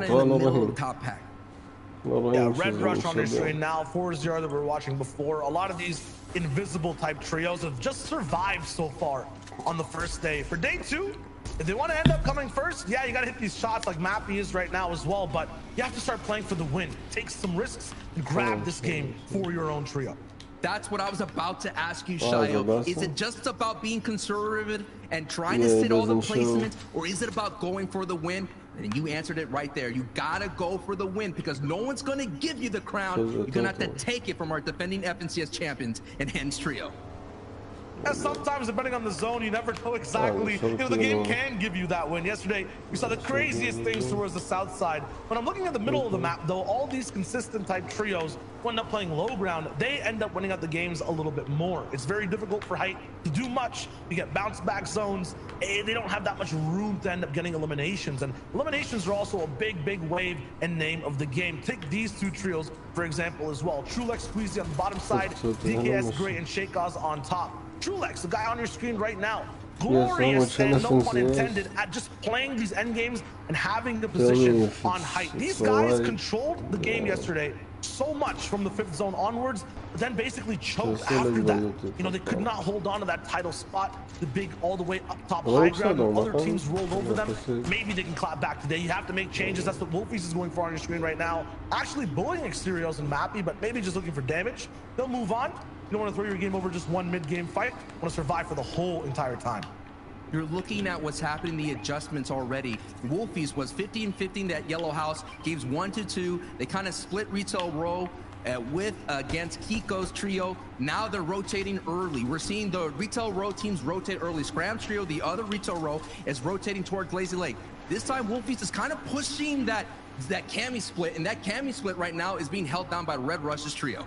in the middle of the top pack. Yeah, Red Rush on their screen now, 4-0 that we were watching before. A lot of these invisible type trios have just survived so far on the first day. For day 2, if they want to end up coming first, yeah, you got to hit these shots like Mappy is right now as well, but you have to start playing for the win. Take some risks and grab this game for your own trio. That's what I was about to ask you, Shayo. Is it just about being conservative and trying to sit all the placements, or is it about going for the win? And you answered it right there. You gotta go for the win because no one's gonna give you the crown. You're gonna have to take it from our defending FNCS champions and Hens trio. And sometimes, depending on the zone, you never know exactly. The game can give you that win. Yesterday, we saw the craziest things towards the south side. When I'm looking at the middle of the map, though, all these consistent type trios who end up playing low ground, they end up winning out the games a little bit more. It's very difficult for Height to do much. You get bounce back zones. They don't have that much room to end up getting eliminations. And eliminations are also a big wave and name of the game. Take these two trios, for example, as well. Trulex Squeezy on the bottom side, DKS Gray and Shakaz on top. Trulex, the guy on your screen right now, glorious and no pun intended at just playing these end games and having the position on Height. These guys controlled the game yesterday so much from the 5th zone onwards, but then basically choked after that. They could not hold on to that title spot, the big all the way up top high ground. When other teams rolled over them, maybe they can clap back today. You have to make changes. That's what Wolfies is going for on your screen right now. Actually bullying Exteriors and Mappy, but maybe just looking for damage. They'll move on. You don't want to throw your game over just one mid-game fight. You want to survive for the whole entire time. You're looking at what's happening, the adjustments already. Wolfies was 50-15 that yellow house, games 1-2. They kind of split retail row against Kiko's trio. Now they're rotating early. We're seeing the retail row teams rotate early. Scram's trio, the other retail row, is rotating toward Lazy Lake. This time Wolfies is kind of pushing that Cammy split, and that Cammy split right now is being held down by Red Rush's trio.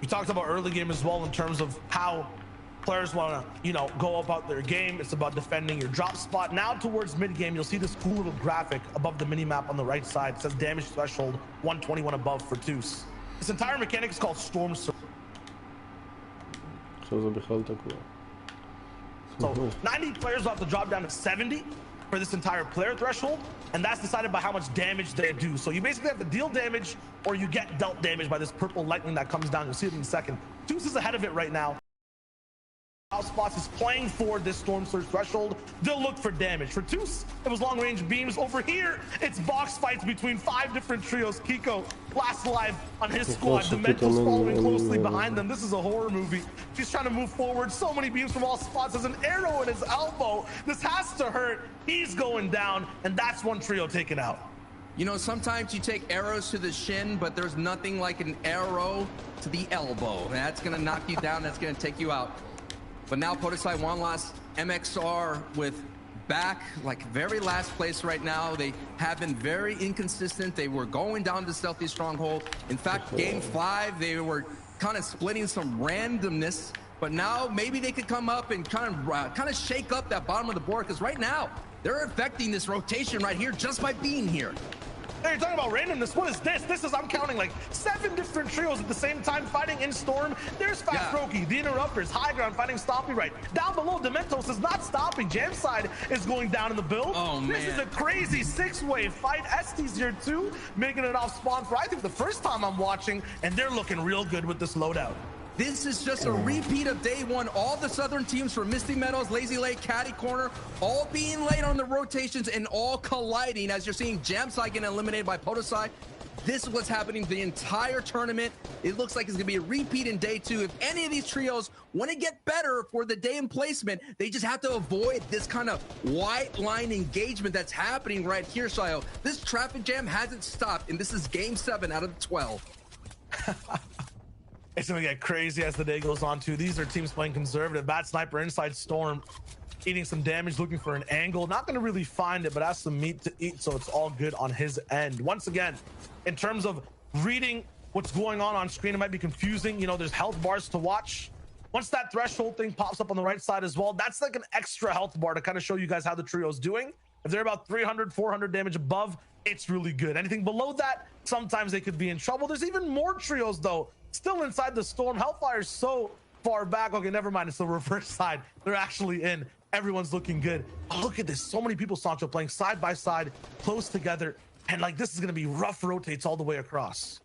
We talked about early game as well in terms of how players want to, go about their game. It's about defending your drop spot. Now towards mid game, you'll see this cool little graphic above the mini map on the right side. It says damage threshold 121 above for Deuce. This entire mechanic is called Storm Surge. So 90 players will have to drop down to 70 for this entire player threshold, and that's decided by how much damage they do. So you basically have to deal damage or you get dealt damage by this purple lightning that comes down. You'll see it in a second. Deuce is ahead of it right now. Spots is playing for this Storm Surge threshold. They'll look for damage. For Deuce, it was long range beams. Over here, it's box fights between 5 different trios. Kiko last alive on his squad. The Mental's following closely behind them. This is a horror movie. He's trying to move forward. So many beams from all spots. There's an arrow in his elbow. This has to hurt. He's going down, and that's one trio taken out. Sometimes you take arrows to the shin, but there's nothing like an arrow to the elbow. That's going to knock you down. That's going to take you out. But now Photocyte one last MXR with back like very last place right now. They have been very inconsistent. They were going down to Stealthy Stronghold. In fact, game 5, they were kind of splitting some randomness, but now maybe they could come up and kind of shake up that bottom of the board, because right now they're affecting this rotation right here just by being here. Hey, you're talking about randomness. What is this? This is, I'm counting like 7 different trios at the same time fighting in Storm. There's Fast Roki, the Interrupters, High Ground fighting Stompy right. Down below, Dementos is not stopping. Jamside is going down in the build. Oh, man. This is a crazy 6-way fight. ST's here too, making it off spawn for I think the first time I'm watching, and they're looking real good with this loadout. This is just a repeat of day 1. All the southern teams from Misty Meadows, Lazy Lake, Caddy Corner, all being late on the rotations and all colliding as you're seeing Jamside getting eliminated by Podosai. This is what's happening the entire tournament. It looks like it's going to be a repeat in day 2. If any of these trios want to get better for the day in placement, they just have to avoid this kind of white line engagement that's happening right here, Shayo. This traffic jam hasn't stopped, and this is game 7 out of the 12. It's going to get crazy as the day goes on, too. These are teams playing conservative. Bad Sniper inside Storm, eating some damage, looking for an angle. Not going to really find it, but has some meat to eat, so it's all good on his end. Once again, in terms of reading what's going on screen, it might be confusing. There's health bars to watch. Once that threshold thing pops up on the right side as well, that's like an extra health bar to kind of show you guys how the trio's doing. If they're about 300, 400 damage above, it's really good. Anything below that, sometimes they could be in trouble. There's even more trios, though, still inside the Storm. Hellfire's so far back. Okay, never mind. It's the reverse side. They're actually in. everyone's looking good. Oh, look at this. So many people, Sancho, playing side by side, close together. And like, this is going to be rough rotates all the way across.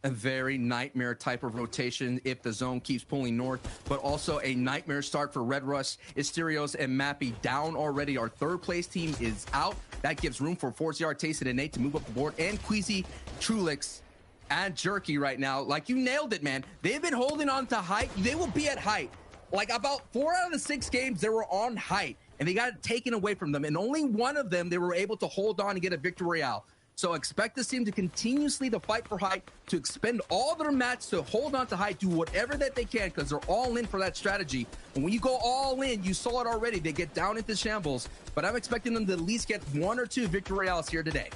A very nightmare type of rotation if the zone keeps pulling north, but also a nightmare start for Red Rush, Asterios, and Mappy down already. Our third place team is out. That gives room for ForZR, Tayson, and Nate to move up the board, and Queasy, Trulix, and Jerky right now. Like, you nailed it, man. They've been holding on to height. They will be at height. Like, about 4 out of the 6 games, they were on height, and they got it taken away from them. And only one of them, they were able to hold on and get a victory out. So expect this team to continuously to fight for height, to expend all their mats to hold on to height, do whatever that they can, because they're all in for that strategy. And when you go all in, you saw it already, they get down into shambles. But I'm expecting them to at least get 1 or 2 victory outs here today.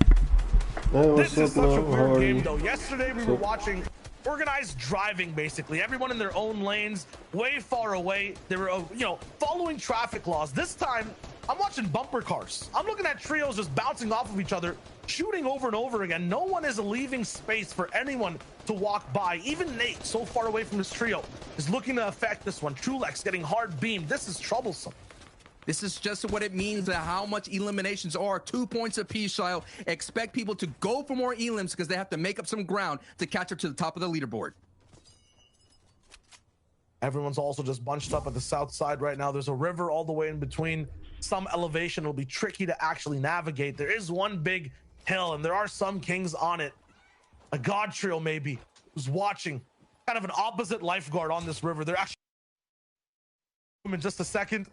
This is such a weird game, though. Yesterday we were watching organized driving, basically. Everyone in their own lanes, way far away. They were, following traffic laws. This time, I'm watching bumper cars. I'm looking at trios just bouncing off of each other, shooting over and over again. No one is leaving space for anyone to walk by. Even Nate, so far away from his trio, is looking to affect this one. Trulex getting hard beamed. This is troublesome. This is just what it means, that how much eliminations are. 2 points apiece, Shile. Expect people to go for more elims because they have to make up some ground to catch up to the top of the leaderboard. Everyone's also just bunched up at the south side right now. There's a river all the way in between. Some elevation will be tricky to actually navigate. There is one big hill, and there are some kings on it. A god trio maybe who's watching, kind of an opposite lifeguard on this river. They're actually in just a second.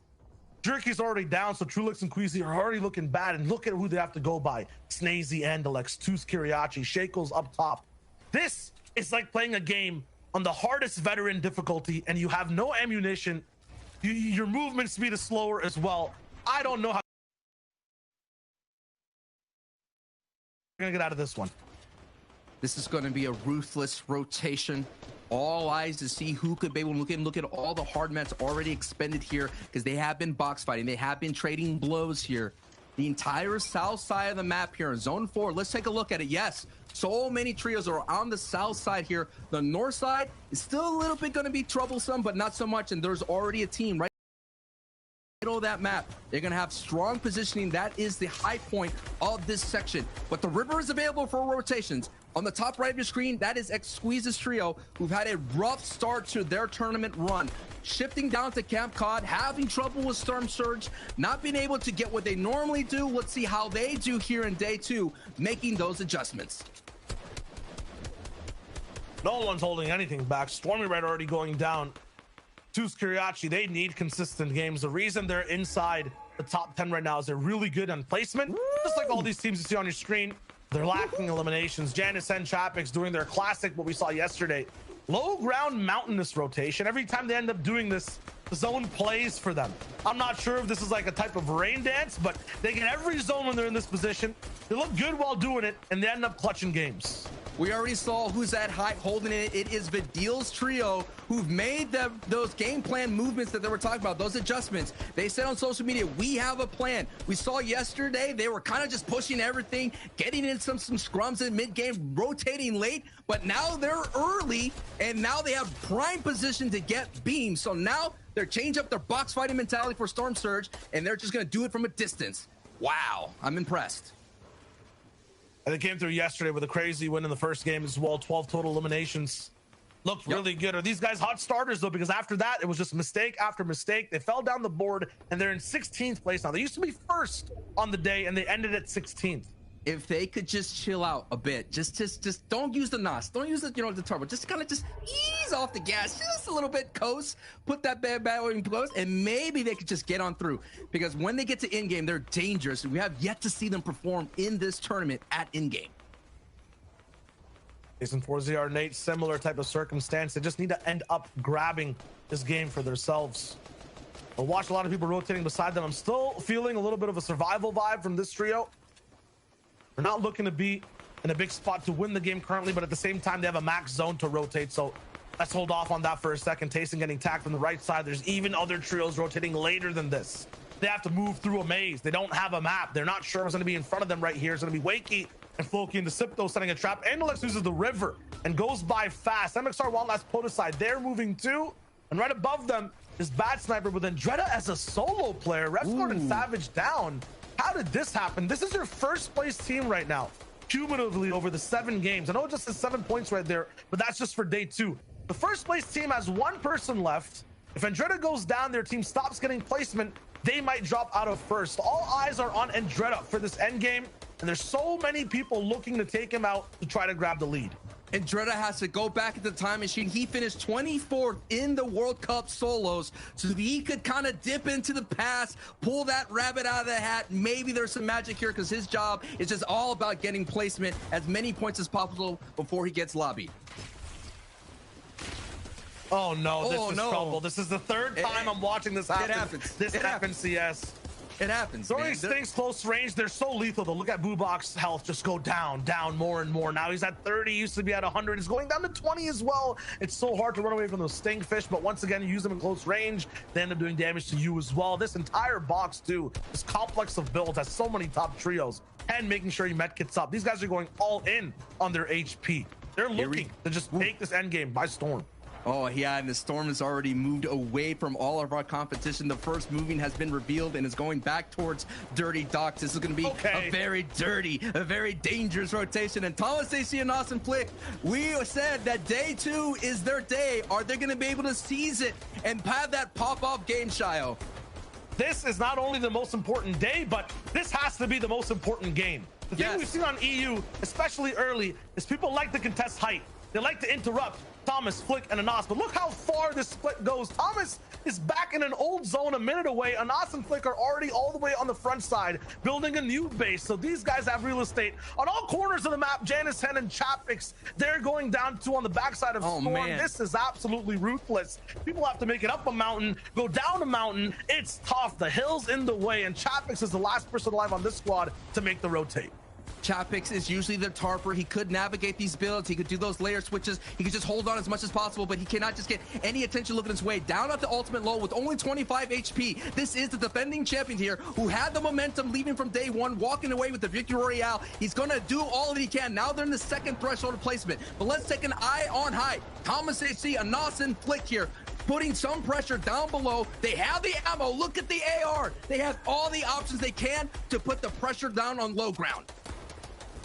Jerky's already down, so Trulix and Queasy are already looking bad, and look at who they have to go by. Snazy, Andalex, Tus Kiriachi, Shakel's up top. This is like playing a game on the hardest veteran difficulty, and you have no ammunition. Your movement speed is slower as well. I don't know how we're gonna get out of this one. This is going to be a ruthless rotation. All eyes to see who could be able to look at all the hard mats already expended here, because they have been box fighting. They have been trading blows here. The entire south side of the map here in zone 4. Let's take a look at it. Yes, so many trios are on the south side here. The north side is still a little bit going to be troublesome, but not so much. And there's already a team right middle of that map. They're going to have strong positioning. That is the high point of this section. But the river is available for rotations. On the top right of your screen, that is Squeeze's trio, who've had a rough start to their tournament run. Shifting down to Camp Cod, having trouble with Storm Surge, not being able to get what they normally do. Let's see how they do here in day 2, making those adjustments. No one's holding anything back. Stormy Red already going down. Tus Kiriachi, they need consistent games. The reason they're inside the top 10 right now is they're really good on placement. Woo! Just like all these teams you see on your screen. They're lacking eliminations. Janice and Chapix doing their classic, what we saw yesterday. Low ground mountainous rotation. Every time they end up doing this, the zone plays for them. I'm not sure if this is like a type of rain dance, but they get every zone when they're in this position. They look good while doing it, and they end up clutching games. We already saw who's at height holding it. It is Vidil's trio who've made those game plan movements that they were talking about, those adjustments. They said on social media, we have a plan. We saw yesterday, they were kind of just pushing everything, getting in some scrums in mid-game, rotating late, but now they're early, and now they have prime position to get beams. So now they're changing up their box fighting mentality for Storm Surge, and they're just going to do it from a distance. Wow, I'm impressed. And they came through yesterday with a crazy win in the first game as well. 12 total eliminations. Looked really good. Are these guys hot starters, though? Because after that, it was just mistake after mistake. They fell down the board, and they're in 16th place now. They used to be first on the day, and they ended at 16th. If they could just chill out a bit, just don't use the NOS, don't use the the turbo, just kind of just ease off the gas just a little bit, coast, put that bad in close, and maybe they could just get on through. Because when they get to in game, they're dangerous. We have yet to see them perform in this tournament at in game. Jason ForZR, Nate, similar type of circumstance. They just need to end up grabbing this game for themselves. I watched a lot of people rotating beside them. I'm still feeling a little bit of a survival vibe from this trio. They're not looking to be in a big spot to win the game currently, but at the same time, they have a max zone to rotate. So let's hold off on that for a second. Tayson getting tagged from the right side. There's even other trios rotating later than this. They have to move through a maze. They don't have a map. They're not sure what's going to be in front of them right here. It's going to be Wakey and Floki into Sipto setting a trap. Andalex uses the river and goes by fast. MXR one last Podicide. They're moving too. And right above them, is Bad Sniper with Andretta as a solo player. Ref Gordon Savage down. How did this happen? This is their first place team right now, cumulatively over the 7 games. I know it just says 7 points right there, but that's just for day 2. The first place team has 1 person left. If Andretta goes down, their team stops getting placement, they might drop out of first. All eyes are on Andretta for this end game, and there's so many people looking to take him out to try to grab the lead. Andretta has to go back at the time machine. He finished 24th in the World Cup solos, so he could kind of dip into the past, pull that rabbit out of the hat. Maybe there's some magic here because his job is just all about getting placement as many points as possible before he gets lobbied. Oh no, this is trouble. This is the 3rd time I'm watching this happen. It happens. This happens, CS. It happens. So these things close range, they're so lethal though. Look at Boobok's health just go down more and more. Now he's at 30, used to be at 100. He's going down to 20 as well. It's so hard to run away from those stingfish, but once again, you use them in close range, they end up doing damage to you as well. This entire box too, this complex of builds has so many top trios and making sure he medkits up. These guys are going all in on their HP. They're looking to just take this end game by storm. Oh yeah, and the storm has already moved away from all of our competition. The first moving has been revealed and is going back towards Dirty Docks. This is going to be a very dirty, a very dangerous rotation. And Thomas AC and Austin Flick, we said that day 2 is their day. Are they going to be able to seize it and have that pop-off game, Shio? This is not only the most important day, but this has to be the most important game. The thing we've seen on EU, especially early, is people like to contest height. They like to interrupt Thomas, Flick, and Anas. But look how far this split goes. Thomas is back in an old zone a minute away. Anas and Flick are already all the way on the front side, building a new base. So these guys have real estate on all corners of the map. Janice Hen and Chapix, they're going down to on the backside of Storm. Man. This is absolutely ruthless. People have to make it up a mountain, go down a mountain. It's tough. The hill's in the way, and Chapix is the last person alive on this squad to make the rotate. Chapix is usually the tarper. He could navigate these builds. He could do those layer switches. He could just hold on as much as possible, but he cannot just get any attention looking his way. Down at the ultimate low with only 25 HP. This is the defending champion here who had the momentum leaving from day 1, walking away with the Victory Royale. He's going to do all that he can. Now they're in the 2nd threshold of placement. But let's take an eye on high. Thomas AC, Anas, and Flick here, putting some pressure down below. They have the ammo. Look at the AR. They have all the options they can to put the pressure down on low ground.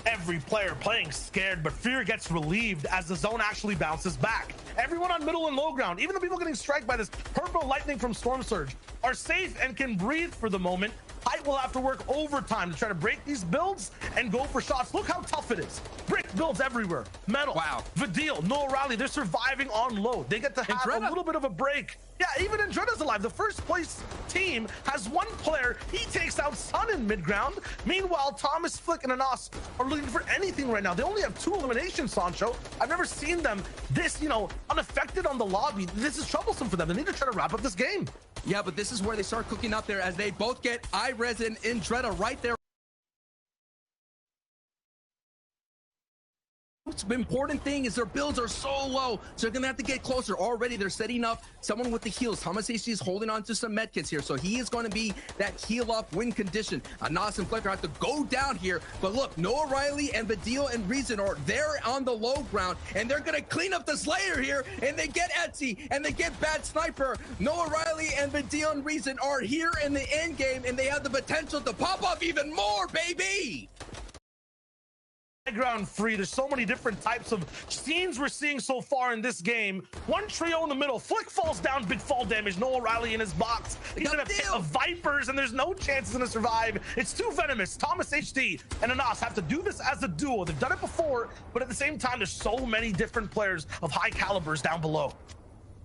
Every player playing scared, but fear gets relieved as the zone actually bounces back. Everyone on middle and low ground, even the people getting struck by this purple lightning from Storm Surge, are safe and can breathe for the moment. Height will have to work overtime to try to break these builds and go for shots. Look how tough it is. Brick builds everywhere. Metal. Wow. Vidil, no rally. They're surviving on low. They get to have a little bit of a break. Yeah, even Andretta's alive. The first place team has 1 player. He takes out Sun in mid-ground. Meanwhile, Thomas, Flick, and Anas are looking for anything right now. They only have 2 eliminations, Sancho. I've never seen them this, unaffected on the lobby. This is troublesome for them. They need to try to wrap up this game. Yeah, but this is where they start cooking up there as they both get iRes and Andretta right there. The important thing is their builds are so low, so they're gonna have to get closer. Already they're setting up someone with the heals. Thomas AC is holding on to some medkits here, so he is going to be that heal up win condition. Anas and Flicker have to go down here, but look, Noah Riley and Badil and Reason are there on the low ground, and they're gonna clean up the Slayer here, and they get Etsy and they get Bad Sniper. Noah Riley and Badil and Reason are here in the end game, and they have the potential to pop off even more, baby. Ground free. There's so many different types of scenes we're seeing so far in this game. 1 trio in the middle. Flick falls down, big fall damage. Noah Riley in his box. He's in a pit of Vipers, and there's no chances to survive. It's too venomous. Thomas HD and Anas have to do this as a duo. They've done it before, but at the same time, there's so many different players of high calibers down below.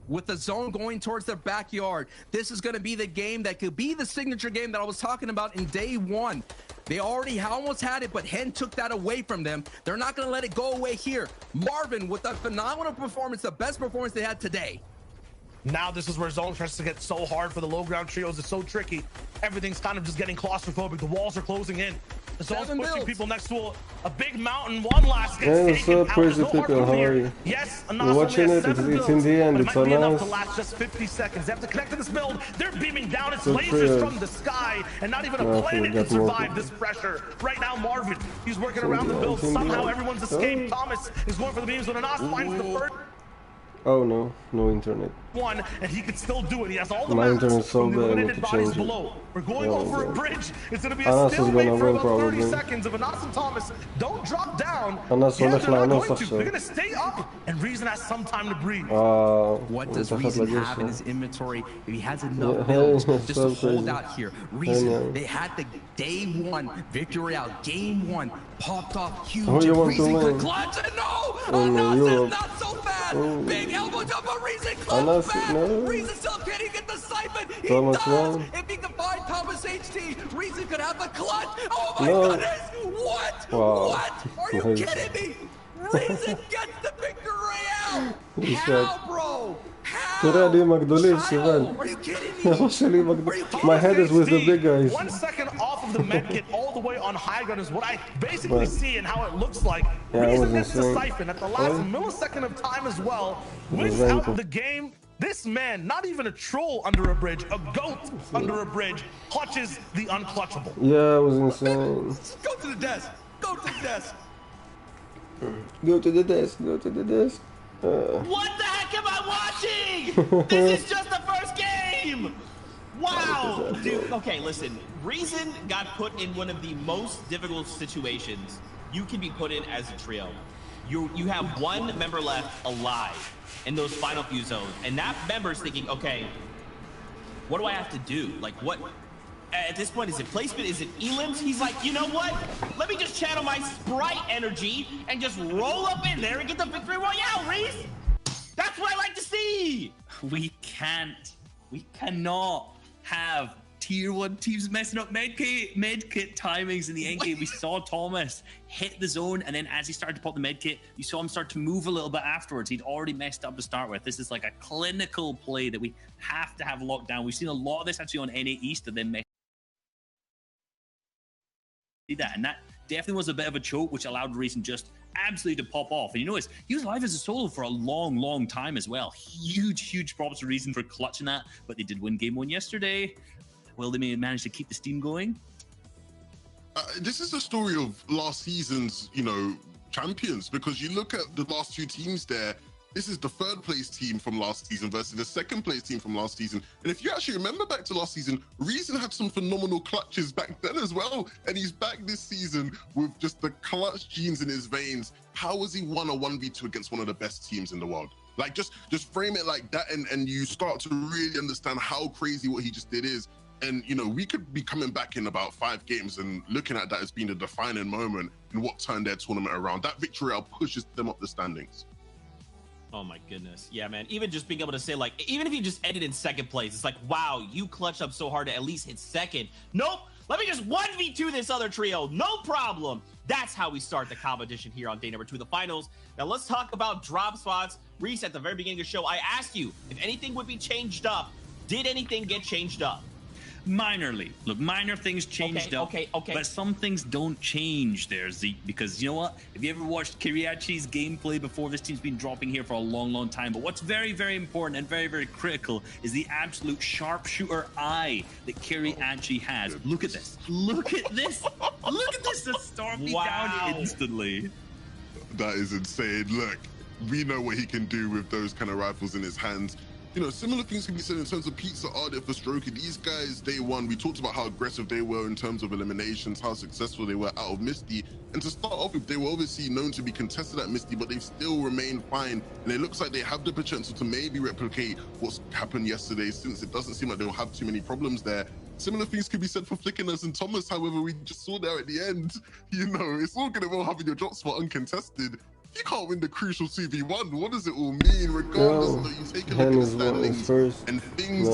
With the zone going towards their backyard, this is going to be the game that could be the signature game that I was talking about in day 1. They already almost had it, but Hen took that away from them. They're not going to let it go away here. Marvin with a phenomenal performance, the best performance they had today. Now this is where zone tries to get so hard for the low ground trios. It's so tricky. Everything's kind of just getting claustrophobic. The walls are closing in. The zone's pushing people next to a big mountain. One last gets taken out. Crazy people, how are you? Yes, you're watching it. It's in the end. It's on us. It might be enough to last just 50 seconds. They have to connect to this build. They're beaming down. It's lasers from the sky, and not even a planet can survive this pressure. Right now, Marvin, he's working around the build. Somehow everyone's escaped. Thomas is going for the beams when Anas finds the first. Oh no, no internet. One, and he could still do it. He has all the My maps internet's so from the bad, I need eliminated to bodies change it. below. We're going Oh, over a God. bridge. It's going to be a Anas is stalemate gonna for win, about 30 probably. seconds. If Anas and Thomas don't drop down, Anas yeah, הולך they're not לאנוס going to. עכשיו. They're going to stay up, and Reason has some time to breathe. What does מתחת Reason have in לגשר. his inventory if he has enough Yeah, builds hey, just so to hold crazy. out here? Reason, Hey, man. they had the day one victory out, game one, popped off huge. Who you want to Reason could win? clutch and no! In Anas Europe. is not so bad! Oh. Big elbow jump, but Reason Anas, clutch back! no. Reason still can't even get the siphon! He Thomas does! won. If he can find Thomas HT, Reason could have the clutch! Oh my No. goodness! What? Wow. What? Are you Nice. kidding me? Reason gets the victory out! He's How, bro? How? תראה, אני עם הגדולים, סיוון. Are you kidding me? הראש שלי עם הגדולים. My head is with the big guys. 1 second off of the med kit all the way on high gun is what I basically see and how it looks like. Yeah, it Reason was gets the insane. siphon at the last millisecond of time as well. Wins out the game. This man, not even a troll under a bridge, a goat under a bridge, clutches the unclutchable. Yeah, it was insane. Go to the desk. Go to the desk. Go to the desk, go to the desk. What the heck am I watching? This is just the first game. Wow, dude. Okay, listen. Reason got put in one of the most difficult situations you can be put in as a trio. You have one member left alive in those final few zones, and that member's thinking, okay, what do I have to do? Like, what? At this point, is it placement? Is it elims? He's like, you know what? Let me just channel my Sprite energy and just roll up in there and get the victory royale, Reese. That's what I like to see. We cannot have tier 1 teams messing up medkit timings in the end game. We saw Thomas hit the zone, and then as he started to pop the medkit, you saw him start to move a little bit afterwards. He'd already messed up to start with. This is like a clinical play that we have to have locked down. We've seen a lot of this actually on NA East, and then that, and that definitely was a bit of a choke, which allowed Reason just absolutely to pop off. And you notice he was live as a solo for a long time as well. Huge props to Reason for clutching that, but they did win game 1 yesterday. Will they manage to keep the steam going? This is the story of last season's, champions, because you look at the last 2 teams there. This is the 3rd place team from last season versus the 2nd place team from last season. And if you actually remember back to last season, Reason had some phenomenal clutches back then as well. And he's back this season with just the clutch genes in his veins. How has he won a 1v2 against one of the best teams in the world? Like, just frame it like that, and you start to really understand how crazy what he just did is. And, we could be coming back in about 5 games and looking at that as being a defining moment in what turned their tournament around. That victory pushes them up the standings. Oh my goodness. Yeah, man. Even just being able to say, like, even if you just ended in 2nd place, it's like, wow, you clutched up so hard to at least hit 2nd. Nope. Let me just 1v2 this other trio. No problem. That's how we start the competition here on day number 2 of the finals. Now let's talk about drop spots. Reese, at the very beginning of the show, I asked you if anything would be changed up. Did anything get changed up? Minorly. Look, minor things changed up. Okay. But some things don't change there, Zeke, because you know what? If you ever watched Kiriachi's gameplay before, this team's been dropping here for a long time. But what's very important and very critical is the absolute sharpshooter eye that Kiriachi has. Look at this. Look at this. Look at this. The storm me down instantly. That is insane. Look, we know what he can do with those kind of rifles in his hands. Similar things can be said in terms of Pizza Ardit for Strokey. These guys, day one, we talked about how aggressive they were in terms of eliminations, how successful they were out of Misty. And to start off with, they were obviously known to be contested at Misty, but they've still remained fine. And it looks like they have the potential to maybe replicate what's happened yesterday, since it doesn't seem like they'll have too many problems there. Similar things could be said for Flickiness and Thomas. However, we just saw there at the end, it's all going to well having your drop spot uncontested. You can't win the crucial 2v1. What does it all mean? Regardless of you take a look at the standings and things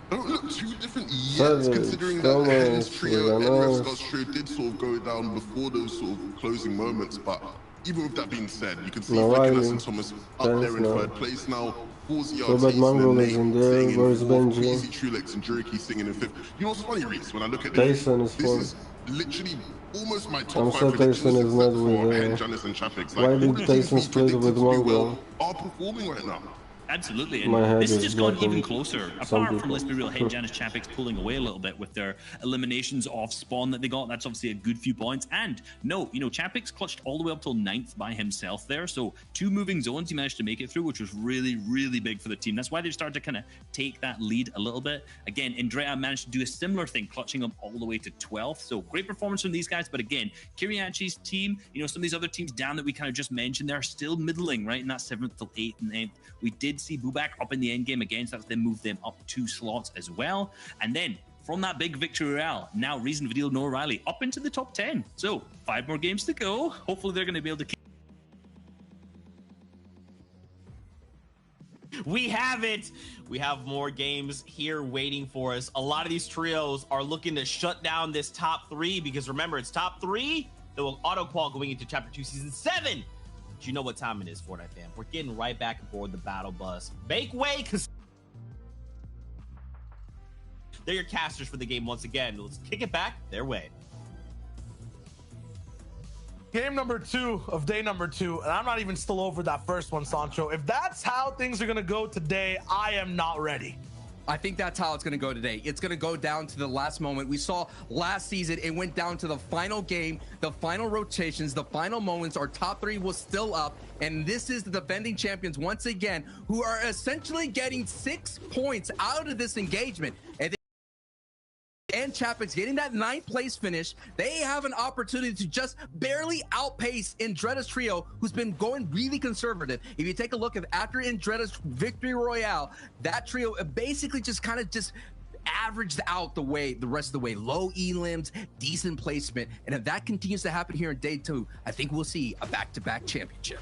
don't look too different yet, considering that Hen's trio and Refscott's trio did sort of go down before those sort of closing moments. But even with that being said, you can see Flickiness and Thomas up there in 3rd place now. So bad Mongrel is in there. Where's Benji? Crazy Trulex and Juriki singing in 5th. You know what's funny, Reese? When I look at this, this is literally almost my top 5 predictions is not with Hen, Janice, and Chapix. Why did Tyson split with Mongrel? Are performing right now. Absolutely, and this has just gone even closer. Apart from, let's be real, Head Janus Chapix pulling away a little bit with their eliminations off spawn that they got. That's obviously a good few points. And no, you know, Chapix clutched all the way up till 9th by himself there. So 2 moving zones he managed to make it through, which was really, really big for the team. That's why they've started to kind of take that lead a little bit. Again, Andrea managed to do a similar thing, clutching up all the way to 12th. So great performance from these guys. But again, Kiriachi's team, you know, some of these other teams down that we kind of just mentioned, they're still middling, right? In that 7th till 8th and 9th. We did see Bubak up in the end game again, so that's then moved them up 2 slots as well. And then from that big victory royale, now Reason, Vidil, Noah Riley up into the top 10. So 5 more games to go. Hopefully they're going to be able to keep. We have it. We have more games here waiting for us. A lot of these trios are looking to shut down this top 3 because remember, it's top 3 that will auto-qual going into Chapter 2 Season 7. But you know what time it is, Fortnite fam. We're getting right back aboard the battle bus. Make way, because they're your casters for the game once again. Let's kick it back their way. Game number 2 of day number 2, and I'm not even still over that first one, Sancho. If that's how things are going to go today, I am not ready. I think that's how it's going to go today. It's going to go down to the last moment. We saw last season, it went down to the final game, the final rotations, the final moments. Our top 3 was still up. And this is the defending champions once again, who are essentially getting 6 points out of this engagement. And Chapix getting that 9th place finish. They have an opportunity to just barely outpace Andretta's trio, who's been going really conservative. If you take a look at after Andretta's victory royale, that trio basically just kind of averaged out the rest of the way. Low elims, decent placement, and if that continues to happen here in day 2, I think we'll see a back-to-back championship.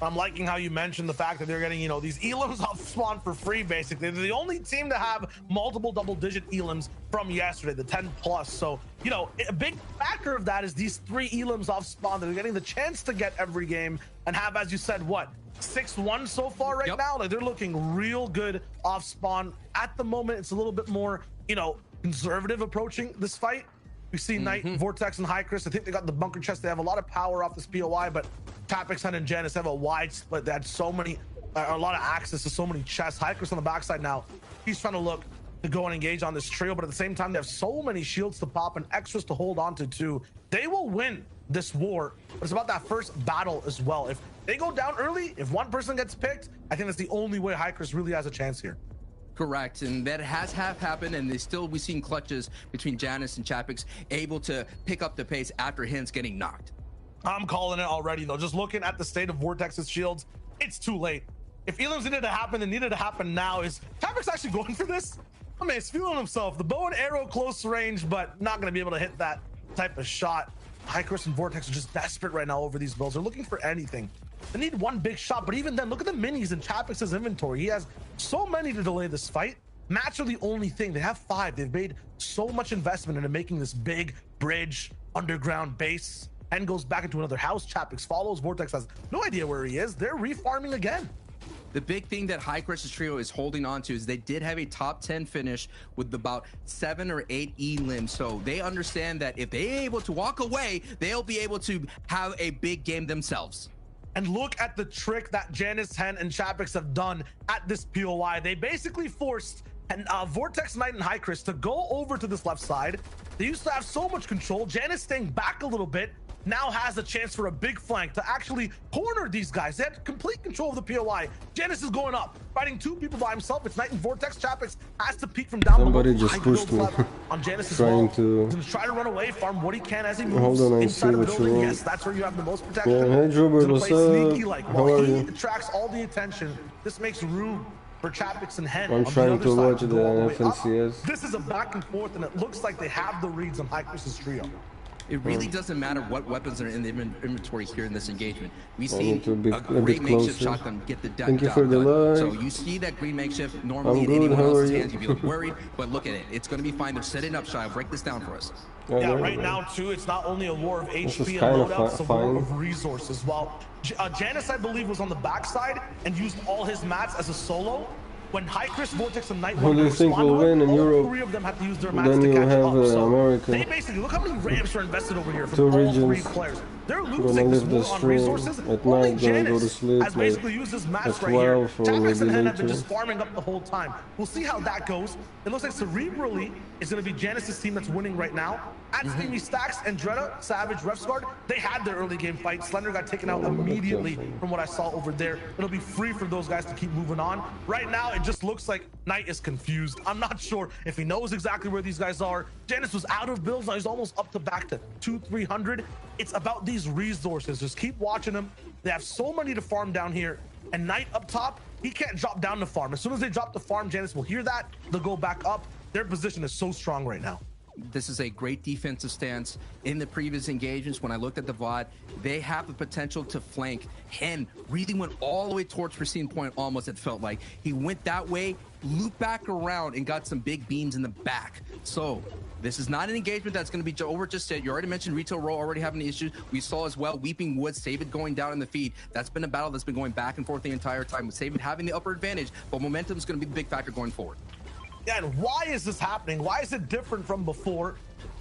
I'm liking how you mentioned the fact that they're getting, you know, these elims off spawn for free, basically. They're the only team to have multiple double-digit elims from yesterday, the 10+. So, you know, a big factor of that is these 3 elims off spawn that they're getting the chance to get every game and have, as you said, what, 6-1 so far right now? Like, they're looking real good off spawn. At the moment, it's a little bit more, you know, conservative approaching this fight. We see Knight, Vortex, and Hycris. I think they got the bunker chest. They have a lot of power off this POI, but Chapix and Janus have a wide split. They had so many, a lot of access to so many chests. Hycris on the backside now. He's trying to look to go and engage on this trio, but at the same time, they have so many shields to pop and extras to hold on to too. They will win this war, but it's about that first battle as well. If they go down early, if one person gets picked, I think that's the only way Hycris really has a chance here. Correct, and that has happened, and we've seen clutches between Janus and Chapix able to pick up the pace after Hints getting knocked. I'm calling it already, though. Just looking at the state of Vortex's shields, it's too late. If elims needed to happen, it needed to happen now. Is Chapix actually going for this? I mean, he's feeling himself. The bow and arrow close range, but not going to be able to hit that type of shot. Hycris and Vortex are just desperate right now over these builds. They're looking for anything. They need one big shot, but even then, look at the minis in Chapix's inventory. He has so many to delay this fight. Mats are the only thing. They have 5. They've made so much investment into making this big bridge, underground base, and goes back into another house. Chapix follows. Vortex has no idea where he is. They're refarming again. The big thing that Hycris' trio is holding on to is they did have a top 10 finish with about 7 or 8 elims. So they understand that if they're able to walk away, they'll be able to have a big game themselves. And look at the trick that Janus, Hen, and Chapix have done at this POI. They basically forced Vortex, Knight, and Hycris to go over to this left side. They used to have so much control. Janus staying back a little bit now has a chance for a big flank to actually corner these guys. They had complete control of the POI. Janus is going up, fighting 2 people by himself. It's Knight and Vortex. Chapix has to peek from down Somebody below. just pushed me. On Janus as Trying well. to He's gonna try to run away, farm what he can as he moves. Hold on, I inside see of the what building. you want. Yes, that's where you have the most protection. Yeah, hey, Jobert, He's what's gonna play up? sneaky, like, How while are he you? attracts all the attention. This makes room for Chapix and Hen. I'm on trying the to other watch side the go all way up. FNCS. This is a back and forth, and it looks like they have the reads on Hycris' trio. It really doesn't matter what weapons are in the inventory here in this engagement. We I see need to be a a great bit makeshift closer. shotgun get the Thank you job for the done. like. So you see that green makeshift normally I'm in good, anyone how else's are you? hands, you'd be like worried, but look at it. It's going to be fine. They're setting up shy. Break this down for us. Yeah, right now, too, it's not only a war of HP and kind of loadouts, it's a war fine. of resources. While Janus, I believe, was on the backside and used all his mats as a solo, when Hycris, Vortex, and Knight Who do you think will win in all Europe? 3 of them have to use their mats Then to you catch have up. So America. they basically, look how many ramps are invested over here from 2 all 3 regions. players. They're losing this war on resources. Only Janus has basically used this match right here. Chapex and Hen have been just farming up the whole time. We'll see how that goes. It looks like cerebrally it's going to be Janus's team that's winning right now. At Steamy Stacks and Dreda, Savage, Refsguard, they had their early game fight. Slender got taken out immediately from what I saw over there. It'll be free for those guys to keep moving on. Right now, it just looks like Knight is confused. I'm not sure if he knows exactly where these guys are. Janus was out of builds. Now he's almost up to back to 200-300. It's about these resources. Just keep watching them. They have so many to farm down here. And Knight up top, he can't drop down to farm. As soon as they drop the farm, Janus will hear that. They'll go back up. Their position is so strong right now. This is a great defensive stance. In the previous engagements, when I looked at the VOD, they have the potential to flank. Hen really went all the way towards Pristine Point, almost, it felt like. He went that way, looped back around, and got some big beams in the back. So this is not an engagement that's going to be over just yet. You already mentioned Retail Row already having issues. We saw as well Weeping Woods, Save going down in the feed. That's been a battle that's been going back and forth the entire time, with Save having the upper advantage, but momentum is going to be the big factor going forward. Yeah, and why is this happening? Why is it different from before?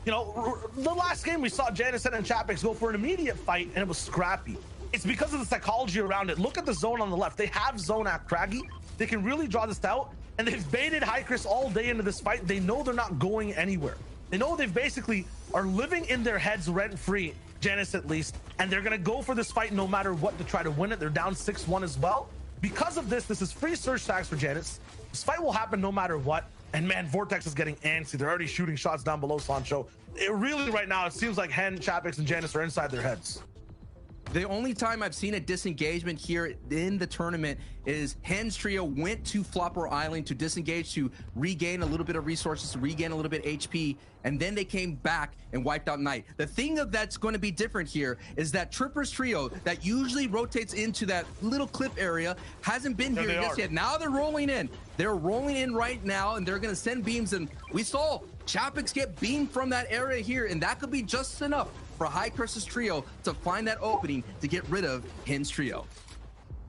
You know, the last game we saw Janus and Chapex go for an immediate fight, and it was scrappy. It's because of the psychology around it. Look at the zone on the left. They have zone at Craggy. They can really draw this out, and they've baited High Chris all day into this fight. They know they're not going anywhere. They know they've basically are living in their heads rent-free, Janus at least, and they're going to go for this fight no matter what to try to win it. They're down 6-1 as well. Because of this, this is free surge tags for Janus. This fight will happen no matter what. And man, Vortex is getting antsy. They're already shooting shots down below Sancho. It really, right now, it seems like Hen, Chapex, and Janus are inside their heads. The only time I've seen a disengagement here in the tournament is Hen's trio went to Flopper Island to disengage, to regain a little bit of resources, to regain a little bit HP, and then they came back and wiped out Knight. The thing that's going to be different here is that Trippers trio that usually rotates into that little clip area hasn't been here just yet. Now they're rolling in. They're rolling in right now, and they're going to send beams, and we saw Chapex get beamed from that area here, and that could be just enough for High Chris's trio to find that opening to get rid of Hen's trio.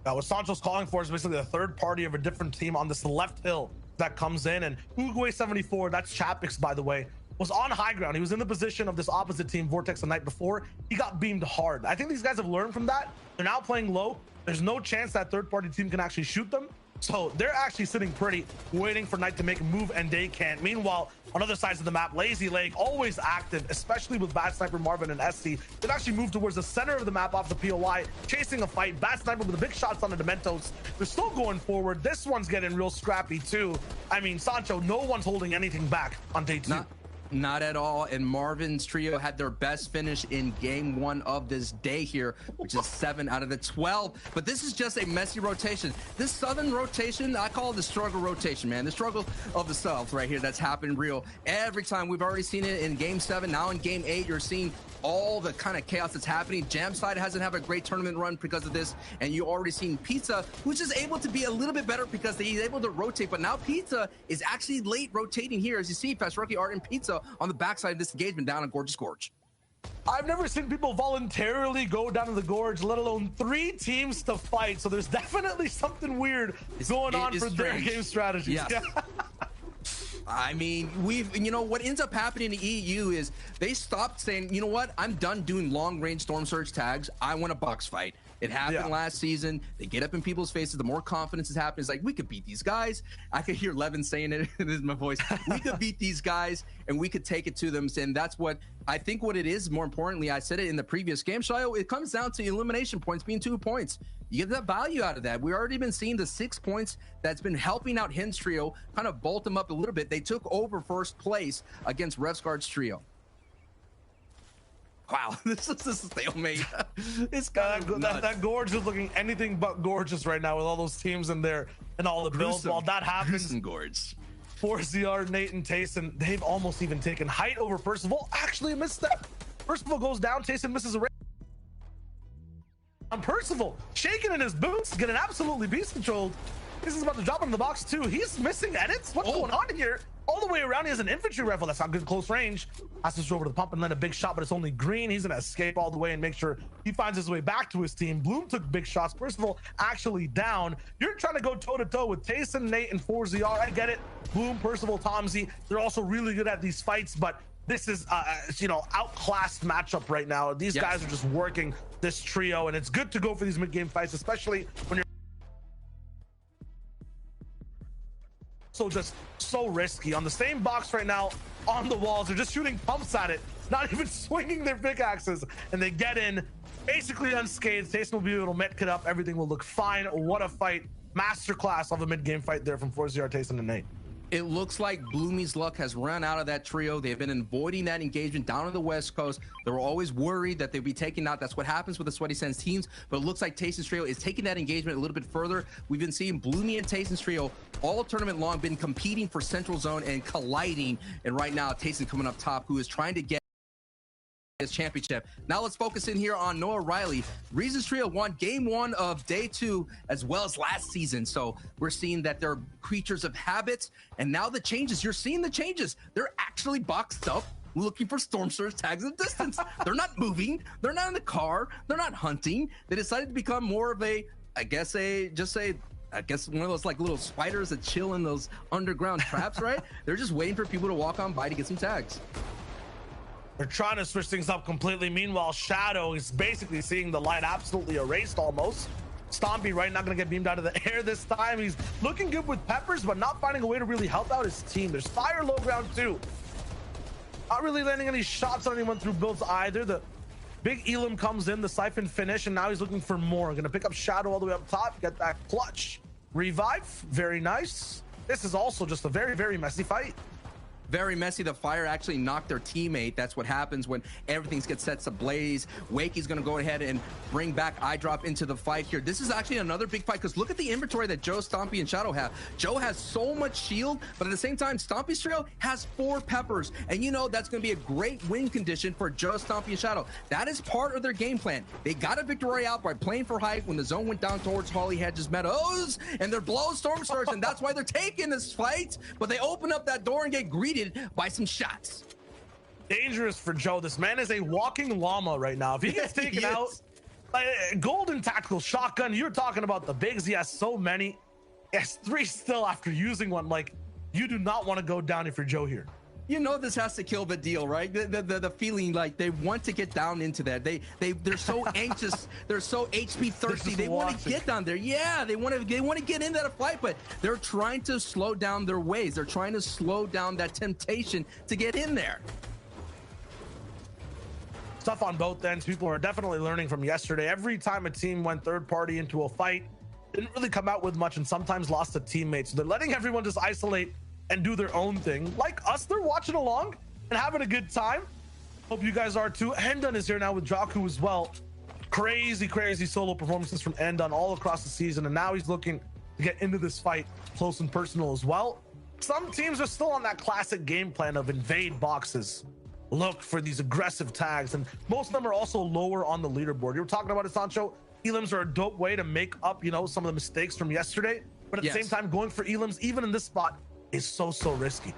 Now, what Sancho's calling for is basically a third party of a different team on this left hill that comes in, and Uguay 74, that's Chapex, by the way, was on high ground. He was in the position of this opposite team, Vortex, the night before. He got beamed hard. I think these guys have learned from that. They're now playing low. There's no chance that third party team can actually shoot them. So they're actually sitting pretty, waiting for Knight to make a move, and they can't. Meanwhile, on other sides of the map, Lazy Lake always active, especially with Bad Sniper Marvin and SC. They've actually moved towards the center of the map off the POI, chasing a fight. Bad Sniper with the big shots on the Dementos. They're still going forward. This one's getting real scrappy too. I mean, Sancho, no one's holding anything back on day two. Not at all. And Marvin's trio had their best finish in game 1 of this day here, which is 7 out of the 12. But this is just a messy rotation. This southern rotation, I call it the struggle rotation, man. The struggle of the south right here that's happened real. Every time, we've already seen it in game 7. Now in game 8, you're seeing all the kind of chaos that's happening. Jamside hasn't had a great tournament run because of this. And you already seen Pizza, who's just able to be a little bit better because he's able to rotate. But now Pizza is actually late rotating here. As you see, Fast Rookie Art and Pizza on the backside of this engagement down in Gorgeous Gorge. I've never seen people voluntarily go down to the gorge, let alone 3 teams to fight. So there's definitely something weird going on for their game strategies. Yes. Yeah. I mean, you know, what ends up happening in the EU is they stopped saying, you know what, I'm done doing long range storm surge tags. I want a box fight. It happened last season. They get up in people's faces. The more confidence is happening, it's like, we could beat these guys. I could hear Levin saying it in my voice. We could beat these guys and we could take it to them. And that's what I think what it is. More importantly, I said it in the previous game, Shayo, it comes down to elimination points being 2 points. You get that value out of that. We've already been seeing the 6 points that's been helping out Hen's trio kind of bolt them up a little bit. They took over first place against Revsguard's trio. Wow, this is a stalemate. It's that gorge is looking anything but gorgeous right now with all those teams in there and all the builds. While that happens, gorge. 4ZR, Nate, and Tayson, they've almost even taken height over Percival. Actually, a misstep. Percival goes down. Tayson misses a race. On Percival, shaking in his boots, getting absolutely beast controlled. This is about to drop into the box too. He's missing edits. What's going on here? All the way around, he has an infantry rifle. That's not good close range. Has to throw over to the pump and land a big shot, but it's only green. He's gonna escape all the way and make sure he finds his way back to his team. Bloom took big shots. Percival actually down. You're trying to go toe to toe with Tayson, Nate, and 4ZR. I get it. Bloom, Percival, Tomsy. They're also really good at these fights, but this is, outclassed matchup right now. These guys are just working this trio, and it's good to go for these mid-game fights, especially when you're just so risky. On the same box right now, on the walls, they're just shooting pumps at it, not even swinging their pickaxes, and they get in basically unscathed. Tayson will be able to medkit up. Everything will look fine. What a fight. Masterclass of a mid-game fight there from 4ZR, Tayson, and Nate. It looks like Bloomy's luck has run out of that trio. They've been avoiding that engagement down on the West Coast. They were always worried that they'd be taken out. That's what happens with the Sweaty Sands teams. But it looks like Tayson's trio is taking that engagement a little bit further. We've been seeing Bloomy and Tayson's trio all tournament long been competing for Central Zone and colliding. And right now, Tayson coming up top, who is trying to get his championship. Now let's focus in here on Noah Riley. Reasons Trio won game 1 of day 2 as well as last season. So we're seeing that they're creatures of habits. And now the changes, you're seeing the changes. They're actually boxed up looking for Storm Surge tags of distance. They're not moving. They're not in the car. They're not hunting. They decided to become more of a, I guess one of those like little spiders that chill in those underground traps, right? They're just waiting for people to walk on by to get some tags. They're trying to switch things up completely. Meanwhile, Shadow is basically seeing the light absolutely erased almost. Stompy right not going to get beamed out of the air this time. He's looking good with peppers, but not finding a way to really help out his team. There's fire low ground too. Not really landing any shots on anyone through builds either. The big Elam comes in, the siphon finish, and now he's looking for more. Going to pick up Shadow all the way up top. Get that clutch. Revive. Very nice. This is also just a very, very messy fight. Very messy. The fire actually knocked their teammate. That's what happens when everything gets set ablaze. Wakey's going to go ahead and bring back iDrop into the fight here. This is actually another big fight because look at the inventory that Joe, Stompy, and Shadow have. Joe has so much shield, but at the same time, Stompy's trio has 4 peppers. And you know that's going to be a great win condition for Joe, Stompy, and Shadow. That is part of their game plan. They got a victory out by playing for height when the zone went down towards Holly Hedges Meadows, and they're below Storm Surge, and that's why they're taking this fight. But they open up that door and get greeted by some shots. Dangerous for Joe. This man is a walking llama right now. If he gets taken out, golden tactical shotgun. You're talking about the bigs. He has so many. He has 3 still after using one. Like, you do not want to go down if you're Joe here. You know this has to kill the deal, right? The feeling like they want to get down into that. They're so anxious. They're so HP thirsty. They want to get down there. Yeah, they want to get into that fight, but they're trying to slow down their ways. They're trying to slow down that temptation to get in there. Stuff on both ends. People are definitely learning from yesterday. Every time a team went third party into a fight, didn't really come out with much and sometimes lost a teammate. So they're letting everyone just isolate and do their own thing. Like us, they're watching along and having a good time. Hope you guys are too. Endon is here now with Jaku as well. Crazy solo performances from Endon all across the season, and now he's looking to get into this fight close and personal as well. Some teams are still on that classic game plan of invade boxes, look for these aggressive tags, and most of them are also lower on the leaderboard. You were talking about it, Sancho. Elims are a dope way to make up, some of the mistakes from yesterday, but at the same time, going for Elims, even in this spot, is so risky.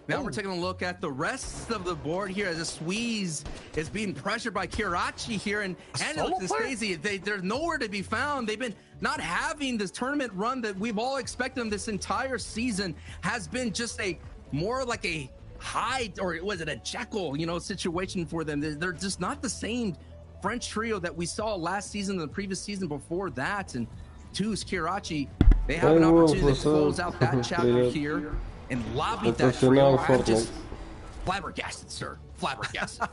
Now we're taking a look at the rest of the board here as a Squeeze is being pressured by Kirachi here, and it looks crazy. They're nowhere to be found. They've been not having this tournament run that we've all expected them this entire season. Has been just more like a Hyde, or was it a Jekyll, situation for them. They're just not the same French trio that we saw last season, the previous season before that. And two is Kirachi. They have an opportunity to close out that chapter here and lobby that trio. I'm just flabbergasted, sir. Flabbergasted.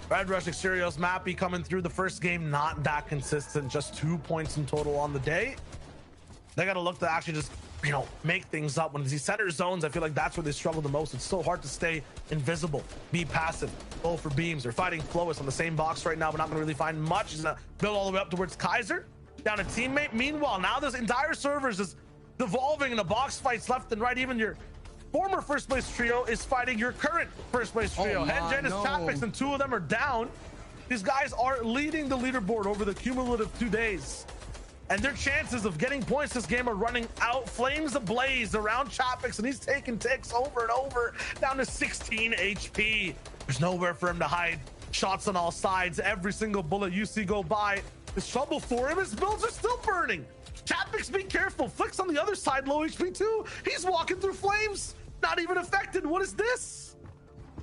Red Rush Exteriors Mappy coming through the first game, not that consistent, just 2 points in total on the day. They got to look to actually just, make things up. When these center zones, I feel like that's where they struggle the most. It's so hard to stay invisible, be passive, go for beams. They're fighting Flois on the same box right now, but not going to really find much. He's going to build all the way up towards Kaiser, down a teammate. Meanwhile, now this entire server is just devolving into box fights left and right. Even your former first place trio is fighting your current first place trio. Hengenis, Tapix, and 2 of them are down. These guys are leading the leaderboard over the cumulative 2 days. And their chances of getting points this game are running out. Flames ablaze around Chapix, and he's taking ticks over and over, down to 16 HP. There's nowhere for him to hide. Shots on all sides. Every single bullet you see go by is trouble for him. His builds are still burning. Chapix, be careful. Flicks on the other side, low HP too. He's walking through flames, not even affected. What is this?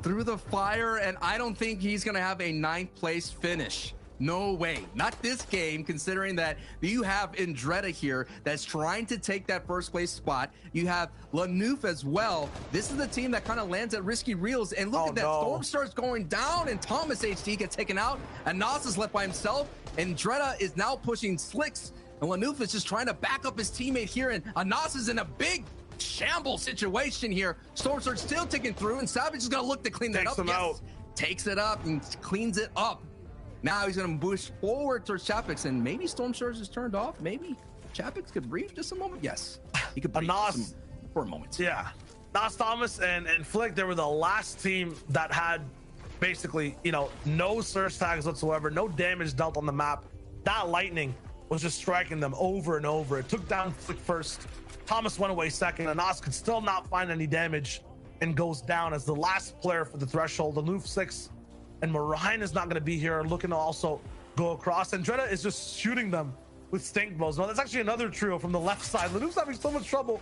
through the fire, and I don't think he's going to have a 9th place finish. No way. Not this game, considering that you have Andretta here that's trying to take that 1st place spot. You have Lanouf as well. This is the team that kind of lands at risky reels. And look at that. No. Storm starts going down, and Thomas HD gets taken out. And Nas is left by himself. And Andretta is now pushing Slicks. And Lanouf is just trying to back up his teammate here. And Anas is in a big shamble situation here. Storm Surge still ticking through. And Savage is going to look to clean that up. Yes, takes it up and cleans it up. Now he's going to push forward towards Chapix, and maybe Storm Surge is turned off. Maybe Chapix could breathe just a moment. Yes, he could breathe for a moment. Yeah, Nas, Thomas, and Flick, they were the last team that had basically, you know, no surge tags whatsoever, no damage dealt on the map. That lightning was just striking them over and over. It took down Flick first. Thomas went away second, and Nas could still not find any damage and goes down as the last player for the threshold. The Loof 6 and Marine is not going to be here, looking to also go across. Andretta is just shooting them with stink bows. No, that's actually another trio from the left side. Lanouf's having so much trouble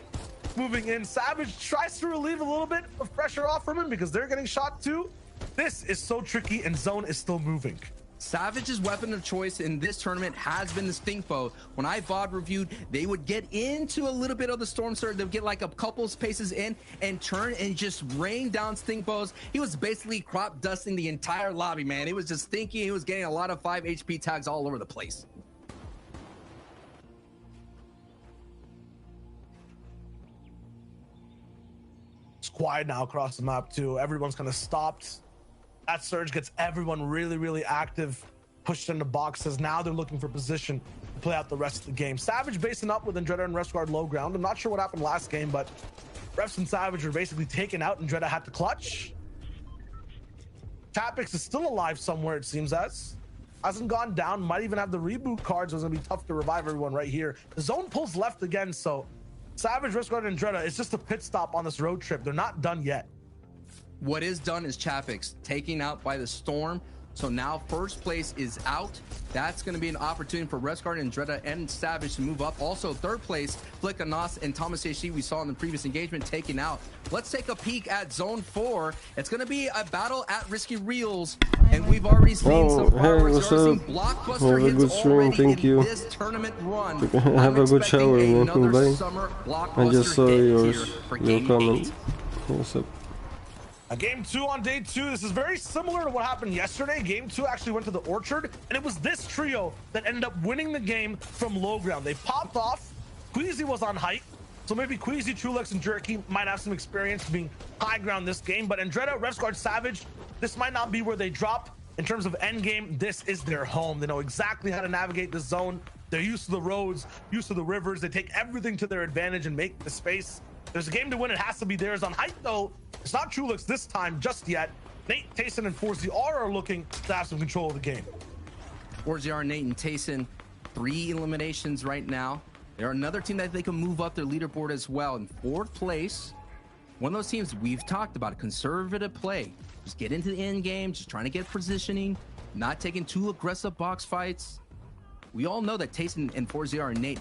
moving in. Savage tries to relieve a little bit of pressure off from him because they're getting shot too. This is so tricky, and Zone is still moving. Savage's weapon of choice in this tournament has been the stink bow. When I VOD reviewed, they would get into a little bit of the Storm Surge. They'd get like a couple spaces in and turn and just rain down stink bows. He was basically crop dusting the entire lobby, man. It was just stinky. He was getting a lot of 5 HP tags all over the place. It's quiet now across the map too. Everyone's kind of stopped. That surge gets everyone really, really active, pushed into boxes. Now they're looking for position to play out the rest of the game. Savage basing up with Andretta and Refsguard low ground. I'm not sure what happened last game, but Refs and Savage were basically taken out. Andretta had to clutch. Tapix is still alive somewhere, it seems as. Hasn't gone down, might even have the reboot cards. It was gonna be tough to revive everyone right here. The zone pulls left again, so Savage, Refsguard, and Andretta, it's just a pit stop on this road trip. They're not done yet. What is done is Chapix taken out by the Storm. So now 1st place is out. That's going to be an opportunity for Resguard and Andretta and Savage to move up. Also 3rd place, Flick, Anas, and Thomas HC we saw in the previous engagement taken out. Let's take a peek at Zone 4. It's going to be a battle at Risky Reels. And we've already seen some fireworks. We've already seen blockbuster hits already in this tournament run. Have a good shower, welcome by. I just saw your comment. What's up? Game 2 on day 2. This is very similar to what happened yesterday. Game 2 actually went to the Orchard, and it was this trio that ended up winning the game from low ground. They popped off. Queasy was on height, so maybe Queasy, Trulex, and Jerky might have some experience being high ground this game. But Andretta, Refsguard, Savage, this might not be where they drop in terms of end game. This is their home. They know exactly how to navigate the zone. They're used to the roads, used to the rivers. They take everything to their advantage and make the space. There's a game to win. It has to be theirs. On height, though, it's not Trulix this time just yet. Nate, Tayson, and 4ZR are looking to have some control of the game. 4ZR, Nate, and Tayson, 3 eliminations right now. They're another team that they can move up their leaderboard as well. In 4th place, one of those teams we've talked about, conservative play. Just get into the end game, just trying to get positioning, not taking too aggressive box fights. We all know that Tayson and 4ZR and Nate,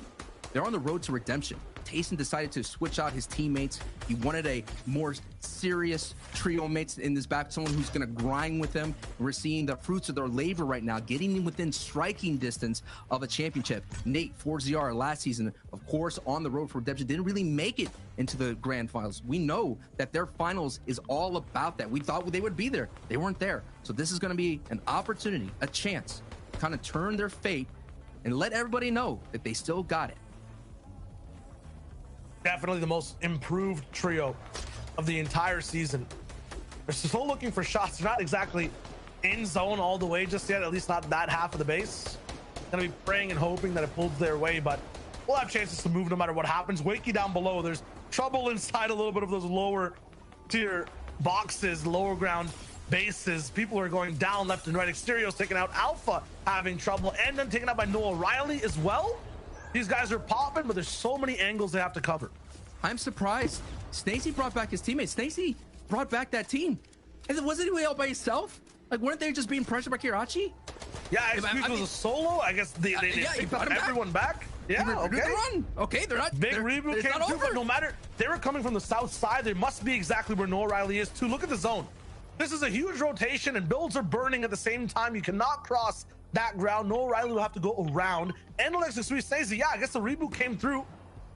they're on the road to redemption. Tayson decided to switch out his teammates. He wanted a more serious trio mates in this back, someone who's going to grind with them. We're seeing the fruits of their labor right now, getting within striking distance of a championship. Nate, 4ZR last season, of course, on the road for redemption, didn't really make it into the grand finals. We know that their finals is all about that. We thought they would be there. They weren't there. So this is going to be an opportunity, a chance to kind of turn their fate and let everybody know that they still got it. Definitely the most improved trio of the entire season. They're still looking for shots. They're not exactly in zone all the way just yet, at least not that half of the base. Gonna be praying and hoping that it pulls their way, but we'll have chances to move no matter what happens. Wakey down below, there's trouble inside a little bit of those lower tier boxes, lower ground bases. People are going down left and right. Exterio's taken out. Alpha having trouble, and then taken out by Noah Riley as well. These guys are popping, but there's so many angles they have to cover. I'm surprised. Stacey brought back his teammates. Stacey brought back that team. And wasn't he all by himself? Like, weren't they just being pressured by Kirachi? Yeah, it was a solo. I guess they brought everyone back. Yeah, okay. Run. Okay, they're not. Big reboot came through, but no matter, they were coming from the south side. They must be exactly where Noah Riley is too. Look at the zone. This is a huge rotation and builds are burning at the same time. You cannot cross that ground. Noah Riley will have to go around. And Alexis Suisse, yeah, I guess the reboot came through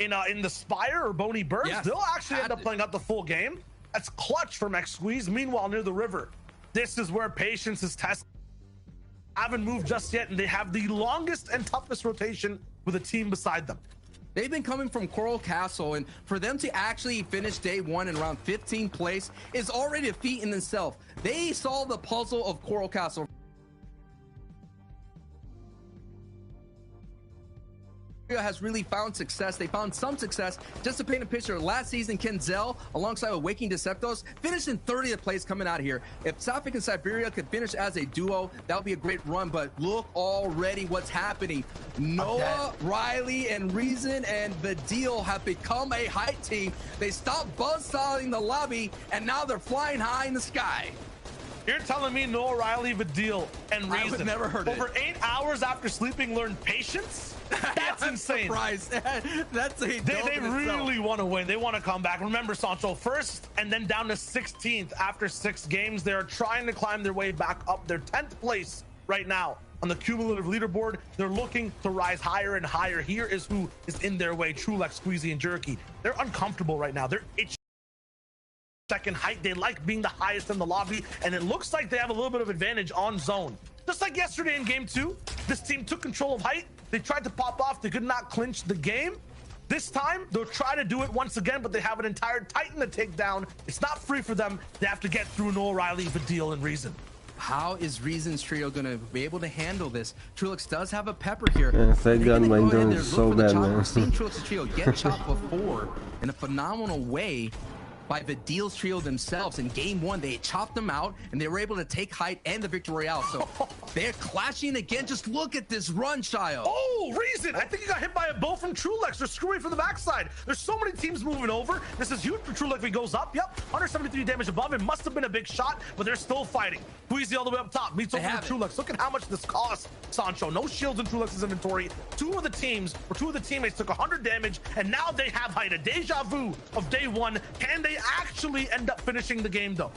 in the Spire or Boney Burst. Yes, they'll actually end up playing out the full game. That's clutch from X Squeeze. Meanwhile, near the river, this is where patience is tested. Haven't moved just yet, and they have the longest and toughest rotation with a team beside them. They've been coming from Coral Castle, and for them to actually finish day one in around 15th place is already a feat in itself. They solved the puzzle of Coral Castle. Has really found success. They found some success. Just to paint a picture, last season Kenzel alongside with Waking Deceptos finished in 30th place coming out of here. If Safik and Siberia could finish as a duo, that would be a great run, but look already what's happening. Noah, Riley, and Reason and the Deal have become a height team. They stopped buzzsawing the lobby, and now they're flying high in the sky. You're telling me Noah Riley, Vidil, and Reason I would never heard over 8 hours after sleeping learned patience? That's insane. That's a they really want to win. They want to come back. Remember, Sancho, first and then down to 16th after 6 games. They're trying to climb their way back up. They're 10th place right now on the cumulative leaderboard. They're looking to rise higher and higher. Here is who is in their way: Trulex, Squeezy, and Jerky. They're uncomfortable right now. They're itching. Second height, they like being the highest in the lobby, and it looks like they have a little bit of advantage on zone. Just like yesterday in game 2, this team took control of height. They tried to pop off, they could not clinch the game. This time they'll try to do it once again, but they have an entire Titan to take down. It's not free for them. They have to get through Noah Riley, Vidil, and Reason. How is Reason's trio gonna be able to handle this? Trulix does have a pepper here. Yeah, thank God my gun is so bad, man. We've seen Trulix's trio get chopped before in a phenomenal way by Vidil's trio themselves. In game 1, they chopped them out, and they were able to take height and the victory royale. So they're clashing again. Just look at this run, Child. Oh, Reason! I think he got hit by a bow from Trulex. They're screwing from the backside. There's so many teams moving over. This is huge for Trulex if he goes up. Yep, 173 damage above. It must have been a big shot, but they're still fighting. Queasy all the way up top. Meets over to Trulex. Look at how much this costs, Sancho. No shields in Trulex's inventory. Two of the teammates took 100 damage, and now they have height. A deja vu of day 1. Can they actually end up finishing the game, though?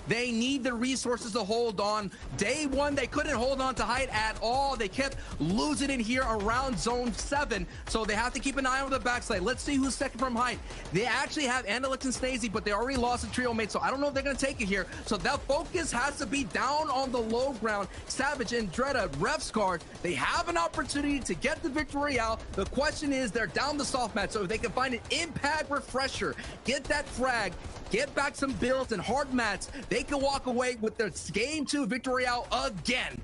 They need the resources to hold on. Day 1, they couldn't hold on to height at all. They kept losing it here around zone 7. So they have to keep an eye on the backside. Let's see who's second from height. They actually have Andalix and Snazy, but they already lost a trio mate. So I don't know if they're going to take it here. So that focus has to be down on the low ground. Savage and Dreda, Refscard, they have an opportunity to get the victory royale. The question is, they're down the soft match. So if they can find an impact refresher, get that frag, get back some builds and hard mats, they can walk away with their game 2 victory royale again.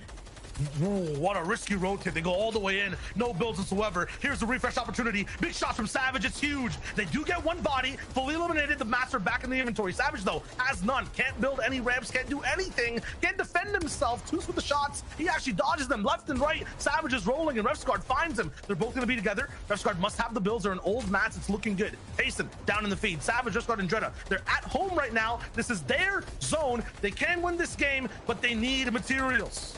Whoa, what a risky rotate. They go all the way in, no builds whatsoever. Here's the refresh opportunity. Big shots from Savage, it's huge. They do get one body, fully eliminated. The mats are back in the inventory. Savage, though, has none. Can't build any ramps, can't do anything, can't defend himself. Twos with the shots. He actually dodges them left and right. Savage is rolling, and Refscard finds him. They're both going to be together. Refscard must have the builds. They're in old mats. It's looking good. Payson down in the feed. Savage, Refscard, and Dreda. They're at home right now. This is their zone. They can win this game, but they need materials.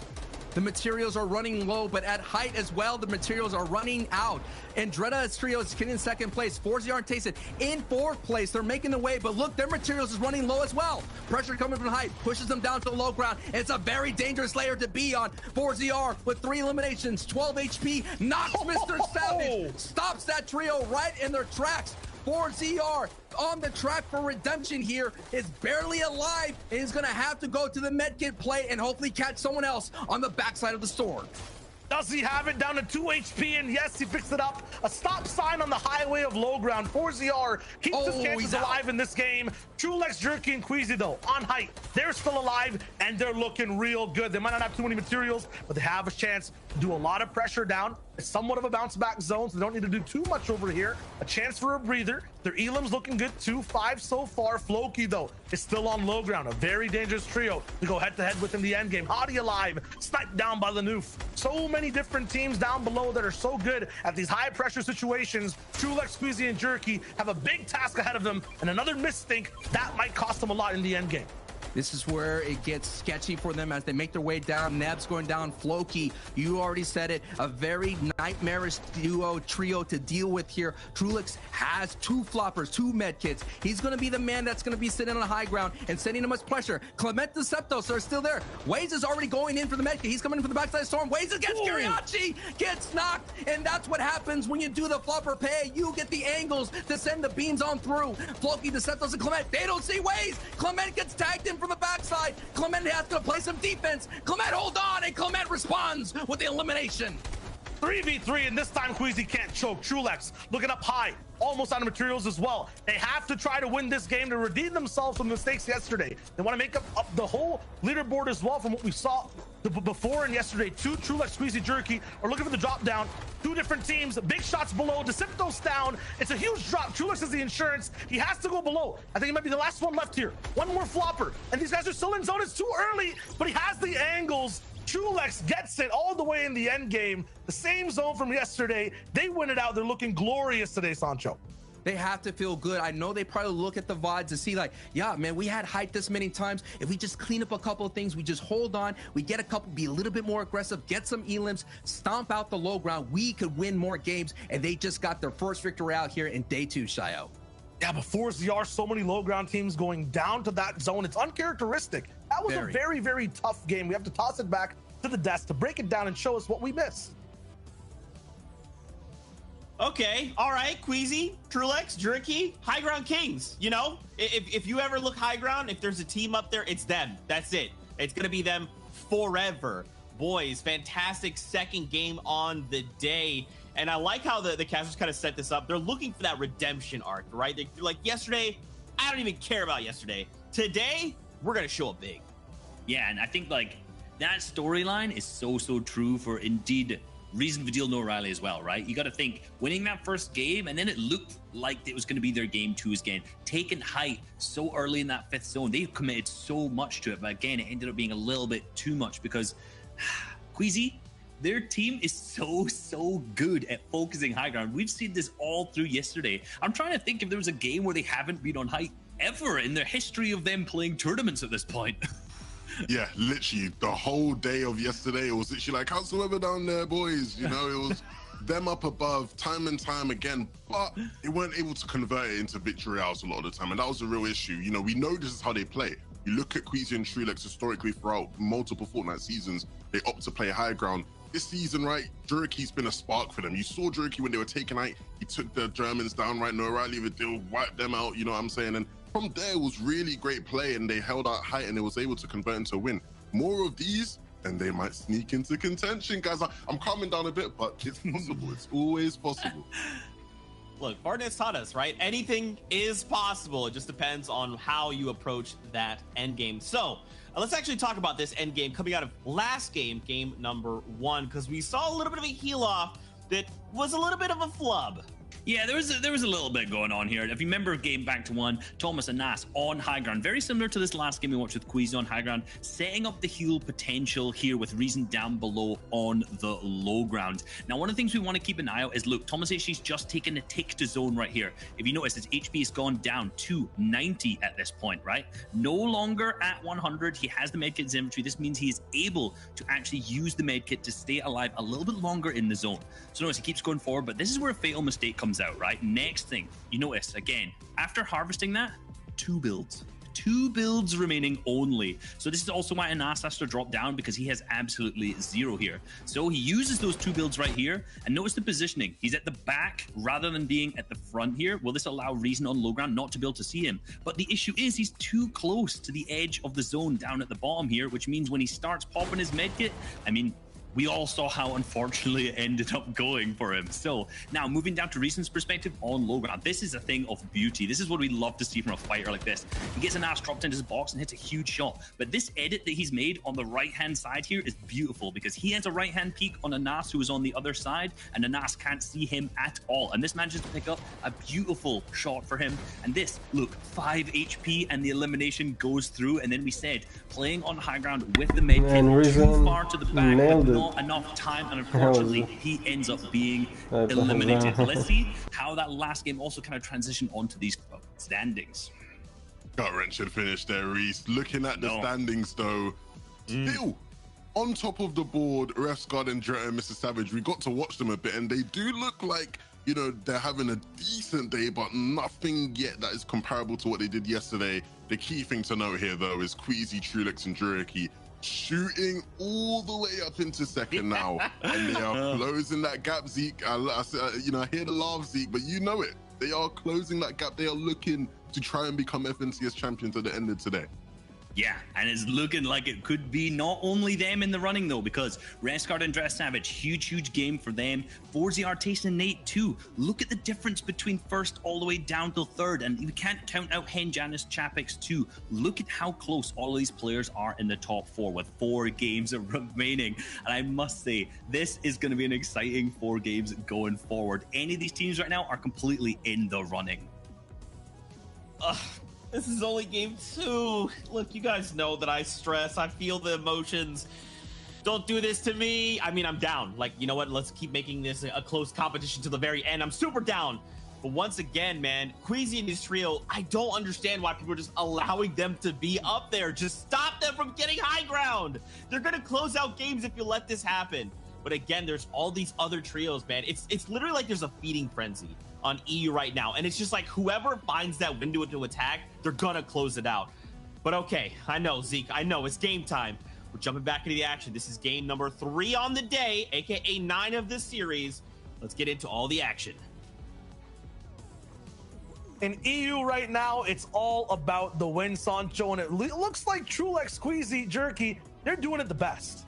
The materials are running low, but at height as well, the materials are running out. And Dreda's trio is in second place. 4ZR and Tayson in 4th place. They're making the way, but look, their materials is running low as well. Pressure coming from height pushes them down to the low ground. It's a very dangerous layer to be on. 4ZR with 3 eliminations, 12 HP, knocks Mr. Savage, stops that trio right in their tracks. 4ZR on the track for redemption here, is barely alive, and is gonna have to go to the medkit play and hopefully catch someone else on the backside of the storm. Does he have it? Down to 2 HP, and yes, he picks it up. A stop sign on the highway of low ground. 4ZR keeps his chances alive in this game. Trulex, Jerky, and Queasy, though, on height. They're still alive, and they're looking real good. They might not have too many materials, but they have a chance to do a lot of pressure down. It's somewhat of a bounce back zone, so they don't need to do too much over here. A chance for a breather. Their Elam's looking good, 2-5 so far. Floki, though, is still on low ground. A very dangerous trio to go head-to-head with in the end game. Hadi alive, sniped down by Lanoof. So many different teams down below that are so good at these high-pressure situations. Trulex, Squeezy, and Jerky have a big task ahead of them, and another misthink that might cost them a lot in the end game. This is where it gets sketchy for them as they make their way down. Neb's going down. Floki, you already said it. A very nightmarish trio to deal with here. Trulix has 2 floppers, 2 med kits. He's going to be the man that's going to be sitting on the high ground and sending him much pressure. Clement Deceptos are still there. Waze is already going in for the med kit. He's coming in for the backside of Storm. Waze against Kiriachi, gets knocked, and that's what happens when you do the flopper pay. You get the angles to send the beams on through. Floki, Deceptos, and Clement, they don't see Waze. Clement gets tagged in from the backside. Clement has to play some defense. Clement, hold on, and Clement responds with the elimination. 3v3, and this time Queasy can't choke. Trulex looking up high, almost out of materials as well. They have to try to win this game to redeem themselves from mistakes yesterday. They want to make up the whole leaderboard as well from what we saw before and yesterday. 2 Trulex, Queasy, Jerky are looking for the drop down. 2 different teams, big shots below. Deceptos down. It's a huge drop. Trulex has the insurance. He has to go below. I think it might be the last one left here. One more flopper, and these guys are still in zone. It's too early, but he has the angles. Trulex gets it all the way in the end game. The same zone from yesterday. They win it out. They're looking glorious today, Sancho. They have to feel good. I know they probably look at the VODs to see like, yeah, man, we had hype this many times. If we just clean up a couple of things, we just hold on, we get a couple, be a little bit more aggressive, get some elims, stomp out the low ground, we could win more games. And they just got their first victory out here in day 2, Shayo. Yeah, but 4ZR, so many low ground teams going down to that zone. It's uncharacteristic. That was a very, very tough game. We have to toss it back to the desk to break it down and show us what we missed. Okay, all right, Queasy, Trulex, Jerky, High Ground Kings. You know, if you ever look high ground, if there's a team up there, it's them. That's it. It's going to be them forever. Boys, fantastic second game on the day. And I like how the casters kind of set this up. They're looking for that redemption arc, right? They're like, yesterday, I don't even care about yesterday. Today, we're going to show up big. Yeah, and I think like that storyline is so true for indeed Reason Vidil No Riley as well, right? You got to think winning that first game, and then it looked like it was going to be their game 2 again. Taking height so early in that 5th zone, they committed so much to it, but again, it ended up being a little bit too much because Queasy, their team is so good at focusing high ground. We've seen this all through yesterday. I'm trying to think if there was a game where they haven't been on height ever in their history of them playing tournaments at this point. Yeah, literally the whole day of yesterday, it was literally like, how's the weather down there, boys? You know, it was them up above time and time again, but they weren't able to convert it into victory royales a lot of the time, and that was the real issue. You know, we know this is how they play. You look at Queasy and Trulex historically throughout multiple Fortnite seasons, they opt to play high ground. This season, right, Jerky's been a spark for them. You saw Jerky when they were taking out, he took the Germans down, right? No Riley, they'll wipe them out, you know what I'm saying? And from there, it was really great play, and they held out height, and they was able to convert into a win. More of these, and they might sneak into contention, guys. I'm calming down a bit, but it's possible. It's always possible. Look, Fortnite's taught us, right? Anything is possible. It just depends on how you approach that end game. So let's actually talk about this end game coming out of last game, game number 1, because we saw a little bit of a heel off that was a little bit of a flub. Yeah, there was a little bit going on here. If you remember game back to 1, Thomas and Nas on high ground, very similar to this last game we watched with Queasy on high ground, setting up the heal potential here with Reason down below on the low ground. Now, one of the things we want to keep an eye out is, look, Thomas HC's just taken a tick to zone right here. If you notice, his HP has gone down to 90 at this point, right? No longer at 100. He has the medkit's inventory. This means he is able to actually use the medkit to stay alive a little bit longer in the zone. So notice he keeps going forward, but this is where a fatal mistake comes out, right? Next thing, you notice, again, after harvesting that, 2 builds. 2 builds remaining only. So this is also why Anas has to drop down, because he has absolutely 0 here. So he uses those 2 builds right here, and notice the positioning. He's at the back rather than being at the front here. Will this allow Reason on low ground not to be able to see him? But the issue is he's too close to the edge of the zone down at the bottom here, which means when he starts popping his medkit, I mean, we all saw how unfortunately it ended up going for him. So now moving down to Reason's perspective on low ground, this is a thing of beauty. This is what we love to see from a fighter like this. He gets an ass dropped into his box and hits a huge shot. But this edit that he's made on the right-hand side here is beautiful, because he has a right-hand peek on Anas who is on the other side, and Anas can't see him at all. And this manages to pick up a beautiful shot for him. And this, look, 5 HP and the elimination goes through. And then we said, playing on high ground with the medkit too far to the back, with not enough time, and unfortunately he ends up being eliminated. Let's see how that last game also kind of transitioned onto these standings. Gut-wrenching finish there, Reese. Looking at the standings, though, still on top of the board, Refsguard and Dretta and Mr. Savage, we got to watch them a bit, and they do look like, you know, they're having a decent day, but nothing yet that is comparable to what they did yesterday. The key thing to note here, though, is Queasy, Trulix, and Juriki shooting all the way up into second now, and they are closing that gap, Zeke. I hear the laugh, Zeke, but you know it. They are closing that gap. They are looking to try and become FNCS champions at the end of today. Yeah, and it's looking like it could be not only them in the running, though, because Refsguard and Dress Savage, huge game for them. Forzy, Artace, and Nate, too. Look at the difference between first all the way down till third, and we can't count out Hen, Janice, Chapix, too. Look at how close all of these players are in the top 4 with 4 games remaining. And I must say, this is going to be an exciting 4 games going forward. Any of these teams right now are completely in the running. This is only game 2. Look, you guys know that I stress. I feel the emotions. Don't do this to me. I mean, I'm down. Like, you know what? Let's keep making this a close competition to the very end. I'm super down. But once again, man, Queasy and his trio, I don't understand why people are just allowing them to be up there. Just stop them from getting high ground. They're going to close out games if you let this happen. But again, there's all these other trios, man. It's literally like there's a feeding frenzy on EU right now, and it's just like whoever finds that window to attack, they're gonna close it out. But okay, I know, Zeke, I know it's game time. We're jumping back into the action. This is game number 3 on the day, aka 9 of this series. Let's get into all the action. In EU right now, it's all about the win, Sancho, and it looks like Trulex, Queasy, Jerky, they're doing it the best.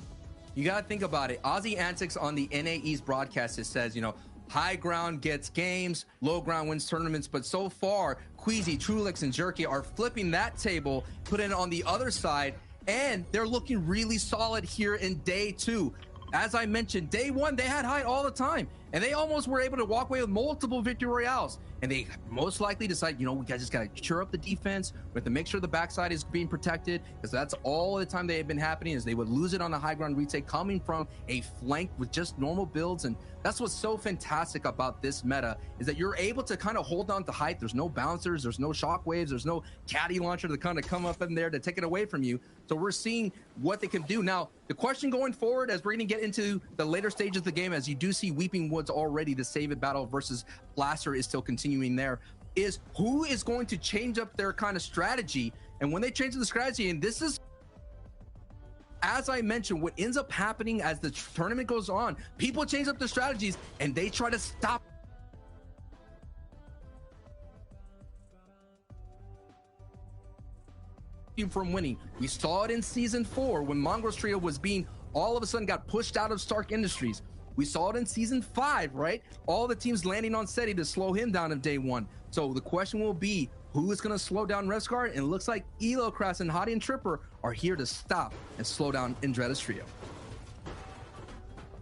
You gotta think about it. Aussie Antics on the NAE's broadcast, it says, you know, high ground gets games, low ground wins tournaments. But so far, Queasy, Trulix, and Jerky are flipping that table, putting it on the other side, and they're looking really solid here in day 2. As I mentioned, day 1, they had high all the time, and they almost were able to walk away with multiple victory royales. And they most likely decide, you know, we just got to cheer up the defense. We have to make sure the backside is being protected, because that's all the time they had been happening, is they would lose it on the high ground retake coming from a flank with just normal builds. And that's what's so fantastic about this meta, is that you're able to kind of hold on to height. There's no bouncers, there's no shockwaves, there's no caddy launcher to kind of come up in there to take it away from you. So we're seeing what they can do. Now, the question going forward, as we're going to get into the later stages of the game, as you do see Weeping Woods already, the Save It battle versus Blaster is still continuing there, is who is going to change up their kind of strategy. And when they change the strategy, and this is, as I mentioned, what ends up happening as the tournament goes on, people change up their strategies and they try to stop from winning. We saw it in season 4 when Mongrel's trio was being all of a sudden got pushed out of Stark Industries. We saw it in season 5, right? All the teams landing on SETI to slow him down in day 1. So the question will be, who is going to slow down Refsguard? And it looks like Elo, Crass, and Hottie and Tripper are here to stop and slow down Indretta's trio.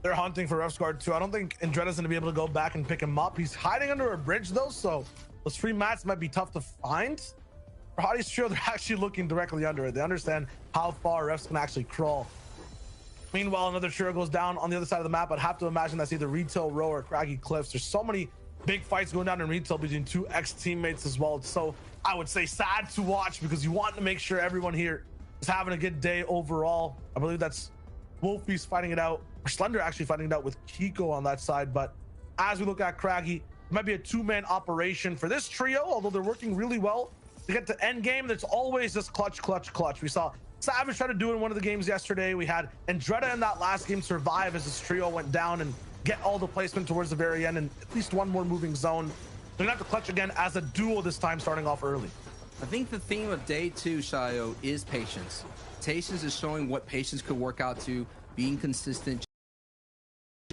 They're hunting for Refsguard too. I don't think Indretta's going to be able to go back and pick him up. He's hiding under a bridge though, so those free mats might be tough to find. For Hottie's trio, they're actually looking directly under it. They understand how far refs can actually crawl. Meanwhile, another trio goes down on the other side of the map. I'd have to imagine that's either Retail Row or Craggy Cliffs. There's so many big fights going down in Retail between 2 ex-teammates as well. It's so, I would say, sad to watch, because you want to make sure everyone here is having a good day overall. I believe that's Wolfie's fighting it out, or Slender actually fighting it out with Kiko on that side. But as we look at Craggy, it might be a 2-man operation for this trio, although they're working really well to get to end game. That's always just clutch. We saw Savage try to do it in one of the games yesterday. We had Andretta in that last game survive as this trio went down and get all the placement towards the very end and at least one more moving zone. They're gonna have to clutch again as a duo this time, starting off early. I think the theme of day 2, Shayo, is patience. Patience is showing what patience could work out to, being consistent,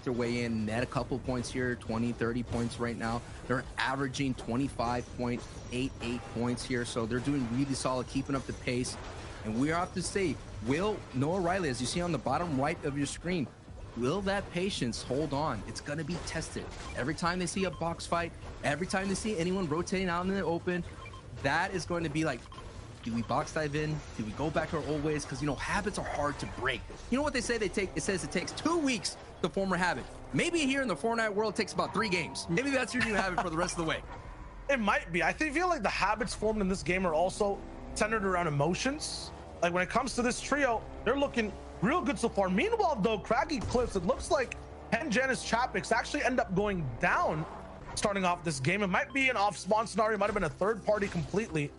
their way in, net a couple points here, 20-30 points right now. They're averaging 25.88 points here, so they're doing really solid, keeping up the pace. And we have to say, will Noah Riley, as you see on the bottom right of your screen, will that patience hold on? It's going to be tested. Every time they see a box fight, every time they see anyone rotating out in the open, that is going to be like, do we box dive in? Do we go back to our old ways? Because, you know, habits are hard to break. You know what they say? It says it takes 2 weeks to form a habit. Maybe here in the Fortnite world, it takes about 3 games. Maybe that's your new habit for the rest of the way. It might be. I feel like the habits formed in this game are also centered around emotions. Like when it comes to this trio, they're looking real good so far. Meanwhile, though, Craggy Cliffs, it looks like Hen, Janice, Chapix actually end up going down starting off this game. It might be an off-spawn scenario. It might have been a third party completely.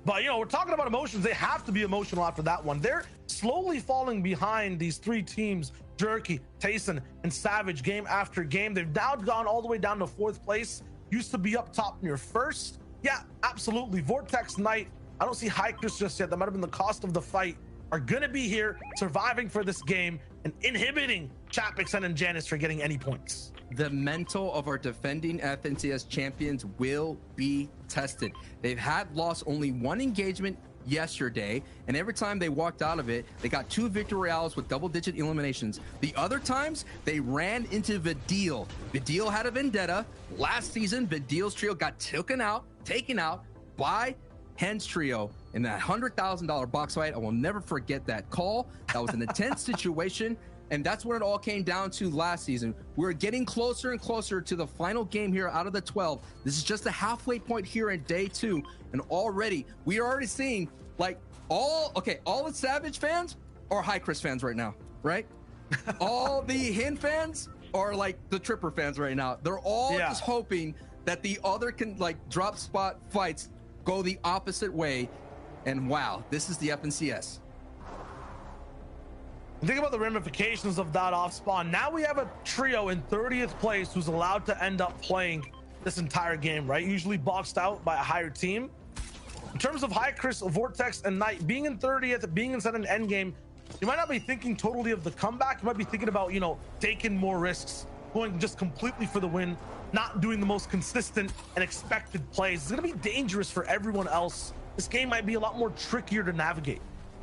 But, you know, we're talking about emotions. They have to be emotional after that one. They're slowly falling behind these three teams, Jerky, Tayson, and Savage, game after game. They've now gone all the way down to 4th place. Used to be up top near 1st. Yeah, absolutely. Vortex, Knight, I don't see Hikers just yet. That might have been the cost of the fight. Are going to be here, surviving for this game, and inhibiting Chapix and Janice for getting any points. The mental of our defending FNCS champions will be tested. They've lost only one engagement yesterday, and every time they walked out of it, they got 2 victory royales with double-digit eliminations. The other times, they ran into Vidil. Vidil had a vendetta. Last season, Vidil's trio got taken out by Hen's trio in that $100,000 box fight. I will never forget that call. That was an intense situation. And that's what it all came down to last season. We're getting closer and closer to the final game here out of the 12. This is just the halfway point here in day 2. And already, we are already seeing like all the Savage fans are High Chris fans right now, right? All the Hin fans are like the Tripper fans right now. They're all just hoping that the other can like drop spot fights go the opposite way. And wow, this is the FNCS. Think about the ramifications of that off spawn. Now we have a trio in 30th place who's allowed to end up playing this entire game, right? Usually boxed out by a higher team. In terms of High Chris, Vortex, and Knight being in 30th, being inside an end game, you might not be thinking totally of the comeback. You might be thinking about, you know, taking more risks, going just completely for the win, not doing the most consistent and expected plays. It's going to be dangerous for everyone else. This game might be a lot more trickier to navigate.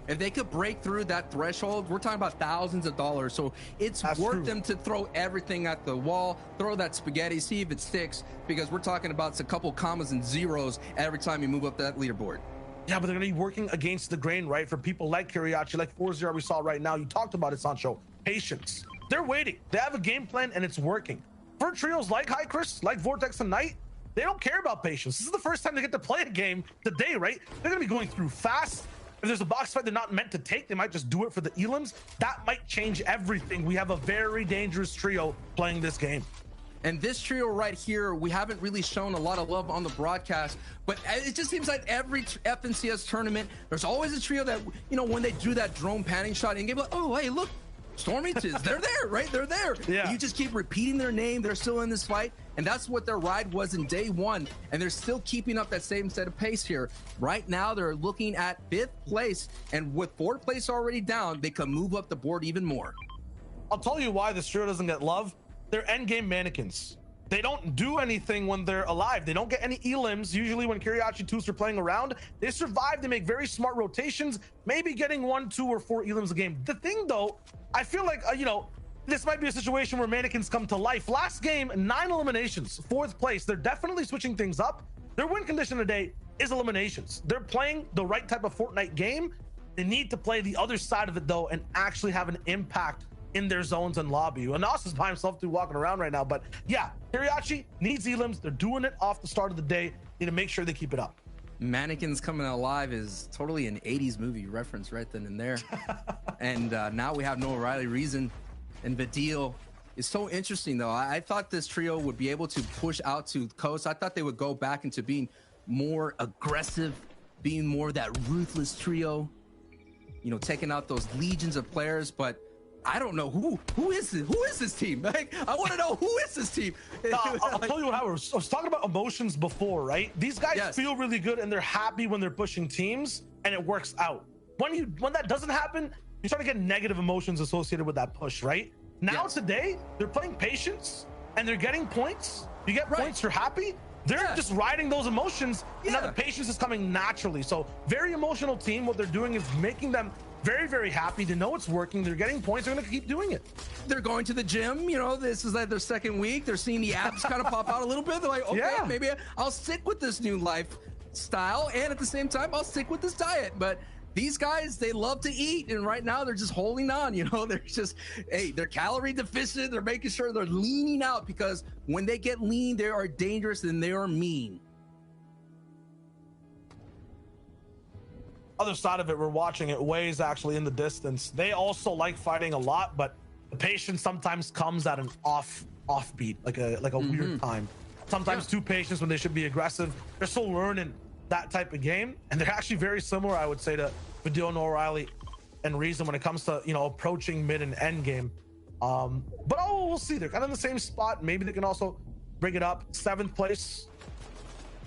If they could break through that threshold, we're talking about thousands of dollars. So it's worth them to throw everything at the wall, throw that spaghetti, see if it sticks, because we're talking about a couple commas and zeros every time you move up that leaderboard. Yeah, but they're going to be working against the grain, right? For people like Kiriachi, like 4-0 we saw right now. You talked about it, Sancho. Patience. They're waiting. They have a game plan, and it's working. For trios like High Chris, like Vortex and Knight, they don't care about patience. This is the first time they get to play a game today, right? They're going to be going through fast. If there's a box fight they're not meant to take, they might just do it for the elims. That might change everything. We have a very dangerous trio playing this game. And this trio right here, we haven't really shown a lot of love on the broadcast, but it just seems like every FNCS tournament, there's always a trio that, you know, when they do that drone panning shot in game, like, oh, hey, look, Stormy Tiz, they're there, right? They're there. Yeah. You just keep repeating their name. They're still in this fight. And that's what their ride was in day 1. And they're still keeping up that same set of pace here. Right now, they're looking at 5th place. And with 4th place already down, they can move up the board even more. I'll tell you why this trio doesn't get love. They're endgame mannequins. They don't do anything when they're alive. They don't get any elims. Usually when Kiriachi 2s are playing around, they survive. They make very smart rotations, maybe getting 1, 2, or 4 elims a game. The thing, though, I feel like, you know, this might be a situation where mannequins come to life. Last game, 9 eliminations, 4th place. They're definitely switching things up. Their win condition today is eliminations. They're playing the right type of Fortnite game. They need to play the other side of it, though, and actually have an impact in their zones and lobby. And Nos is by himself too, walking around right now. But yeah, Kiriachi needs elims. They're doing it off the start of the day. Need to make sure they keep it up. Mannequins Coming Alive is totally an 80s movie reference right then and there. And now we have no O'Reilly Reason and Vidil. It's so interesting, though. I thought this trio would be able to push out to coast. I thought they would go back into being more aggressive, being more that ruthless trio, you know, taking out those legions of players. But I don't know who is it? Who is this team? Like, I want to know who is this team. I'll tell you what, Howard. I was talking about emotions before, right? These guys feel really good and they're happy when they're pushing teams and it works out. When that doesn't happen, you start to get negative emotions associated with that push, right? Now today, they're playing patience and they're getting points. You get points, you're happy. They're just riding those emotions, and now the patience is coming naturally. So very emotional team. What they're doing is making them very, very happy. They know it's working. They're getting points. They're going to keep doing it. They're going to the gym. You know, this is like their 2nd week. They're seeing the abs kind of pop out a little bit. They're like, okay, maybe I'll stick with this new lifestyle. And at the same time, I'll stick with this diet. But these guys, they love to eat. And right now they're just holding on. You know, they're just, hey, they're calorie deficient. They're making sure they're leaning out, because when they get lean, they are dangerous and they are mean. other side of it, we're watching it. Ways actually in the distance. They also like fighting a lot, but the patience sometimes comes at an offbeat, like a weird time. Sometimes too patient when they should be aggressive. They're still learning that type of game, and they're actually very similar, I would say, to Vidil, O'Reilly, and Reason when it comes to, you know, approaching mid and end game. But we'll see. They're kind of in the same spot. Maybe they can also bring it up. 7th place,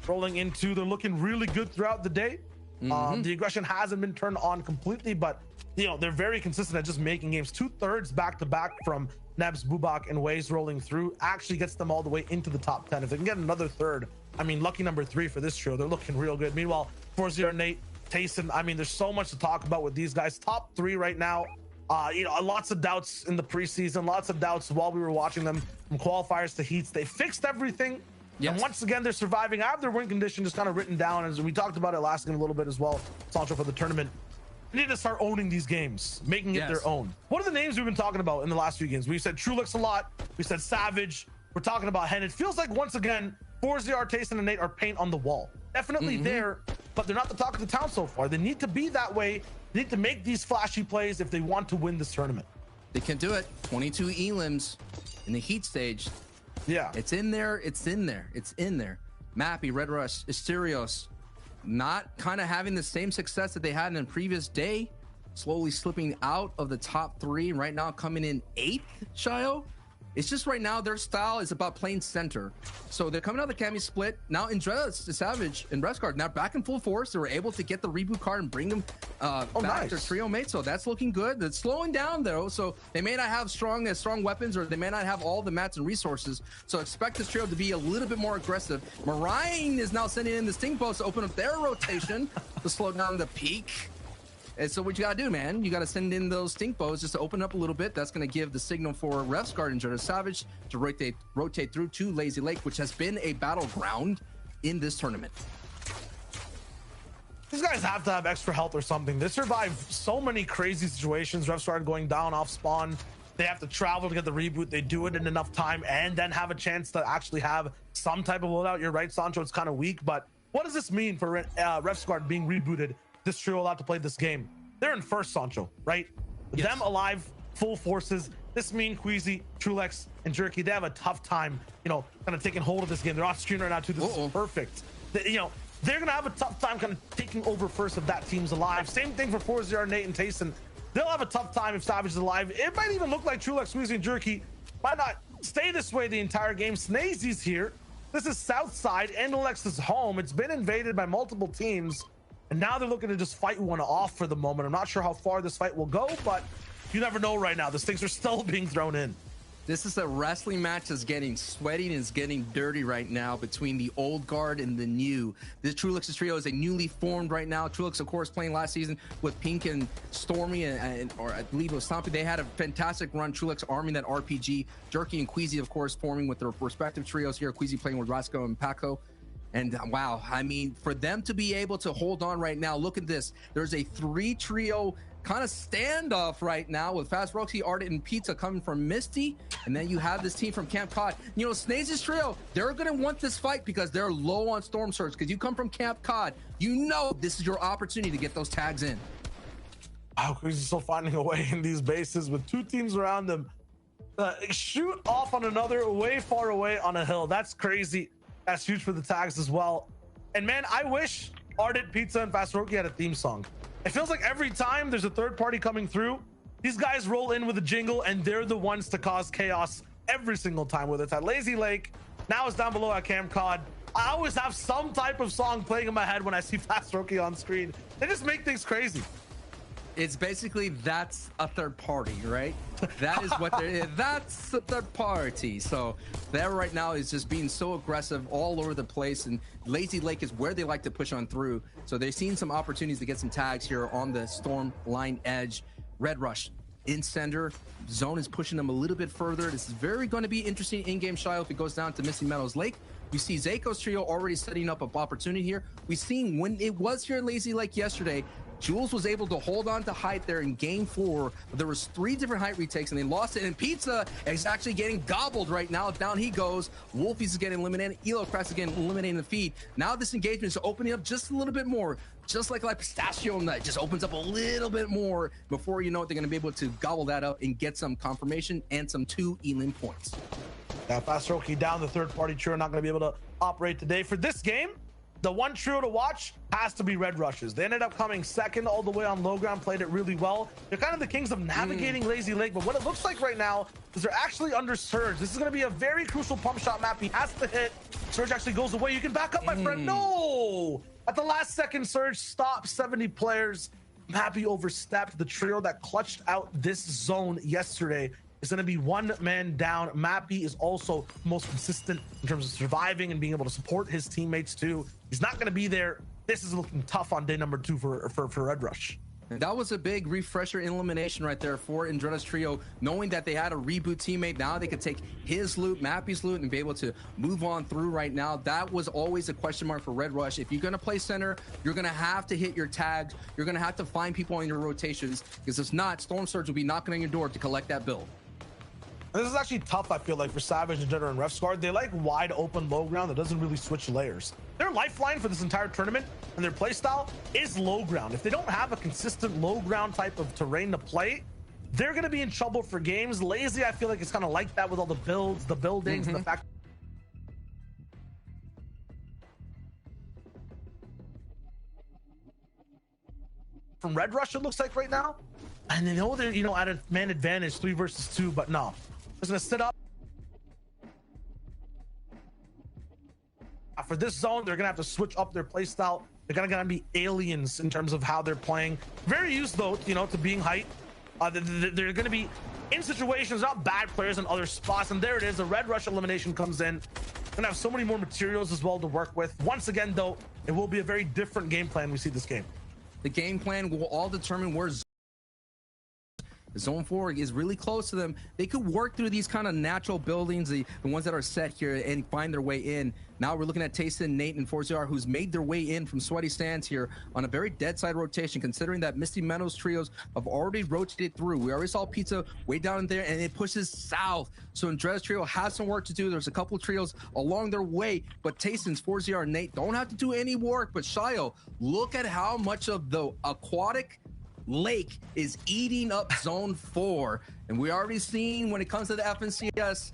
rolling into. They're looking really good throughout the day. The aggression hasn't been turned on completely, but you know, they're very consistent at just making games. 2/3 back to back from Nebs, Bubak, and Waze rolling through actually gets them all the way into the top 10. If they can get another third, I mean, lucky number 3 for this trio. They're looking real good. Meanwhile, 4-0 Nate, Tayson, I mean, there's so much to talk about with these guys. Top 3 right now. You know, lots of doubts in the preseason, lots of doubts while we were watching them from qualifiers to heats. They fixed everything. Yes. And once again, they're surviving. I have their win condition just kind of written down, as we talked about it last game a little bit as well, Sancho, for the tournament. They need to start owning these games, making it their own. What are the names we've been talking about in the last few games? We said Trulix a lot. We said Savage. We're talking about Hen. It feels like, once again, 4-0, Tayson, and Nate are paint on the wall. Definitely there, but they're not the talk of the town so far. They need to be that way. They need to make these flashy plays if they want to win this tournament. They can do it. 22 elims in the heat stage. Yeah. It's in there. It's in there. It's in there. Mappy, Red Rush, Asterios, not kind of having the same success that they had in the previous day. Slowly slipping out of the top 3. And right now coming in 8th, Shio. It's just right now their style is about playing center. So they're coming out of the Cami split. Now Andrea, Savage, and Rescard now back in full force. They were able to get the reboot card and bring them back their trio mate. So that's looking good. It's slowing down though. So they may not have strong weapons, or they may not have all the mats and resources. So expect this trio to be a little bit more aggressive. Marine is now sending in the Sting Post to open up their rotation to slow down the peak. And so what you gotta do, man, you gotta send in those stink bows just to open up a little bit. That's gonna give the signal for Refsguard and Jordan Savage to rotate through to Lazy Lake, which has been a battleground in this tournament. These guys have to have extra health or something. They survive so many crazy situations. Refsguard going down off spawn. They have to travel to get the reboot. They do it in enough time and then have a chance to actually have some type of loadout. You're right, Sancho, it's kind of weak, but what does this mean for Refsguard being rebooted? This trio allowed to play this game. They're in first, Sancho, right? With them alive, full forces. This mean Queasy, Trulex, and Jerky, they have a tough time, you know, kind of taking hold of this game. They're off screen right now too. This is perfect. You know, they're gonna have a tough time kind of taking over first if that team's alive. Same thing for 4-0, Nate, and Tayson. They'll have a tough time if Savage is alive. It might even look like Trulex, Queasy, and Jerky might not stay this way the entire game. Snazy's here. This is Southside and Alexa's home. It's been invaded by multiple teams. And now they're looking to just fight one off for the moment. I'm not sure how far this fight will go, but you never know right now. These things are still being thrown in. This is a wrestling match that's getting sweaty and is getting dirty right now between the old guard and the new. This Trulix's trio is a newly formed right now. Trulix, of course, playing last season with Pink and Stormy, or I believe it was Stompy. They had a fantastic run. Trulix arming that RPG. Jerky and Queasy, of course, forming with their respective trios here. Queasy playing with Rasco and Paco. And wow, I mean, for them to be able to hold on right now, look at this. There's a 3-trio kind of standoff right now with Fast Roxy, Ardent, and Pizza coming from Misty. And then you have this team from Camp Cod. You know, Snaze's trio, they're going to want this fight because they're low on Storm Surge. Because you come from Camp Cod, you know this is your opportunity to get those tags in. Wow, Queasy's still finding a way in these bases with 2 teams around them. Shoot off on another way far away on a hill. That's crazy. That's huge for the tags as well. And man, I wish Ardent, Pizza, and Fast Roki had a theme song. It feels like every time there's a third party coming through, these guys roll in with a jingle and they're the ones to cause chaos every single time, whether it's at Lazy Lake, now it's down below at Camp Cod. I always have some type of song playing in my head when I see Fast Roki on screen. They just make things crazy. It's basically, that's a third party, right? That is what they're, that's a third party. So that right now is just being so aggressive all over the place, and Lazy Lake is where they like to push on through. So they've seen some opportunities to get some tags here on the Storm line edge. Red Rush in center. Zone is pushing them a little bit further. This is very going to be interesting in-game, Shio, if it goes down to Misty Meadows Lake. We see Zako's trio already setting up an opportunity here. We've seen when it was here in Lazy Lake yesterday, Jules was able to hold on to height there in game 4, but there was 3 different height retakes and they lost it, and Pizza is actually getting gobbled right now. Down he goes. Wolfies is getting eliminated. Elocrass is getting eliminating the feed. Now this engagement is opening up just a little bit more, just like Pistachio Nut just opens up a little bit more. Before you know it, they're going to be able to gobble that up and get some confirmation and some 2 elim points. Fast Roki down. The third-party trio not going to be able to operate today. For this game, the one trio to watch has to be Red Rushes. They ended up coming second all the way on low ground, played it really well. They're kind of the kings of navigating Lazy Lake, but what it looks like right now is they're actually under Surge. This is going to be a very crucial pump shot map. He has to hit. Surge actually goes away. You can back up, my friend. No! At the last second, Surge stopped 70 players. Mappy overstepped. The trio that clutched out this zone yesterday is going to be 1 man down. Mappy is also most consistent in terms of surviving and being able to support his teammates too. He's not going to be there. This is looking tough on day number 2 for Red Rush. That was a big refresher elimination right there for Andretta's trio, knowing that they had a reboot teammate. Now they could take his loot, Mappy's loot, and be able to move on through right now. That was always a question mark for Red Rush. If you're going to play center, you're going to have to hit your tags. You're going to have to find people on your rotations, because if not, Storm Surge will be knocking on your door to collect that build. This is actually tough, I feel like, for Savage and Jetta and Refsguard. They like wide open low ground that doesn't really switch layers. Their lifeline for this entire tournament and their playstyle is low ground. If they don't have a consistent low ground type of terrain to play, they're going to be in trouble for games. Lazy, I feel like it's kind of like that with all the builds, the buildings, and the fact from Red Rush, it looks like right now. And they know they're, at a man advantage, 3 versus 2, but no. Just gonna sit up. For this zone, they're gonna have to switch up their play style. They're gonna be aliens in terms of how they're playing. Very used though, to being height. They're gonna be in situations, not bad players in other spots. And there it is, the Red Rush elimination comes in. Gonna have so many more materials as well to work with. Once again though, it will be a very different game plan we see this game. The game plan will all determine where Zone 4 is really close to them. They could work through these kind of natural buildings, the ones that are set here, and find their way in. Now we're looking at Tayson, Nate, and 4ZR, who's made their way in from Sweaty Sands here on a very dead side rotation, considering that Misty Meadows trios have already rotated through. We already saw Pizza way down in there, and it pushes south. So Andretta's trio has some work to do. There's a couple of trios along their way, but Tayson's, 4ZR, and Nate don't have to do any work. But Shio, look at how much of the aquatic lake is eating up Zone 4, and we already seen when it comes to the FNCS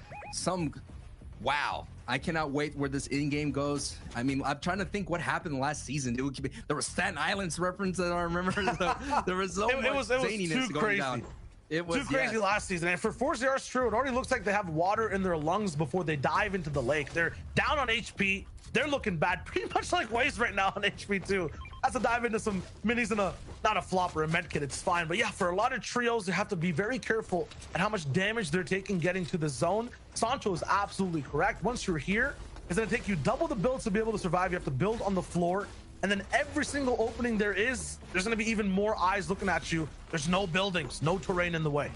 wow. I cannot wait where this in-game goes. I mean, I'm trying to think what happened last season. There was Staten Island's reference that I remember. There was so much zaniness going down. It was too crazy last season. And for 4ZR's true, it already looks like they have water in their lungs before they dive into the lake. They're down on HP. They're looking bad, pretty much like Waze right now on HP too. Has to dive into some minis and not a flop or a med kit, it's fine. But yeah, for a lot of trios, they have to be very careful at how much damage they're taking getting to the zone. Sancho is absolutely correct. Once you're here, it's gonna take you double the builds to be able to survive. You have to build on the floor. And then every single opening there's gonna be even more eyes looking at you. There's no buildings, no terrain in the way.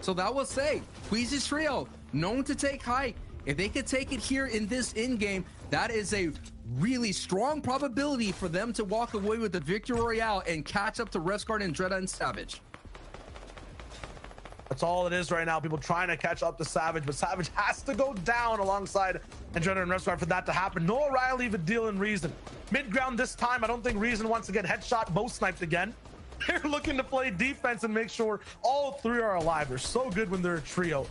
So that will say, Queasy's trio, known to take height. If they could take it here in this in-game, that is a really strong probability for them to walk away with the Victory Royale and catch up to Refsguard, Andretta, and Savage. That's all it is right now. People trying to catch up to Savage, but Savage has to go down alongside Andretta and Refsguard for that to happen. No O'Reilly, Vidil, and Reason. Mid-ground this time, I don't think Reason wants to get headshot, bow sniped again. They're looking to play defense and make sure all 3 are alive. They're so good when they're a trio.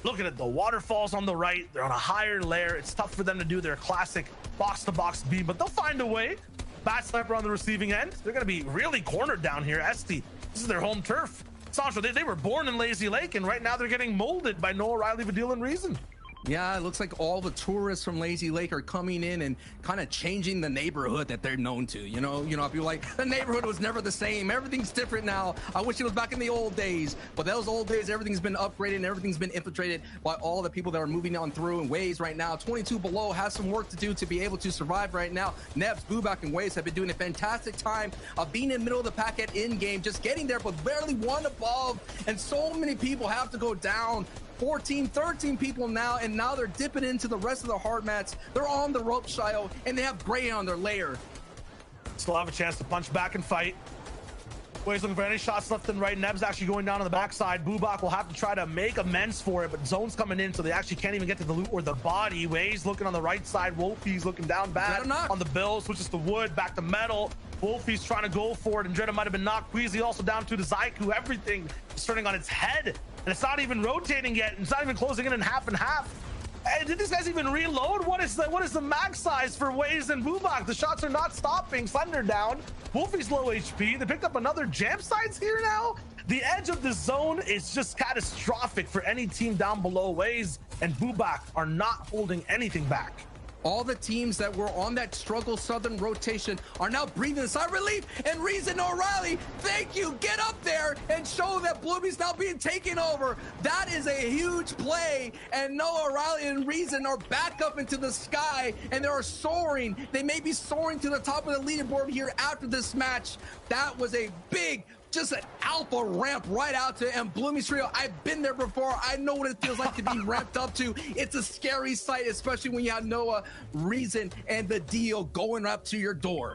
Looking at the waterfalls on the right, they're on a higher layer. It's tough for them to do their classic box-to-box beam, but they'll find a way. Bat Sniper on the receiving end. They're going to be really cornered down here. Esti, this is their home turf. Sancho, they were born in Lazy Lake, and right now they're getting molded by Noah Riley, Vidil, and Reason. Yeah, it looks like all the tourists from Lazy Lake are coming in and kind of changing the neighborhood that they're known to. You know, I feel like the neighborhood was never the same. Everything's different now. I wish it was back in the old days, but those old days, everything's been upgraded and everything's been infiltrated by all the people that are moving on through. And Waze right now, 22 below, has some work to do to be able to survive right now. Nebs, Booback, and Waze have been doing a fantastic time of being in the middle of the pack at in-game, just getting there, but barely one above. And so many people have to go down. 14, 13 people now, and now they're dipping into the rest of the hard mats. They're on the rope, Shio, and they have Gray on their layer. Still have a chance to punch back and fight. Wade's looking for any shots left and right. Neb's actually going down on the backside. Bubak will have to try to make amends for it, but Zone's coming in, so they actually can't even get to the loot or the body. Wade's looking on the right side. Wolfie's looking down bad on the bill. Switches to wood, back to metal. Wolfie's trying to go for it, and Dreda might have been knocked. Queasy also down to the Zaiku. Everything is turning on its head, and it's not even rotating yet. It's not even closing in half and half. Hey, did these guys even reload? What is the mag size for Waze and Bubak? The shots are not stopping. Thunder down. Wolfie's low HP. They picked up another jam sites here now. The edge of the zone is just catastrophic for any team down below. Waze and Bubak are not holding anything back. All the teams that were on that struggle southern rotation are now breathing a sigh of relief. And Reason O'Reilly, thank you. Get up there and show that Bloomy's now being taken over. That is a huge play. And Noah O'Reilly and Reason are back up into the sky, and they are soaring. They may be soaring to the top of the leaderboard here after this match. That was a big, just an alpha ramp right out to and Bloomy's trio. I've been there before. I know what it feels like to be ramped up to. It's a scary sight, especially when you have Noah, Reason, and the deal going up to your door.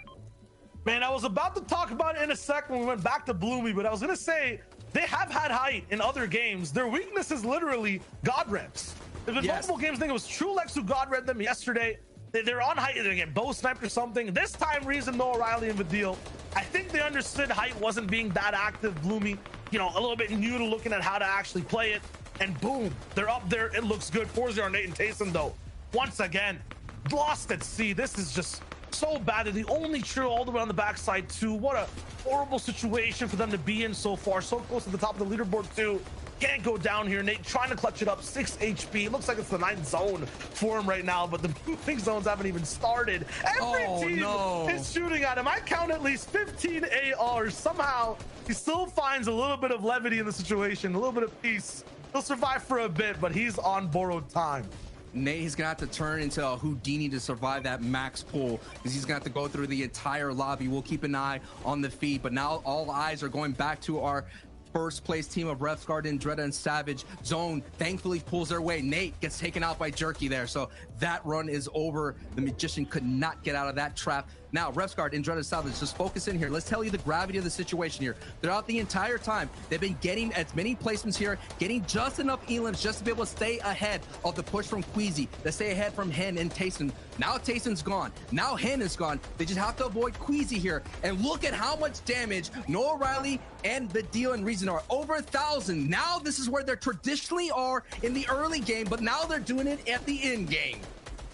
Man, I was about to talk about it in a second when we went back to Bloomy, but I was going to say they have had height in other games. Their weakness is literally God ramps. There's been multiple games. I think it was Trulex who God read them yesterday. They're on height. They're going to get bow sniped or something. This time, Reason, Noah O'Reilly, and Vidil, I think they understood height wasn't being that active. Bloomy, you know, a little bit new to looking at how to actually play it. And boom, they're up there. It looks good. 4-0 Nate and Taysom, though, once again, lost at sea. This is just so bad. They're the only trio all the way on the backside, too. What a horrible situation for them to be in so far. So close to the top of the leaderboard, too. Can't go down here. Nate trying to clutch it up. 6 HP. It looks like it's the 9th zone for him right now, but the moving zones haven't even started. Every team is shooting at him. I count at least 15 ARs. Somehow, he still finds a little bit of levity in the situation, a little bit of peace. He'll survive for a bit, but he's on borrowed time. Nate, he's gonna have to turn into a Houdini to survive that max pull, because he's gonna have to go through the entire lobby. We'll keep an eye on the feed, but now all eyes are going back to our first place team of Refsguard, Dreda, and Savage. Zone thankfully pulls their way. Nate gets taken out by Jerky there, so that run is over. The Magician could not get out of that trap. Now, Refsguard, Dreda, and Savage, just focus in here. Let's tell you the gravity of the situation here. Throughout the entire time, they've been getting as many placements here, getting just enough elims just to be able to stay ahead of the push from Queasy, to stay ahead from Hen and Tayson. Now Tayson's gone. Now Hen is gone. They just have to avoid Queasy here. And look at how much damage Noah Riley and the Deal and Reason are. Over 1,000. Now this is where they traditionally are in the early game, but now they're doing it at the end game.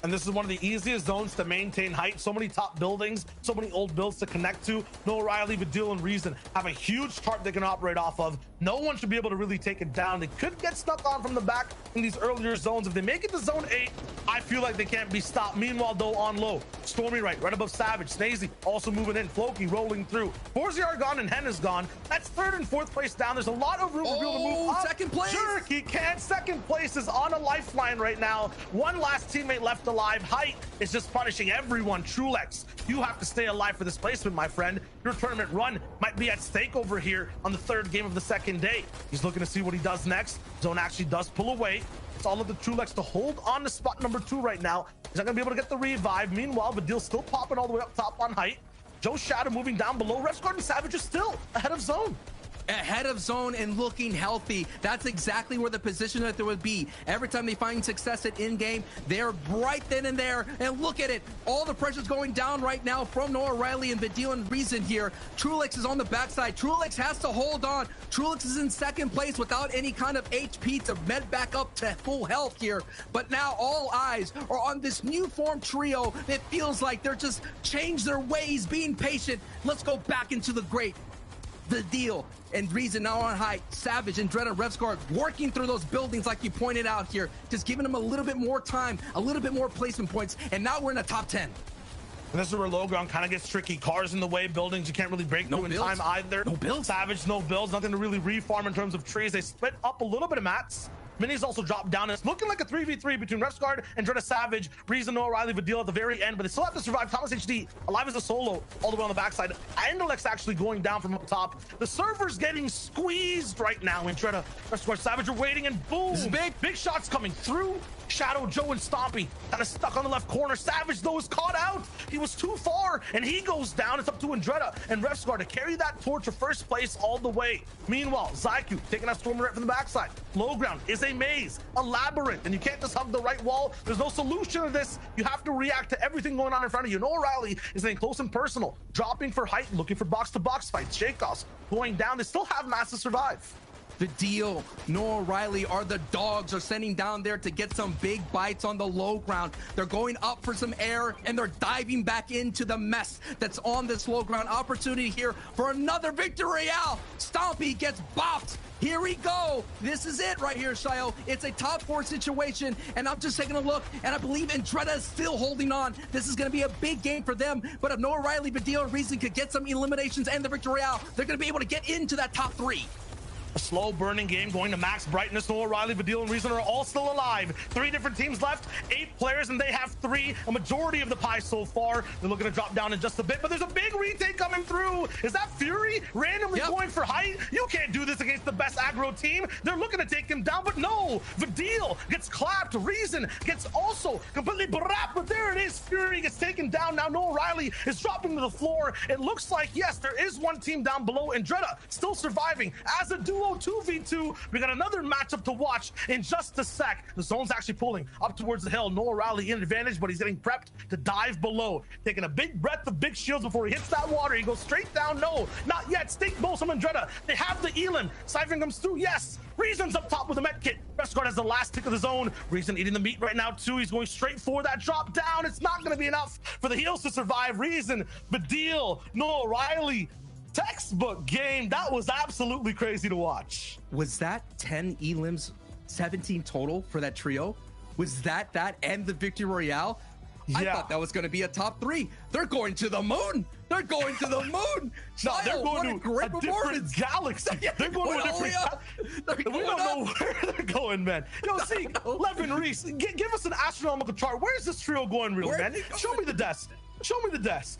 And this is one of the easiest zones to maintain height. So many top buildings, so many old builds to connect to. Noah Riley, Vidil, and Reason have a huge chart they can operate off of. No one should be able to really take it down. They could get stuck on from the back in these earlier zones. If they make it to zone 8, I feel like they can't be stopped. Meanwhile, though, on low, Stormy right above Savage. Snazy also moving in. Floki rolling through. Forziar gone and Hen is gone. That's 3rd and 4th place down. There's a lot of room for people to move up. Second place. Jerky can't. Second place is on a lifeline right now. One last teammate left alive. Height is just punishing everyone. Trulex, you have to stay alive for this placement, my friend. Your tournament run might be at stake over here on the 3rd game of the 2nd day. He's looking to see what he does next. Zone actually does pull away. It's all of the Trulex to hold on to spot number 2 right now. He's not gonna be able to get the revive. Meanwhile, Vidil's still popping all the way up top on height. Joe Shadow moving down below. Refsguard and Savage is still ahead of zone. Ahead of zone and looking healthy. That's exactly where the position that there would be. Every time they find success at in-game, they're right then and there. And look at it. All the pressure's going down right now from Noah Riley and Vidil and Reason here. Trulex is on the backside. Trulex has to hold on. Trulex is in 2nd place without any kind of HP to med back up to full health here. But now all eyes are on this new form trio. It feels like they're just changed their ways, being patient. Let's go back into the great. The Deal and Reason now on height. Savage and Dreda Refsguard working through those buildings like you pointed out here, just giving them a little bit more time, a little bit more placement points, and now we're in the top 10. And this is where low ground kind of gets tricky. Cars in the way, buildings you can't really break through in time either. No builds. Savage, no builds, nothing to really reform in terms of trees. They split up a little bit of mats. Minis also dropped down. It's looking like a 3v3 between Refsguard and Dreda Savage. Reason, Noah Riley, Vidil at the very end, but they still have to survive. Thomas HD alive as a solo all the way on the backside. Andalex actually going down from up top. The server's getting squeezed right now. And Dreda, Refsguard, Savage are waiting, and boom! This is big. Big shots coming through. Shadow, Joe, and Stompy kind of stuck on the left corner. Savage, though, is caught out. He was too far, and he goes down. It's up to Andretta and Refscar to carry that torch to first place all the way. Meanwhile, Zyku taking out Stormer right from the backside. Low ground is a maze, a labyrinth, and you can't just hug the right wall. There's no solution to this. You have to react to everything going on in front of you. Noah Riley is getting close and personal, dropping for height, looking for box-to-box fights. Shakeoffs going down. They still have mass to survive. The deal, Noah Riley are the dogs are sending down there to get some big bites on the low ground. They're going up for some air and they're diving back into the mess that's on this low ground. Opportunity here for another victory royale. Stompy gets bopped. Here we go. This is it right here, Shayo. It's a top 4 situation, and I'm just taking a look, and I believe Andretta is still holding on. This is going to be a big game for them, but if Noah Riley, Badil, and Reason could get some eliminations and the victory royale, they're going to be able to get into that top 3. A slow burning game going to max brightness. Noah Riley, Badil, and Reason are all still alive. 3 different teams left, 8 players, and they have 3. A majority of the pie so far. They're looking to drop down in just a bit, but there's a big retake coming through. Is that Fury randomly going for height? You can't do this against the best aggro team. They're looking to take him down, but no. Badil gets clapped. Reason gets also completely brapped, but there it is. Fury gets taken down. Now Noah Riley is dropping to the floor. It looks like, yes, there is one team down below. Andretta still surviving as a duo. 2v2. We got another matchup to watch in just a sec. The zone's actually pulling up towards the hill. Noah Riley in advantage, but he's getting prepped to dive below. Taking a big breath of big shields before he hits that water. He goes straight down. No, not yet. Stink balls from Andretta. They have the Elam. Siphon comes through. Yes. Reason's up top with a med kit. Refsguard has the last tick of the zone. Reason eating the meat right now too. He's going straight for that drop down. It's not going to be enough for the heals to survive. Reason, Badil, Noah Riley. Textbook game. That was absolutely crazy to watch. Was that 10 elims, 17 total for that trio? Was that and the victory royale? Yeah. I thought that was going to be a top 3. They're going to the moon. They're going to the moon. No, they're going to a different galaxy. They're going to a different. We don't know where they're going, man. Yo, see, Levin Reese, give us an astronomical chart. Where's this trio going, real man? Show me the desk. Show me the desk.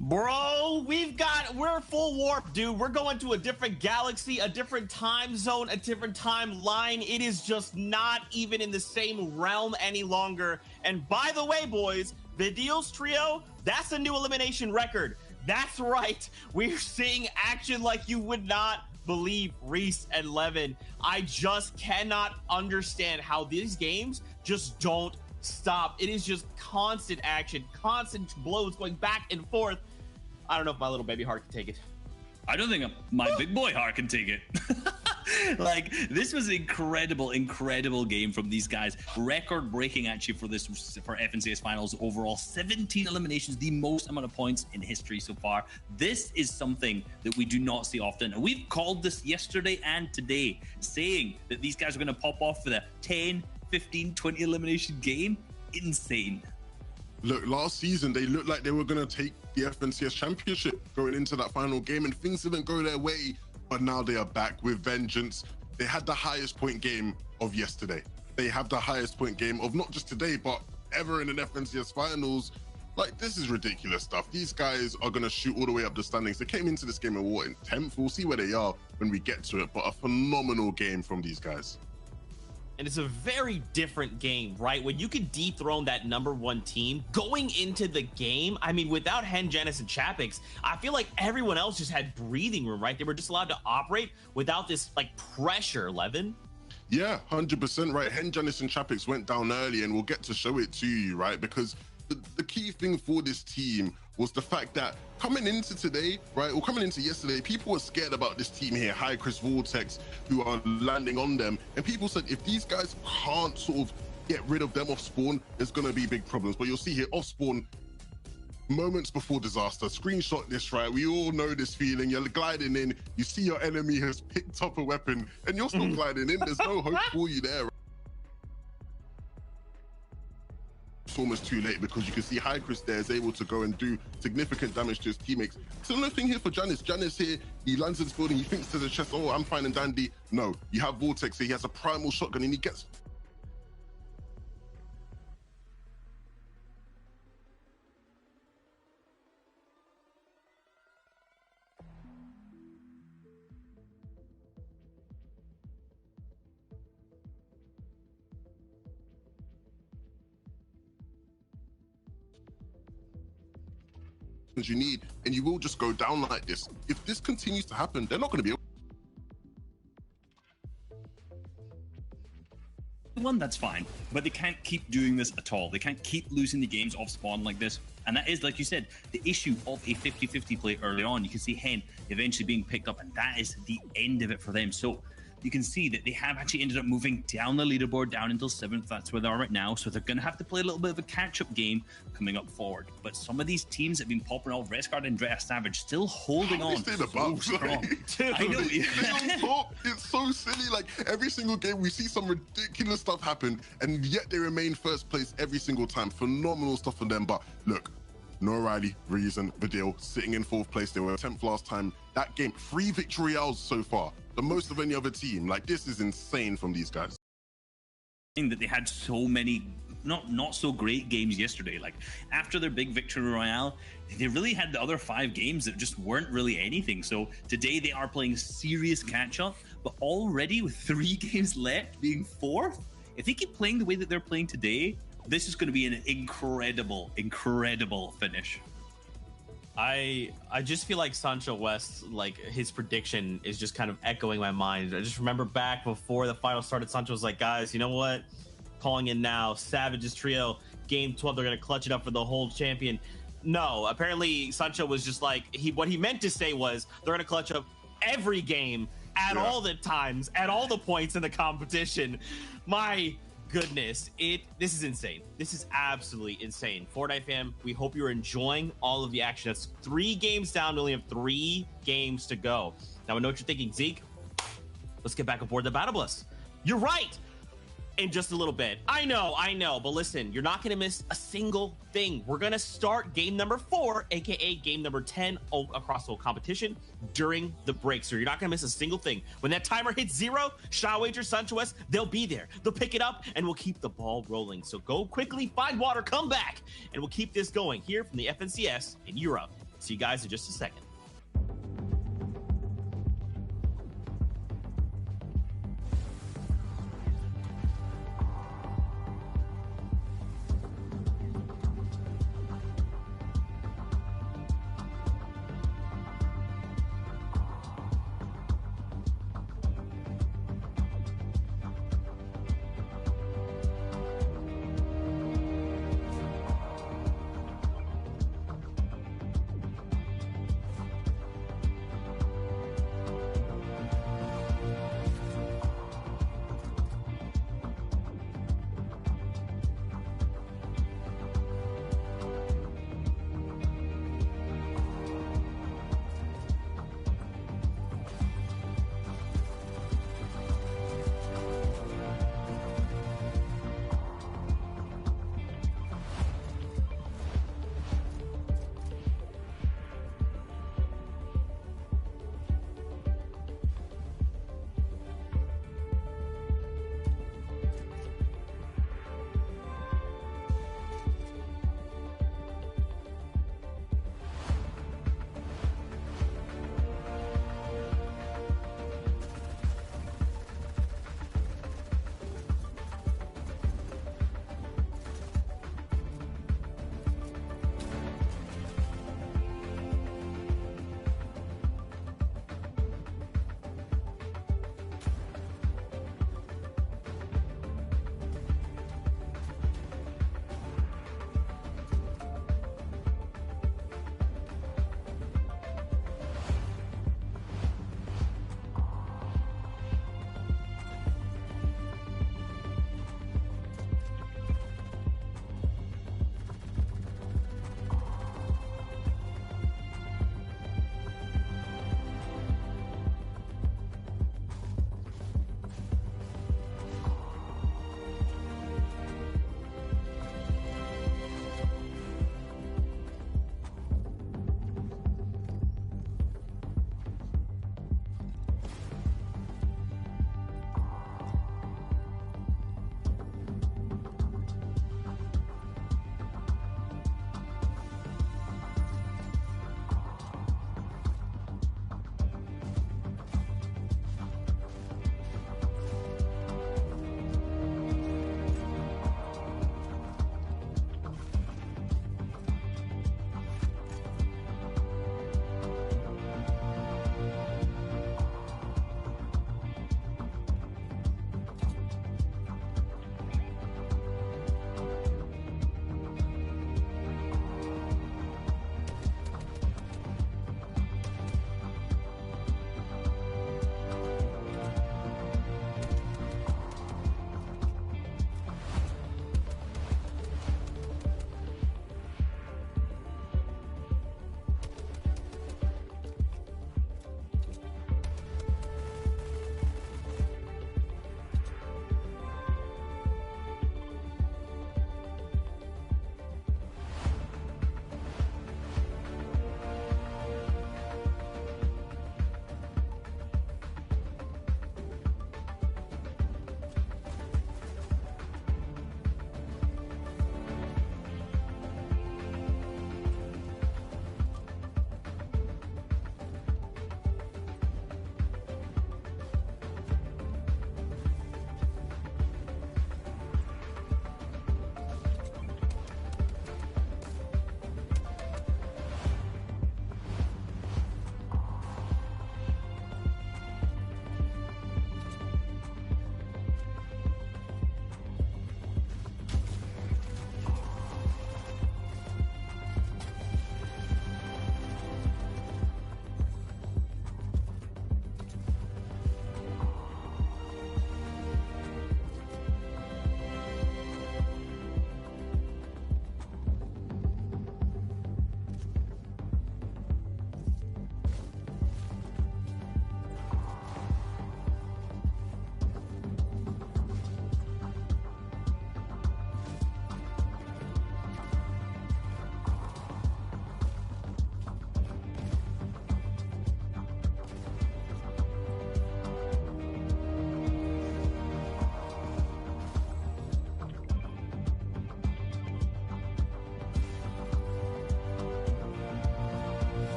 Bro, we're full warp, dude. We're going to a different galaxy, a different time zone, a different timeline. It is just not even in the same realm any longer. And by the way, boys, Badil's trio, that's a new elimination record. That's right. We're seeing action like you would not believe. Reese and Levin, I just cannot understand how these games just don't stop. It is just constant action, constant blows going back and forth. I don't know if my little baby heart can take it. I don't think my big boy heart can take it. Like, this was an incredible game from these guys. Record breaking actually for FNCS finals overall. 17 eliminations, the most amount of points in history so far. This is something that we do not see often. And we've called this yesterday and today, saying that these guys are going to pop off for the 10, 15, 20 elimination game. Insane. Look, last season, they looked like they were going to take the FNCS championship going into that final game, and things didn't go their way. But now they are back with vengeance. They had the highest point game of yesterday. They have the highest point game of not just today, but ever in an FNCS finals. Like, this is ridiculous stuff. These guys are going to shoot all the way up the standings. They came into this game in 10th. We'll see where they are when we get to it, but a phenomenal game from these guys. And it's a very different game, right? When you can dethrone that #1 team going into the game, I mean, without Hen, Genis, and Chapix, I feel like everyone else just had breathing room, right? They were just allowed to operate without this, like, pressure, Levin. Yeah, 100% right. Hen, Genis, and Chapix went down early, and we'll get to show it to you, right? Because the key thing for this team was the fact that coming into today, right, or coming into yesterday, people were scared about this team here, High Chris Vortex, who are landing on them. And people said, if these guys can't sort of get rid of them off spawn, there's going to be big problems. But you'll see here, off spawn, moments before disaster. Screenshot this, right? We all know this feeling. You're gliding in, you see your enemy has picked up a weapon, and you're still gliding in. There's no hope for you there. It's almost too late because you can see High Chris there is able to go and do significant damage to his teammates. Similar thing here for Genis. Genis here, he lands his building, he thinks to the chest, oh, I'm fine and dandy. No, you have Vortex here, he has a primal shotgun and he gets... you need, and you will just go down like this. If this continues to happen, they're not going to be able. That's fine, but they can't keep doing this at all. They can't keep losing the games off spawn like this. And that is, like you said, the issue of a 50-50 play early on. You can see Hen eventually being picked up, and that is the end of it for them. So you can see that they have actually ended up moving down the leaderboard down until 7th. That's where they are right now. So they're going to have to play a little bit of a catch-up game coming up forward. But some of these teams that have been popping off, Rescard and Andrea Savage, still holding on so strong. I know. It's so silly. Like, every single game, we see some ridiculous stuff happen, and yet they remain first place every single time. Phenomenal stuff from them. But look, Noah Riley, Reason, Vidil sitting in 4th place. They were 10th last time. That game, 3 victory hours so far. The most of any other team. Like, this is insane from these guys. That they had so many not so great games yesterday. Like, after their big victory royale, they really had the other 5 games that just weren't really anything. So today they are playing serious catch-up, but already with 3 games left, being 4th, if they keep playing the way that they're playing today, this is going to be an incredible finish. I just feel like Sancho West, like, his prediction is just kind of echoing my mind. I just remember back before the final started, Sancho was like, guys, you know what? Calling in now, Savage's trio, game 12, they're going to clutch it up for the whole champion. No, apparently Sancho was just like, what he meant to say was they're going to clutch up every game at all the times, at all the points in the competition. My goodness, this is insane. This is absolutely insane. Fortnite fam, we hope you're enjoying all of the action. That's 3 games down. We only have 3 games to go. Now I know what you're thinking, Zeke. Let's get back aboard the battle bus. You're right. In just a little bit. I know, but listen, you're not going to miss a single thing. We're going to start game number 4, aka game number 10 across the whole competition during the break. So you're not going to miss a single thing. When that timer hits 0, Shaw Wager, Sancho West, they'll be there. They'll pick it up and we'll keep the ball rolling. So go quickly, find water, come back, and we'll keep this going here from the FNCS in Europe. See you guys in just a second.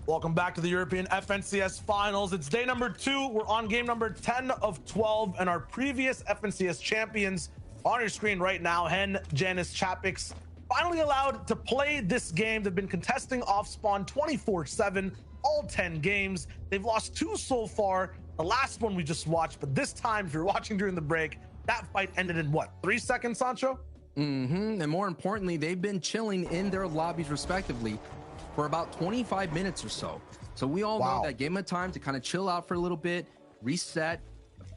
Welcome back to the European FNCS Finals. It's day number 2. We're on game number 10 of 12, and our previous FNCS champions on your screen right now, Hen, Janice, Chapix, finally allowed to play this game. They've been contesting off spawn 24/7, all 10 games. They've lost 2 so far. The last one we just watched, but this time, if you're watching during the break, that fight ended in what, 3 seconds, Sancho? And more importantly, they've been chilling in their lobbies respectively for about 25 minutes or so. So we all know that gave them time to kind of chill out for a little bit, reset.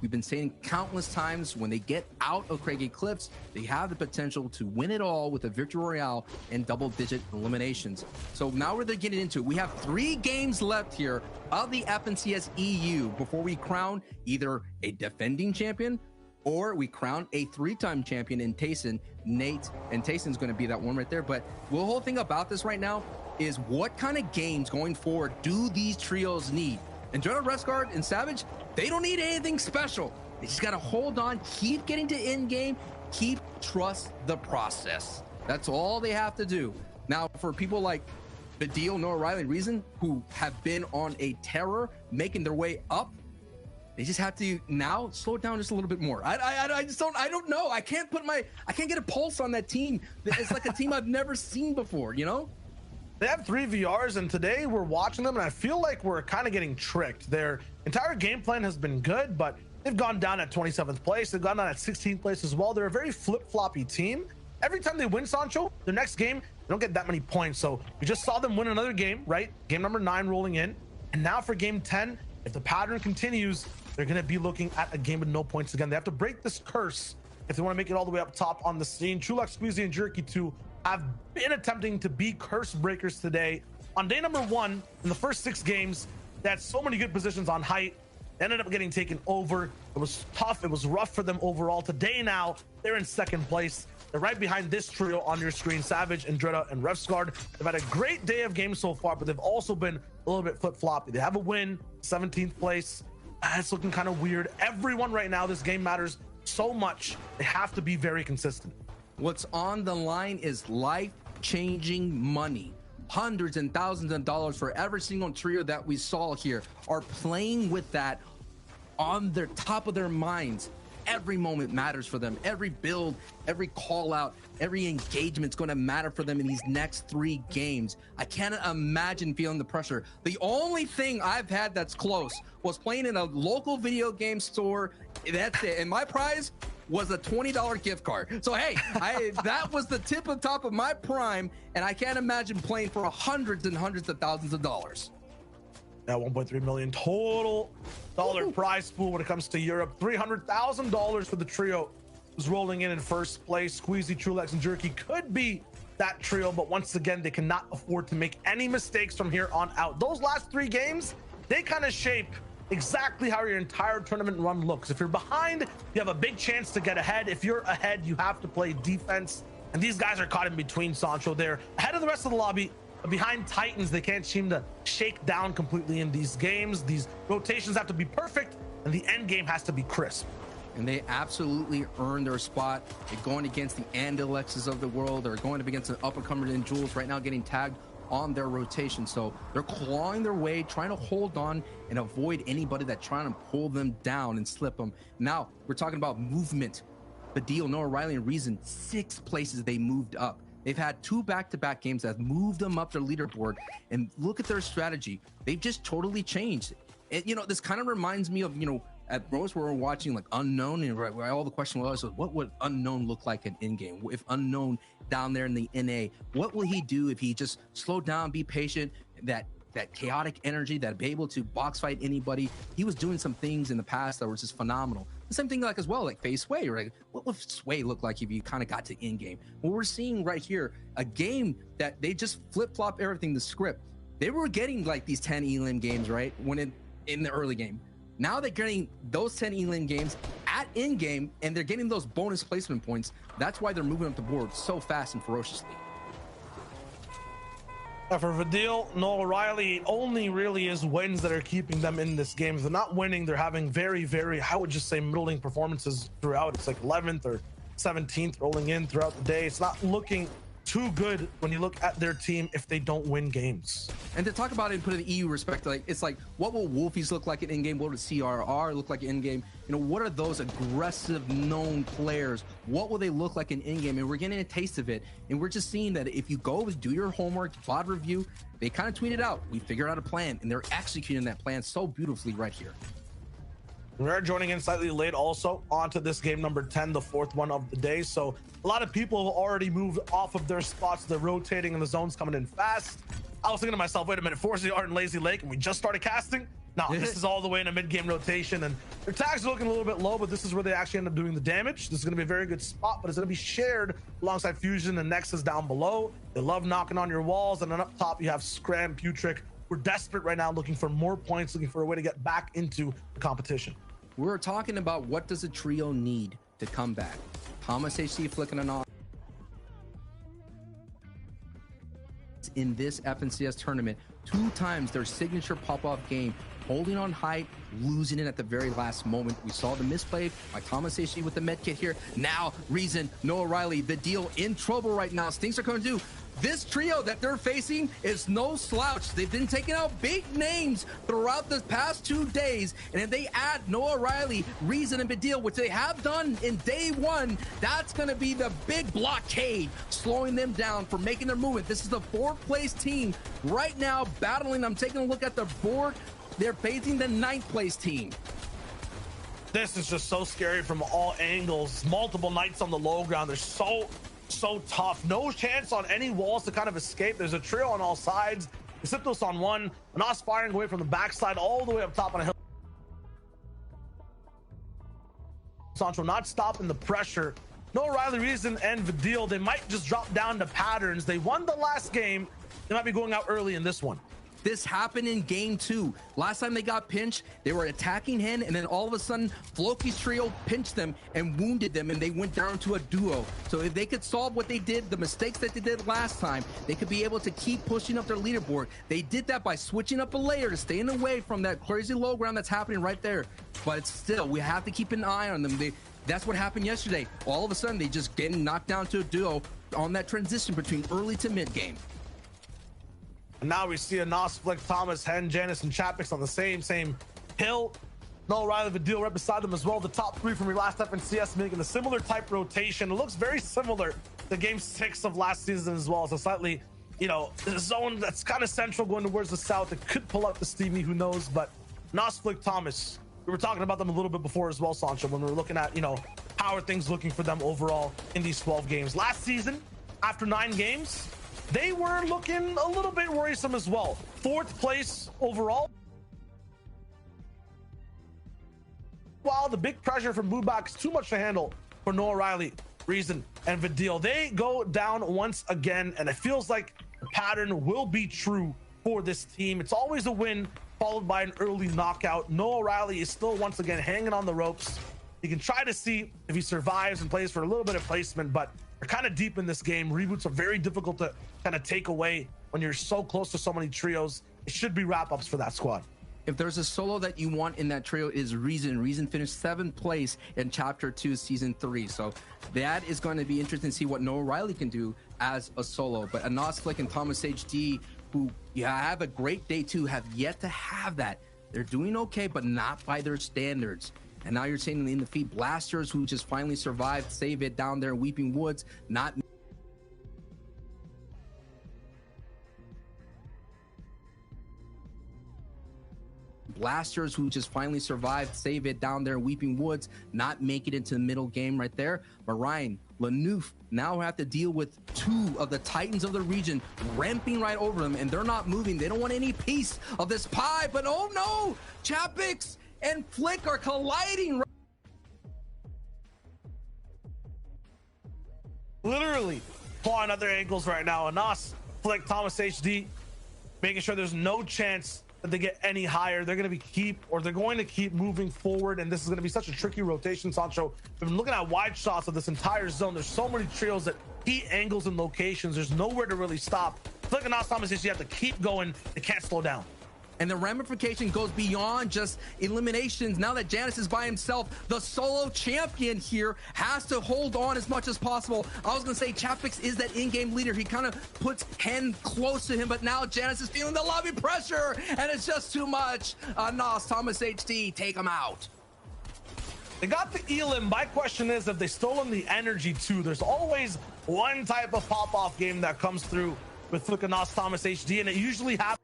We've been saying countless times, when they get out of Craigie Cliffs, they have the potential to win it all with a victory royale and double-digit eliminations. So now we're getting into it. We have 3 games left here of the FNCS EU before we crown either a defending champion or we crown a 3-time champion in Tayson, Nate, and Tayson's going to be that one right there. But the whole thing about this right now is, what kind of games going forward do these trios need? And Jonah Resgard and Savage, they don't need anything special. They just got to hold on, keep getting to end game, trust the process. That's all they have to do. Now, for people like Badil, Noah Riley, and Reason, who have been on a terror, making their way up, they just have to now slow it down just a little bit more. I don't know. I can't get a pulse on that team. It's like a team I've never seen before, you know? They have 3 VRs, and today we're watching them, and I feel like we're kind of getting tricked. Their entire game plan has been good, but they've gone down at 27th place. They've gone down at 16th place as well. They're a very flip-floppy team. Every time they win, Sancho, their next game, they don't get that many points. So we just saw them win another game, right? Game number 9 rolling in. And now for game 10, if the pattern continues, they're going to be looking at a game with no points again. They have to break this curse if they want to make it all the way up top on the scene. Chulak, Squeezy, and Jerky 2 have been attempting to be curse breakers today. On day number 1, in the first 6 games, they had so many good positions on height. They ended up getting taken over. It was tough. It was rough for them overall. Today now, they're in 2nd place. They're right behind this trio on your screen, Savage, Andretta, and Refsgard. They've had a great day of games so far, but they've also been a little bit flip-floppy. They have a win, 17th place. It's looking kind of weird. Everyone right now, this game matters so much. They have to be very consistent. What's on the line is life-changing money. Hundreds and thousands of dollars for every single trio that we saw here are playing with that on their top of their minds. Every moment matters for them. Every build, every call out, every engagement is going to matter for them in these next 3 games. I can't imagine feeling the pressure. The only thing I've had that's close was playing in a local video game store. That's it. And my prize was a $20 gift card. So hey, that was the top of my prime, and I can't imagine playing for hundreds and hundreds of thousands of dollars. That 1.3 million total dollar prize pool when it comes to Europe. $300,000 for the trio who's rolling in first place. Squeezy, Chulex, and Jerky could be that trio, but once again, they cannot afford to make any mistakes from here on out. Those last 3 games, they kind of shape exactly how your entire tournament run looks. If you're behind, you have a big chance to get ahead. If you're ahead, you have to play defense. And these guys are caught in between, Sancho. They're ahead of the rest of the lobby, but behind Titans, they can't seem to shake down completely in these games. These rotations have to be perfect, and the end game has to be crisp. And they absolutely earned their spot. They're going against the Andalexes of the world. They're going up against an up-and-comer in Jules right now, getting tagged on their rotation. So they're clawing their way, trying to hold on and avoid anybody that's trying to pull them down and slip them. Now we're talking about movement. Badil, Noah Riley, and Reason, 6 places they moved up. They've had 2 back-to-back games that have moved them up their leaderboard. And look at their strategy. They've just totally changed. And, you know, this kind of reminds me of, you know, at Rose where we're watching like Unknown, and where all the question was what would Unknown look like in in-game? If Unknown down there in the NA, what will he do if he just slow down, be patient, that chaotic energy, that be able to box fight anybody? He was doing some things in the past that were just phenomenal. The same thing like as well, like Face Sway, right? What would Sway look like if you kind of got to in-game? Well, we're seeing right here a game that they just flip-flop everything, the script. They were getting like these 10 elim games, right? When in the early game. Now they're getting those 10 elim games at in-game, and they're getting those bonus placement points. That's why they're moving up the board so fast and ferociously. For Vadil, Noah Riley, it only really is wins that are keeping them in this game. If they're not winning, they're having very, very, I would just say, middling performances throughout. It's like 11th or 17th rolling in throughout the day. It's not looking too good when you look at their team if they don't win games. And to talk about it and put it in EU respect, like it's like, what will Wolfies look like in in-game? What would CRR look like in-game? You know, what are those aggressive known players? What will they look like in in-game? And we're getting a taste of it. And we're just seeing that if you go do your homework, VOD review, they kind of tweeted out, we figured out a plan, and they're executing that plan so beautifully right here. We are joining in slightly late also onto this game number 10, the fourth one of the day. So a lot of people have already moved off of their spots. They're rotating and the zone's coming in fast. I was thinking to myself, wait a minute, Forza are in Lazy Lake and we just started casting? No, this is all the way in a mid-game rotation, and their tags are looking a little bit low, but this is where they actually end up doing the damage. This is going to be a very good spot, but it's going to be shared alongside Fusion and Nexus down below. They love knocking on your walls, and then up top you have Scram, Putrick. We're desperate right now, looking for more points, looking for a way to get back into the competition. We're talking about what does a trio need to come back. Thomas HC flicking an off in this FNCS tournament, 2 times their signature pop-off game, holding on height, losing it at the very last moment. We saw the misplay by Thomas HC with the med kit here. Now Reason, Noah Riley, the deal in trouble right now. Things are going to do. This trio that they're facing is no slouch. They've been taking out big names throughout the past 2 days. And if they add Noah Riley, Reason, and Badil, which they have done in day 1, that's going to be the big blockade, slowing them down from making their movement. This is the 4th place team right now battling. I'm taking a look at the board. They're facing the 9th place team. This is just so scary from all angles. Multiple knights on the low ground. They're so tough. No chance on any walls to kind of escape. There's a trio on all sides. Siptos on one. Anas firing away from the backside all the way up top on a hill. Sancho not stopping the pressure. No Riley, Reason, and Vidil. They might just drop down to patterns. They won the last game. They might be going out early in this one. This happened in game 2. Last time they got pinched, they were attacking Hen, and then all of a sudden, Floki's trio pinched them and wounded them, and they went down to a duo. So if they could solve what they did, the mistakes that they did last time, they could be able to keep pushing up their leaderboard. They did that by switching up a layer to staying away from that crazy low ground that's happening right there. But it's still, we have to keep an eye on them. That's what happened yesterday. All of a sudden, they just getting knocked down to a duo on that transition between early to mid game. And now we see a Nos, Flick, Thomas, Hen, Janice, and Chapix on the same hill. Noel Riley, Vidil right beside them as well. The top 3 from your last FNCS making a similar type rotation. It looks very similar to game 6 of last season as well. So slightly, you know, the zone that's kind of central going towards the south. It could pull up the Steamy, who knows? But Nos, Flick, Thomas, we were talking about them a little bit before as well, Sancho, when we were looking at, you know, how are things looking for them overall in these 12 games. Last season, after 9 games, they were looking a little bit worrisome as well. 4th place overall. While the big pressure from Blueback is too much to handle for Noah Riley, Reason, and Vidil. They go down once again, and it feels like the pattern will be true for this team. It's always a win followed by an early knockout. Noah Riley is still once again hanging on the ropes. You can try to see if he survives and plays for a little bit of placement, but they're kind of deep in this game. Reboots are very difficult to kind of take away when you're so close to so many trios. It should be wrap-ups for that squad. If there's a solo that you want in that trio, is Reason. Reason finished 7th place in Chapter 2, Season 3. So that is going to be interesting to see what Noah Riley can do as a solo. But Anas Flick and Thomas HD, who have a great day 2, have yet to have that. They're doing okay, but not by their standards. And now you're seeing in the feet Blasters, who just finally survived, save it down there in Weeping Woods, not Blasters, who just finally survived, save it down there in Weeping Woods, not make it into the middle game right there. But Ryan, Lanouf now have to deal with 2 of the Titans of the region ramping right over them, and they're not moving. They don't want any piece of this pie, but oh no! Chapix and Flick are colliding. Literally clawing at their ankles right now. Anas, Flick, Thomas HD, making sure there's no chance that they get any higher. They're going to keep moving forward, and this is going to be such a tricky rotation, Sancho. We've been looking at wide shots of this entire zone. There's so many trios that heat angles and locations. There's nowhere to really stop. Flick and Anas, Thomas HD have to keep going. They can't slow down. And the ramification goes beyond just eliminations. Now that Janus is by himself, the solo champion here has to hold on as much as possible. I was going to say Chapix is that in-game leader. He kind of puts Hen close to him, but now Janus is feeling the lobby pressure, and it's just too much. Nos, Thomas HD, take him out. They got the Elim. My question is, if they stolen the energy too, there's always one type of pop-off game that comes through with Nos, Thomas HD, and it usually happens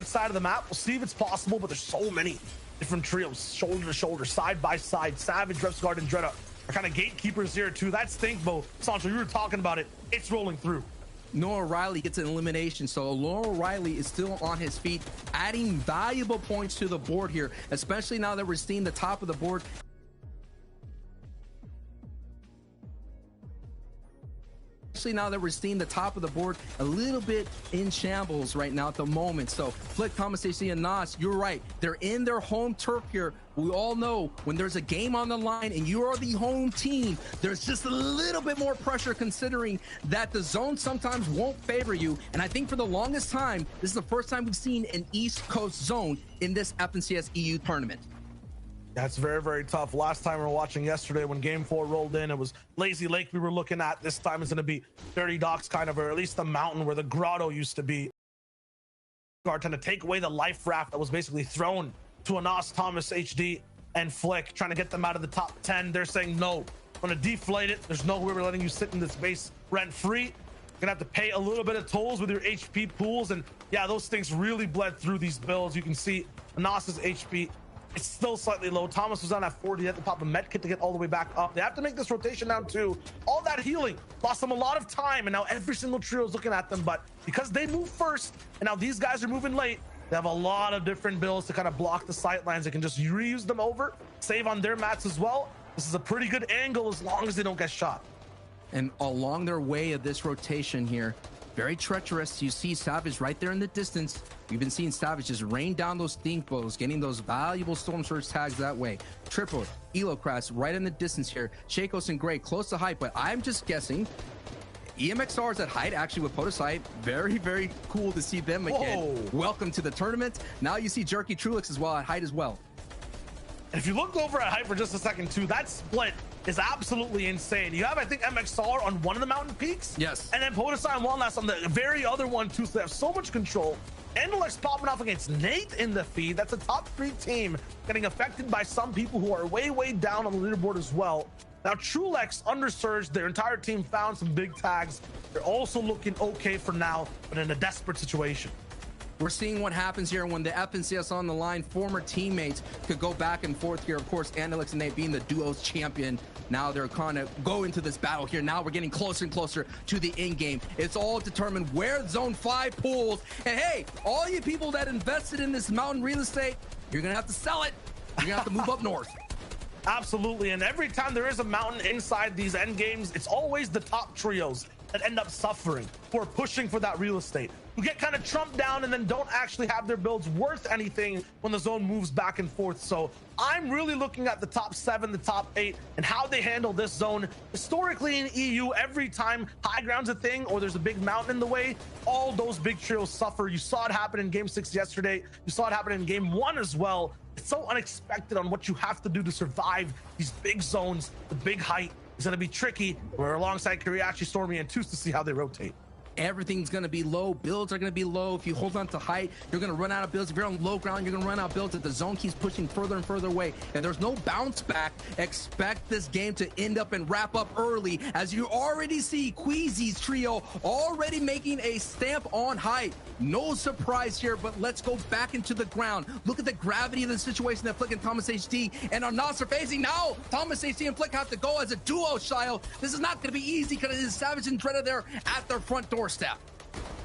side of the map. We'll see if it's possible, but there's so many different trios, shoulder to shoulder, side by side. Savage, Repsguard, and Dreda are kind of gatekeepers here too. That Stinkbow, Sancho, you were talking about it. It's rolling through. Noah Riley gets an elimination, so Noah Riley is still on his feet, adding valuable points to the board here, especially now that we're seeing the top of the board. Now that we're seeing the top of the board a little bit in shambles right now at the moment. So Flick, Thomas AC, and Nas, you're right. They're in their home turf here. We all know when there's a game on the line and you are the home team, there's just a little bit more pressure considering that the zone sometimes won't favor you. And I think for the longest time, this is the first time we've seen an East Coast zone in this FNCS EU tournament. That's very, very tough. Last time we were watching yesterday when Game 4 rolled in, it was Lazy Lake we were looking at. This time it's going to be Dirty Docks kind of, or at least the mountain where the grotto used to be. Trying to take away the life raft that was basically thrown to Anas, Thomas HD, and Flick, trying to get them out of the top 10. They're saying, no, I'm going to deflate it. There's no way we're letting you sit in this base rent-free. You're going to have to pay a little bit of tolls with your HP pools. And yeah, those things really bled through these builds. You can see Anas's HP, it's still slightly low. Thomas was on at 40 at the top of medkit to get all the way back up. They have to make this rotation now too. All that healing lost them a lot of time, and now every single trio is looking at them. But because they move first, and now these guys are moving late, they have a lot of different builds to kind of block the sight lines. They can just reuse them over, save on their mats as well. This is a pretty good angle as long as they don't get shot. And along their way of this rotation here, very treacherous. You see Savage right there in the distance. We've been seeing Savage just rain down those stink bows, getting those valuable Storm Surge tags that way. Triple, Elocrass right in the distance here. Shakos and Gray close to height, but I'm just guessing EMXR is at height actually with Podosite. Very, very cool to see them again. Whoa. Welcome to the tournament. Now you see Jerky Trulix as well at height as well. And if you look over at height for just a second too, that split is absolutely insane. You have, I think, MXR on one of the mountain peaks. Yes. And then Podosite and One Last on the very other one too, so they have so much control. Andelux popping off against Nate in the feed. That's a top 3 team getting affected by some people who are way, way down on the leaderboard as well. Now, Trulex undersurged. Their entire team found some big tags. They're also looking okay for now, but in a desperate situation. We're seeing what happens here when the FNCS on the line, former teammates could go back and forth here. Of course, Andelix and Nate being the duos champion. Now they're kind of go into this battle here. Now we're getting closer and closer to the end game. It's all determined where Zone 5 pulls. And hey, all you people that invested in this mountain real estate, you're going to have to sell it. You're going to have to move up north. Absolutely. And every time there is a mountain inside these end games, it's always the top trios that end up suffering, who are pushing for that real estate, who get kind of trumped down and then don't actually have their builds worth anything when the zone moves back and forth. So I'm really looking at the top 7, the top 8, and how they handle this zone. Historically in EU, every time high ground's a thing or there's a big mountain in the way, all those big trios suffer. You saw it happen in Game 6 yesterday. You saw it happen in Game 1 as well. It's so unexpected on what you have to do to survive these big zones. The big height is going to be tricky. We're alongside Kiriachi, Stormy, and Toos to see how they rotate. Everything's going to be low. Builds are going to be low. If you hold on to height, you're going to run out of builds. If you're on low ground, you're going to run out of builds. If the zone keeps pushing further and further away and there's no bounce back, expect this game to end up and wrap up early, as you already see Queasy's trio already making a stamp on height. No surprise here, but let's go back into the ground. Look at the gravity of the situation that Flick and Thomas HD and our Nos are facing now. Thomas HD and Flick have to go as a duo style. This is not going to be easy because it is Savage and Dreda there at their front doorstep.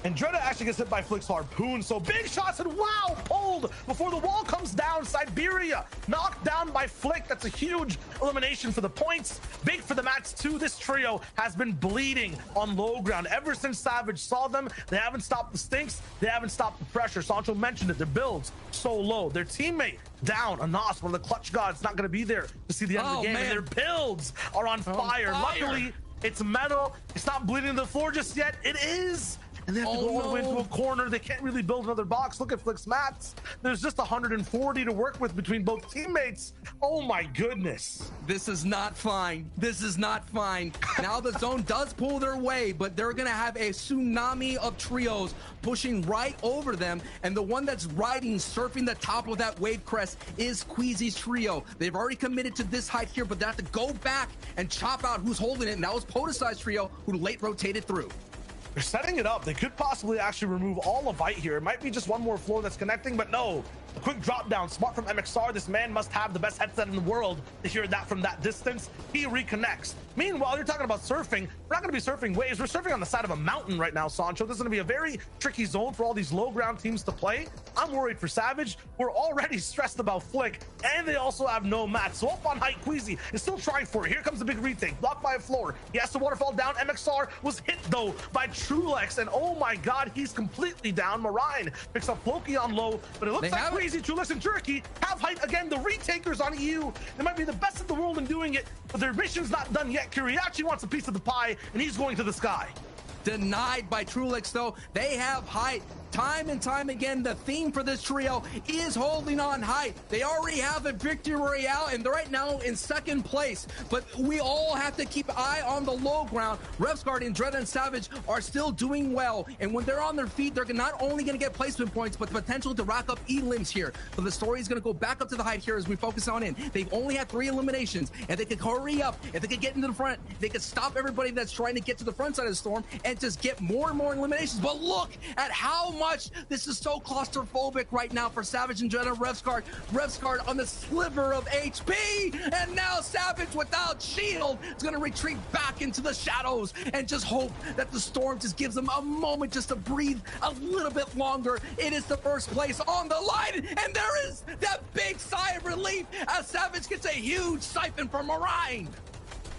And Dreda actually gets hit by Flick's harpoon, so big shots and wow, pulled before the wall comes down. Siberia knocked down by Flick. That's a huge elimination for the points. Big for the mats too. This trio has been bleeding on low ground ever since Savage saw them. They haven't stopped the stinks. They haven't stopped the pressure. Sancho mentioned it. Their builds so low. Their teammate down, Anas, one of the clutch gods, not going to be there to see the end of the game. And their builds are on fire. Luckily, it's metal. It's not bleeding to the floor just yet. It is. and they have to go all the way into a corner. They can't really build another box. Look at Flick's mats. There's just 140 to work with between both teammates. Oh my goodness. This is not fine. This is not fine. Now the zone does pull their way, but they're gonna have a tsunami of trios pushing right over them, and the one that's riding, surfing the top of that wave crest is Queasy's trio. They've already committed to this height here, but they have to go back and chop out who's holding it, and that was Potasai's trio who late rotated through. They're setting it up. They could possibly actually remove all of height here. It might be just one more floor that's connecting, but no. A quick drop down, smart from MXR. This man must have the best headset in the world to hear that from that distance. He reconnects. Meanwhile, you're talking about surfing. We're not going to be surfing waves. We're surfing on the side of a mountain right now, Sancho. This is going to be a very tricky zone for all these low ground teams to play. I'm worried for Savage. We're already stressed about Flick, and they also have no mats. So up on height, Queasy is still trying for it. Here comes the big retake, blocked by a floor. He has to waterfall down. MXR was hit, though, by Trulex, and oh my god, he's completely down. Marine picks up Floki on low, but it looks like Queasy, Trulex, and Jerky have height again. The retakers on EU, they might be the best in the world in doing it, but their mission's not done yet. Kiriachi wants a piece of the pie, and he's going to the sky. Denied by Trulex, though. They have height. Time and time again, the theme for this trio is holding on height. They already have a victory royale, and they're right now in second place. But we all have to keep an eye on the low ground. Refsguard and Dread and Savage are still doing well, and when they're on their feet, they're not only going to get placement points, but the potential to rack up elims here. So the story is going to go back up to the height here as we focus on in. They've only had 3 eliminations, and they could hurry up. If they could get into the front, they could stop everybody that's trying to get to the front side of the storm and just get more and more eliminations. But look at how much this is so claustrophobic right now for Savage and Dread and Refsguard. Refsguard on the sliver of HP, and now Savage without shield is going to retreat back into the shadows and just hope that the storm just gives them a moment just to breathe a little bit longer. It is the first place on the line, and there is that big sigh of relief as Savage gets a huge siphon from Marine.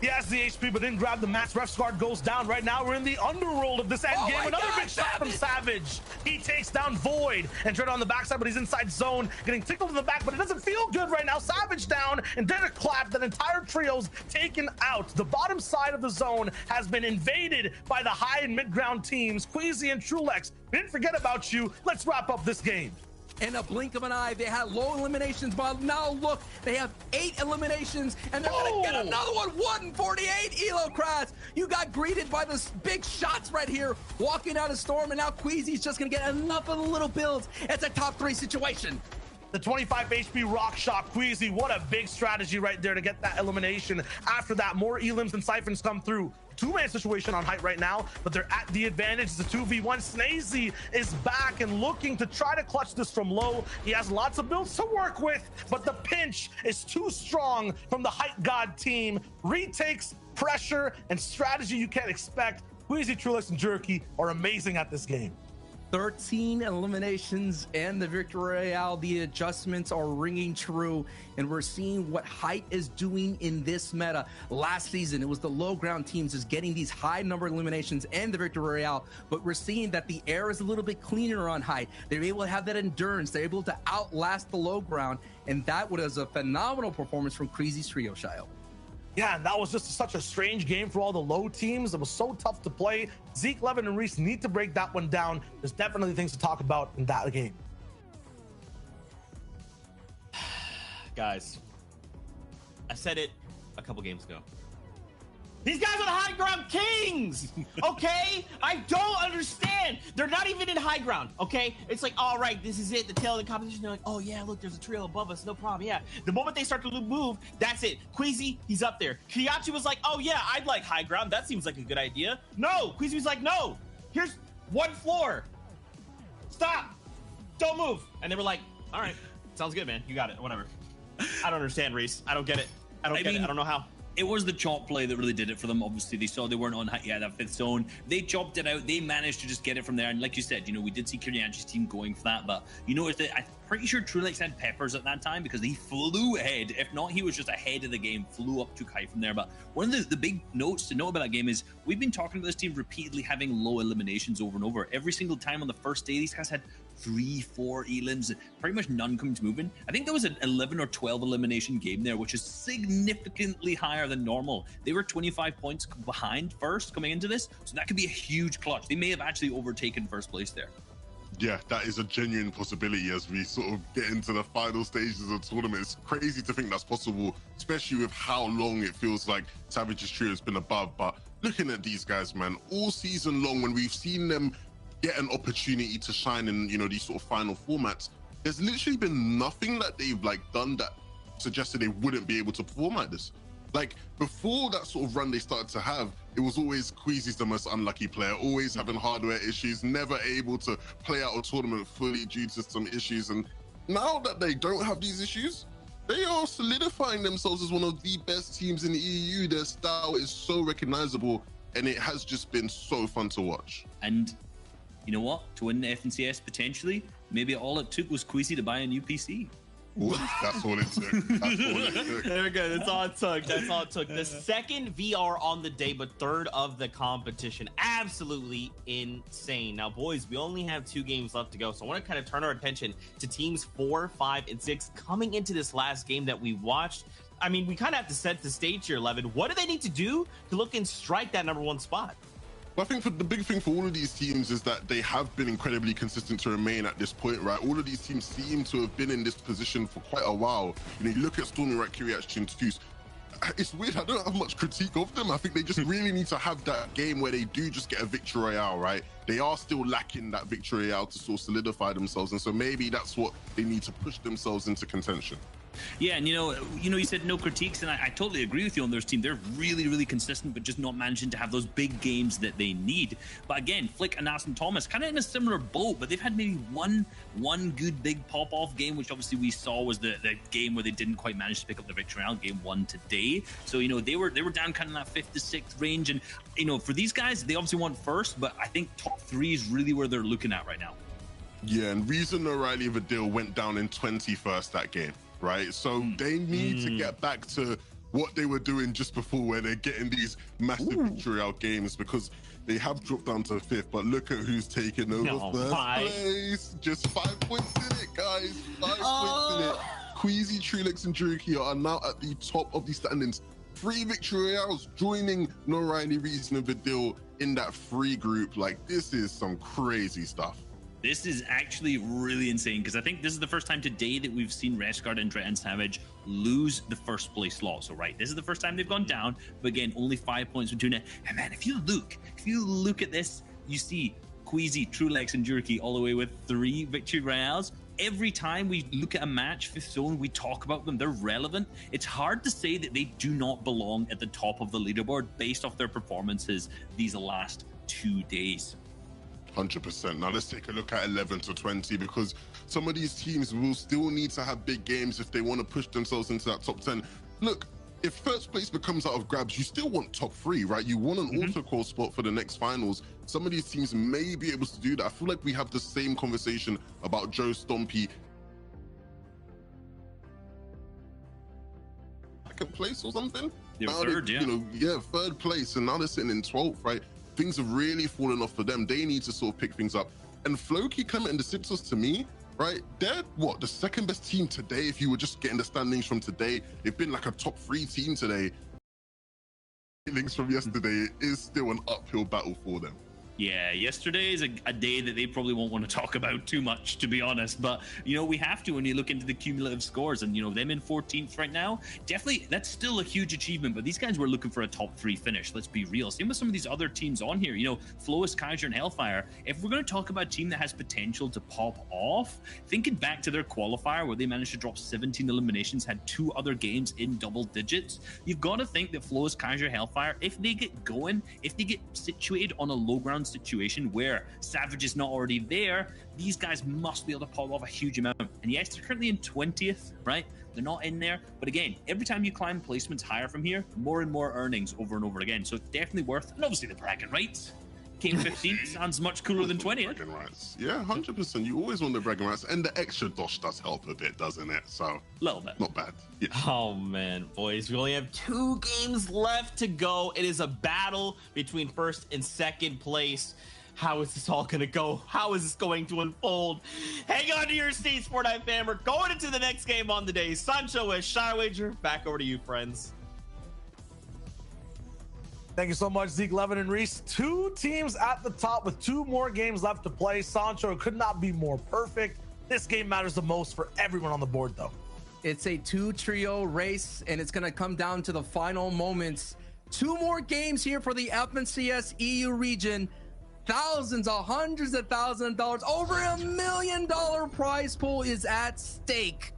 He has the HP, but didn't grab the mats. Refsguard goes down. Right now, we're in the underworld of this end game. Another big shot from Savage. He takes down Void and Dread on the backside, but he's inside zone, getting tickled in the back, but it doesn't feel good right now. Savage down, and then a clap. That entire trio's taken out. The bottom side of the zone has been invaded by the high and mid ground teams. Queasy and Trulex, we didn't forget about you. Let's wrap up this game. In a blink of an eye, they had low eliminations, but now look, they have 8 eliminations, and they're gonna get another one. 148 Elo Crash. You got greeted by the big shots right here, walking out of Storm, and now Queasy's just gonna get enough of the little builds. It's a top 3 situation. The 25 HP rock shot. Queasy, what a big strategy right there to get that elimination. After that, more elims and siphons come through. 2-man situation on height right now, but they're at the advantage. It's a 2v1. Snazy is back and looking to try to clutch this from low. He has lots of builds to work with, but the pinch is too strong from the height god team. Retakes, pressure, and strategy you can't expect. Queasy, Trulex, and Jerky are amazing at this game. 13 eliminations and the victory royale. The adjustments are ringing true, and we're seeing what height is doing in this meta. Last season, it was the low ground teams just getting these high number of eliminations and the victory royale, but we're seeing that the air is a little bit cleaner on height. They're able to have that endurance. They're able to outlast the low ground, and that was a phenomenal performance from Queasy's trio, Shio. Yeah, and that was just such a strange game for all the low teams. It was so tough to play. Zeke, Levin, and Reese need to break that one down. There's definitely things to talk about in that game. Guys, I said it a couple games ago. These guys are the high ground kings, okay? I don't understand. They're not even in high ground, okay? It's like, all right, this is it, the tail of the competition. They're like, oh yeah, look, there's a trail above us, no problem, yeah. The moment they start to move, that's it. Queasy, he's up there. Kiriachi was like, oh yeah, I'd like high ground. That seems like a good idea. No, Queasy was like, no, here's one floor. Stop, don't move. And they were like, all right, sounds good, man. You got it, whatever. I don't understand, Reese. I don't get it. I don't know how. It was the chop play that really did it for them. Obviously, they saw they weren't on yet that 5th zone. They chopped it out. They managed to just get it from there. And like you said, you know, we did see Kiriachi's team going for that. But you noticed that I'm pretty sure Trulex had peppers at that time because he flew ahead. If not, he was just ahead of the game, flew up, took high from there. But one of the big notes to know about that game is we've been talking about this team repeatedly having low eliminations over and over. Every single time on the first day, these guys had 3-4 elims, pretty much none coming to moving. I think there was an 11 or 12 elimination game there, which is significantly higher than normal. They were 25 points behind first coming into this, so that could be a huge clutch. They may have actually overtaken first place there. Yeah, that is a genuine possibility as we sort of get into the final stages of the tournament. It's crazy to think that's possible, especially with how long it feels like Savage's trio has been above. But looking at these guys, man, all season long, when we've seen them get an opportunity to shine in, you know, these sort of final formats, there's literally been nothing that they've like done that suggested they wouldn't be able to perform like this. Like before that sort of run they started to have, it was always Queasy's the most unlucky player, always having hardware issues, never able to play out a tournament fully due to some issues. And now that they don't have these issues, they are solidifying themselves as one of the best teams in the EU. Their style is so recognizable, and it has just been so fun to watch. And you know what? To win the FNCS potentially, maybe all it took was Queasy to buy a new PC. Ooh, that's all it took. That's all it took. There we go. That's all it took. That's all it took. The second VR on the day, but third of the competition. Absolutely insane. Now, boys, we only have 2 games left to go, so I want to kind of turn our attention to teams 4, 5, and 6 coming into this last game that we watched. I mean, we kind of have to set the stage here, Levin. What do they need to do to look and strike that #1 spot? Well, I think the big thing for all of these teams is that they have been incredibly consistent to remain at this point, right? All of these teams seem to have been in this position for quite a while. You know, you look at Stormy Right Reaction 2. It's weird, I don't have much critique of them. I think they just really need to have that game where they do just get a victory royale, right? They are still lacking that victory royale to sort of solidify themselves. And so maybe that's what they need to push themselves into contention. Yeah, and you know, you said no critiques, and I totally agree with you on their team. They're really, really consistent, but just not managing to have those big games that they need. But again, Flick, Anas, and Thomas kind of in a similar boat, but they've had maybe one good big pop-off game, which obviously we saw was the game where they didn't quite manage to pick up the victory round, game 1 today. So you know they were down kind of in that 5th to 6th range, and you know for these guys, they obviously want first, but I think top 3 is really where they're looking at right now. Yeah, and Reason O'Reilly Vidal went down in 21st that game. Right, so they need to get back to what they were doing just before, where they're getting these massive victory out games, because they have dropped down to 5th. But look at who's taken over first place. Just 5 points in it, guys. 5 points in it. Queasy, Trulix, and Juruki are now at the top of the standings. 3 victory royales, joining Norayni, Reason, and Vidal in that 3 group. Like, this is some crazy stuff. This is actually really insane, because I think this is the first time today that we've seen Resguard, Intra, and Savage lose the first place slot. So right, this is the first time they've gone down, but again, only 5 points between it. And man, if you look at this, you see Queasy, Trulex, and Juruki all the way with 3 victory royales. Every time we look at a match, 5th zone, we talk about them, they're relevant. It's hard to say that they do not belong at the top of the leaderboard based off their performances these last 2 days. 100%. Now let's take a look at 11 to 20, because some of these teams will still need to have big games if they want to push themselves into that top 10. Look, if first place becomes out of grabs, you still want top 3, right? You want an auto-call spot for the next finals. Some of these teams may be able to do that. I feel like we have the same conversation about Joe Stompy. Second place or something? They were third, yeah. You know, 3rd place, and now they're sitting in 12th, right? Things have really fallen off for them. They need to sort of pick things up. And Floki, Clement, and the Sipsos, to me, right, they're what, the 2nd best team today. If you were just getting the standings from today, they've been like a top 3 team today. Standings from yesterday is still an uphill battle for them. Yeah, yesterday is a day that they probably won't want to talk about too much, to be honest. But, you know, we have to when you look into the cumulative scores. And, you know, them in 14th right now, definitely, that's still a huge achievement. But these guys were looking for a top 3 finish, let's be real. Same with some of these other teams on here. You know, Flois, Kaiser, and Hellfire. If we're going to talk about a team that has potential to pop off, thinking back to their qualifier where they managed to drop 17 eliminations, had 2 other games in double digits, you've got to think that Flois, Kaiser, Hellfire, if they get going, if they get situated on a low ground situation where Savage is not already there, these guys must be able to pull off a huge amount. And yes, they're currently in 20th, right? They're not in there. But again, every time you climb placements higher from here, more and more earnings over and over again. So it's definitely worth, and obviously the bragging rights. Came 15th sounds much cooler than 20th. Bragging rights. Yeah, 100%. You always want the bragging rights. And the extra dosh does help a bit, doesn't it? So, a little bit. Not bad. Yeah. Oh, man, boys. We only have 2 games left to go. It is a battle between 1st and 2nd place. How is this all gonna go? How is this going to unfold? Hang on to your seats, Fortnite fam. We're going into the next game on the day. Sancho with Shy Wager. Back over to you, friends. Thank you so much, Zeke, Levin, and Reese. 2 teams at the top with 2 more games left to play. Sancho could not be more perfect. This game matters the most for everyone on the board, though. It's a 2-trio race, and it's going to come down to the final moments. 2 more games here for the FNCS EU region. Thousands, hundreds of thousands of dollars, over $1 million prize pool is at stake.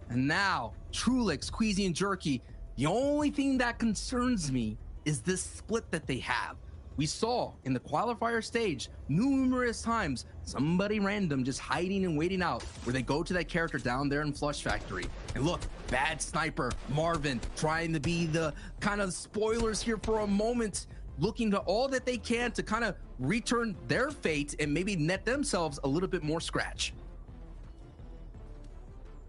And now, Trulix, Queasy, and Jerky, the only thing that concerns me is this split that they have. We saw in the qualifier stage numerous times somebody random just hiding and waiting out, where they go to that character down there in Flush Factory. And look, bad sniper Marvin trying to be the kind of spoilers here for a moment, looking to all that they can to kind of return their fate and maybe net themselves a little bit more scratch.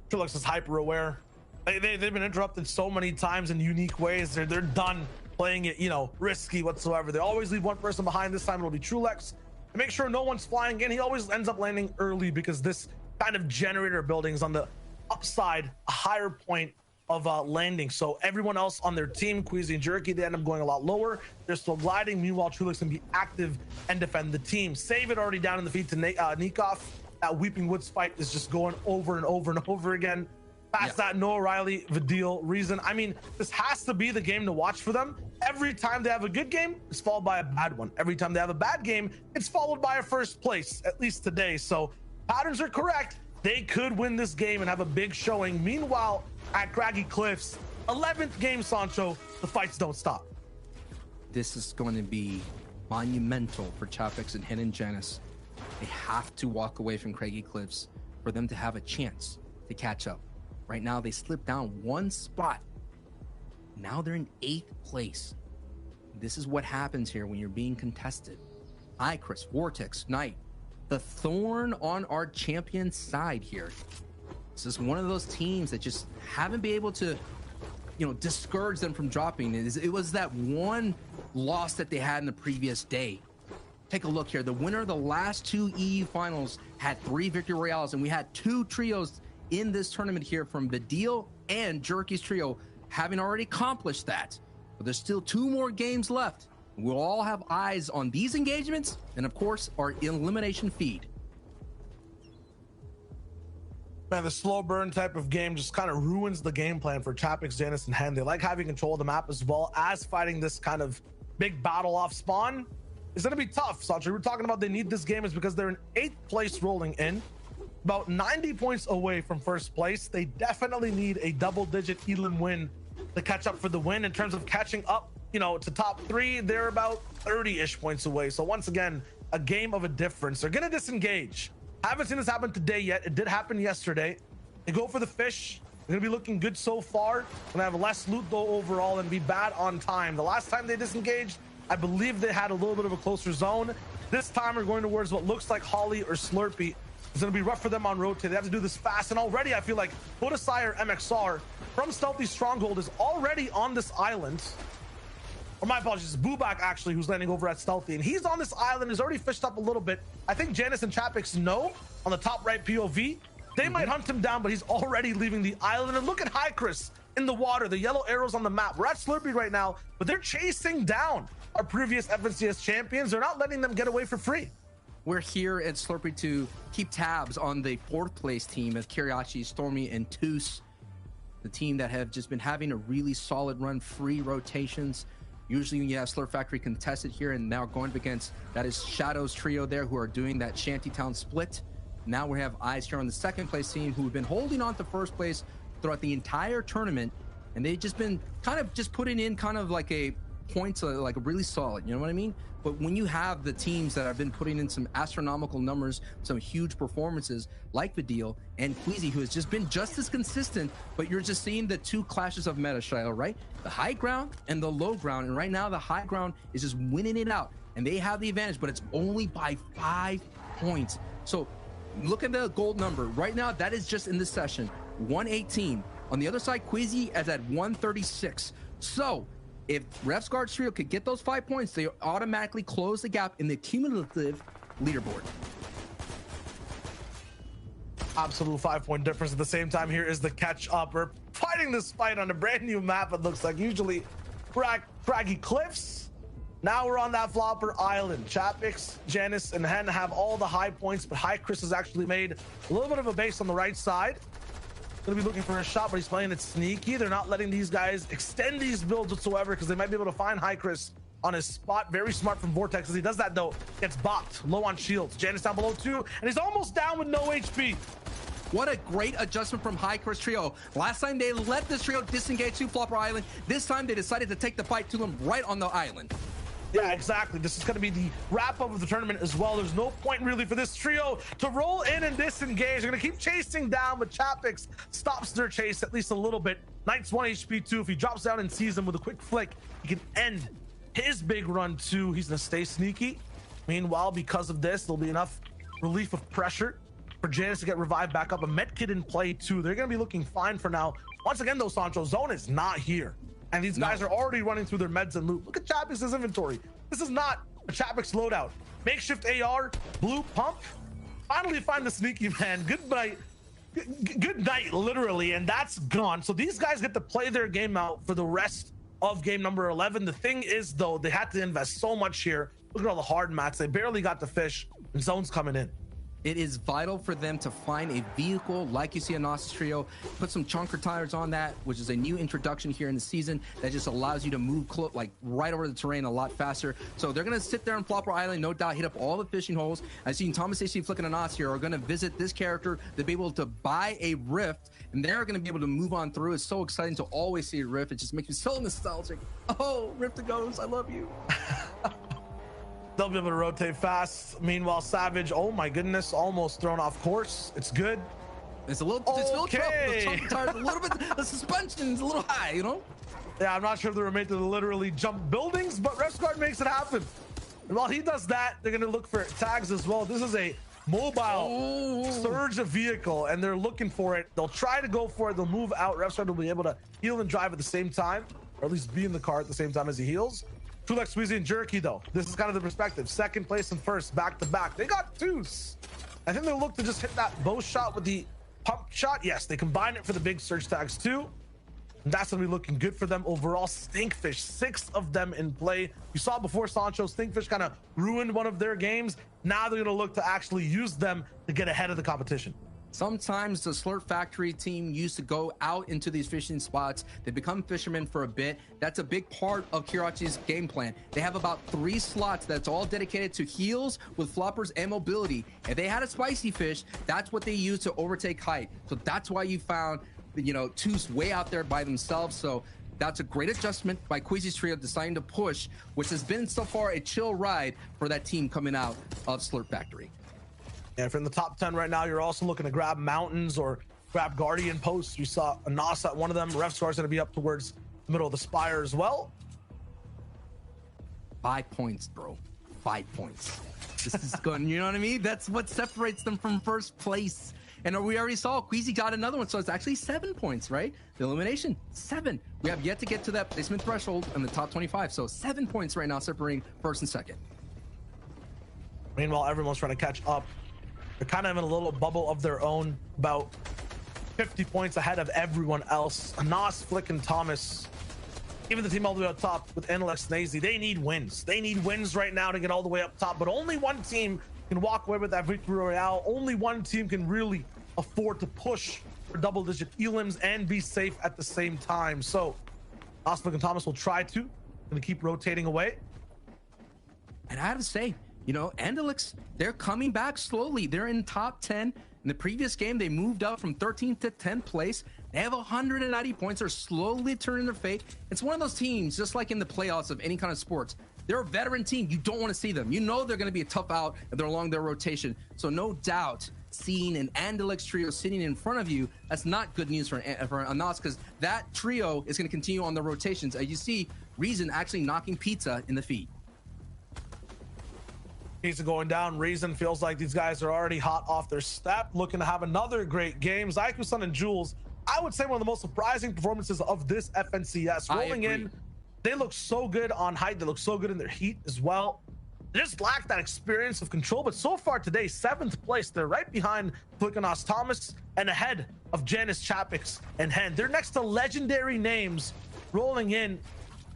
Trulix is hyper aware. They've been interrupted so many times in unique ways. They're done playing it, risky whatsoever. They always leave one person behind. This time it'll be Trulix. And make sure no one's flying in. He always ends up landing early because this kind of generator building is on the upside, a higher point of landing. So everyone else on their team, Queasy and Jerky, they end up going a lot lower. They're still gliding. Meanwhile, Trulix can be active and defend the team. Save it already down in the feed to Nikov. That Weeping Woods fight is just going over and over and over again. Past that, Noah Riley, Vidil, Reason. I mean, this has to be the game to watch for them. Every time they have a good game, it's followed by a bad one. Every time they have a bad game, it's followed by a first place, at least today. So patterns are correct. They could win this game and have a big showing. Meanwhile, at Craggy Cliffs, 11th game, Sancho, the fights don't stop. This is going to be monumental for Chapix and Hidden Janice. They have to walk away from Craggy Cliffs for them to have a chance to catch up. Right now, they slipped down 1 spot. Now they're in 8th place. This is what happens here when you're being contested. Chris, Vortex, Knight, the thorn on our champion's side here. This is one of those teams that just haven't been able to, discourage them from dropping. It was that one loss that they had in the previous day. Take a look here. The winner of the last 2 EU finals had 3 victory royales, and we had 2 trios in this tournament here from Vidil and Jerky's trio, having already accomplished that. But there's still 2 more games left. We'll all have eyes on these engagements and, of course, our elimination feed. Man, the slow burn type of game just kind of ruins the game plan for Chapix, Janice, and Hen. They like having control of the map as well as fighting this kind of big battle off spawn. It's going to be tough, Sancho. We're talking about they need this game is because they're in 8th place rolling in. About 90 points away from first place. They definitely need a double-digit elim win to catch up for the win. In terms of catching up, to top 3, they're about 30-ish points away. So once again, a game of a difference. They're going to disengage. Haven't seen this happen today yet. It did happen yesterday. They go for the fish. They're going to be looking good so far. Going to have less loot, though, overall, and be bad on time. The last time they disengaged, I believe they had a little bit of a closer zone. This time, we're going towards what looks like Holly or Slurpee. It's going to be rough for them on rotate. They have to do this fast. And already, I feel like Podesai or MXR from Stealthy Stronghold is already on this island. Or my apologies, Bubak actually, who's landing over at Stealthy. And he's on this island. He's already fished up a little bit. I think Janice and Chapix know on the top right POV. They might hunt him down, but he's already leaving the island. And look at Chris in the water. The yellow arrows on the map. We're at Slurpee right now, but they're chasing down our previous FNCS champions. They're not letting them get away for free. We're here at Slurpee to keep tabs on the 4th place team of Kiriachi, Stormy, and Toos. The team that have just been having a really solid run, free rotations. Usually when you have Slurp Factory contested here and now going up against, that is Shadow's trio there who are doing that Shantytown split. Now we have eyes here on the 2nd place team who have been holding on to 1st place throughout the entire tournament. And they've just been kind of just putting in kind of like a points, like really solid, you know what I mean? But when you have the teams that have been putting in some astronomical numbers, some huge performances like Vidil and Queasy, who has just been just as consistent, but you're just seeing the 2 clashes of meta, Shiloh, right? The high ground and the low ground. And right now the high ground is just winning it out and they have the advantage, but it's only by 5 points. So look at the gold number right now. That is just in this session, 118. On the other side, Queasy is at 136. So If Refsguard's trio could get those 5 points, they automatically close the gap in the cumulative leaderboard. Absolute 5-point difference. At the same time, here is the catch up. We're fighting this fight on a brand new map. It looks like usually craggy cliffs. Now we're on that Flopper Island. Chapix, Janice, and Hen have all the high points, but High Chris has actually made a little bit of a base on the right side. Gonna be looking for a shot, but he's playing it sneaky. They're not letting these guys extend these builds whatsoever because they might be able to find High Chris on his spot. Very smart from Vortex. As he does that though, gets bopped, low on shields. Janice down below too, and he's almost down with no HP. What a great adjustment from High Chris trio. Last time they let this trio disengage to Flopper Island. This time they decided to take the fight to them right on the island. Yeah, exactly. This is going to be the wrap up of the tournament as well. There's no point really for this trio to roll in and disengage. They're going to keep chasing down, but Chapix stops their chase at least a little bit. Knight's 1 HP too. If he drops down and sees him with a quick flick, he can end his big run too. He's going to stay sneaky. Meanwhile, because of this, there'll be enough relief of pressure for Janice to get revived back up. A medkit in play too. They're going to be looking fine for now. Once again though, Sancho, zone is not here. And these guys are already running through their meds and loot. Look at Chapix's inventory. This is not a Chapix loadout. Makeshift AR, blue pump. Finally find the sneaky man. Good night. Good night, literally. And that's gone. So these guys get to play their game out for the rest of game number 11. The thing is, though, they had to invest so much here. Look at all the hard mats. They barely got the fish. And zone's coming in. It is vital for them to find a vehicle like you see a Gnosis trio, put some chunker tires on that, which is a new introduction here in the season that just allows you to move like right over the terrain a lot faster. So they're going to sit there on Flopper Island, no doubt, hit up all the fishing holes. I've seen Thomas AC Flick and Gnosis here are going to visit this character to be able to buy a rift, and they're going to be able to move on through. It's so exciting to always see a rift. It just makes me so nostalgic. Oh, Rift to Ghost, I love you. They'll be able to rotate fast. Meanwhile, Savage, oh my goodness, almost thrown off course. It's good. It's a little, it's a little trouble. The chunker tires a little bit, the suspension's a little high, you know? Yeah, I'm not sure if they were made to literally jump buildings, but Refsguard makes it happen. And while he does that, they're gonna look for tags as well. This is a mobile surge of vehicle, and they're looking for it. They'll try to go for it. They'll move out. Refsguard will be able to heal and drive at the same time, or at least be in the car at the same time as he heals. Tulek, Sweezy, and Jerky, though. This is kind of the perspective. Second place and first, back to back. They got twos. I think they'll look to just hit that bow shot with the pump shot. Yes, they combine it for the big surge tags too. And that's going to be looking good for them overall. Stinkfish, 6 of them in play. You saw before, Sancho, Stinkfish kind of ruined one of their games. Now they're going to look to actually use them to get ahead of the competition. Sometimes the Slurp Factory team used to go out into these fishing spots. They become fishermen for a bit. That's a big part of Kirachi's game plan. They have about 3 slots that's all dedicated to heals with floppers and mobility. If they had a spicy fish, that's what they use to overtake height. So that's why you found, you know, twos way out there by themselves. So that's a great adjustment by Queasy's trio deciding to push, which has been so far a chill ride for that team coming out of Slurp Factory. And if you're in the top 10 right now, you're also looking to grab mountains or grab guardian posts. You saw a Nas at one of them. Refsguard's going to be up towards the middle of the spire as well. 5 points, bro. 5 points. This is going, you know what I mean? That's what separates them from first place. And we already saw Queasy got another one, so it's actually 7 points, right? The elimination, 7. We have yet to get to that placement threshold in the top 25, so 7 points right now separating first and second. Meanwhile, everyone's trying to catch up. They're kind of in a little bubble of their own, about 50 points ahead of everyone else. Nas, Flick, and Thomas, even the team all the way up top with Enelex and AZ, they need wins. They need wins right now to get all the way up top, but only one team can walk away with that victory royale. Only one team can really afford to push for double-digit elims and be safe at the same time. So Nas, Flick, and Thomas will try to. Gonna keep rotating away. And I have to say, you know, Endelix, they're coming back slowly. They're in top 10. In the previous game, they moved up from 13th to 10th place. They have 190 points. They're slowly turning their fate. It's one of those teams, just like in the playoffs of any kind of sports. They're a veteran team. You don't want to see them. You know they're going to be a tough out if they're along their rotation. So no doubt, seeing an Endelix trio sitting in front of you, that's not good news for Anas, because that trio is going to continue on the rotations. As you see, Reason actually knocking Pizza in the feet. Pizza going down. Reason feels like these guys are already hot off their step, looking to have another great game. Zyku-san and Jules, I would say one of the most surprising performances of this FNCS. Rolling in They look so good on height. They look so good in their heat as well. They just lack that experience of control. But so far today, 7th place. They're right behind Plikonos Thomas and ahead of Janice Chapix and Hen. They're next to legendary names rolling in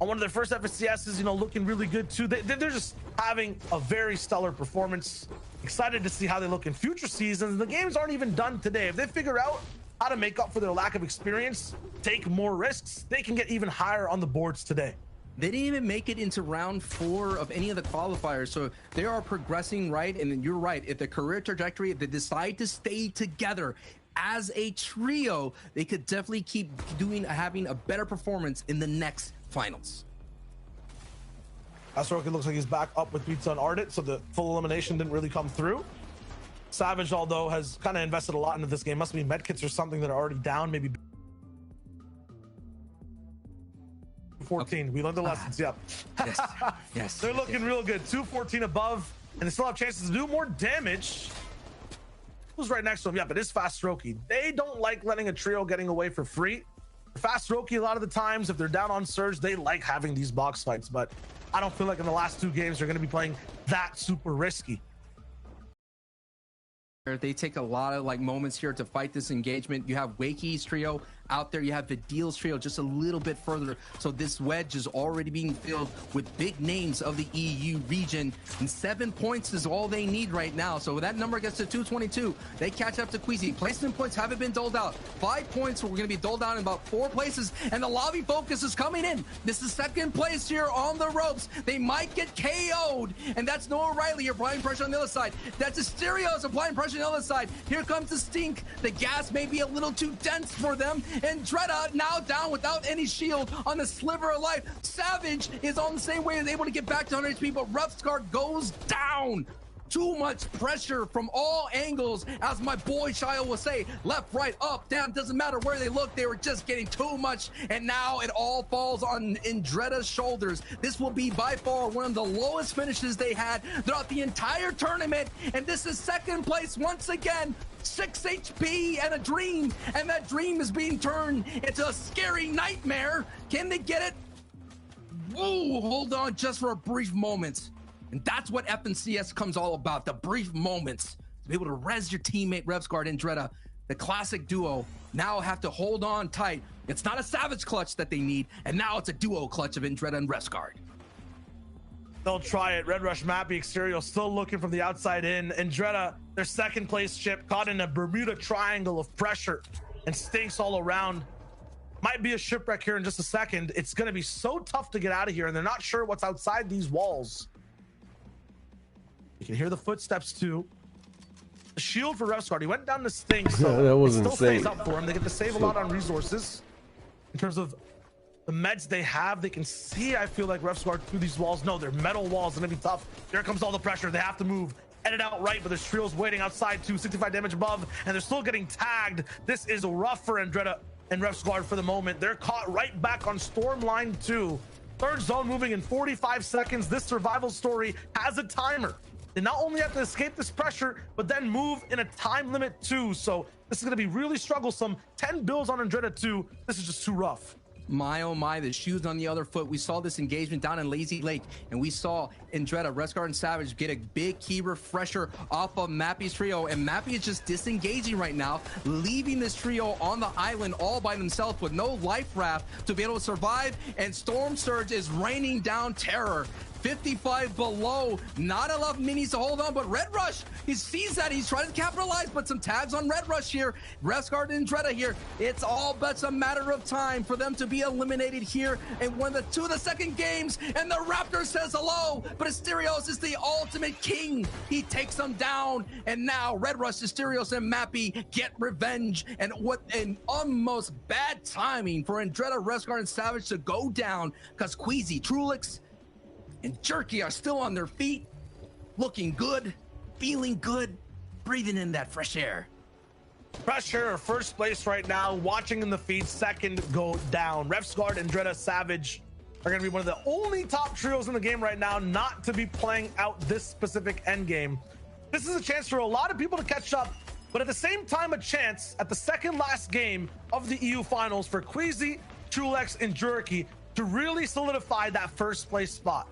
on one of their first FSCSs, you know, looking really good too. They're just having a very stellar performance. Excited to see how they look in future seasons. The games aren't even done today. If they figure out how to make up for their lack of experience, take more risks, they can get even higher on the boards today. They didn't even make it into round 4 of any of the qualifiers, so they are progressing, right? And you're right, if the career trajectory, if they decide to stay together as a trio, they could definitely keep having a better performance in the next finals. Astroki looks like he's back up with Pizza and Ardit, so the full elimination didn't really come through. Savage, although, has kind of invested a lot into this game. Must be medkits or something that are already down, maybe 14. Okay. We learned the lessons. Yep. Yes. Yes. They're looking real good. 214 above, and they still have chances to do more damage. Who's right next to him? Yeah, but it's Fast Strokey. They don't like letting a trio getting away for free. Fast Strokey, a lot of the times, if they're down on Surge, they like having these box fights, but I don't feel like in the last 2 games they're going to be playing that super risky. They take a lot of moments here to fight this engagement. You have Wakey's trio out there. You have Vidil's trio just a little bit further. So this wedge is already being filled with big names of the EU region. And 7 points is all they need right now. So when that number gets to 222, they catch up to Queasy. Placement points haven't been doled out. 5 points we're going to be doled out in about 4 places. And the lobby focus is coming in. This is 2nd place here on the ropes. They might get KO'd. And that's Noah Riley applying pressure on the other side. That's Asterios applying pressure on the other side. Here comes the stink. The gas may be a little too dense for them. And Dreda now down without any shield on the sliver of life. Savage is on the same way, is able to get back to 100 HP, but Roughscar goes down. Too much pressure from all angles, as my boy Shio will say. Left, right, up, down, doesn't matter where they look, they were just getting too much, and now it all falls on Indreda's shoulders. This will be by far one of the lowest finishes they had throughout the entire tournament, and this is 2nd place once again. 6 HP and a dream, and that dream is being turned into a scary nightmare. Can they get it? Whoa, hold on just for a brief moment. And that's what FNCS comes all about, the brief moments. To be able to res your teammate Revsguard and Dreda, the classic duo, now have to hold on tight. It's not a Savage clutch that they need, and now it's a duo clutch of Indreda and Revsguard. They'll try it. Red Rush Mappy Exterior still looking from the outside in. Indreda, their 2nd place ship, caught in a Bermuda Triangle of pressure and stinks all around. Might be a shipwreck here in just a second. It's going to be so tough to get out of here, and they're not sure what's outside these walls. You can hear the footsteps too. The shield for Revsguard. He went down to stink, so that was it still insane. stays up for him. They get to save a lot on resources. In terms of the meds they have, they can see, I feel like, Revsguard through these walls. No, they're metal walls, and it'll be tough. There comes all the pressure. They have to move. Edit out right, but there's trios waiting outside too. 65 damage above, and they're still getting tagged. This is rough for Indreda and Revsguard for the moment. They're caught right back on Storm Line 2. 3rd zone moving in 45 seconds. This survival story has a timer. They not only have to escape this pressure, but then move in a time limit too. So this is going to be really strugglesome. 10 bills on Indreda too. This is just too rough. My oh my, the shoes on the other foot. We saw this engagement down in Lazy Lake, and we saw Indreda, Revsguard, and Savage get a big key refresher off of Mappy's trio, and Mappy is just disengaging right now, leaving this trio on the island all by themselves with no life raft to be able to survive, and Storm Surge is raining down terror. 55 below, not enough minis to hold on, but Red Rush, he sees that, he's trying to capitalize, but some tags on Red Rush here. Revsguard and Dreda here. It's all but a matter of time for them to be eliminated here in one of the 2 of the 2nd games, and the Raptor says hello, but Asterios is the ultimate king. He takes them down, and now Red Rush, Asterios, and Mappy get revenge, and what an almost bad timing for Indreda, Revsguard, and Savage to go down, because Queasy, Trulix, and Jerky are still on their feet, looking good, feeling good, breathing in that fresh air. Fresh air, 1st place right now, watching in the feed, 2nd go down. Revsguard and Dreda Savage are going to be one of the only top trios in the game right now not to be playing out this specific end game. This is a chance for a lot of people to catch up, but at the same time, a chance at the 2nd last game of the EU finals for Queasy, Trulex, and Jerky to really solidify that first place spot.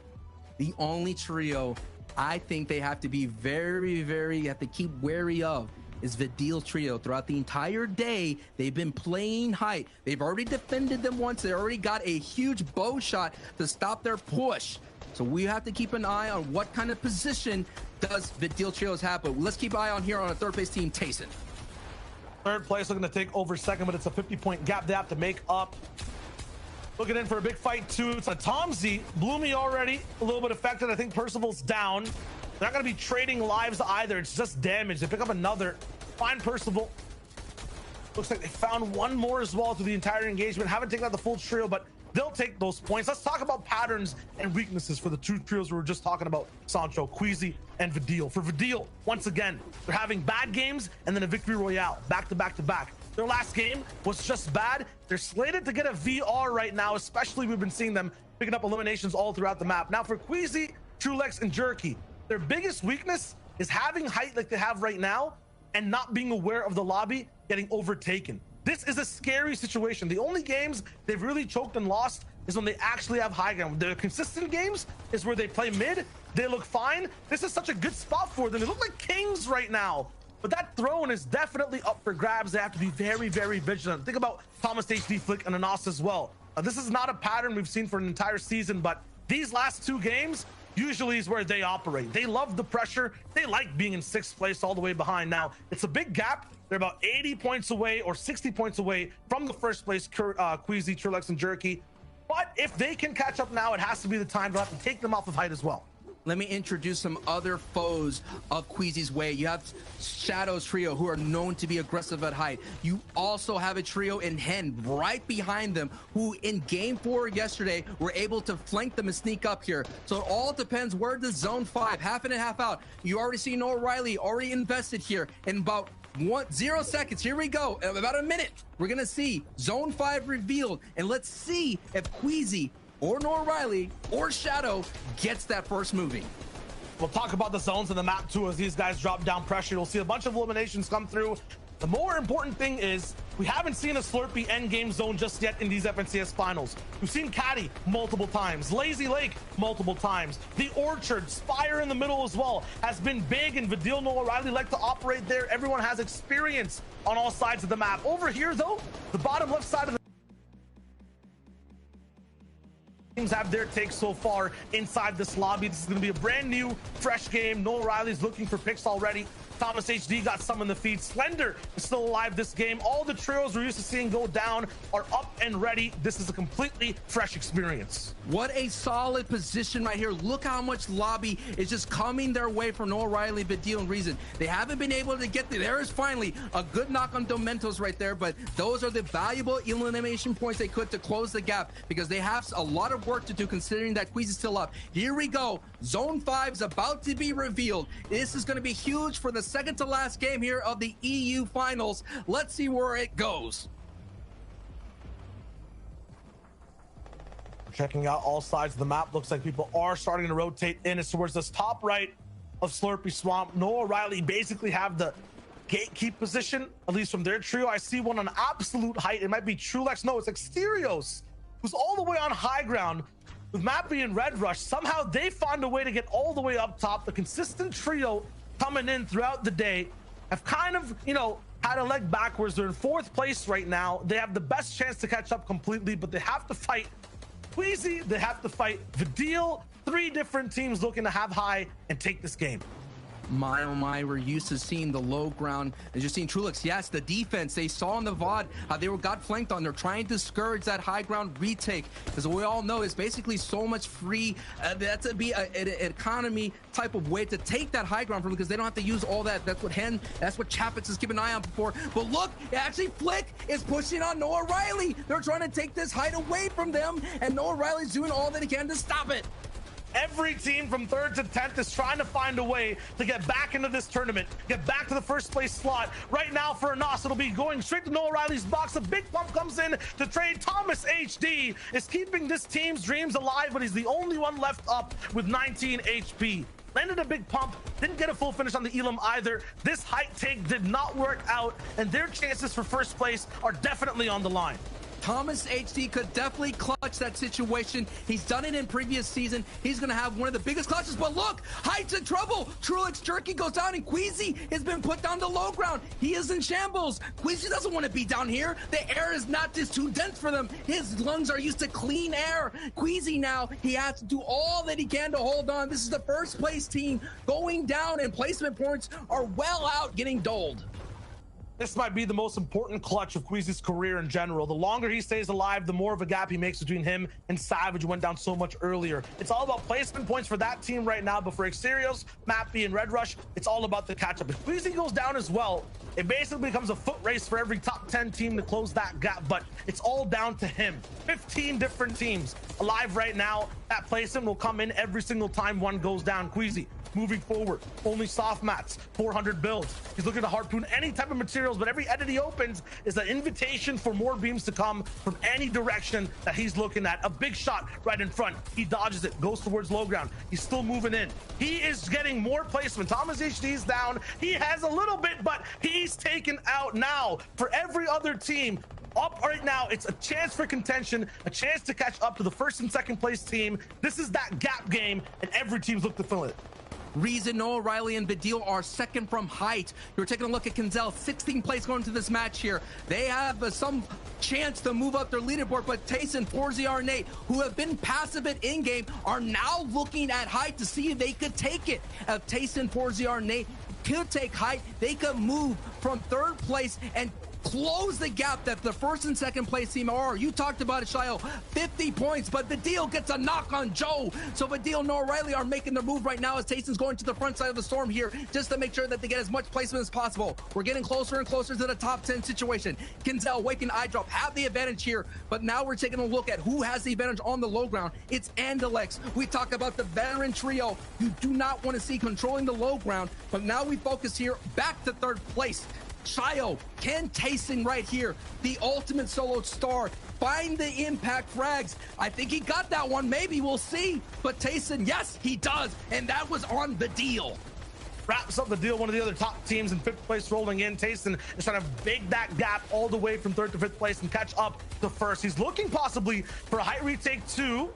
The only trio I think they have to be have to keep wary of is Vidil trio. Throughout the entire day, they've been playing height. They've already defended them once. They already got a huge bow shot to stop their push. So we have to keep an eye on what kind of position does Vidil trios have. But let's keep an eye on here on a third place team, Tayson. Third place looking to take over second, but it's a 50-point gap they have to make up. Looking in for a big fight too. It's a Tomzy. Bloomy already a little bit affected. I think Percival's down. They're not going to be trading lives either. It's just damage. They pick up another. Find Percival. Looks like they found one more as well through the entire engagement. Haven't taken out the full trio, but they'll take those points. Let's talk about patterns and weaknesses for the two trios we were just talking about, Sancho, Queasy, and Vidil. For Vidil, once again, they're having bad games and then a victory royale, back to back to back. Their last game was just bad. They're slated to get a VR right now, especially we've been seeing them picking up eliminations all throughout the map. Now for Queasy, Trulex, and Jerky, their biggest weakness is having height like they have right now and not being aware of the lobby getting overtaken. This is a scary situation. The only games they've really choked and lost is when they actually have high ground. The consistent games is where they play mid, they look fine. This is such a good spot for them. They look like kings right now. But that throne is definitely up for grabs. They have to be very, very vigilant. Think about Thomas HD Flick and Anas as well. This is not a pattern we've seen for an entire season, but these last two games usually is where they operate. They love the pressure. They like being in sixth place all the way behind. Now, it's a big gap. They're about 80 points away or 60 points away from the first place, Queasy, Trulex, and Jerky. But if they can catch up now, it has to be the time to have to take them off of height as well. Let me introduce some other foes of Queasy's way. You have Shadow's trio, who are known to be aggressive at height. You also have a trio in Hen right behind them, who in game 4 yesterday were able to flank them and sneak up here. So it all depends where the zone 5, half in and half out. You already see Noah Riley already invested here in about 0 seconds. Here we go. About a minute. We're going to see zone 5 revealed. And let's see if Queasy or Noah Riley or Shadow gets that first moving. We'll talk about the zones in the map too as these guys drop down pressure. You'll see a bunch of eliminations come through. The more important thing is we haven't seen a Slurpee endgame zone just yet in these FNCS finals. We've seen Caddy multiple times, Lazy Lake multiple times. The Orchard, Spire in the middle as well has been big, and Vidil, Noah Riley like to operate there. Everyone has experience on all sides of the map. Over here though, the bottom left side of the teams have their take so far inside this lobby. This is going to be a brand new, fresh game. Noah Riley's looking for picks already. Thomas HD got some in the feed. Slender is still alive this game. All the trios we're used to seeing go down are up and ready. This is a completely fresh experience. What a solid position right here. Look how much lobby is just coming their way from Noah Riley, Vidil, and Reason. They haven't been able to get there. There is finally a good knock on Domentos right there, but those are the valuable elimination points they could to close the gap, because they have a lot of work to do considering that Queasy is still up. Here we go. Zone 5 is about to be revealed. This is going to be huge for the second to last game here of the EU finals. Let's see where it goes. Checking out all sides of the map. Looks like people are starting to rotate in. It's towards this top right of Slurpee Swamp. Noah Riley basically have the gatekeep position, at least from their trio. I see one on absolute height. It might be Trulex. No, it's Exterios, who's all the way on high ground. With Mappy and Red Rush, somehow they found a way to get all the way up top. The consistent trio coming in throughout the day have kind of, had a leg backwards. They're in 4th place right now. They have the best chance to catch up completely, but they have to fight Queasy. They have to fight Vidil. 3 different teams looking to have high and take this game. My oh my, we're used to seeing the low ground and just seeing Trulex. Yes, the defense they saw in the VOD how they got flanked on. They're trying to discourage that high ground retake, because we all know it's basically so much free. That's to be an economy type of way to take that high ground from them, because they don't have to use all that. That's what Chapix is keeping an eye on for. But look, actually Flick is pushing on Noah Riley. They're trying to take this height away from them, and Noah Riley's doing all that he can to stop it. Every team from 3rd to 10th is trying to find a way to get back into this tournament, get back to the first place slot. Right now for Anas, it'll be going straight to Noah Riley's box. A big pump comes in to trade. Thomas HD is keeping this team's dreams alive, but he's the only one left up with 19 HP. Landed a big pump, didn't get a full finish on the Elam either. This height take did not work out, and their chances for first place are definitely on the line. Thomas HD could definitely clutch that situation. He's done it in previous season. He's going to have one of the biggest clutches, but look, Height's in trouble. Trulix Jerky goes down, and Queasy has been put down to low ground. He is in shambles. Queasy doesn't want to be down here. The air is not just too dense for them. His lungs are used to clean air. Queasy now, he has to do all that he can to hold on. This is the first place team going down, and placement points are well out getting doled. This might be the most important clutch of Queasy's career in general. The longer he stays alive, the more of a gap he makes between him and Savage, who went down so much earlier. It's all about placement points for that team right now, but for Exterios, Mappy, and Red Rush, it's all about the catch-up. If Queasy goes down as well, it basically becomes a foot race for every top 10 team to close that gap, but it's all down to him. 15 different teams alive right now. That placement will come in every single time one goes down. Queasy moving forward, only soft mats, 400 builds. He's looking to harpoon any type of materials, but every edit he opens is an invitation for more beams to come from any direction that he's looking at. A big shot right in front. He dodges it, goes towards low ground. He's still moving in. He is getting more placement. Thomas HD's down. He has a little bit, but he's taken out now. For every other team up right now, it's a chance for contention, a chance to catch up to the first and second place team. This is that gap game, and every team's looking to fill it. Reason, Noah Riley, and Badil are second from height. You're taking a look at Kinzel, 16th place going into this match here. They have some chance to move up their leaderboard, but Tayson, 4ZR, Nate, who have been passive at in-game, are now looking at height to see if they could take it. If Tayson, 4ZR, Nate could take height, they could move from third place and close the gap that the first and second place team are. You talked about it, Shio, 50 points, but Badil gets a knock on Joe. So Badil and Noah Riley are making their move right now as Tayson's going to the front side of the storm here just to make sure that they get as much placement as possible. We're getting closer and closer to the top 10 situation. Kinzel, Waking, iDrop have the advantage here, but now we're taking a look at who has the advantage on the low ground. It's Andalex. We talk about the veteran trio you do not want to see controlling the low ground, but now we focus here back to third place. Shio, Ken Tayson right here, the ultimate solo star, find the impact frags. I think he got that one, maybe, we'll see. But Tayson, yes, he does, and that was on the deal. Wraps up the deal. One of the other top teams in fifth place rolling in. Tayson is trying to big that gap all the way from third to fifth place and catch up to first. He's looking possibly for a height retake 2.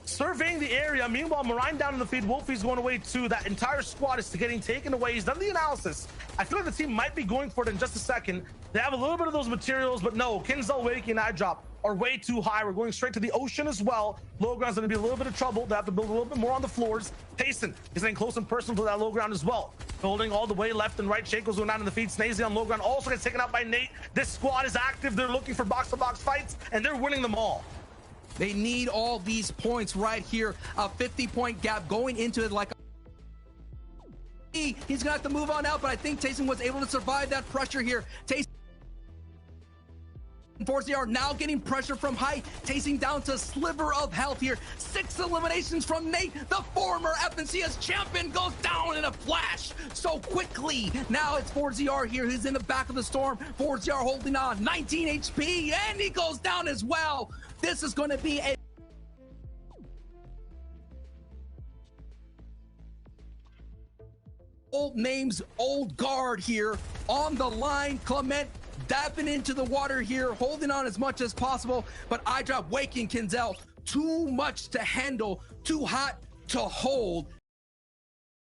Surveying the area. Meanwhile, Marine down in the feed. Wolfie's going away too. That entire squad is getting taken away. He's done the analysis. I feel like the team might be going for it in just a second. They have a little bit of those materials, but no. Kinzel, Wakey, and iDrop are way too high. We're going straight to the ocean as well. Low ground's going to be a little bit of trouble. They have to build a little bit more on the floors. Tayson is getting close and personal to that low ground as well. Building all the way left and right. Shaco's going down in the feed. Snazy on low ground also gets taken out by Nate. This squad is active. They're looking for box-to-box fights, and they're winning them all. They need all these points right here. A 50-point gap going into it like he's gonna have to move on out, but I think Tayson was able to survive that pressure here. Tayson 4ZR now getting pressure from height, Tayson down to a sliver of health here. 6 eliminations from Nate, the former FNCS champion, goes down in a flash so quickly. Now it's 4ZR here, who's in the back of the storm. 4ZR holding on, 19 HP, and he goes down as well. This is going to be a old names, old guard here on the line. Clement diving into the water here, holding on as much as possible, but iDrop, Waking, Kinzel, too much to handle, too hot to hold.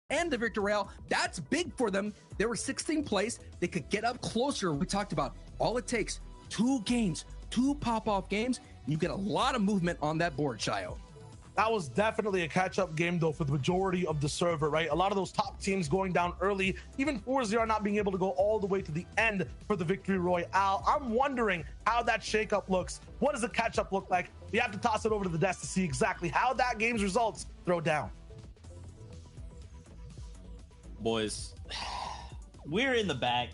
And the Victor Rail, that's big for them. They were 16th place. They could get up closer. We talked about all it takes, 2 games, 2 pop-off games. You get a lot of movement on that board, Shio. That was definitely a catch-up game, though, for the majority of the server, right? A lot of those top teams going down early, even 4ZR not being able to go all the way to the end for the victory royale. I'm wondering how that shakeup looks. What does the catch-up look like? We have to toss it over to the desk to see exactly how that game's results throw down. Boys, we're in the back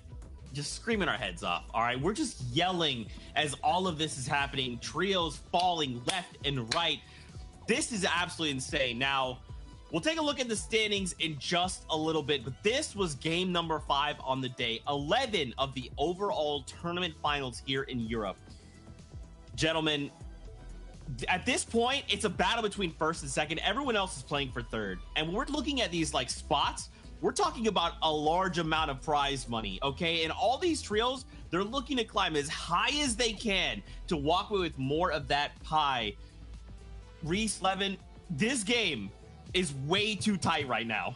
just screaming our heads off. All right, we're just yelling as all of this is happening. Trios falling left and right. This is absolutely insane. Now, we'll take a look at the standings in just a little bit, but this was game number 5 on the day, 11 of the overall tournament finals here in Europe. Gentlemen, at this point, it's a battle between first and second. Everyone else is playing for third. And when we're looking at these like spots, we're talking about a large amount of prize money, okay? And all these trios, They're looking to climb as high as they can to walk away with more of that pie. Reese, Levin, this game is way too tight right now.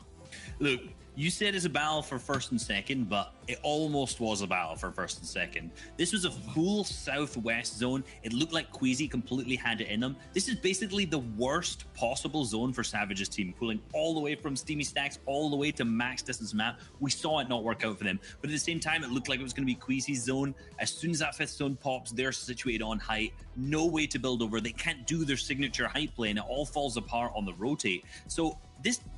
Look, you said it's a battle for first and second, but it almost was a battle for first and second. This was a full southwest zone. It looked like Queasy completely had it in them. This is basically the worst possible zone for Savage's team, pulling all the way from Steamy Stacks all the way to max distance map. We saw it not work out for them, but at the same time, it looked like it was going to be Queasy's zone. As soon as that fifth zone pops, they're situated on height. No way to build over. They can't do their signature height play, and it all falls apart on the rotate. So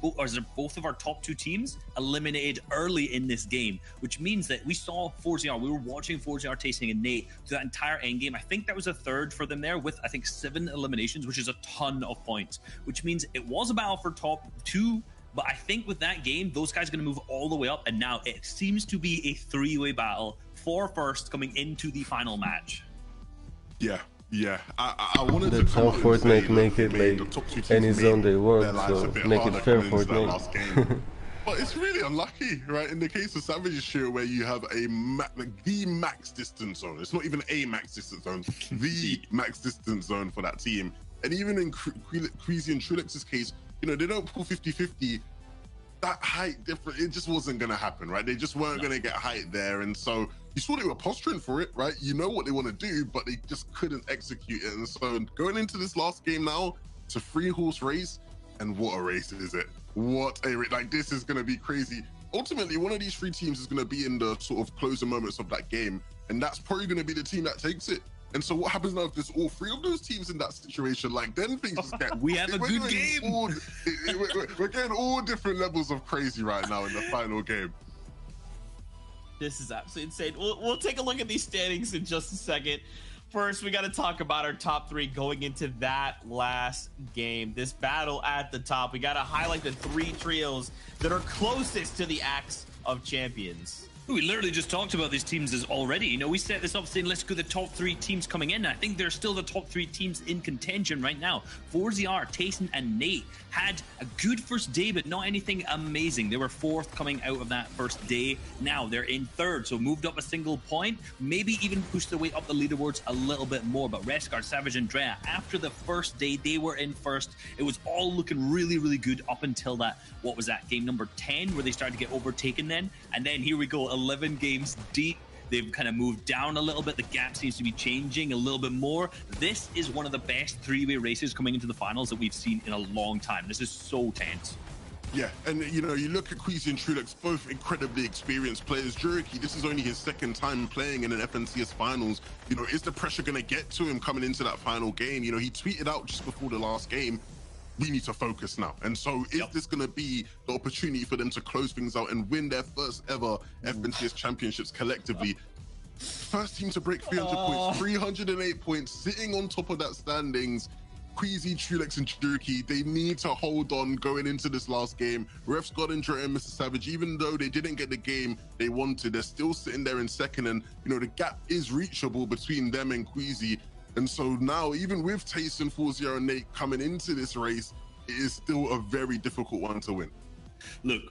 both of our top two teams eliminated early in this game, which means that we saw 4ZR. We were watching 4ZR tasting and Nate through that entire end game. I think that was a third for them there with, I think, 7 eliminations, which is a ton of points, which means it was a battle for top 2. But I think with that game, those guys are going to move all the way up. And now it seems to be a 3-way battle for first coming into the final match. Yeah, I wanted That's to how Fortnite make it like any zone they want, so make it fair Fortnite. But it's really unlucky, right? In the case of Savage's share, where you have the max distance zone. It's not even a max distance zone, the max distance zone for that team. And even in Queasy and Trilex's case, they don't pull 50-50. That height difference, it just wasn't going to happen, right? They just weren't going to get height there. And so you saw they were posturing for it, right? You know what they want to do, but they just couldn't execute it. And so going into this last game now, it's a 3-horse race. And what a race is it? What a race. Like, this is going to be crazy. Ultimately, one of these 3 teams is going to be in the sort of closing moments of that game. And that's probably going to be the team that takes it. And so what happens now if there's all 3 of those teams in that situation? Like, then things just get... We have a good game. We're getting all different levels of crazy right now in the final game. This is absolutely insane. We'll take a look at these standings in just a second. First, we got to talk about our top 3 going into that last game. This battle at the top. We got to highlight the 3 trios that are closest to the Axe of Champions. We literally just talked about these teams as already. We set this up saying let's go the top 3 teams coming in. I think they're still the top 3 teams in contention right now. 4ZR, Tayson, and Nate had a good first day, but not anything amazing. They were 4th coming out of that first day. Now they're in 3rd, so moved up a single point, maybe even pushed their way up the leaderboards a little bit more. But Rescard, Savage, and Drea, after the first day, they were in 1st. It was all looking really, really good up until that, what was that, game number 10, where they started to get overtaken then. And then here we go, 11 games deep. They've kind of moved down a little bit. The gap seems to be changing a little bit more. This is one of the best 3-way races coming into the finals that we've seen in a long time. This is so tense. Yeah, and you look at Queasy and Trulex, both incredibly experienced players. Juriki, this is only his 2nd time playing in an FNCS finals. Is the pressure going to get to him coming into that final game? He tweeted out just before the last game, we need to focus now. And so is this going to be the opportunity for them to close things out and win their first ever FNCS championships collectively? First team to break 300 points, 308 points, sitting on top of that standings. Queasy, Trulex, and Juriki, they need to hold on going into this last game. Refs got and Mr. Savage, even though they didn't get the game they wanted, they're still sitting there in 2nd. And, the gap is reachable between them and Queasy. And so now, even with Tayson, 4ZR, and Nate coming into this race, it is still a very difficult one to win. Look,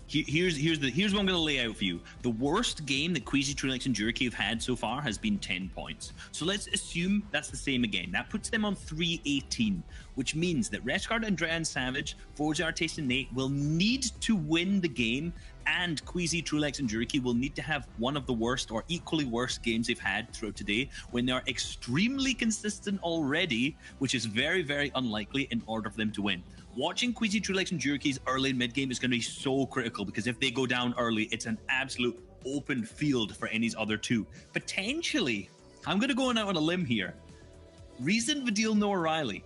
here's what I'm going to lay out for you. The worst game that Queasy, Trulex, and Juriki have had so far has been 10 points. So let's assume that's the same again. That puts them on 318, which means that Rescard, Andrea, and Savage, 4ZR, Tayson, and Nate will need to win the game, and Queasy, Trulex, and Juriki will need to have one of the worst or equally worst games they've had throughout today when they're extremely consistent already, which is very, very unlikely in order for them to win. Watching Queasy, Trulex, and Juriki's early and mid game is going to be so critical, because if they go down early, it's an absolute open field for any other 2. Potentially, I'm going to go out on a limb here. Reason, Vidil, Noah Riley.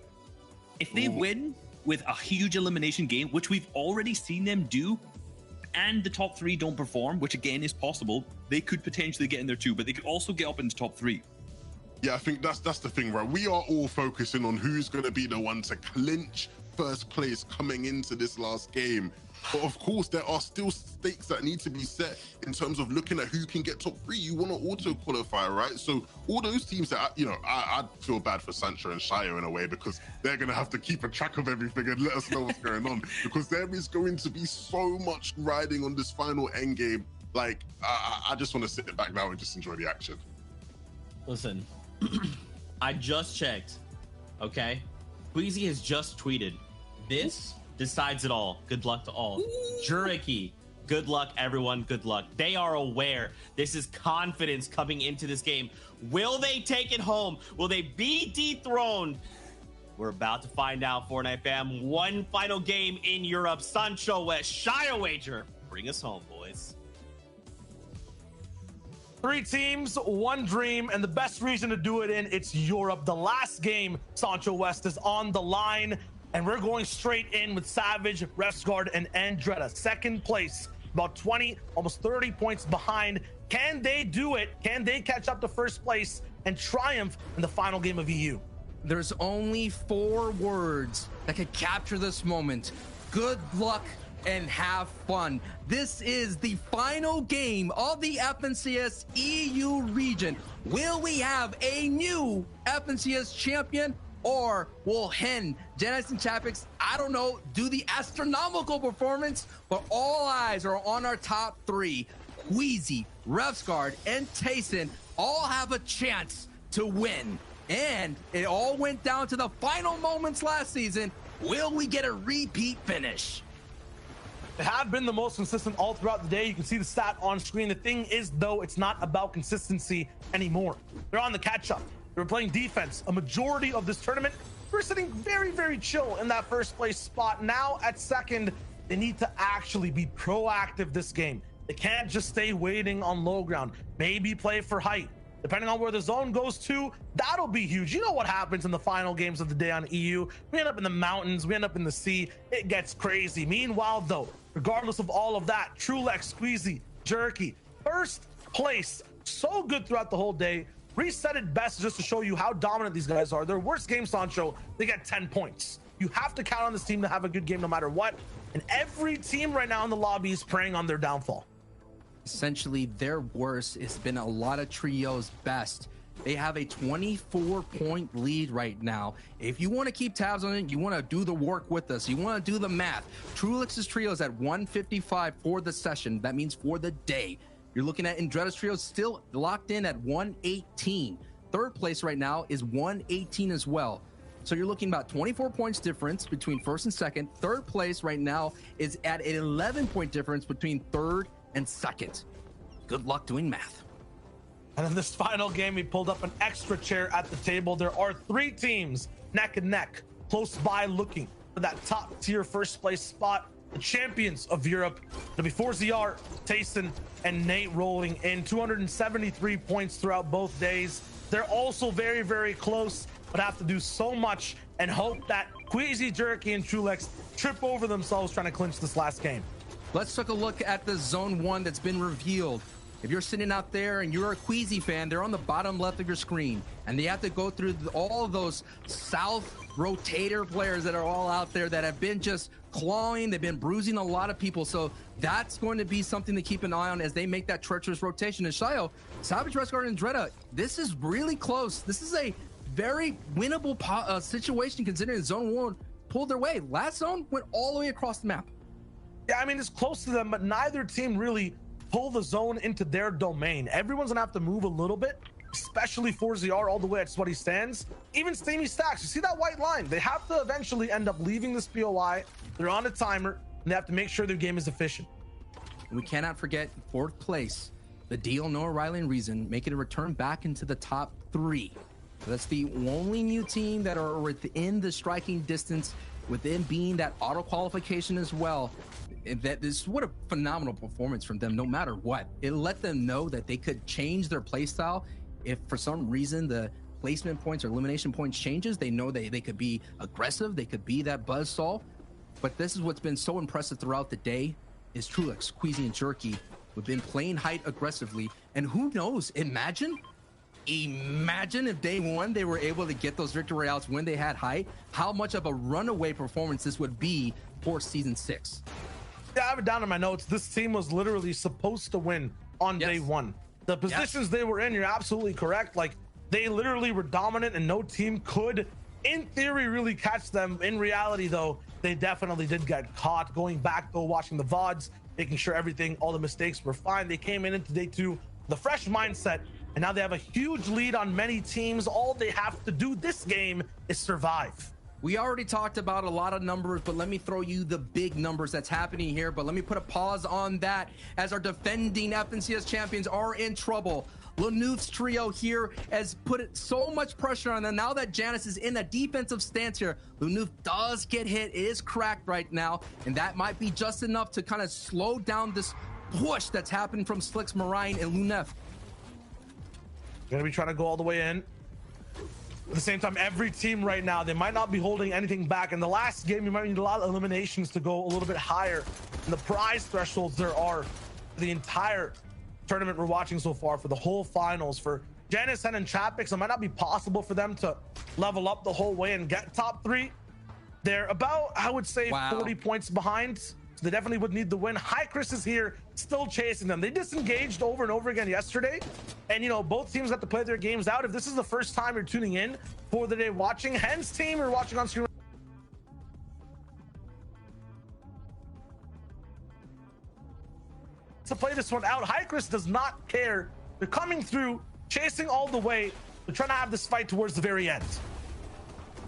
If they win with a huge elimination game, which we've already seen them do, and the top 3 don't perform, which again is possible, they could potentially get in there too, but they could also get up into top 3. Yeah, I think that's the thing, right? We are all focusing on who's going to be the one to clinch first place coming into this last game. But of course, there are still stakes that need to be set in terms of looking at who can get top 3. You want to auto qualify, right? So all those teams that, I feel bad for Sancho and Shire in a way, because they're going to have to keep a track of everything and let us know what's going on, because there is going to be so much riding on this final end game. Like, I just want to sit back now and just enjoy the action. Listen, I just checked, okay? Queasy has just tweeted, "This decides it all. Good luck to all." Juriki, good luck, everyone. Good luck. They are aware. This is confidence coming into this game. Will they take it home? Will they be dethroned? We're about to find out, Fortnite fam. One final game in Europe. Sancho West, Shia Wager. Bring us home, boys. 3 teams, 1 dream, and the best reason to do it in, it's Europe. The last game, Sancho West, is on the line, and we're going straight in with Savage, Refsguard, and Andretta. Second place, about 20, almost 30 points behind. Can they do it? Can they catch up to first place and triumph in the final game of EU? There's only 4 words that can capture this moment. Good luck and have fun. This is the final game of the FNCS EU region. Will we have a new FNCS champion, or will Hen, Janice, and Chapix, I don't know, do the astronomical performance? But all eyes are on our top 3. Queasy, Refsguard, and Tayson all have a chance to win. And it all went down to the final moments last season. Will we get a repeat finish? They have been the most consistent all throughout the day. You can see the stat on screen. The thing is, though, it's not about consistency anymore. They're on the catch-up. They're playing defense. A majority of this tournament, we're sitting very, very chill in that first place spot. Now at second, they need to actually be proactive this game. They can't just stay waiting on low ground. Maybe play for height. Depending on where the zone goes to, that'll be huge. You know what happens in the final games of the day on EU. We end up in the mountains. We end up in the sea. It gets crazy. Meanwhile, though, regardless of all of that, Trulex, Squeezy, Jerky, first place. So good throughout the whole day. Reset it best just to show you how dominant these guys are. Their worst game, Sancho, they get 10 points. You have to count on this team to have a good game no matter what. And every team right now in the lobby is preying on their downfall. Essentially, their worst has been a lot of trios' best. They have a 24-point lead right now. If you want to keep tabs on it, you want to do the work with us, you want to do the math. Trulix's trio is at 155 for the session. That means for the day. You're looking at Andretta's trio still locked in at 118. Third place right now is 118 as well. So you're looking about 24 points difference between first and second. Third place right now is at an 11-point difference between third and second. Good luck doing math. And in this final game, he pulled up an extra chair at the table. There are 3 teams neck and neck, close by, looking for that top tier first place spot. The champions of Europe, the before ZR, Tayson, and Nate rolling in 273 points throughout both days. They're also very, very close, but have to do so much and hope that Queasy, Jerky, and Trulex trip over themselves trying to clinch this last game. Let's take a look at the Zone 1 that's been revealed. If you're sitting out there and you're a Queasy fan, they're on the bottom left of your screen, and they have to go through all of those South rotator players that are all out there that have been just clawing. They've been bruising a lot of people, so that's going to be something to keep an eye on as they make that treacherous rotation. And Shio, Savage, Resguard, and Dretta, this is really close. This is a very winnable situation considering Zone 1 pulled their way. Last zone went all the way across the map. Yeah, I mean, it's close to them, but neither team really pull the zone into their domain. Everyone's gonna have to move a little bit, especially for ZR all the way at what he stands. Even Steamy Stacks, you see that white line? They have to eventually end up leaving this POI. They're on a timer, and they have to make sure their game is efficient. We cannot forget fourth place, the Deal, Noah, Riley, and Reason, making a return back into the top 3. That's the only new team that are within the striking distance, within being that auto qualification as well. That this, what a phenomenal performance from them, no matter what. It let them know that they could change their playstyle if for some reason the placement points or elimination points changes. They know they could be aggressive, they could be that buzzsaw. But this is what's been so impressive throughout the day is Trulex, Queasy, and Jerky. We've been playing height aggressively, and who knows, imagine if day 1 they were able to get those victory royales when they had height, how much of a runaway performance this would be for season 6. Yeah, I have it down in my notes. This team was literally supposed to win on day 1. The positions they were in, you're absolutely correct. Like, they literally were dominant and no team could, in theory, really catch them. In reality, though, they definitely did get caught. Going back, though, watching the VODs, making sure everything, all the mistakes were fine. They came into day 2 the fresh mindset, and now they have a huge lead on many teams. All they have to do this game is survive. We already talked about a lot of numbers, but let me throw you the big numbers that's happening here. But let me put a pause on that as our defending FNCS champions are in trouble. Lanouf's trio here has put so much pressure on them. Now that Janice is in a defensive stance here, Lanouf does get hit. It is cracked right now, and that might be just enough to kind of slow down this push that's happening from Slicks, Marine, and Lunef. Gonna be trying to go all the way in. At the same time, every team right now, they might not be holding anything back. In the last game, you might need a lot of eliminations to go a little bit higher. And the prize thresholds there are for the entire tournament we're watching so far, for the whole finals, for Janice and Chapix, it might not be possible for them to level up the whole way and get top 3. They're about, I would say, 40 points behind. So they definitely would need the win. High Chris is here, still chasing them. They disengaged over and over again yesterday. And, you know, both teams have to play their games out. If this is the first time you're tuning in for the day watching Hen's team or watching on screen, to play this one out, High Chris does not care. They're coming through, chasing all the way. They're trying to have this fight towards the very end.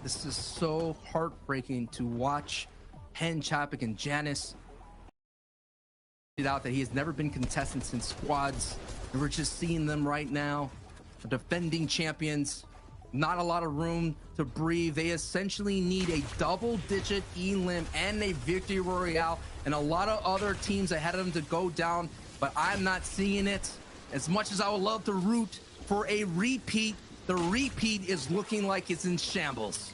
This is so heartbreaking to watch Hen, Chapik, and Janice out that he has never been contestants in squads. And we're just seeing them right now, the defending champions. Not a lot of room to breathe. They essentially need a double-digit elim and a victory royale, and a lot of other teams ahead of them to go down, but I'm not seeing it. As much as I would love to root for a repeat, the repeat is looking like it's in shambles.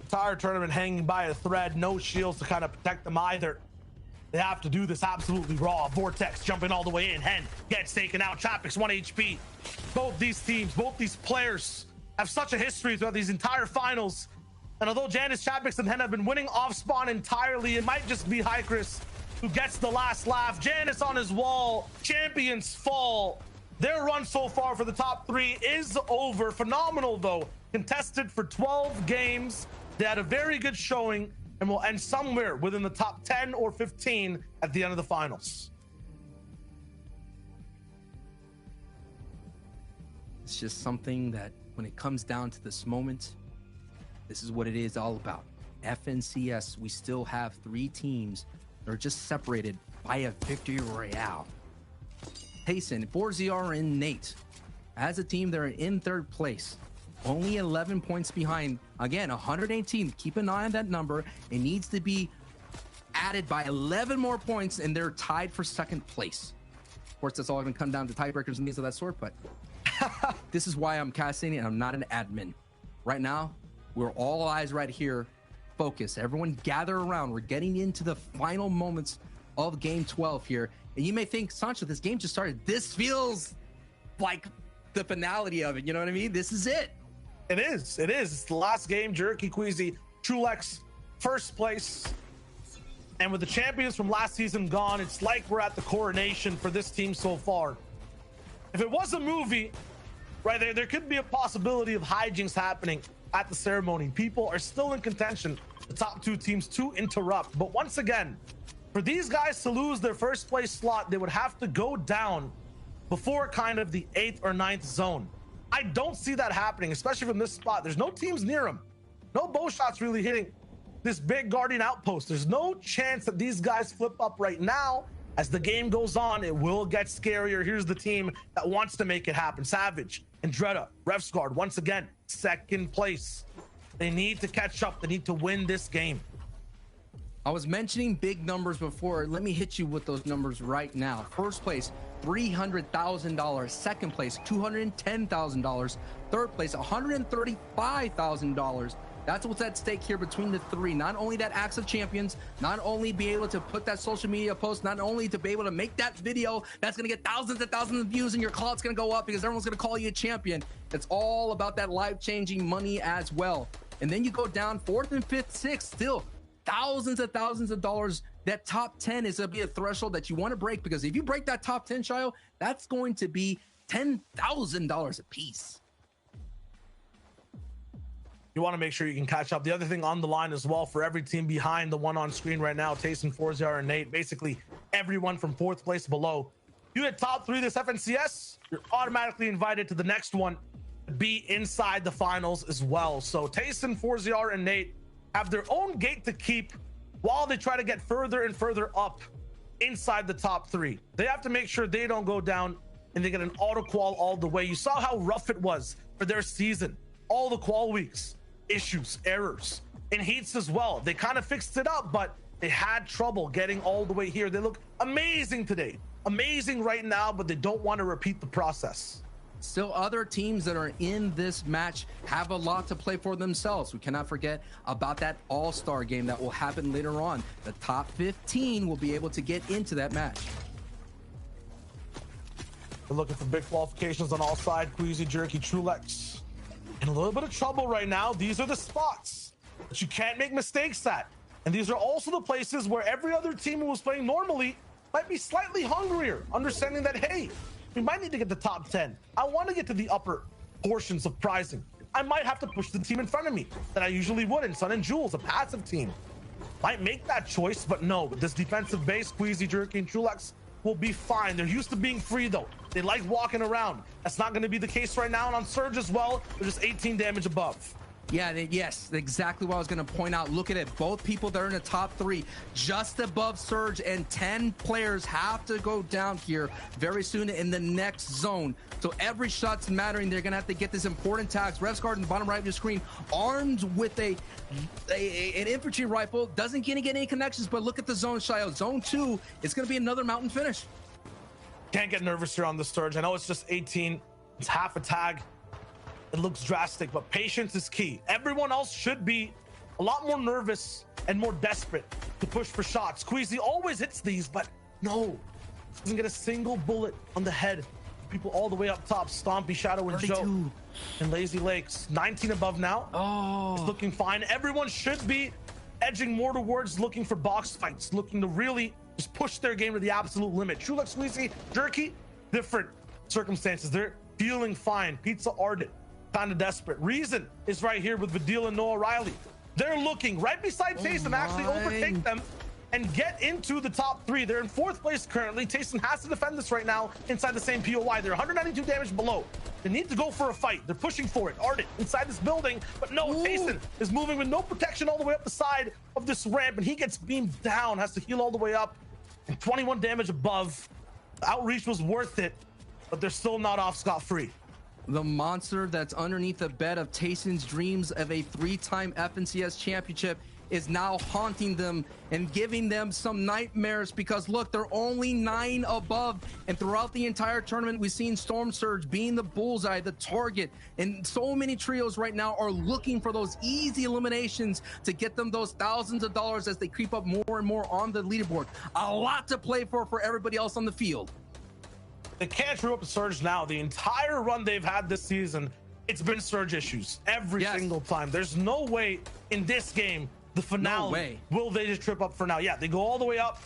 Entire tournament hanging by a thread, no shields to kind of protect them either. They have to do this absolutely raw. Vortex jumping all the way in. Hen gets taken out. Chapix 1 HP. Both these teams, both these players have such a history throughout these entire finals. And although Janice, Chapix, and Hen have been winning off spawn entirely, it might just be High Chris who gets the last laugh. Janice on his wall. Champions fall. Their run so far for the top 3 is over. Phenomenal though. Contested for 12 games. They had a very good showing and will end somewhere within the top 10 or 15 at the end of the finals. It's just something that when it comes down to this moment, this is what it is all about. FNCS, we still have 3 teams that are just separated by a victory royale. Payson, 4ZR, and Nate. As a team, they're in 3rd place. Only 11 points behind. Again, 118. Keep an eye on that number. It needs to be added by 11 more points, and they're tied for 2nd place. Of course, that's all going to come down to tiebreakers and things of that sort, but this is why I'm casting and I'm not an admin. Right now, we're all eyes right here. Focus. Everyone gather around. We're getting into the final moments of Game 12 here. And you may think, Sancho, this game just started. This feels like the finality of it. You know what I mean? This is it. It is. It is. It's the last game. Jerky, Queasy, Trulex, 1st place. And with the champions from last season gone, it's like we're at the coronation for this team so far. If it was a movie, right, there could be a possibility of hijinks happening at the ceremony. People are still in contention, the top 2 teams, to interrupt. But once again, for these guys to lose their 1st place slot, they would have to go down before kind of the 8th or 9th zone. I don't see that happening, especially from this spot. There's no teams near them. No bow shots really hitting this big Guardian outpost. There's no chance that these guys flip up right now. As the game goes on, it will get scarier. Here's the team that wants to make it happen. Savage, Andretta, Refsguard, once again, 2nd place. They need to catch up. They need to win this game. I was mentioning big numbers before. Let me hit you with those numbers right now. 1st place, $300,000. 2nd place, $210,000. 3rd place, $135,000. That's what's at stake here between the 3. Not only that acts of champions, not only be able to put that social media post, not only to be able to make that video that's going to get thousands and thousands of views, and your clout's going to go up because everyone's going to call you a champion. It's all about that life-changing money as well. And then you go down 4th and 5th, 6th, still thousands and thousands of dollars. That top 10 is going to be a threshold that you want to break, because if you break that top 10, Shayo, that's going to be $10,000 a piece. you want to make sure you can catch up. The other thing on the line as well for every team behind the one on screen right now, Tayson, ForZR, and Nate, basically everyone from 4th place below. You hit top 3 this FNCS, you're automatically invited to the next one to be inside the finals as well. So Tayson, ForZR, and Nate have their own gate to keep while they try to get further and further up inside the top 3. They have to make sure they don't go down and they get an auto qual all the way. You saw how rough it was for their season. All the qual weeks, issues, errors, in heats as well. They kind of fixed it up, but they had trouble getting all the way here. They look amazing today. Amazing right now, but they don't want to repeat the process. Still, other teams that are in this match have a lot to play for themselves. We cannot forget about that all-star game that will happen later on. The top 15 will be able to get into that match. They're looking for big qualifications on all sides. Queasy, Jerky, Trulex in a little bit of trouble right now. These are the spots that you can't make mistakes at. And these are also the places where every other team who was playing normally might be slightly hungrier, understanding that, hey, we might need to get the top 10. I want to get to the upper portions of prizing. I might have to push the team in front of me that I usually would in Sun and Jules, a passive team. Might make that choice, but no, with this defensive base, Queasy, Jerky, and Trulex will be fine. They're used to being free, though. They like walking around. That's not going to be the case right now. And on Surge as well, they're just 18 damage above. Yeah, yes, exactly what I was going to point out. Look at it. Both people that are in the top 3, just above Surge, and 10 players have to go down here very soon in the next zone. So every shot's mattering. They're going to have to get this important tags. Revsguard in the bottom right of your screen, armed with an infantry rifle. Doesn't get any connections, but look at the zone, Shio. Zone 2, it's going to be another mountain finish. Can't get nervous here on the Surge. I know it's just 18. It's half a tag. It looks drastic, but patience is key. Everyone else should be a lot more nervous and more desperate to push for shots. Queasy always hits these, but no, doesn't get a single bullet on the head. People all the way up top, Stompy, Shadow, and 32. Joe, and Lazy Lakes. 19 above now. Oh, it's looking fine. Everyone should be edging more towards looking for box fights, looking to really just push their game to the absolute limit. Trulex, Queasy, Jerky, different circumstances. They're feeling fine. Pizza Ardent, kind of desperate. Reason is right here with Vidil and Noah Riley. They're looking right beside Tayson to actually overtake them and get into the top 3. They're in 4th place currently. Tayson has to defend this right now inside the same POI. They're 192 damage below. They need to go for a fight. They're pushing for it. Ardent inside this building, but no, Tayson is moving with no protection all the way up the side of this ramp, and he gets beamed down, has to heal all the way up, and 21 damage above. The outreach was worth it, but they're still not off scot-free. The monster that's underneath the bed of Tayson's dreams of a 3-time FNCS championship is now haunting them and giving them some nightmares, because look, they're only 9 above, and throughout the entire tournament we've seen Storm Surge being the bullseye, the target, and so many trios right now are looking for those easy eliminations to get them those thousands of dollars as they creep up more and more on the leaderboard. A lot to play for everybody else on the field. They can't screw up the Surge now. The entire run they've had this season, it's been Surge issues every single time. There's no way in this game, the finale, will they just trip up for now? Yeah, they go all the way up,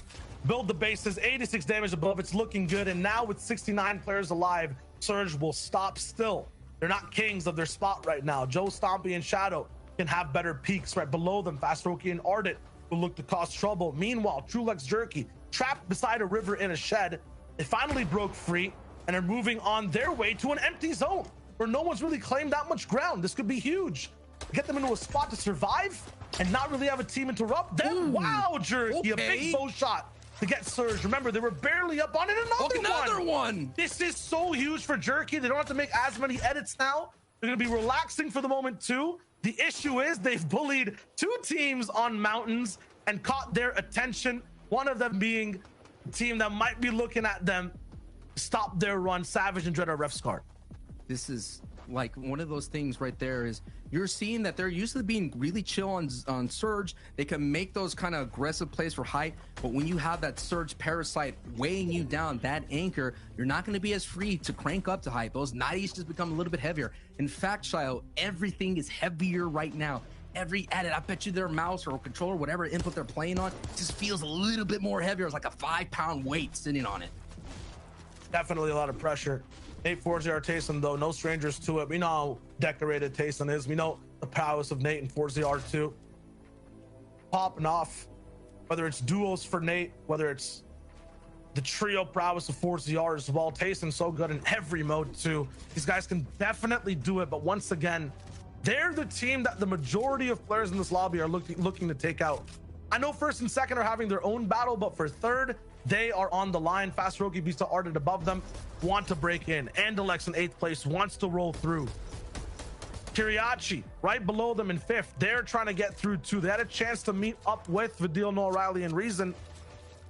build the bases, 86 damage above. It's looking good. And now with 69 players alive, Surge will stop still. They're not kings of their spot right now. Joe, Stompy, and Shadow can have better peaks right below them. Fast Roki and Ardent will look to cause trouble. Meanwhile, Trulex, Jerky, trapped beside a river in a shed. They finally broke free and are moving on their way to an empty zone where no one's really claimed that much ground. This could be huge. Get them into a spot to survive and not really have a team interrupt them. Wow, Jerky, a big bow shot to get Surge. Remember, they were barely up on it. Another one. This is so huge for Jerky. They don't have to make as many edits now. They're going to be relaxing for the moment, too. The issue is they've bullied 2 teams on mountains and caught their attention. One of them being a team that might be looking at them to stop their run. Savage and Dread are Revsguard. This is like one of those things right there is you're seeing that they're used to being really chill on Surge. They can make those kind of aggressive plays for height, but when you have that Surge parasite weighing you down, that anchor, you're not going to be as free to crank up to height. Those 90s just become a little bit heavier. In fact, Shio, everything is heavier right now. Every edit, I bet you their mouse or controller, whatever input they're playing on, just feels a little bit more heavier. It's like a 5-pound weight sitting on it. Definitely a lot of pressure. 840 Tayson, though, no strangers to it. We know how decorated Tayson is. We know the prowess of Nate and ForZR2 popping off, whether it's duos for Nate, whether it's the trio prowess of ForZR as well. Tayson's so good in every mode too. These guys can definitely do it, but once again, they're the team that the majority of players in this lobby are looking to take out. I know first and second are having their own battle, but for third, they are on the line. Fast Roki beats the Ardent above them, want to break in. Andalex in 8th place wants to roll through. Kiriachi right below them in 5th. They're trying to get through too. They had a chance to meet up with Vidil, Noah Riley, and Reason.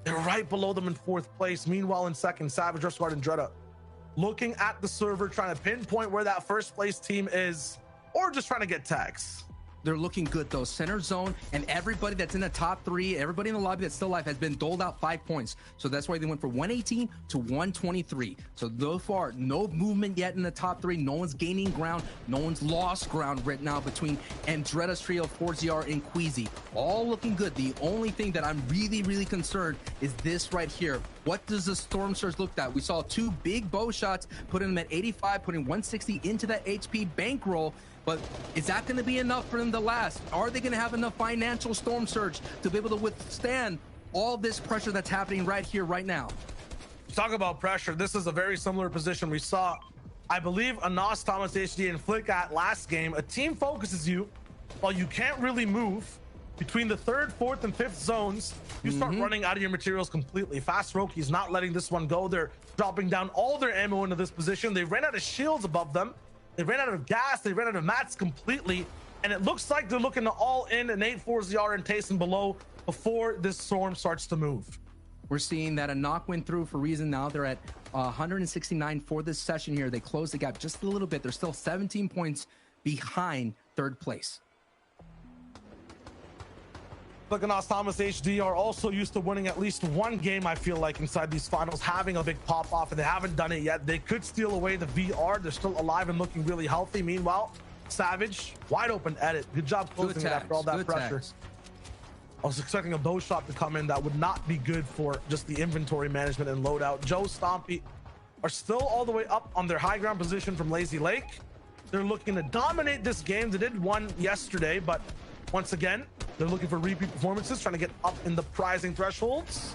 They're right below them in 4th place. Meanwhile, in 2nd, Savage, Rustguard, and Dreda looking at the server, trying to pinpoint where that first place team is, or just trying to get tags. They're looking good though. Center zone and everybody that's in the top 3, everybody in the lobby that's still alive has been doled out 5 points. So that's why they went from 118 to 123. So far, no movement yet in the top 3. No one's gaining ground. No one's lost ground right now between Andretta's trio, ForZR, and Queasy. All looking good. The only thing that I'm really concerned is this right here. What does the Storm Surge look at? We saw 2 big bow shots, putting them at 85, putting 160 into that HP bankroll. But is that going to be enough for them to last? Are they going to have enough financial Storm Surge to be able to withstand all this pressure that's happening right here, right now? Talk about pressure. This is a very similar position we saw, I believe, Anas, Thomas, HD, and Flick at last game. A team focuses you while you can't really move between the 3rd, 4th, and 5th zones. You start running out of your materials completely. Fast Roki's not letting this one go. They're dropping down all their ammo into this position. They ran out of shields above them. They ran out of gas, they ran out of mats completely, and it looks like they're looking to all in Nate, ForZR, and Tayson below before this storm starts to move. We're seeing that a knock went through for Reason. Now they're at 169 for this session here. They closed the gap just a little bit. They're still 17 points behind 3rd place. Anas, Thomas, HD are also used to winning at least one game, I feel like, inside these finals, having a big pop off, and they haven't done it yet. They could steal away the VR. They're still alive and looking really healthy. Meanwhile, Savage, wide open edit. Good job closing it after all that pressure. I was expecting a bow shot to come in. That would not be good for just the inventory management and loadout. Joe, Stompy are still all the way up on their high ground position from Lazy Lake. They're looking to dominate this game. They did one yesterday, but once again, they're looking for repeat performances, trying to get up in the prizing thresholds.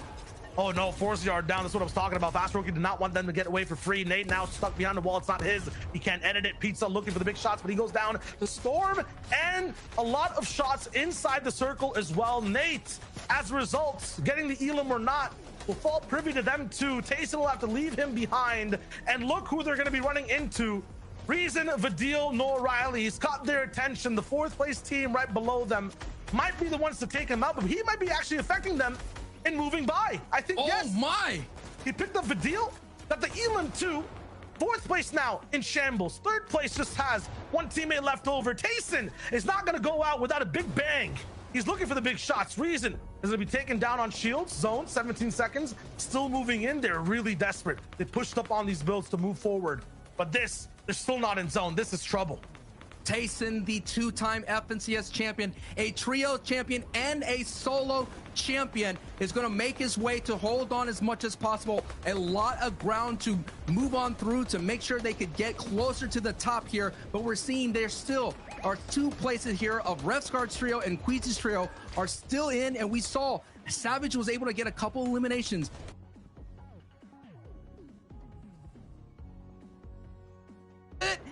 Oh no, ForZR down. That's what I was talking about. Fast Roki did not want them to get away for free. Nate now stuck behind the wall. It's not his. He can't edit it. Pizza looking for the big shots, but he goes down. The Storm and a lot of shots inside the circle as well. Nate, as a result, getting the Elam or not, will fall privy to them too. Tayson will have to leave him behind. And look who they're going to be running into. Reason, Vidil, Noah Riley. He's caught their attention. The 4th place team right below them might be the ones to take him out, but he might be actually affecting them in moving by. I think, yes. Oh my! He picked up Vidil, got the Elam too. 4th place now in shambles. 3rd place just has one teammate left over. Tayson is not going to go out without a big bang. He's looking for the big shots. Reason is going to be taken down on shields. Zone, 17 seconds. Still moving in. They're really desperate. They pushed up on these builds to move forward. But this, they're still not in zone. This is trouble. Tayson, the 2-time FNCS champion, a trio champion, and a solo champion, is going to make his way to hold on as much as possible. A lot of ground to move on through to make sure they could get closer to the top here. But we're seeing there still are 2 places here of Refsguard's trio and Queezy's trio are still in. And we saw Savage was able to get a couple eliminations.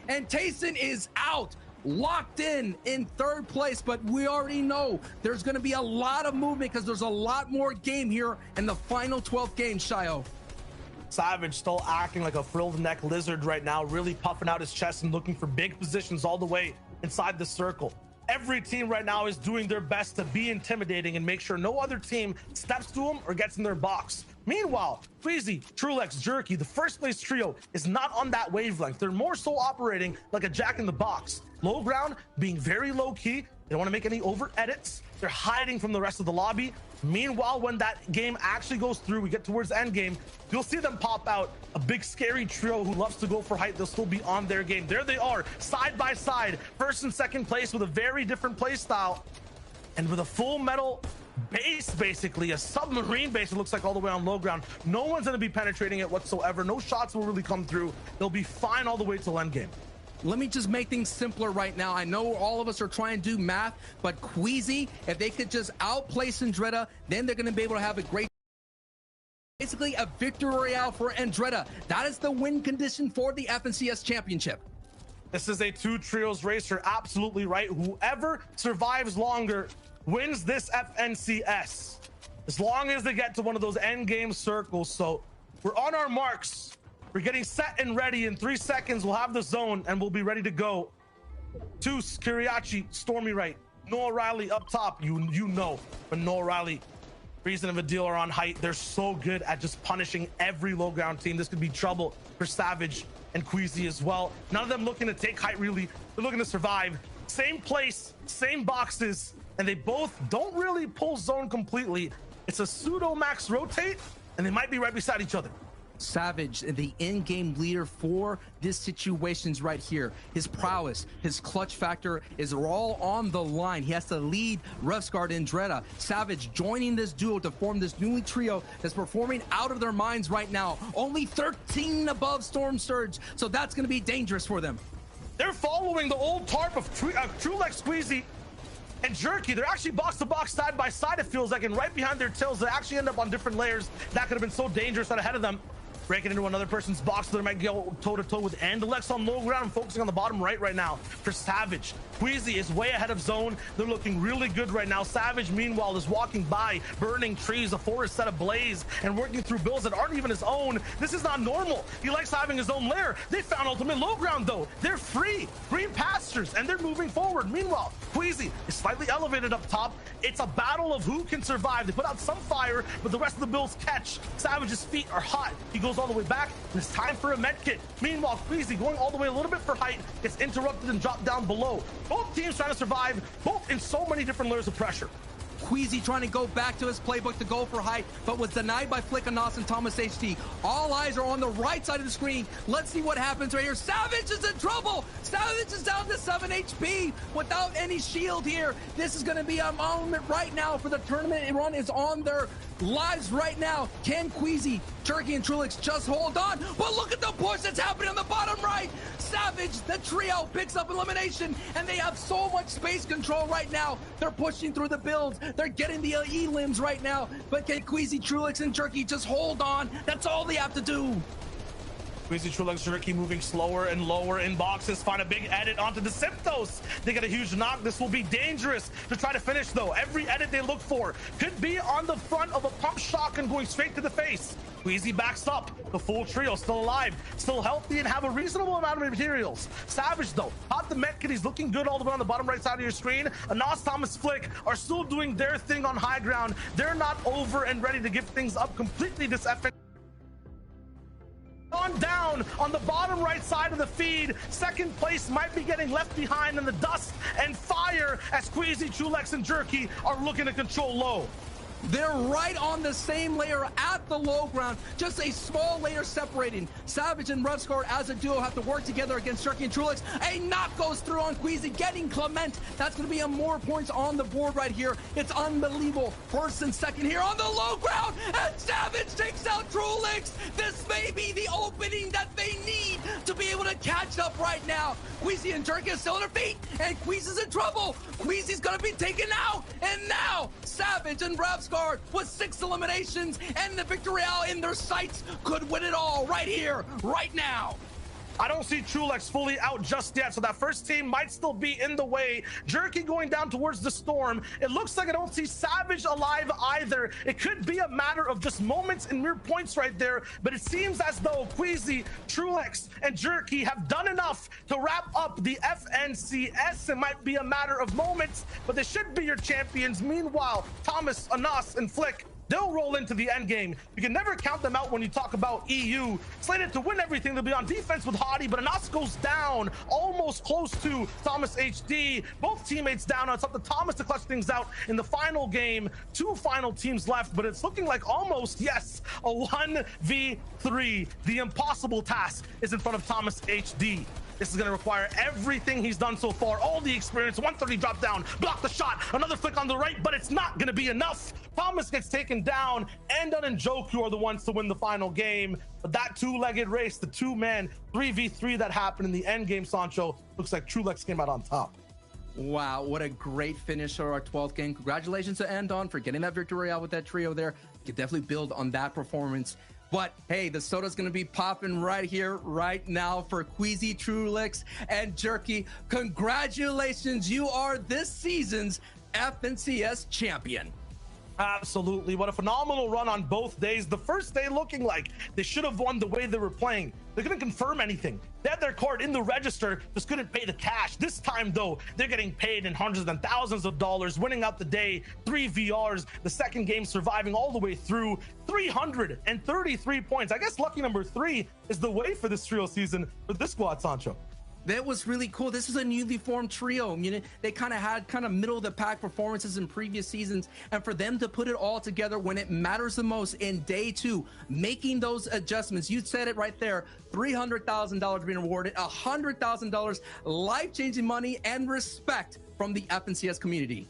And Tayson is out, locked in 3rd place, but we already know there's going to be a lot of movement because there's a lot more game here in the final 12th game, Shio. Savage still acting like a frilled neck lizard right now, really puffing out his chest and looking for big positions all the way inside the circle. Every team right now is doing their best to be intimidating and make sure no other team steps to them or gets in their box. Meanwhile, Queasy, Trulex, Jerky, the 1st place trio is not on that wavelength. They're more so operating like a jack in the box. Low ground, being very low key. They don't want to make any over edits. They're hiding from the rest of the lobby. Meanwhile, when that game actually goes through, we get towards the end game, you'll see them pop out. A big scary trio who loves to go for height. They'll still be on their game. There they are, side by side, 1st and 2nd place with a very different play style. And with a full metal base, basically a submarine base, it looks like, all the way on low ground. No one's going to be penetrating it whatsoever. No shots will really come through. They'll be fine all the way till end game. let me just make things simpler right now. I know all of us are trying to do math, but Queasy, if they could just outplay Andretta, then they're going to be able to have a great, basically a victory royale for Andretta. That is the win condition for the FNCS championship. This is a 2 trios race. You're absolutely right. Whoever survives longer wins this FNCS, as long as they get to one of those end game circles. So we're on our marks. We're getting set and ready. In 3 seconds, we'll have the zone and we'll be ready to go. Toos, Kiriachi, Stormy right, Noah Riley up top. You know, but Noah Riley, Reason of a Deal are on height. They're so good at just punishing every low ground team. This could be trouble for Savage and Queasy as well. None of them looking to take height really. They're looking to survive. Same place, same boxes, and they both don't really pull zone completely. It's a pseudo max rotate, and they might be right beside each other. Savage, the in-game leader for this situations right here. His prowess, his clutch factor is all on the line. He has to lead Refsguard and Andretta. Savage joining this duo to form this newly trio that's performing out of their minds right now. Only 13 above Storm Surge, so that's going to be dangerous for them. They're following the old tarp of Trulex, Squeezy, and Jerky. They're actually box to box, side by side, it feels like, and right behind their tails, they actually end up on different layers. That could have been so dangerous out ahead of them. Breaking into another person's box, so they might go toe-to-toe with Andalex on low ground, focusing on the bottom right now for Savage. Queasy is way ahead of zone. They're looking really good right now. Savage, meanwhile, is walking by, burning trees, a forest set ablaze, and working through builds that aren't even his own. This is not normal. He likes having his own lair. They found ultimate low ground, though. They're free, green pastures, and they're moving forward. Meanwhile, Queasy is slightly elevated up top. It's a battle of who can survive. They put out some fire, but the rest of the builds catch. Savage's feet are hot. He goes all the way back, and it's time for a med kit. Meanwhile, Queasy going all the way a little bit for height, gets interrupted and dropped down below. Both teams trying to survive, both in so many different layers of pressure. Queasy trying to go back to his playbook to go for height, but was denied by Flick Anas and Thomas HT. All eyes are on the right side of the screen. Let's see what happens right here. Savage is in trouble. Savage is down to 7 HP without any shield here. This is going to be a moment right now for the tournament. Run is on their lives right now. Can Queasy, Jerky, and Trulix just hold on? But look at the push that's happening on the bottom right. Savage, the trio, picks up elimination, and they have so much space control right now. They're pushing through the builds. They're getting the E-limbs right now. But can Queasy, Trulix, and Jerky just hold on? That's all they have to do. Queasy, Trulix, Jerky moving slower and lower in boxes. Find a big edit onto the Symptos. They get a huge knock. This will be dangerous to try to finish, though. Every edit they look for could be on the front of a pump shotgun going straight to the face. Queasy backs up. The full trio still alive, still healthy, and have a reasonable amount of materials. Savage, though, hot the med kit. He's looking good all the way on the bottom right side of your screen. Anas, Thomas, Flick are still doing their thing on high ground. They're not over and ready to give things up completely this FN. On down on the bottom right side of the feed. Second place might be getting left behind in the dust and fire as Queasy, Trulex, and Jerky are looking to control low. They're right on the same layer at the low ground, just a small layer separating. Savage and Refsguard as a duo have to work together against Jerky and Trulix. A knock goes through on Queasy, getting Clement. That's going to be more points on the board right here. It's unbelievable. First and second here on the low ground, and Savage takes out Trulix. This may be the opening that they need to be able to catch up right now. Queasy and Jerky are still on their feet, and Queasy's in trouble. Queasy's going to be taken out, and now Savage and Refsguard with 6 eliminations and the victory out in their sights could win it all right here, right now. I don't see Trulex fully out just yet, so that first team might still be in the way. Jerky going down towards the storm. It looks like I don't see Savage alive either. It could be a matter of just moments and mere points right there, but it seems as though Queasy, Trulex, and Jerky have done enough to wrap up the FNCS. It might be a matter of moments, but they should be your champions. Meanwhile, Thomas, Anas, and Flick, they'll roll into the end game. You can never count them out when you talk about EU. Slated to win everything. They'll be on defense with Hottie, but Anas goes down, almost close to Thomas HD. Both teammates down. It's up to Thomas to clutch things out in the final game. 2 final teams left, but it's looking like almost, yes, a 1v3. The impossible task is in front of Thomas HD. This is going to require everything he's done so far, all the experience. 130 drop down, block the shot, another flick on the right, but it's not going to be enough. Thomas gets taken down, and Dunn and Joku are the ones to win the final game. But that two-legged race, the two-man 3v3 that happened in the end game, Sancho, looks like Trulex came out on top. Wow, what a great finish for our 12th game. Congratulations to Andon for getting that victory royale with that trio there. You can definitely build on that performance. But hey, the soda's going to be popping right here, right now for Queasy, Trulex, and Jerky. Congratulations, you are this season's FNCS champion. Absolutely. What a phenomenal run on both days. The first day looking like they should have won the way they were playing. They couldn't confirm anything. They had their card in the register, just couldn't pay the cash. This time, though, they're getting paid in hundreds and thousands of dollars, winning out the day, 3 VRs, the second game surviving all the way through, 333 points. I guess lucky number 3 is the way for this trio season for this squad, Sancho. That was really cool. This is a newly formed trio. You know, they kind of had middle of the pack performances in previous seasons, and for them to put it all together when it matters the most in day 2, making those adjustments. You said it right there. $300,000 being rewarded, $100,000 life-changing money and respect from the FNCS community.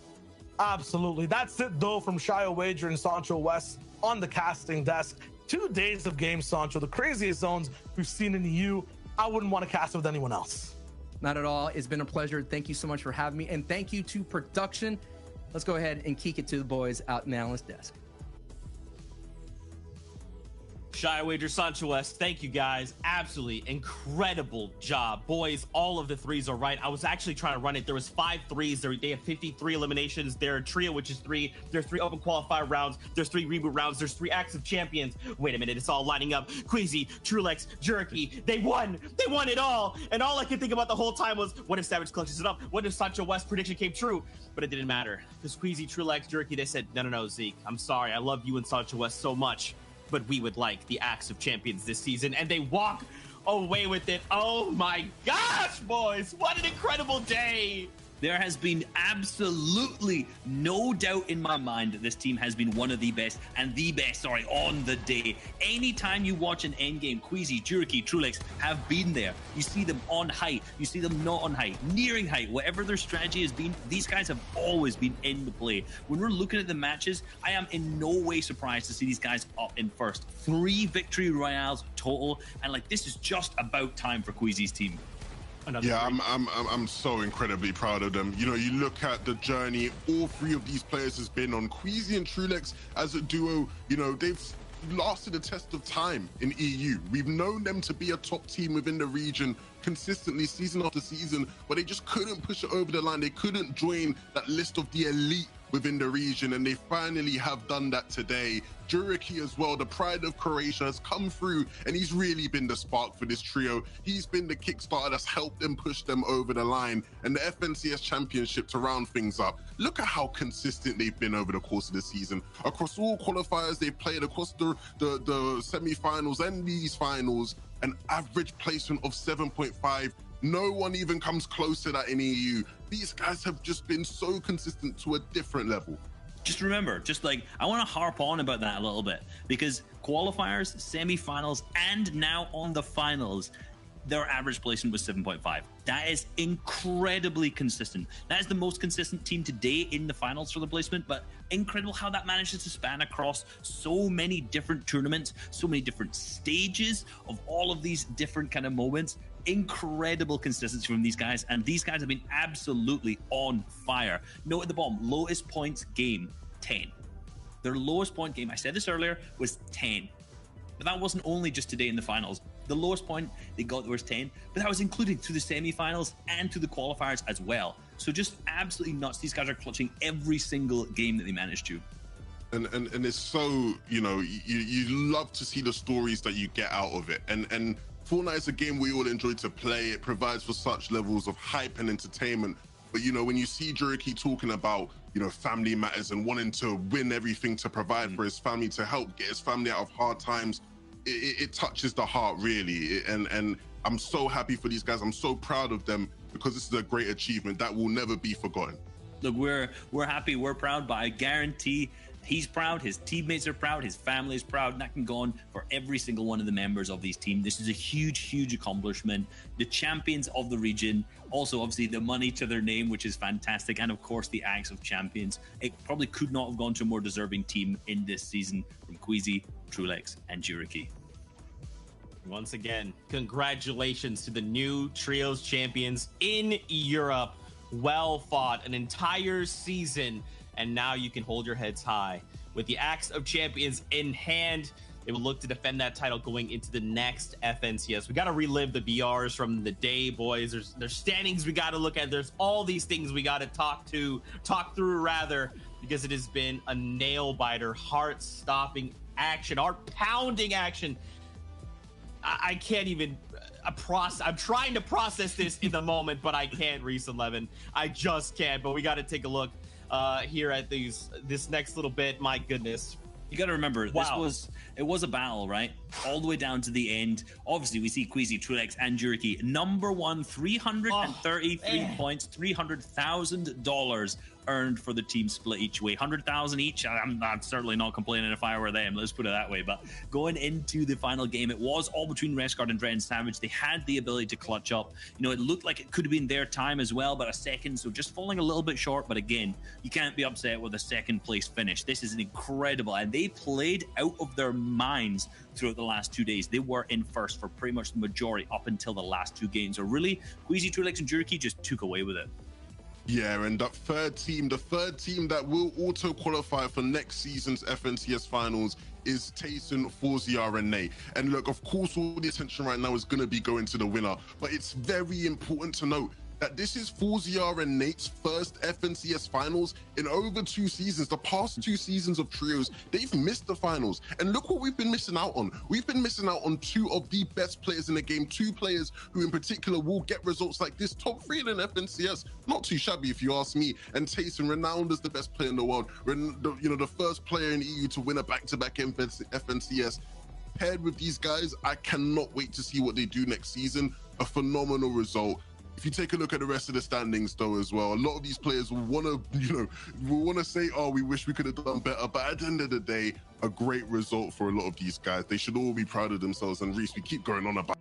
Absolutely. That's it, though, from Shio Wager and Sancho West on the casting desk. 2 days of games, Sancho, the craziest zones we've seen in the EU. I wouldn't want to cast it with anyone else. Not at all. It's been a pleasure. Thank you so much for having me. And thank you to production. Let's go ahead and kick it to the boys out in the analyst desk. Shia Wager, Sancho West, thank you guys. Absolutely incredible job. Boys, all of the threes are right. I was actually trying to run it. There was 5 threes. They had 53 eliminations. They're a trio, which is 3. There's 3 open qualifier rounds. There's 3 reboot rounds. There's 3 active champions. Wait a minute, it's all lining up. Queasy, Trulex, Jerky, they won. They won it all. And all I could think about the whole time was, what if Savage clutches it up? What if Sancho West's prediction came true? But it didn't matter. Because Queasy, Trulex, Jerky, they said, no, Zeke. I'm sorry. I love you and Sancho West so much, but we would like the Axe of Champions this season, and they walk away with it. Oh my gosh, boys, what an incredible day. There has been absolutely no doubt in my mind that this team has been one of the best, and the best, on the day. Anytime you watch an endgame, Queasy, Jerky, Trulex have been there. You see them on height, you see them not on height, nearing height, whatever their strategy has been, these guys have always been in the play. When we're looking at the matches, I am in no way surprised to see these guys up in first. 3 victory royales total, and this is just about time for Queasy's team. I'm so incredibly proud of them. You know, you look at the journey all 3 of these players has been on. Queasy and Trulex as a duo, you know, they've lasted a test of time in EU. We've known them to be a top team within the region consistently season after season, but they just couldn't push it over the line. They couldn't join that list of the elite within the region, and they finally have done that today. Juriki as well, the pride of Croatia, has come through, and he's really been the spark for this trio. He's been the Kickstarter that's helped them push them over the line, and the FNCS Championship to round things up. Look at how consistent they've been over the course of the season. Across all qualifiers they've played, across the semi-finals and these finals, an average placement of 7.5. No one even comes close to that in EU. These guys have just been so consistent to a different level. Just remember, I want to harp on about that a little bit, because qualifiers, semifinals, and now on the finals, their average placement was 7.5. That is incredibly consistent. That is the most consistent team today in the finals for the placement, but incredible how that manages to span across so many different tournaments, so many different stages of all of these different kind of moments. Incredible consistency from these guys, and these guys have been absolutely on fire. Note at the bottom, lowest points game, 10. Their lowest point game, I said this earlier, was 10. But that wasn't only just today in the finals. The lowest point they got was 10, but that was included to the semi-finals and to the qualifiers as well. So just absolutely nuts. These guys are clutching every single game that they managed to. And it's so, you know, you love to see the stories that you get out of it. And Fortnite is a game we all enjoy to play. It provides for such levels of hype and entertainment. But, you know, when you see Juriki talking about, you know, family matters and wanting to win everything to provide for his family, to help get his family out of hard times, it touches the heart, really. And I'm so happy for these guys. I'm so proud of them, because this is a great achievement that will never be forgotten. Look, we're happy, we're proud, but I guarantee He's proud, his teammates are proud, his family is proud, and that can go on for every single one of the members of these teams. This is a huge, huge accomplishment. The champions of the region, also obviously the money to their name, which is fantastic, and of course the Axe of Champions. It probably could not have gone to a more deserving team in this season from Queasy, Trulex, and Juriki. Once again, congratulations to the new Trios champions in Europe. Well fought, an entire season, and now you can hold your heads high. With the Axe of Champions in hand, they will look to defend that title going into the next FNCS. We got to relive the BRs from the day, boys. There's standings we got to look at. There's all these things we got to talk through, because it has been a nail-biter, heart-stopping action, heart-pounding action. I can't even I'm trying to process this in the moment, but I can't, Reese 11. I just can't. But we got to take a look here at this next little bit. My goodness. You got to remember, wow. it was a battle, right? All the way down to the end. Obviously, we see Queasy, Trulex, and Juriki. Number one, 333 points, $300,000 earned for the team split each way. 100,000 each. I'm certainly not complaining if I were them. Let's put it that way. But going into the final game, it was all between Rescard and Dread and Savage. They had the ability to clutch up. You know, it looked like it could have been their time as well, but a second, so just falling a little bit short. But again, you can't be upset with a second place finish. This is an incredible, and they played out of their minds throughout the last 2 days. They were in first for pretty much the majority up until the last two games. So really, Queasy, Trulex, and Juriki just took away with it. Yeah, and that third team, the third team that will auto qualify for next season's FNCS finals is Tayson, Forzia, and Nate. And look, of course, all the attention right now is going to be going to the winner, but it's very important to note that this is Forzia and Nate's first FNCS finals in over 2 seasons. The past 2 seasons of trios, they've missed the finals. And look what we've been missing out on. We've been missing out on 2 of the best players in the game, 2 players who in particular will get results like this. Top 3 in an FNCS, not too shabby if you ask me. And Tayson, renowned as the best player in the world, the first player in EU to win a back-to-back FNCS. Paired with these guys, I cannot wait to see what they do next season. A phenomenal result. If you take a look at the rest of the standings, though, as well, a lot of these players will want to, say, oh, we wish we could have done better. But at the end of the day, a great result for a lot of these guys. They should all be proud of themselves. And Reese, we keep going on about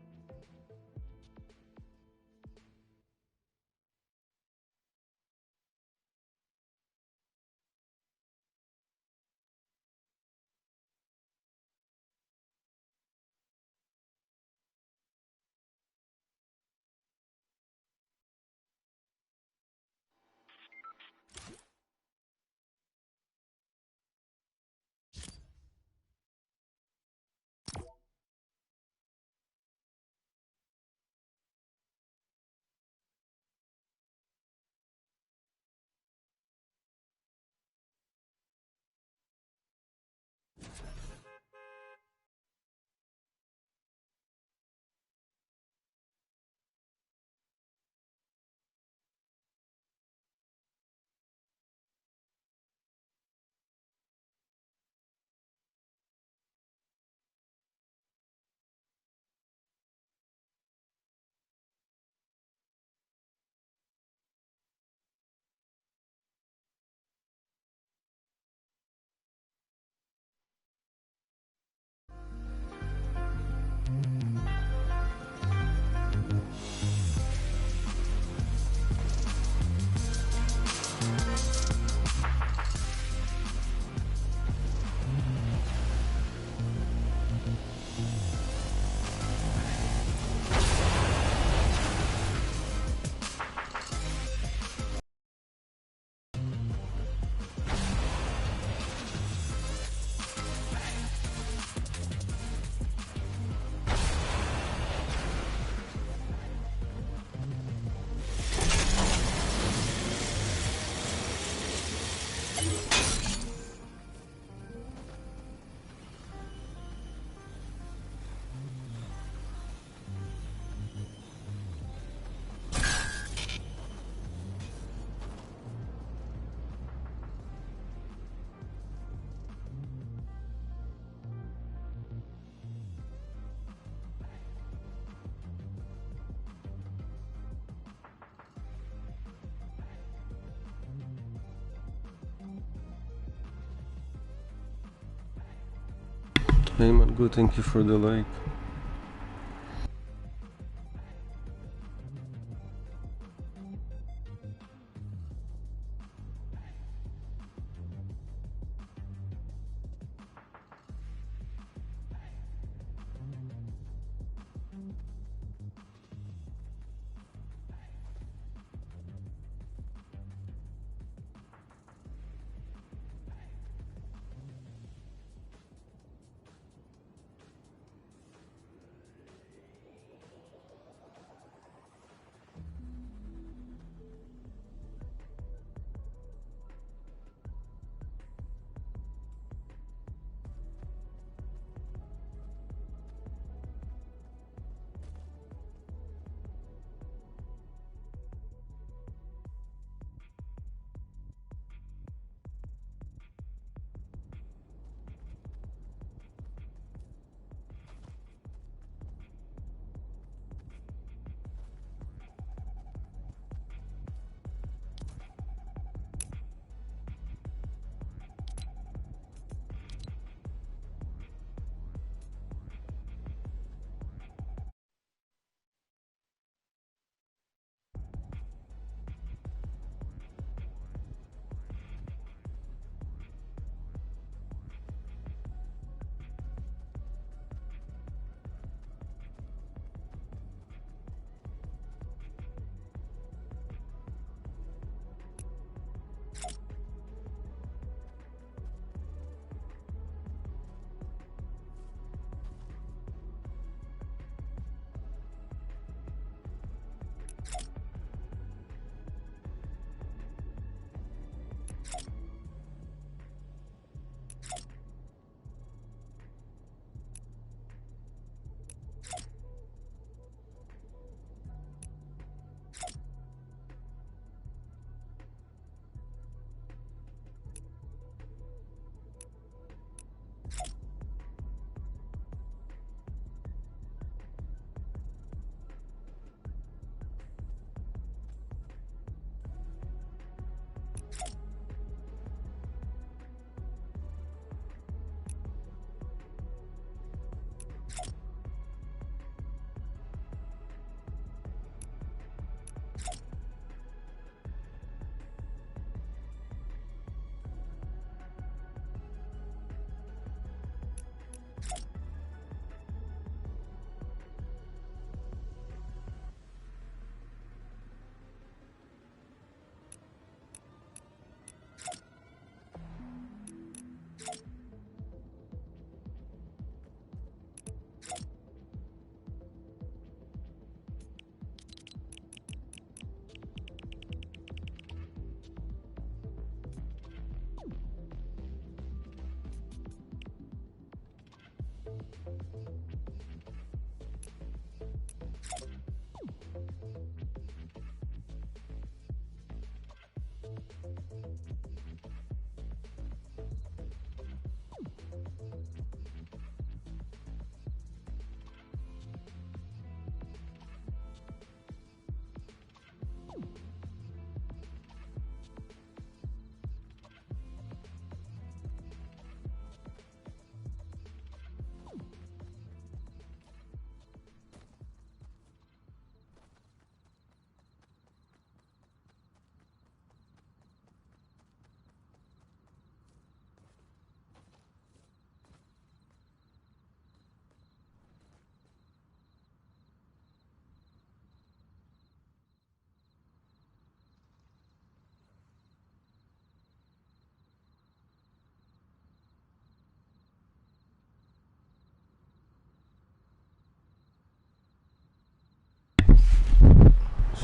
Hey man, good, thank you for the like.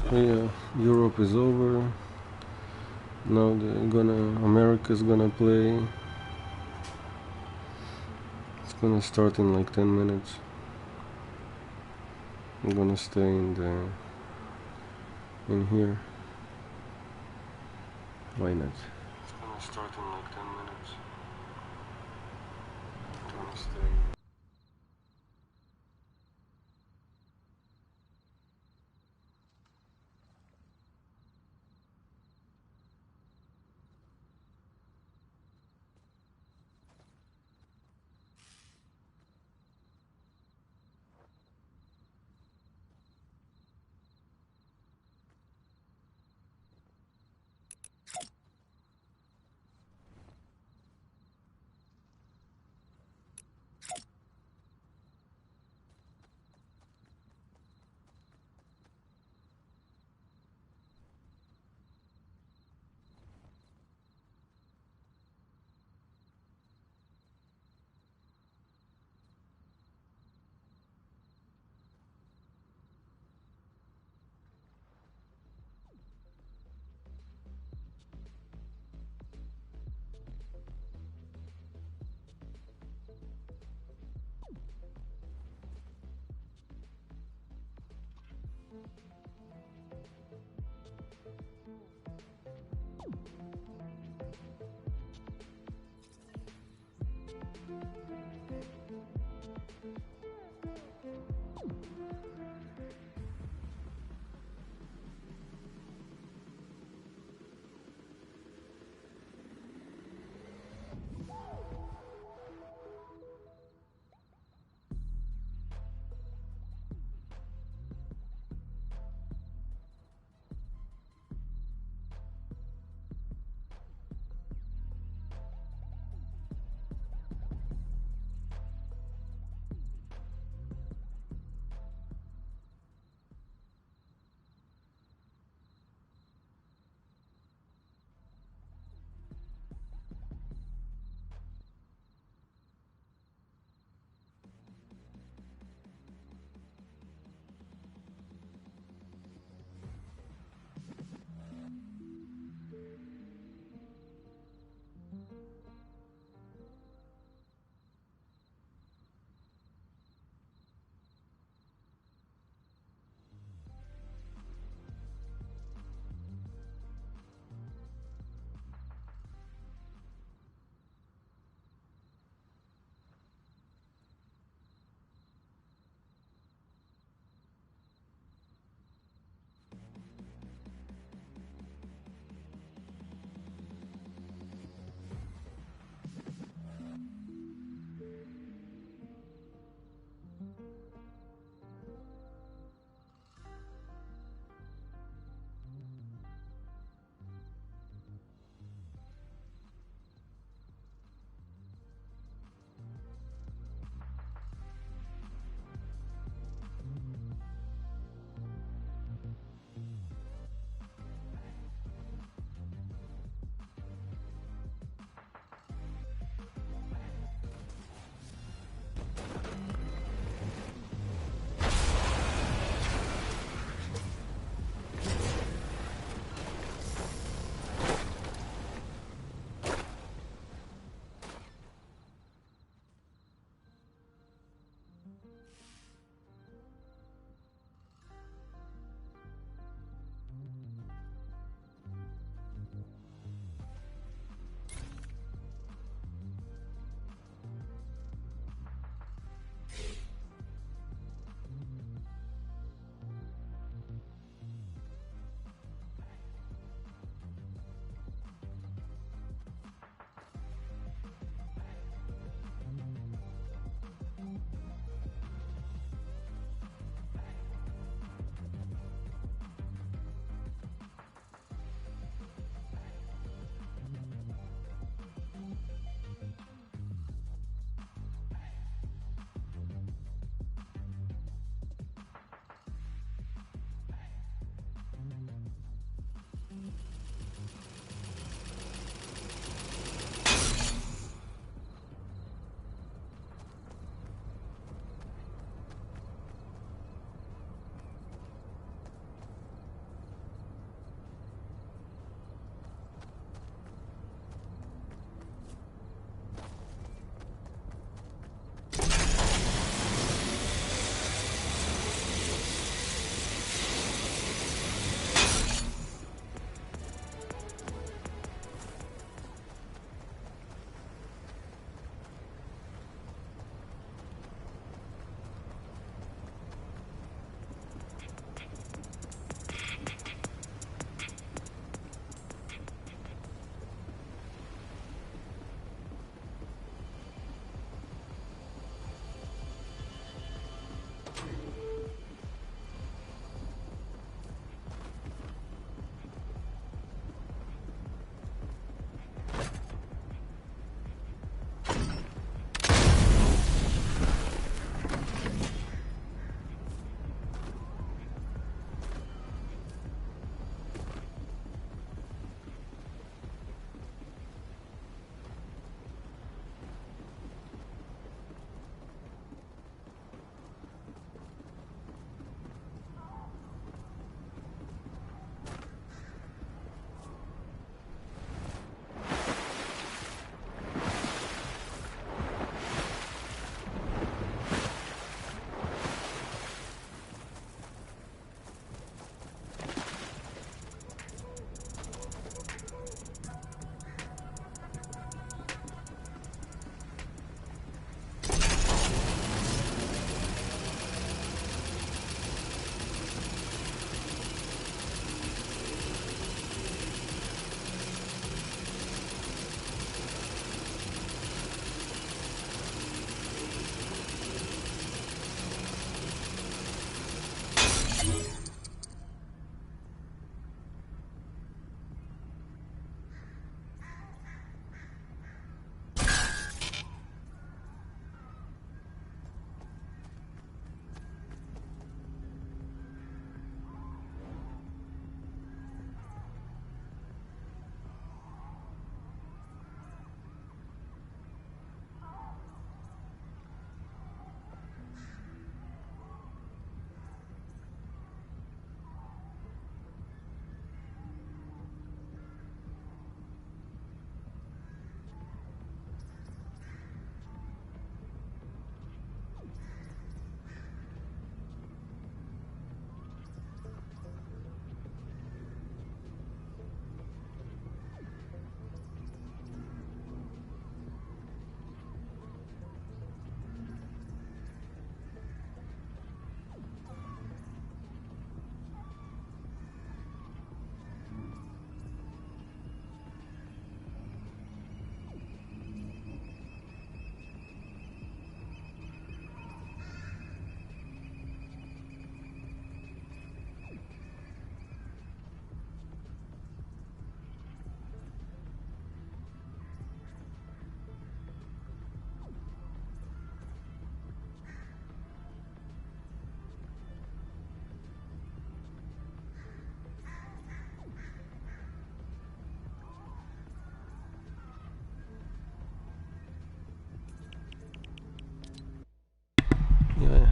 So yeah, Europe is over. Now America's gonna play. It's gonna start in like 10 minutes. I'm gonna stay in here. Why not? It's gonna start in like 10 minutes. I'm gonna stay.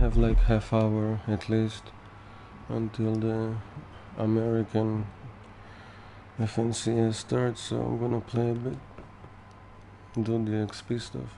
have like half hour at least until the American FNCS starts, so I'm gonna play a bit, do the XP stuff.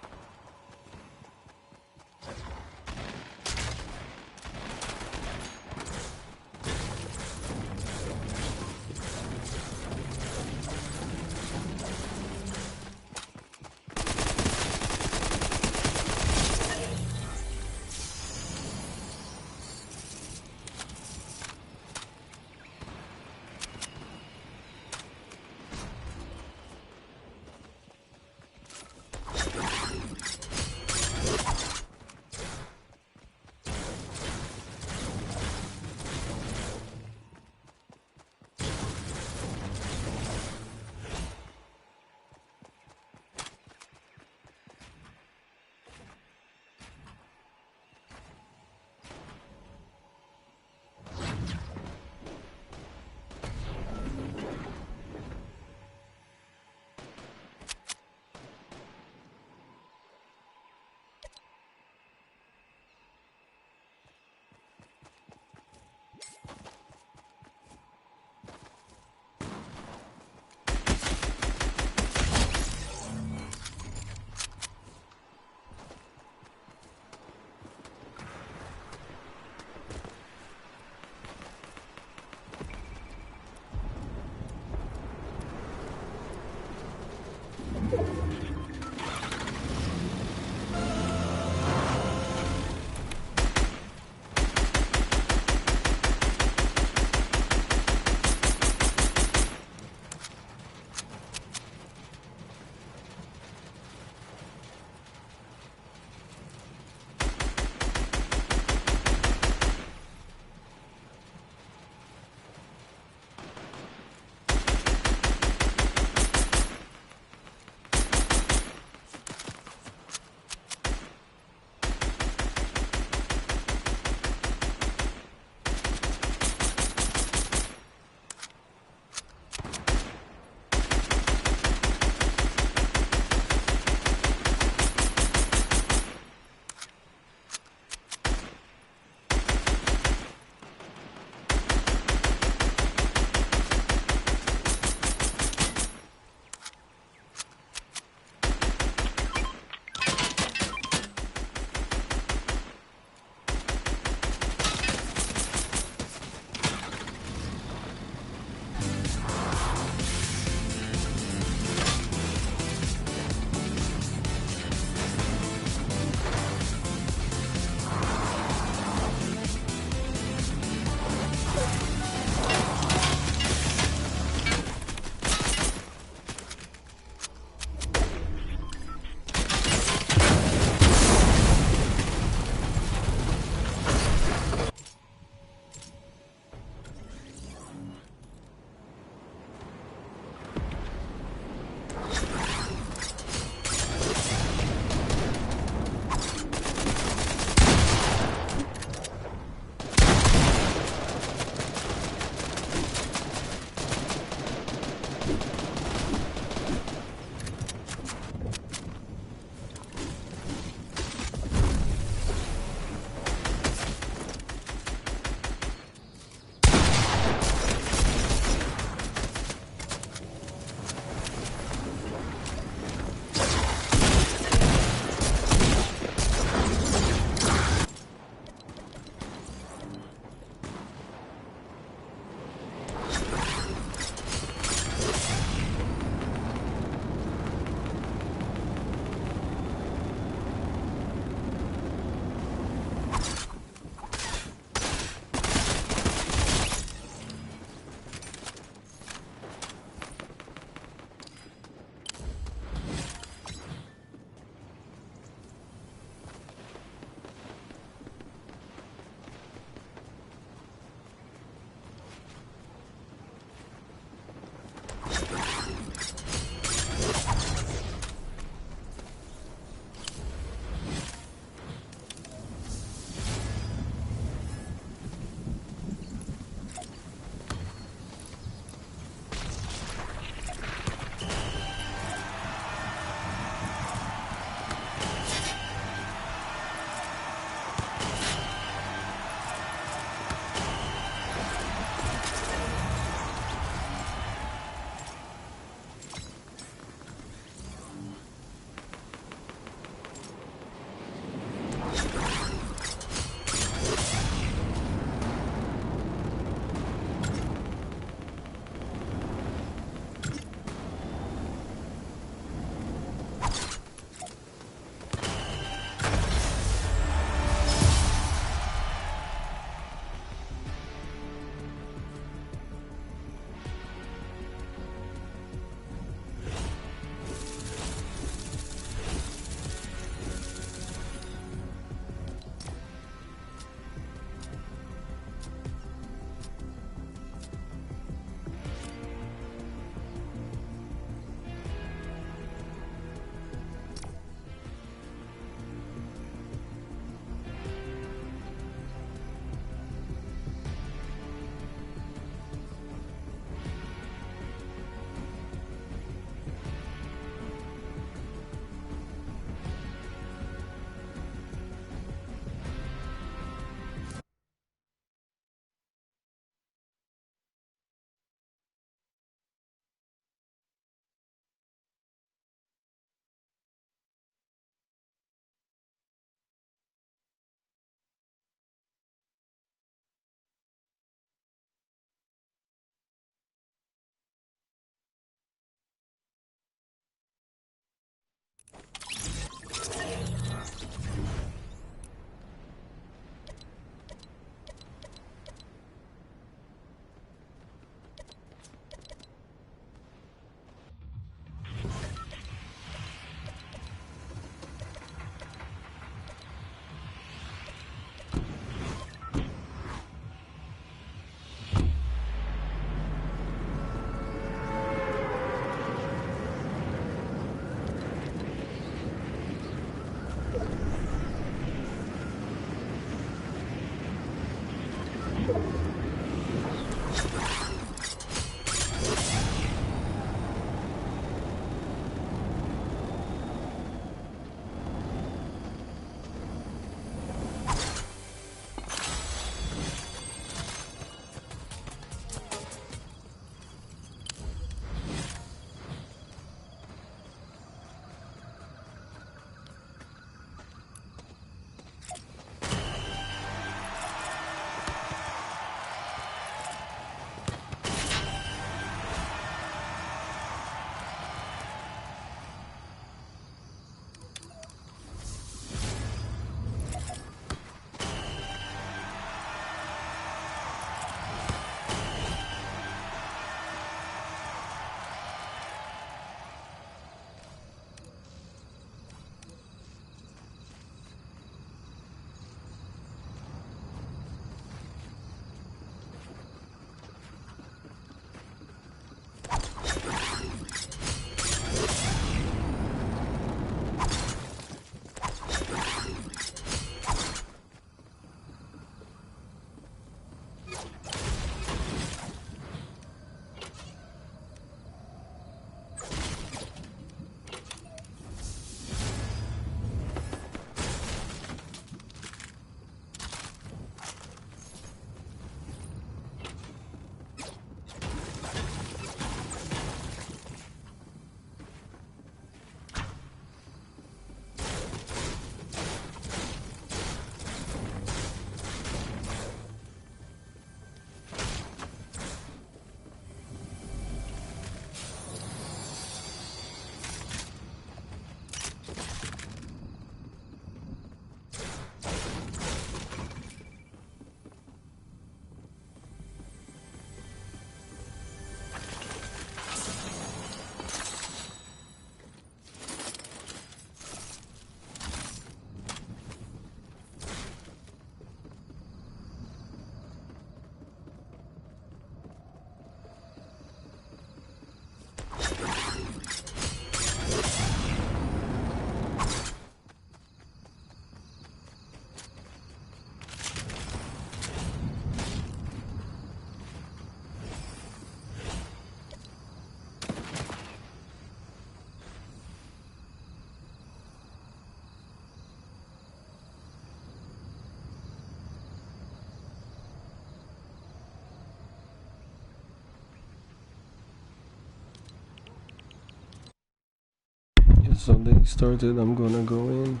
So they started, I'm gonna go in.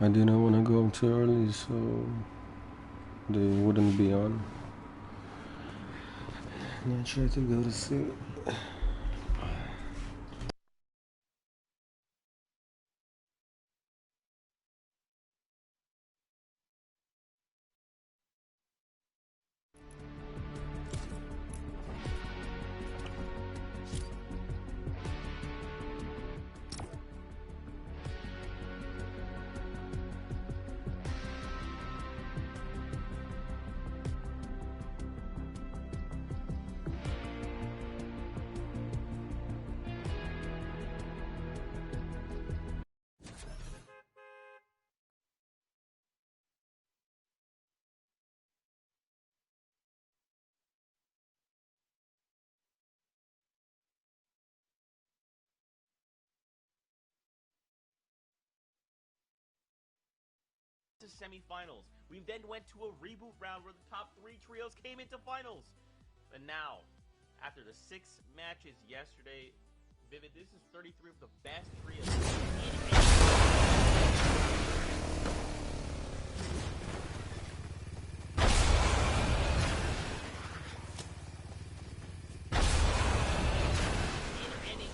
I didn't want to go too early, so they wouldn't be on. And I tried to go to sleep. Semifinals. We then went to a reboot round where the top 3 trios came into finals. And now, after the 6 matches yesterday, Vivid, this is 33 of the best trios in any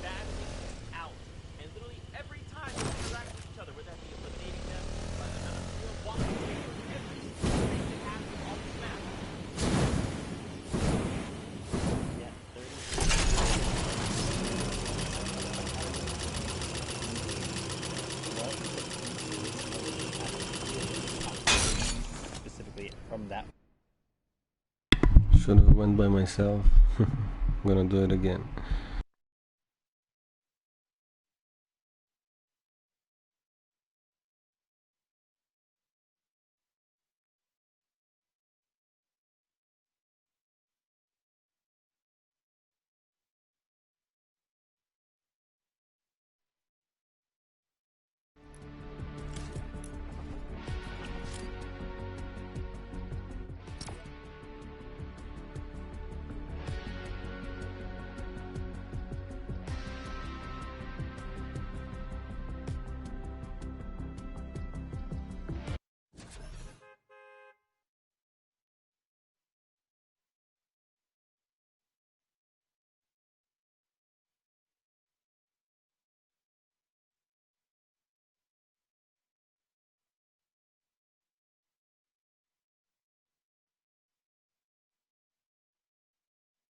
battling out. And literally every time they interact with each other, whether that be eliminating them, another trio walking away from every single thing that happens on the map. Yeah, 30. Specifically from that. Should have went by myself. I'm gonna do it again.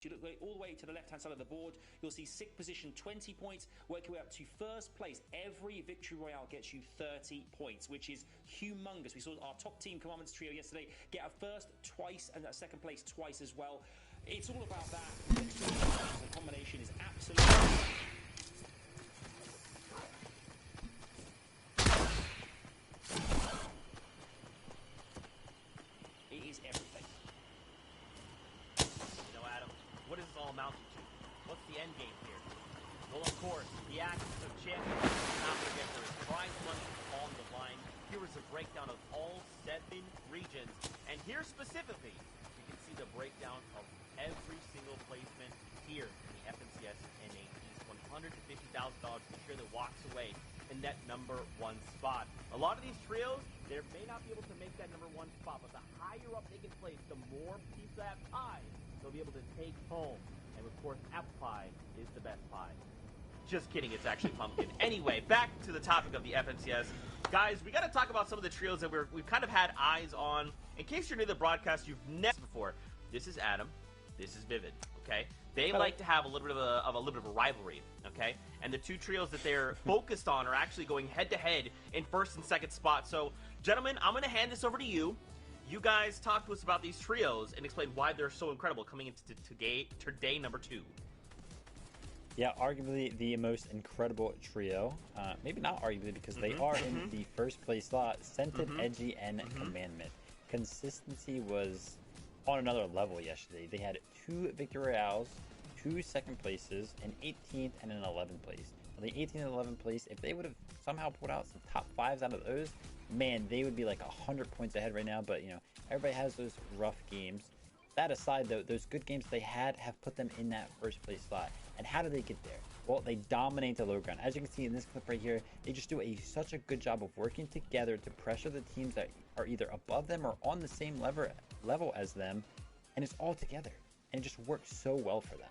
You look all the way to the left-hand side of the board, you'll see 6th position, 20 points, work your way up to 1st place. Every victory royale gets you 30 points, which is humongous. We saw our top team Commandments trio yesterday get a 1st twice and a 2nd place twice as well. It's all about that. The combination is absolutely... It is everything. What does this all amount to? What's the end game here? Well, of course, the Axis of Champions do not forget there is prize money on the line. Here is a breakdown of all 7 regions. And here specifically, you can see the breakdown of every single placement here in the FNCS NA East. $150,000 to ensure that walks away in that #1 spot. A lot of these trios, they may not be able to make that #1 spot, but the higher up they can place, the more people have pie they'll be able to take home. And of course, apple pie is the best pie. Just kidding, it's actually pumpkin. Anyway, back to the topic of the FNCS. Guys, we got to talk about some of the trios that we've kind of had eyes on. In case you're new to the broadcast, you've never before. This is Adam. This is Vivid. Okay, they like to have a little bit of a rivalry. Okay, and the 2 trios that they're focused on are actually going head to head in 1st and 2nd spot. So, gentlemen, I'm going to hand this over to you. You guys talk to us about these trios and explain why they're so incredible coming into today #2. Yeah, arguably the most incredible trio. Maybe not arguably because they are in the 1st place slot. Scented, Edgy, and Commandment. Consistency was on another level yesterday. They had 2 victory royales, 2 2nd places, an 18th, and an 11th place. Now, the 18th and 11th place, if they would have somehow pulled out some top 5s out of those, man, they would be like 100 points ahead right now. But, you know, everybody has those rough games. That aside, though, those good games they had have put them in that first place slot. And how do they get there? Well, they dominate the low ground. As you can see in this clip right here, they just do such a good job of working together to pressure the teams that are either above them or on the same level as them, and it's all together. And it just works so well for them.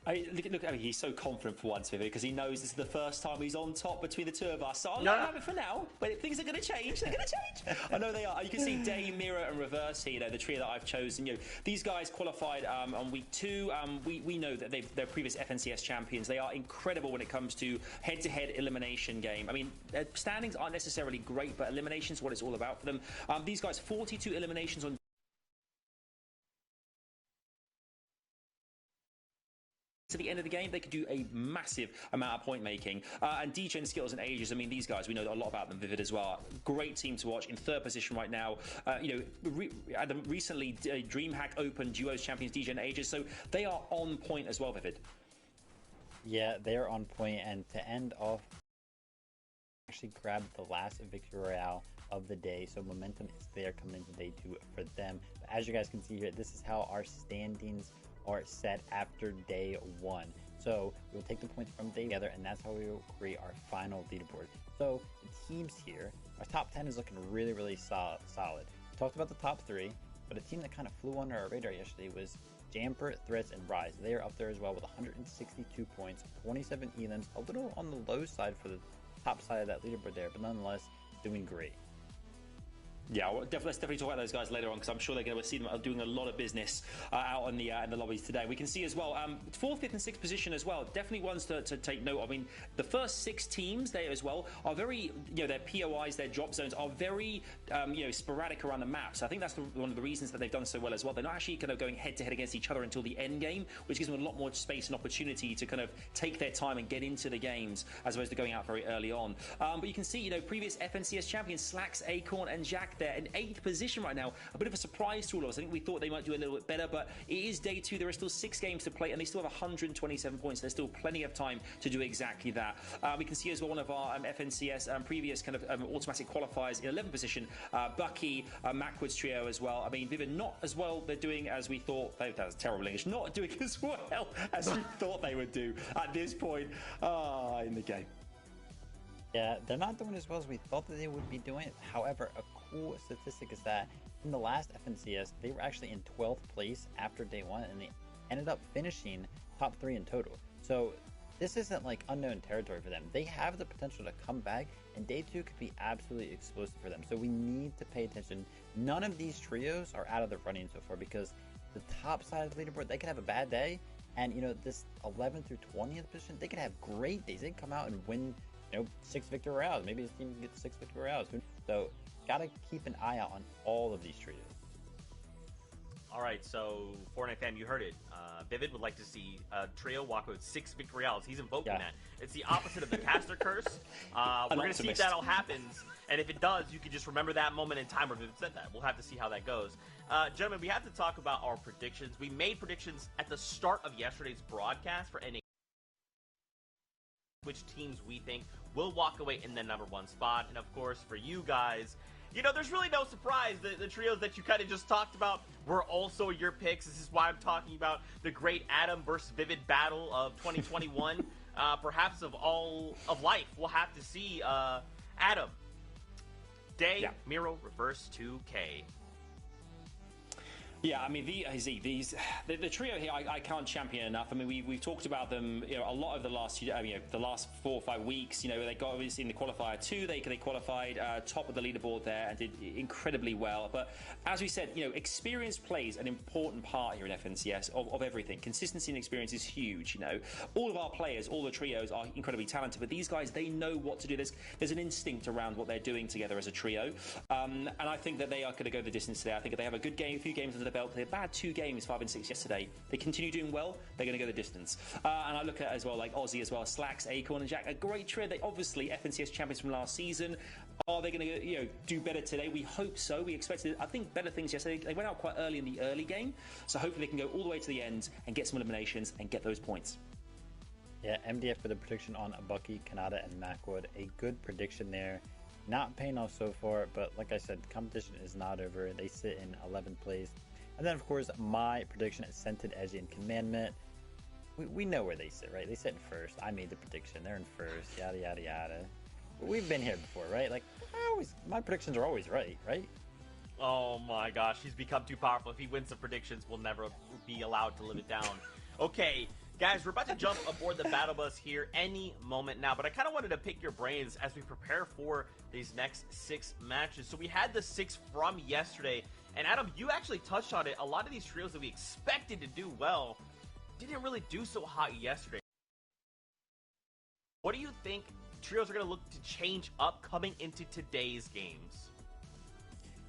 Look, I mean, he's so confident for once, because he knows this is the first time he's on top between the two of us. So I'll let him have it for now. But if things are going to change, they're going to change. I know they are. You can see Day, Mirror, and Reverse here, the trio that I've chosen. These guys qualified on week 2. We know that they're previous FNCS champions. They are incredible when it comes to head-to-head elimination game. I mean, their standings aren't necessarily great, but eliminations is what it's all about for them. These guys, 42 eliminations on to the end of the game. They could do a massive amount of point making, and DJ skills and ages. I mean, these guys, we know a lot about them. Vivid as well, great team to watch, in 3rd position right now. Recently DreamHack Open Duos champions DJ and ages, so they are on point as well. Vivid. Yeah, they are on point, and to end off, actually grabbed the last victory royale of the day, so momentum is there coming into day 2 for them. But as you guys can see here, this is how our standings are set after day 1. So we'll take the points from day together, and that's how we will create our final leaderboard. So the teams here, our top 10 is looking really, really solid. We talked about the top 3, but a team that kind of flew under our radar yesterday was Jamper, Threats, and Rise. They are up there as well with 162 points, 27 elims, a little on the low side for the top side of that leaderboard there, but nonetheless doing great. Yeah, well, let's definitely talk about those guys later on, because I'm sure they're going to see them doing a lot of business out in the lobbies today. We can see as well 4th, 5th, and 6th position as well. Definitely ones to take note of. I mean, the first 6 teams there as well are very, their POIs, their drop zones are very, sporadic around the map. So I think that's one of the reasons that they've done so well as well. They're not actually kind of going head to head against each other until the end game, which gives them a lot more space and opportunity to kind of take their time and get into the games, as opposed to going out very early on. But you can see, previous FNCS champions Slacks, Acorn, and Jack there in 8th position right now. A bit of a surprise to all of us. I think we thought they might do a little bit better, but it is day 2. There are still 6 games to play, and they still have 127 points. There's still plenty of time to do exactly that. We can see as well one of our FNCS previous kind of automatic qualifiers in 11th position, Bucky, Macwood's trio as well. I mean, Vivid not as well. They're doing as we thought. That was terrible English. Not doing as well as we thought they would do at this point in the game. Yeah, they're not doing as well as we thought that they would be doing. However, a cool statistic is that in the last FNCS, they were actually in 12th place after day 1, and they ended up finishing top 3 in total. So this isn't like unknown territory for them. They have the potential to come back, and day 2 could be absolutely explosive for them. So we need to pay attention. None of these trios are out of the running so far, because the top side of the leaderboard, they could have a bad day, and this 11th through 20th position, they could have great days. They can come out and win 6 victory royales. Maybe this team can get 6 victory royales. So gotta keep an eye out on all of these trios. All right, so Fortnite fan, you heard it. Vivid would like to see a trio walk with 6 victory royales. He's invoking that. It's the opposite of the caster curse. We're going to see if that all happens. And if it does, you can just remember that moment in time where Vivid said that. We'll have to see how that goes. Gentlemen, we have to talk about our predictions. We made predictions at the start of yesterday's broadcast for NA, which teams we think will walk away in the #1 spot. And of course, for you guys, there's really no surprise. The trios that you kind of just talked about were also your picks. This is why I'm talking about the great Adam versus Vivid battle of 2021. Perhaps of all of life. We'll have to see. Adam, Day, Miro, Reverse 2K. Yeah, I mean, the trio here, I can't champion enough. I mean, we've talked about them, a lot of the last, the last 4 or 5 weeks. They got obviously in the qualifier 2, they qualified top of the leaderboard there and did incredibly well. But as we said, experience plays an important part here in FNCS of everything. Consistency and experience is huge. All of our players, all the trios are incredibly talented, but these guys, they know what to do. There's an instinct around what they're doing together as a trio, and I think that they are going to go the distance today. I think if they have a good game, a few games under the belt. They had bad 2 games, 5 and 6 yesterday. They continue doing well. They're going to go the distance. And I look at as well like Aussie as well, Slacks, Acorn, and Jack. A great trio. They obviously FNCS champions from last season. Are they going to do better today? We hope so. We expected, I think, better things yesterday. They went out quite early in the early game, so hopefully they can go all the way to the end and get some eliminations and get those points. Yeah, MDF for the prediction on Bucky, Kanata, and Macwood. A good prediction there. Not paying off so far, but like I said, competition is not over. They sit in 11th place. And then, of course, my prediction is Scented, Edgy, and Commandment. We know where they sit, right? They sit in first. I made the prediction. They're in first. Yada, yada, yada. We've been here before, right? Like, my predictions are always right, right? Oh my gosh, he's become too powerful. If he wins the predictions, we'll never be allowed to live it down. Okay, guys, we're about to jump aboard the battle bus here any moment now, but I kind of wanted to pick your brains as we prepare for these next 6 matches. So we had the 6 from yesterday, and Adam, you actually touched on it. A lot of these trios that we expected to do well didn't really do so hot yesterday. What do you think trios are going to look to change up coming into today's games?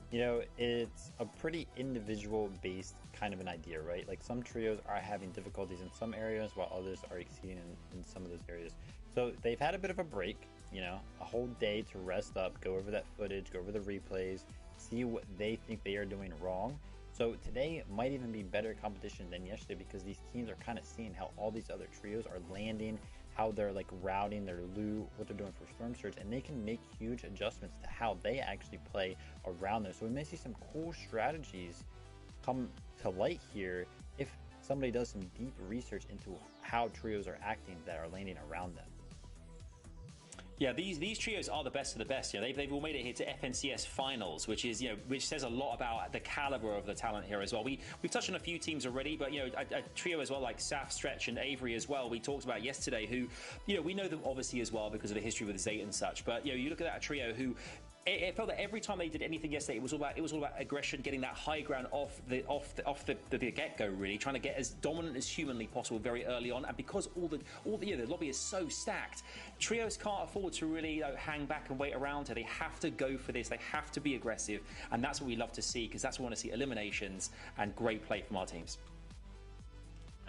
You know, it's a pretty individual-based kind of an idea, right? Like, some trios are having difficulties in some areas while others are exceeding in some of those areas. So they've had a bit of a break, you know, a whole day to rest up, go over that footage, go over the replays, see what they think they are doing wrong. So today might even be better competition than yesterday because these teams are kind of seeing how all these other trios are landing, how they're like routing their loot, what they're doing for Storm Surge, and they can make huge adjustments to how they actually play around there. So we may see some cool strategies come to light here if somebody does some deep research into how trios are acting that are landing around them. Yeah, these trios are the best of the best. You know, they've all made it here to FNCS finals, which is, you know, which says a lot about the caliber of the talent here as well. We've touched on a few teams already, but you know, a trio as well like Saf, Stretch, and Avery as well. We talked about yesterday, who, you know, we know them obviously as well because of the history with Zayt and such. But you know, you look at that trio who. It felt that every time they did anything yesterday, it was all about aggression, getting that high ground off the get-go, really trying to get as dominant as humanly possible very early on. And because all the you know, the lobby is so stacked, trios can't afford to really hang back and wait around here. They have to go for this. They have to be aggressive, and that's what we love to see because that's what we want to see: eliminations and great play from our teams.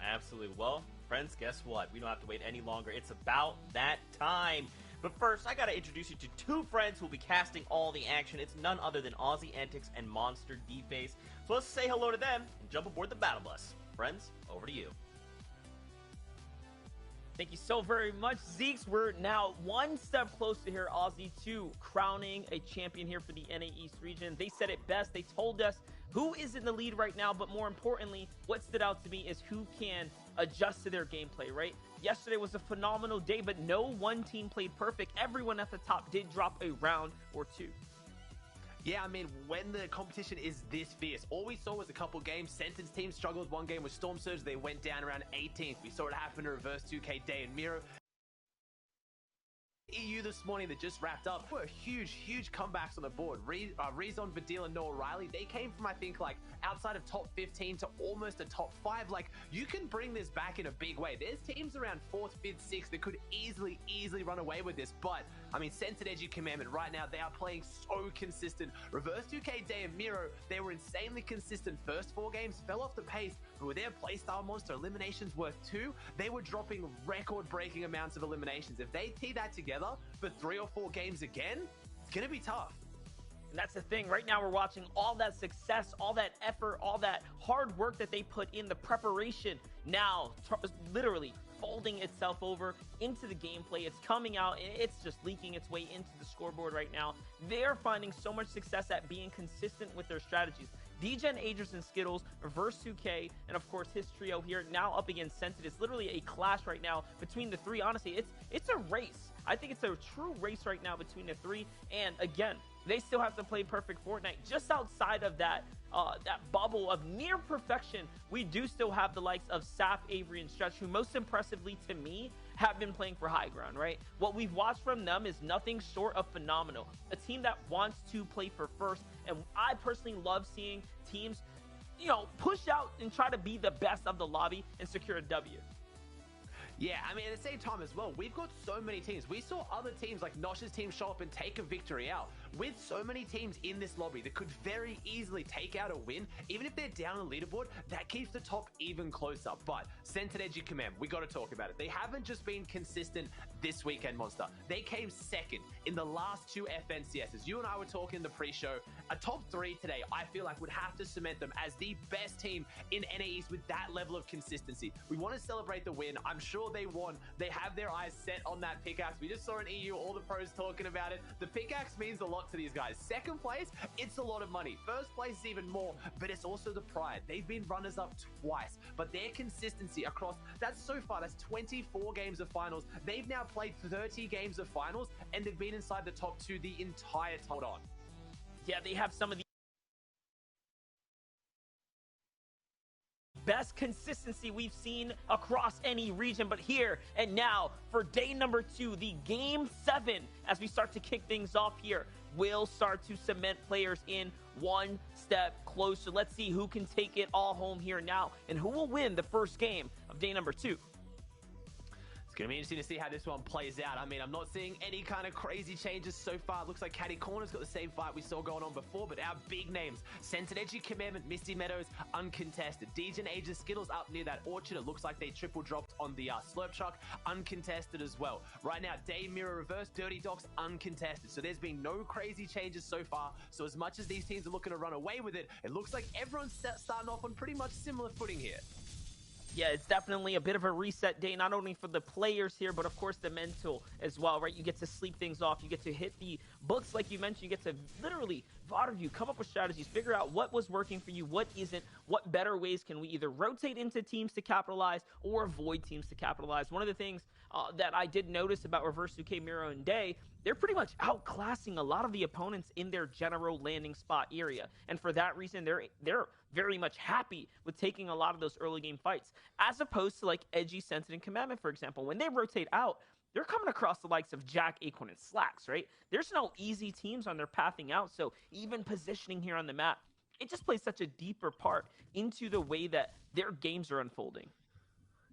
Absolutely. Well, friends, guess what? We don't have to wait any longer. It's about that time. But first, I gotta introduce you to 2 friends who will be casting all the action. It's none other than Aussie Antics and Monster D-Face. So let's say hello to them and jump aboard the battle bus. Friends, over to you. Thank you so very much, Zeeks. We're now one step closer here, Aussie, to crowning a champion here for the NA East region. They said it best. They told us who is in the lead right now, but more importantly, what stood out to me is who can adjust to their gameplay, right? Yesterday was a phenomenal day, but no one team played perfect. Everyone at the top did drop a round or 2. Yeah, I mean, when the competition is this fierce, all we saw was a couple games. Sentence team struggled one game with Storm Surge. They went down around 18th. We saw it happen to Reverse 2K, Day and Miro. EU this morning that just wrapped up were huge comebacks on the board. Rezon, Badil, and Noah Riley, they came from, I think, like outside of top 15 to almost a top 5. Like, you can bring this back in a big way. There's teams around 4th, 5th, 6th that could easily run away with this. But I mean, Scented, Edgy, Commandment right now, they are playing so consistent. Reverse 2K, Day and Miro, they were insanely consistent first 4 games, fell off the pace, but with their playstyle monster eliminations worth 2, they were dropping record-breaking amounts of eliminations. If they tee that together for 3 or 4 games again, it's gonna be tough. And that's the thing. Right now, we're watching all that success, all that effort, all that hard work that they put in the preparation. Now, literally folding itself over into the gameplay. It's coming out, and it's just leaking its way into the scoreboard right now. They're finding so much success at being consistent with their strategies. DGen, Agers, and Skittles, Reverse 2K, and of course his trio here now up against Scented. It's literally a clash right now between the 3. Honestly, it's a race. I think it's a true race right now between the 3. And again, they still have to play perfect Fortnite. Just outside of that bubble of near perfection, we do still have the likes of Saf, Avery, and Stretch, who most impressively to me have been playing for high ground, right? What we've watched from them is nothing short of phenomenal. A team that wants to play for first, and I personally love seeing teams, you know, push out and try to be the best of the lobby and secure a W. Yeah, I mean, at the same time as well, we've got so many teams. We saw other teams like Nosh's team show up and take a victory out. With so many teams in this lobby that could very easily take out a win, even if they're down on the leaderboard, that keeps the top even closer. But Scented, Edgy, Command, we got to talk about it. They haven't just been consistent this weekend, Monster. They came second in the last 2 FNCSs. You and I were talking in the pre-show. A top 3 today, I feel like, would have to cement them as the best team in NA East with that level of consistency. We want to celebrate the win. I'm sure they won. They have their eyes set on that pickaxe. We just saw in EU all the pros talking about it. The pickaxe means a lot lot to these guys. Second place, it's a lot of money. First place is even more, but it's also the pride. They've been runners-up twice, but their consistency across, that's so far, that's 24 games of finals. They've now played 30 games of finals, and they've been inside the top 2 the entire time. Hold on. Yeah, they have some of the best consistency we've seen across any region. But here and now for day number 2, the game 7, as we start to kick things off here, will start to cement players in one step closer. Let's see who can take it all home here now and who will win the first game of day number 2. It's going to be interesting to see how this one plays out. I mean, I'm not seeing any kind of crazy changes so far. It looks like Caddy Corner's got the same fight we saw going on before, but our big names, Scented Edgy Commandment, Misty Meadows, uncontested. Degen Ages, Skittles up near that orchard. It looks like they triple dropped on the Slurp Truck, uncontested as well. Right now, Day Mirror Reverse, Dirty Docs, uncontested. So there's been no crazy changes so far. So as much as these teams are looking to run away with it, it looks like everyone's starting off on pretty much similar footing here. Yeah, it's definitely a bit of a reset day, not only for the players here, but of course the mental as well, right? You get to sleep things off. You get to hit the books, like you mentioned. You get to literally, VOD review, come up with strategies, figure out what was working for you, what isn't, what better ways can we either rotate into teams to capitalize or avoid teams to capitalize. One of the things that I did notice about Reverse 2K, Miro, and Day, they're pretty much outclassing a lot of the opponents in their general landing spot area. And for that reason, they're very much happy with taking a lot of those early game fights, as opposed to like Edgy, Scented, and Commandment, for example. When they rotate out, they're coming across the likes of Jack, Acorn, and Slacks, right? There's no easy teams on their pathing out, so even positioning here on the map, it just plays such a deeper part into the way that their games are unfolding.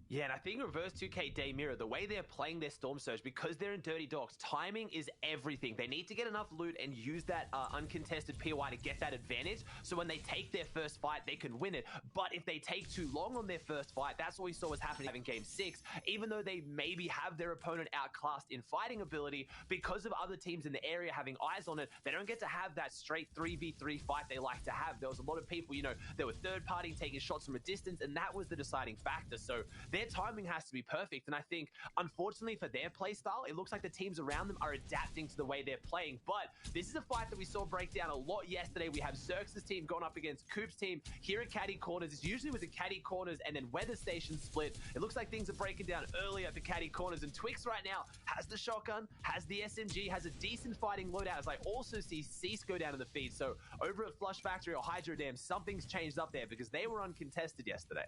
Yeah, and I think Reverse 2K Day Mirror, the way they're playing their Storm Surge, because they're in Dirty Dogs, timing is everything. They need to get enough loot and use that uncontested POI to get that advantage, so when they take their first fight, they can win it. But if they take too long on their first fight, that's what we saw was happening in Game 6. Even though they maybe have their opponent outclassed in fighting ability, because of other teams in the area having eyes on it, they don't get to have that straight 3v3 fight they like to have. There was a lot of people, you know, they were third-party taking shots from a distance, and that was the deciding factor. So their timing has to be perfect, and I think, unfortunately for their play style, it looks like the teams around them are adapting to the way they're playing. But this is a fight that we saw break down a lot yesterday. We have Xerxes' team going up against Coop's team here at Caddy Corners. It's usually with the Caddy Corners and then Weather Station split. It looks like things are breaking down early at the Caddy Corners, and Twix right now has the shotgun, has the SMG, has a decent fighting loadout, as I also see Cease go down to the feed. So over at Flush Factory or Hydro Dam, something's changed up there because they were uncontested yesterday.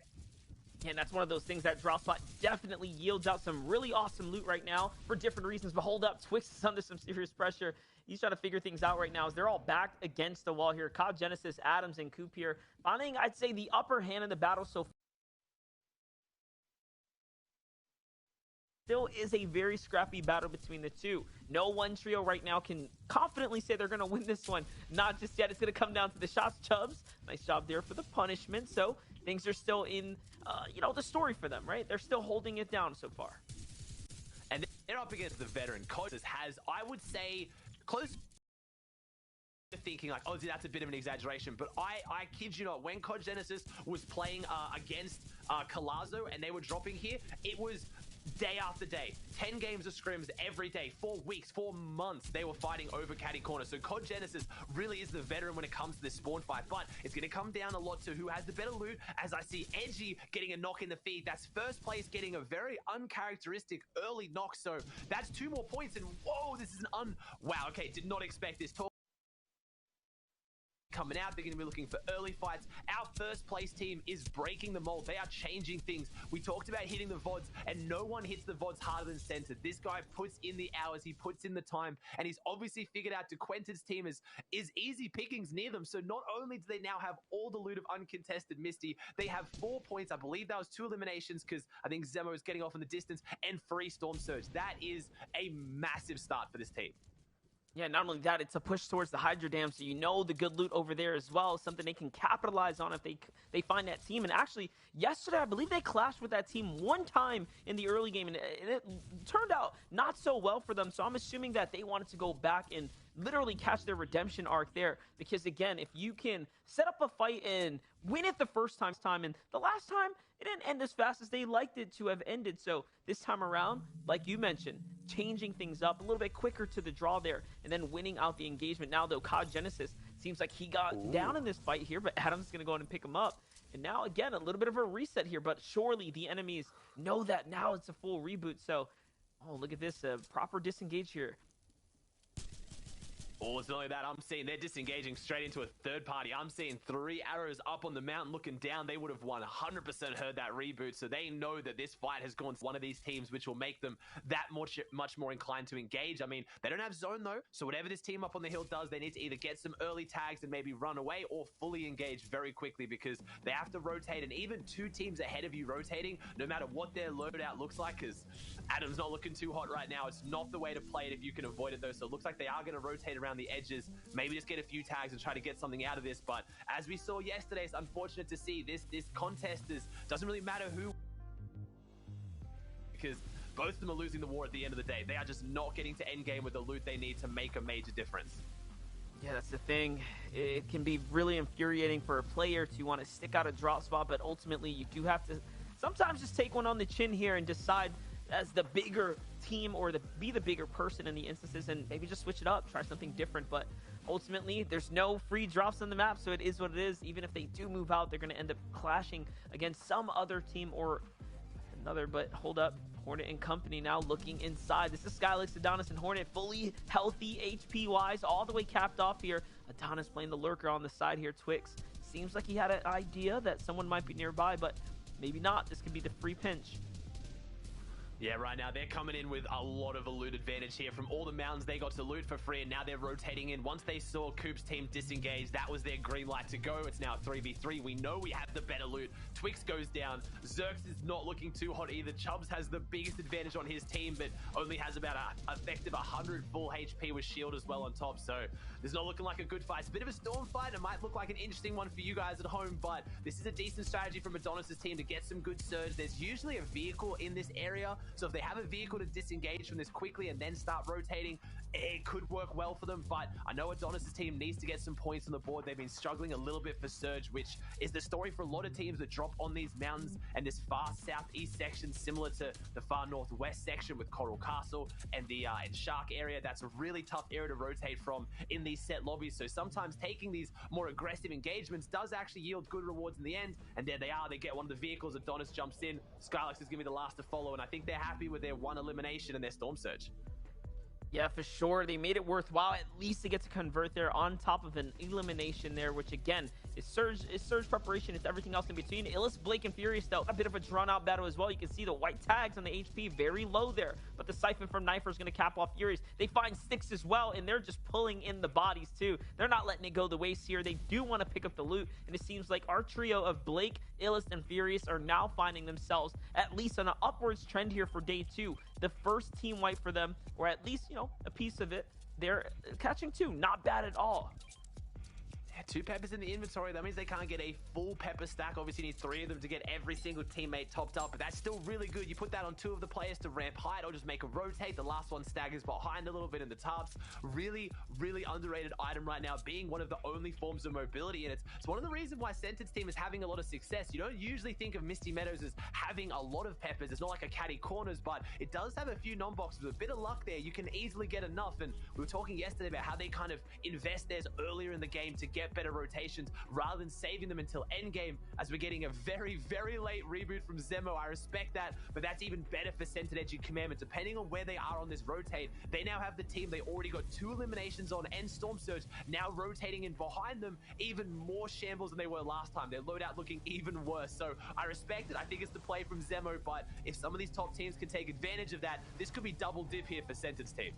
And that's one of those things that Drop Spot definitely yields out some really awesome loot right now for different reasons. But hold up, Twix is under some serious pressure. He's trying to figure things out right now as they're all backed against the wall here. Cobb, Genesis, Adams, and Coop here finding, I'd say, the upper hand in the battle so far. Still is a very scrappy battle between the two. No one trio right now can confidently say they're going to win this one. Not just yet. It's going to come down to the shots. Chubbs, nice job there for the punishment. So things are still in, the story for them, right? They're still holding it down so far. And they're up against the veteran. Coaches has, I would say, close to thinking like, oh, that's a bit of an exaggeration. But I kid you not, when Cod Genesis was playing against Calazo and they were dropping here, it was day after day, 10 games of scrims every day, 4 weeks, 4 months, they were fighting over Caddy Corner. So Cod Genesis really is the veteran when it comes to this spawn fight, but it's going to come down a lot to who has the better loot, as I see Edgy getting a knock in the feed. That's first place getting a very uncharacteristic early knock, so that's 2 more points, and whoa, this is wow, okay, did not expect this. Coming out, they're going to be looking for early fights. Our first place team is breaking the mold. They are changing things. We talked about hitting the VODs, and no one hits the VODs harder than Scented. This guy puts in the hours, he puts in the time, and he's obviously figured out DeQuentin's team is easy pickings near them. So not only do they now have all the loot of uncontested Misty, they have 4 points. I believe that was 2 eliminations because I think Zemo is getting off in the distance, and free Storm Surge. That is a massive start for this team. Yeah, not only that, it's a push towards the Hydro Dam, so you know the good loot over there as well, something they can capitalize on if they find that team. And actually, yesterday, I believe they clashed with that team one time in the early game, and it turned out not so well for them. So I'm assuming that they wanted to go back and literally catch their redemption arc there. Because again, if you can set up a fight and win it the first time, and the last time it didn't end as fast as they liked it to have ended. So this time around, like you mentioned, changing things up a little bit quicker to the draw there, and then winning out the engagement. Now though, COD Genesis seems like he got down in this fight here, but Adam's going to go in and pick him up. And now, again, a little bit of a reset here, but surely the enemies know that now it's a full reboot. So, oh, look at this, proper disengage here. Oh, it's not only that. I'm seeing they're disengaging straight into a third party. I'm seeing 3 arrows up on the mountain looking down. They would have 100% heard that reboot, so they know that this fight has gone to one of these teams, which will make them that much more inclined to engage. I mean, they don't have zone though, so whatever this team up on the hill does, they need to either get some early tags and maybe run away, or fully engage very quickly, because they have to rotate. And even 2 teams ahead of you rotating, no matter what their loadout looks like, because Adam's not looking too hot right now. It's not the way to play it if you can avoid it though. So it looks like they are going to rotate around the edges, maybe just get a few tags and try to get something out of this. But as we saw yesterday, it's unfortunate to see this contest doesn't really matter who, because both of them are losing the war at the end of the day. They are just not getting to end game with the loot they need to make a major difference. Yeah, that's the thing. It can be really infuriating for a player to want to stick out a drop spot, but ultimately you do have to sometimes just take one on the chin here and decide as the bigger team, or be the bigger person in the instances, and maybe just switch it up, try something different. But ultimately, there's no free drops on the map, so it is what it is. Even if they do move out, they're going to end up clashing against some other team or another. But hold up, Hornet and company now looking inside. This is Skylix, Adonis, and Hornet fully healthy HP-wise, all the way capped off here. Adonis playing the lurker on the side here. Twix seems like he had an idea that someone might be nearby, but maybe not. This could be the free pinch. Yeah, right now they're coming in with a lot of a loot advantage here. From all the mountains they got to loot for free, and now they're rotating in. Once they saw Coop's team disengage, that was their green light to go. It's now 3v3. We know we have the better loot. Twix goes down. Zerx is not looking too hot either. Chubbs has the biggest advantage on his team, but only has about a effective 100 full HP with shield as well on top. So it's not looking like a good fight. It's a bit of a storm fight. It might look like an interesting one for you guys at home, but this is a decent strategy from Adonis' team to get some good surge. There's usually a vehicle in this area, so if they have a vehicle to disengage from this quickly and then start rotating, it could work well for them. But I know Adonis' team needs to get some points on the board. They've been struggling a little bit for surge, which is the story for a lot of teams that drop on these mountains and this far southeast section, similar to the far northwest section with Coral Castle and the Shark area. That's a really tough area to rotate from in these set lobbies. So sometimes taking these more aggressive engagements does actually yield good rewards in the end. And there they are. They get one of the vehicles. Adonis jumps in. Skylux is going to be the last to follow, and I think they're happy with their 1 elimination and their storm surge. Yeah, for sure. They made it worthwhile at least to get to convert there on top of an elimination there, which again is surge preparation. It's everything else in between. Illis, Blake, and Furious though, a bit of a drawn-out battle as well. You can see the white tags on the HP very low there, but the siphon from Knifer is going to cap off Furious. They find Sticks as well, and they're just pulling in the bodies too. They're not letting it go the waste here. They do want to pick up the loot, and it seems like our trio of Blake, Illis, and Furious are now finding themselves at least on an upwards trend here for day 2. The first team wipe for them, or at least, you know, a piece of it. They're catching 2. Not bad at all. Yeah, 2 peppers in the inventory. That means they can't get a full pepper stack. Obviously, you need 3 of them to get every single teammate topped up, but that's still really good. You put that on 2 of the players to ramp height or just make a rotate. The last one staggers behind a little bit in the tarps. Really, really underrated item right now, being one of the only forms of mobility, and it's one of the reasons why Cented's team is having a lot of success. You don't usually think of Misty Meadows as having a lot of peppers. It's not like a caddy corners, but it does have a few non-boxes. With a bit of luck there, you can easily get enough, and we were talking yesterday about how they kind of invest theirs earlier in the game to get better rotations rather than saving them until endgame, as we're getting a very, very late reboot from Zemo. I respect that, but that's even better for Centered Edge Commandment. Depending on where they are on this rotate, they now have the team they already got 2 eliminations on and Storm Surge now rotating in behind them, even more shambles than they were last time. Their loadout looking even worse, so I respect it. I think it's the play from Zemo, but if some of these top teams can take advantage of that, this could be double dip here for Cented's team.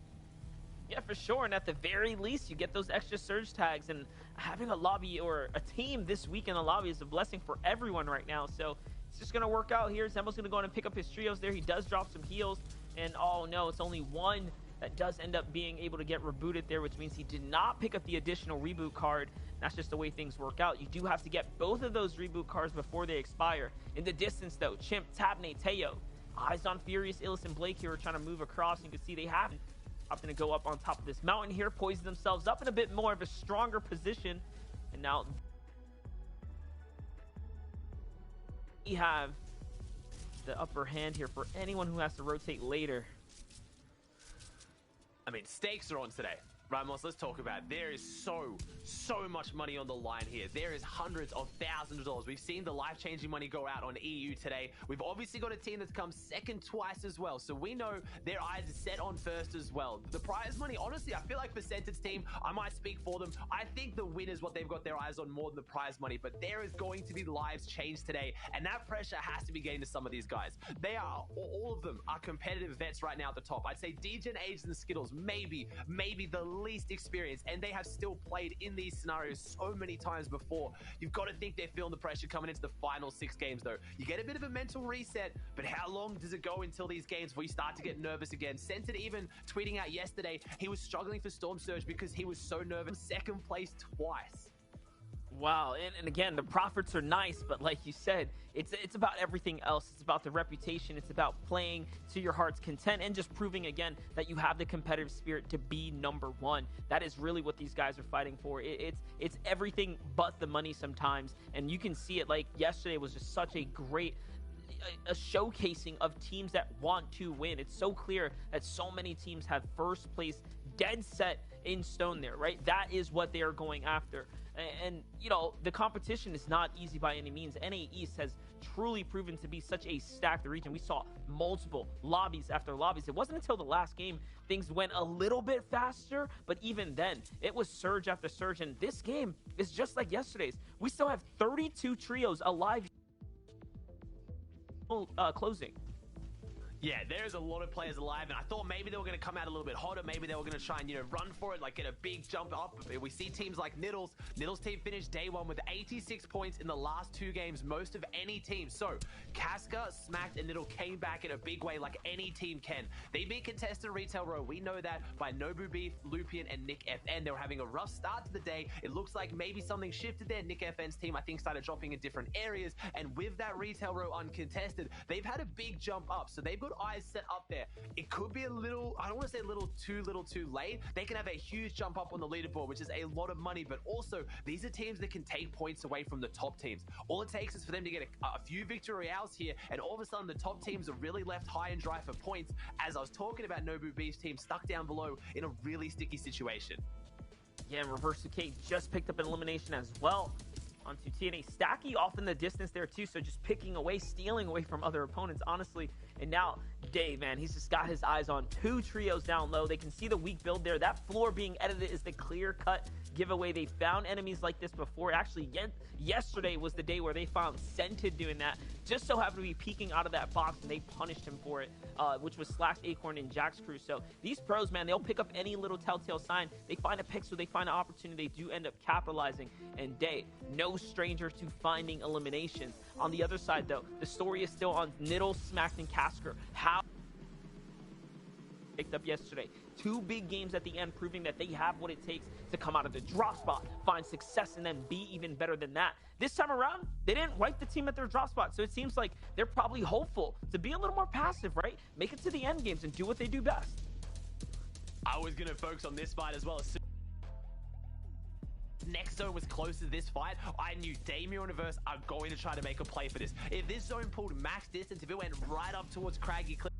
Yeah, for sure. And at the very least, you get those extra surge tags. And having a lobby or a team this week in the lobby is a blessing for everyone right now. So it's just going to work out here. Zemo's going to go in and pick up his trios there. He does drop some heals. And oh no, it's only one that does end up being able to get rebooted there, which means he did not pick up the additional reboot card. That's just the way things work out. You do have to get both of those reboot cards before they expire. In the distance though, Chimp, Tabne, Teo, eyes on Furious, Illis, and Blake here are trying to move across. You can see they have opting to go up on top of this mountain here, poising themselves up in a bit more of a stronger position. And now we have the upper hand here for anyone who has to rotate later. I mean, stakes are on today. Ramos, let's talk about it. There is so much money on the line here. There is hundreds of thousands of dollars. We've seen the life-changing money go out on EU today. We've obviously got a team that's come second twice as well, so we know their eyes are set on first as well. The prize money, honestly, I feel like for Cented's team, I might speak for them. I think the win is what they've got their eyes on more than the prize money, but there is going to be lives changed today, and that pressure has to be getting to some of these guys. They are, all of them are competitive vets right now at the top. I'd say Degen, Age, and Skittles, maybe the least experienced, and they have still played in these scenarios so many times before. You've got to think they're feeling the pressure coming into the final 6 games though. You get a bit of a mental reset, but how long does it go until these games where you start to get nervous again? Cented even tweeting out yesterday he was struggling for Storm Surge because he was so nervous. Second place twice. Wow, and again, the profits are nice, but like you said, it's about everything else. It's about the reputation. It's about playing to your heart's content and just proving again that you have the competitive spirit to be #1. That is really what these guys are fighting for. It's everything but the money sometimes, and you can see it. Like yesterday was just such a great a showcasing of teams that want to win. It's so clear that so many teams have first place dead set in stone there, right? That is what they are going after. And, you know, the competition is not easy by any means. NA East has truly proven to be such a stacked region. We saw multiple lobbies after lobbies. It wasn't until the last game things went a little bit faster, but even then, it was surge after surge. And this game is just like yesterday's. We still have 32 trios alive closing. Yeah, there's a lot of players alive, and I thought maybe they were going to come out a little bit hotter. Maybe they were going to try and, you know, run for it, like get a big jump up. We see teams like Niddles. Niddles' team finished day 1 with 86 points in the last 2 games, most of any team. So, Casca, Smacked, and Niddle came back in a big way like any team can. They beat contested Retail Row. We know that by Nobu Beef, Lupian, and Nick FN. They were having a rough start to the day. It looks like maybe something shifted there. Nick FN's team, I think, started dropping in different areas, and with that Retail Row uncontested, they've had a big jump up. So they've got eyes set up there. It could be a little, I don't want to say a little too late. They can have a huge jump up on the leaderboard, which is a lot of money, but also these are teams that can take points away from the top teams. All it takes is for them to get a few victory royales here, and all of a sudden the top teams are really left high and dry for points. As I was talking about, Nobu Beef's team stuck down below in a really sticky situation. Yeah, and Reverse 2K just picked up an elimination as well onto TNA. Stacky off in the distance there too, so just picking away, stealing away from other opponents, honestly. And now Dave, man, he's just got his eyes on 2 trios down low. They can see the weak build there. That floor being edited is the clear-cut giveaway. They found enemies like this before. Actually, yesterday was the day where they found Scented doing that. Just so happened to be peeking out of that box, and they punished him for it, which was Slash, Acorn, and Jack's crew. So these pros, man, they'll pick up any little telltale sign. They find a pixel, they find an opportunity, they do end up capitalizing. And Day, no stranger to finding eliminations. On the other side, though, the story is still on Niddle, Smacked, and Casker. How picked up yesterday. 2 big games at the end, proving that they have what it takes to come out of the drop spot, find success, and then be even better than that. This time around, they didn't wipe the team at their drop spot, so it seems like they're probably hopeful to be a little more passive, right? Make it to the end games and do what they do best. I was going to focus on this fight as well. Next zone was close to this fight. I knew Damir and Reverse are going to try to make a play for this. If this zone pulled max distance, if it went right up towards Craggy Cliff,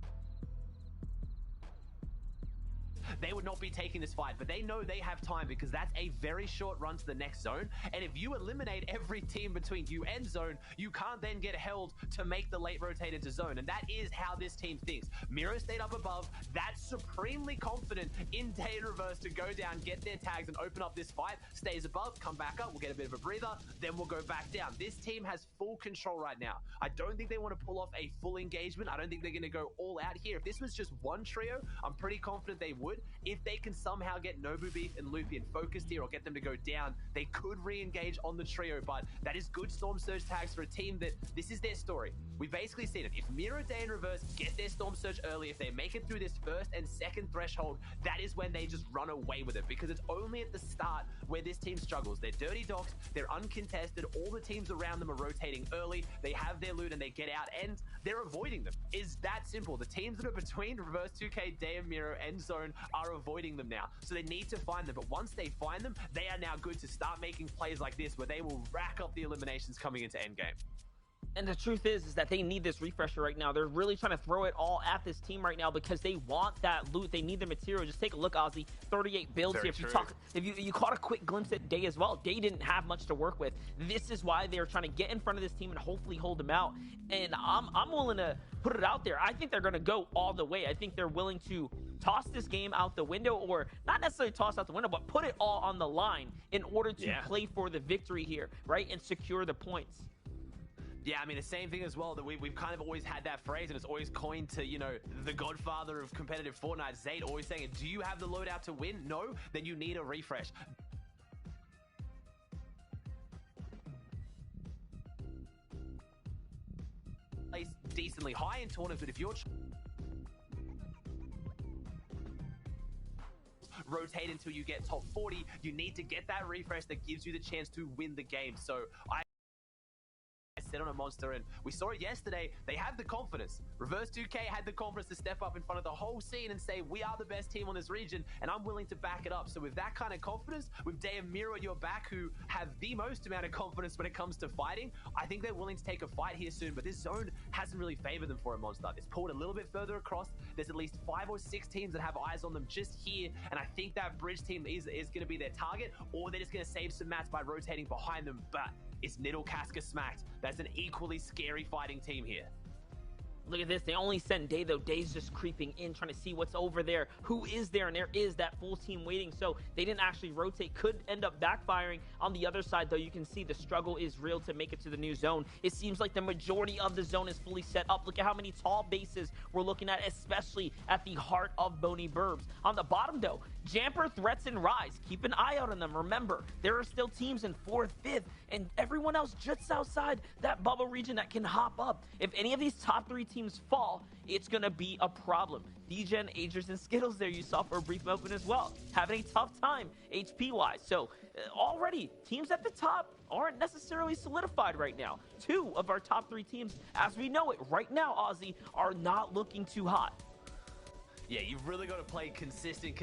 they would not be taking this fight, but they know they have time because that's a very short run to the next zone. And if you eliminate every team between you and zone, you can't then get held to make the late rotate into zone. And that is how this team thinks. Miro stayed up above. That's supremely confident in Day and Reverse to go down, get their tags, and open up this fight. Stays above, come back up, we'll get a bit of a breather, then we'll go back down. This team has full control right now. I don't think they want to pull off a full engagement. I don't think they're going to go all out here. If this was just one trio, I'm pretty confident they would. If they can somehow get Nobu Beef and Lupian focused here or get them to go down, they could re-engage on the trio, but that is good Storm Surge tags for a team that this is their story. We've basically seen it. If Miro, Day, and Reverse get their Storm Surge early, if they make it through this first and second threshold, that is when they just run away with it, because it's only at the start where this team struggles. They're dirty docs, they're uncontested, all the teams around them are rotating early, they have their loot and they get out, and they're avoiding them. It's that simple. The teams that are between Reverse 2K, Day, and Miro, and Zone are avoiding them now. So they need to find them. But once they find them, they are now good to start making plays like this where they will rack up the eliminations coming into endgame. And the truth is that they need this refresher right now. They're really trying to throw it all at this team right now because they want that loot. They need the material. Just take a look, Ozzy. 38 builds here. If you caught a quick glimpse at Day as well, Day didn't have much to work with. This is why they're trying to get in front of this team and hopefully hold them out. And I'm willing to put it out there. I think they're going to go all the way. I think they're willing to toss this game out the window, or not necessarily toss out the window, but put it all on the line in order to play for the victory here, right, and secure the points. Yeah, I mean, the same thing as well, that we've kind of always had that phrase, and it's always coined to, you know, the godfather of competitive Fortnite, Zayd, always saying it. Do you have the loadout to win? No? Then you need a refresh. Place decently high in tournaments, but if you're rotate until you get top 40, you need to get that refresh that gives you the chance to win the game. So I set on a monster, and we saw it yesterday. They have the confidence. Reverse 2K had the confidence to step up in front of the whole scene and say, we are the best team on this region, and I'm willing to back it up. So with that kind of confidence, with Day and Miro at your back, who have the most amount of confidence when it comes to fighting, I think they're willing to take a fight here soon. But this zone hasn't really favored them for a monster. It's pulled a little bit further across. There's at least 5 or 6 teams that have eyes on them just here, and I think that bridge team is going to be their target, or they're just going to save some mats by rotating behind them. But it's Niddle Casca smacked. That's an equally scary fighting team here. Look at this. They only sent Day, though. Day's just creeping in, trying to see what's over there. Who is there? And there is that full team waiting. So they didn't actually rotate. Could end up backfiring. On the other side, though, you can see the struggle is real to make it to the new zone. It seems like the majority of the zone is fully set up. Look at how many tall bases we're looking at, especially at the heart of Boney Burbs. On the bottom, though, Jamper, Threats, and Rise. Keep an eye out on them. Remember, there are still teams in 4th, 5th, and everyone else just outside that bubble region that can hop up. If any of these top 3 teams fall, it's going to be a problem. DGen, Agers, and Skittles there you saw for a brief moment as well. Having a tough time HP-wise. So already, teams at the top aren't necessarily solidified right now. 2 of our top 3 teams, as we know it right now, Ozzy, are not looking too hot. Yeah, you've really got to play consistent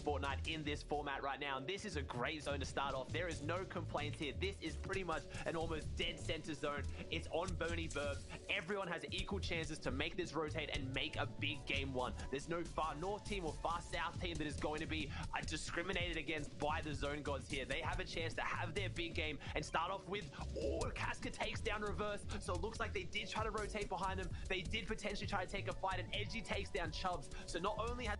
Fortnite in this format right now. And this is a great zone to start off. There is no complaints here. This is pretty much an almost dead center zone. It's on Boney Burbs. Everyone has equal chances to make this rotate and make a big game 1. There's no far north team or far south team that is going to be discriminated against by the zone gods here. They have a chance to have their big game and start off with, Casca takes down Reverse. So it looks like they did try to rotate behind them. They did potentially try to take a fight, and Edgy takes down Chubbs. So not only has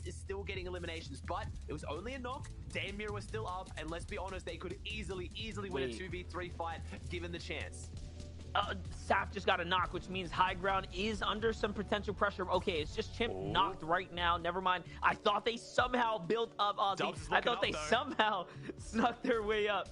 is still getting eliminations, but it was only a knock. Day and Mira was still up, and let's be honest, they could easily win a 2v3 fight given the chance. Sap just got a knock, which means High Ground is under some potential pressure. Okay, it's just Chimp knocked right now. Never mind. I thought they somehow built up Ozzy. I thought they somehow snuck their way up.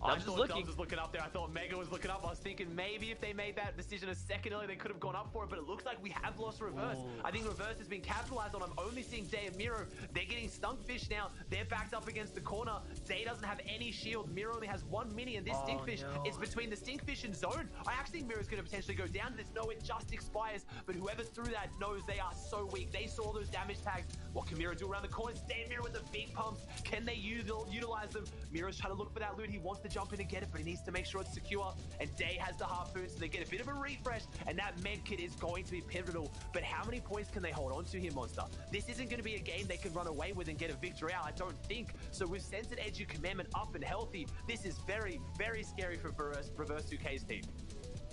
I thought Dubs was looking up there. I thought Mega was looking up. I was thinking maybe if they made that decision a second earlier, they could have gone up for it, but it looks like we have lost Reverse. I think Reverse has been capitalized on. I'm only seeing Day and Miro. They're getting Stunkfish now. They're backed up against the corner. Day doesn't have any shield. Miro only has 1 mini, and this Stinkfish is between the Stinkfish and Zone. I actually think Miro's going to potentially go down. There's no, it just expires, but whoever threw that knows they are so weak. They saw those damage tags. What can Miro do around the corners? Day and Miro with the big pumps. Can they utilize them? Miro's trying to look for that loot. He wants to jump in and get it, but he needs to make sure it's secure, and Day has the harpoon, so they get a bit of a refresh, and that med kit is going to be pivotal. But how many points can they hold on to here, Monster? This isn't going to be a game they can run away with and get a victory out, I don't think. So we've censored Edgy Commandment up and healthy. This is very, very scary for Reverse 2K's team.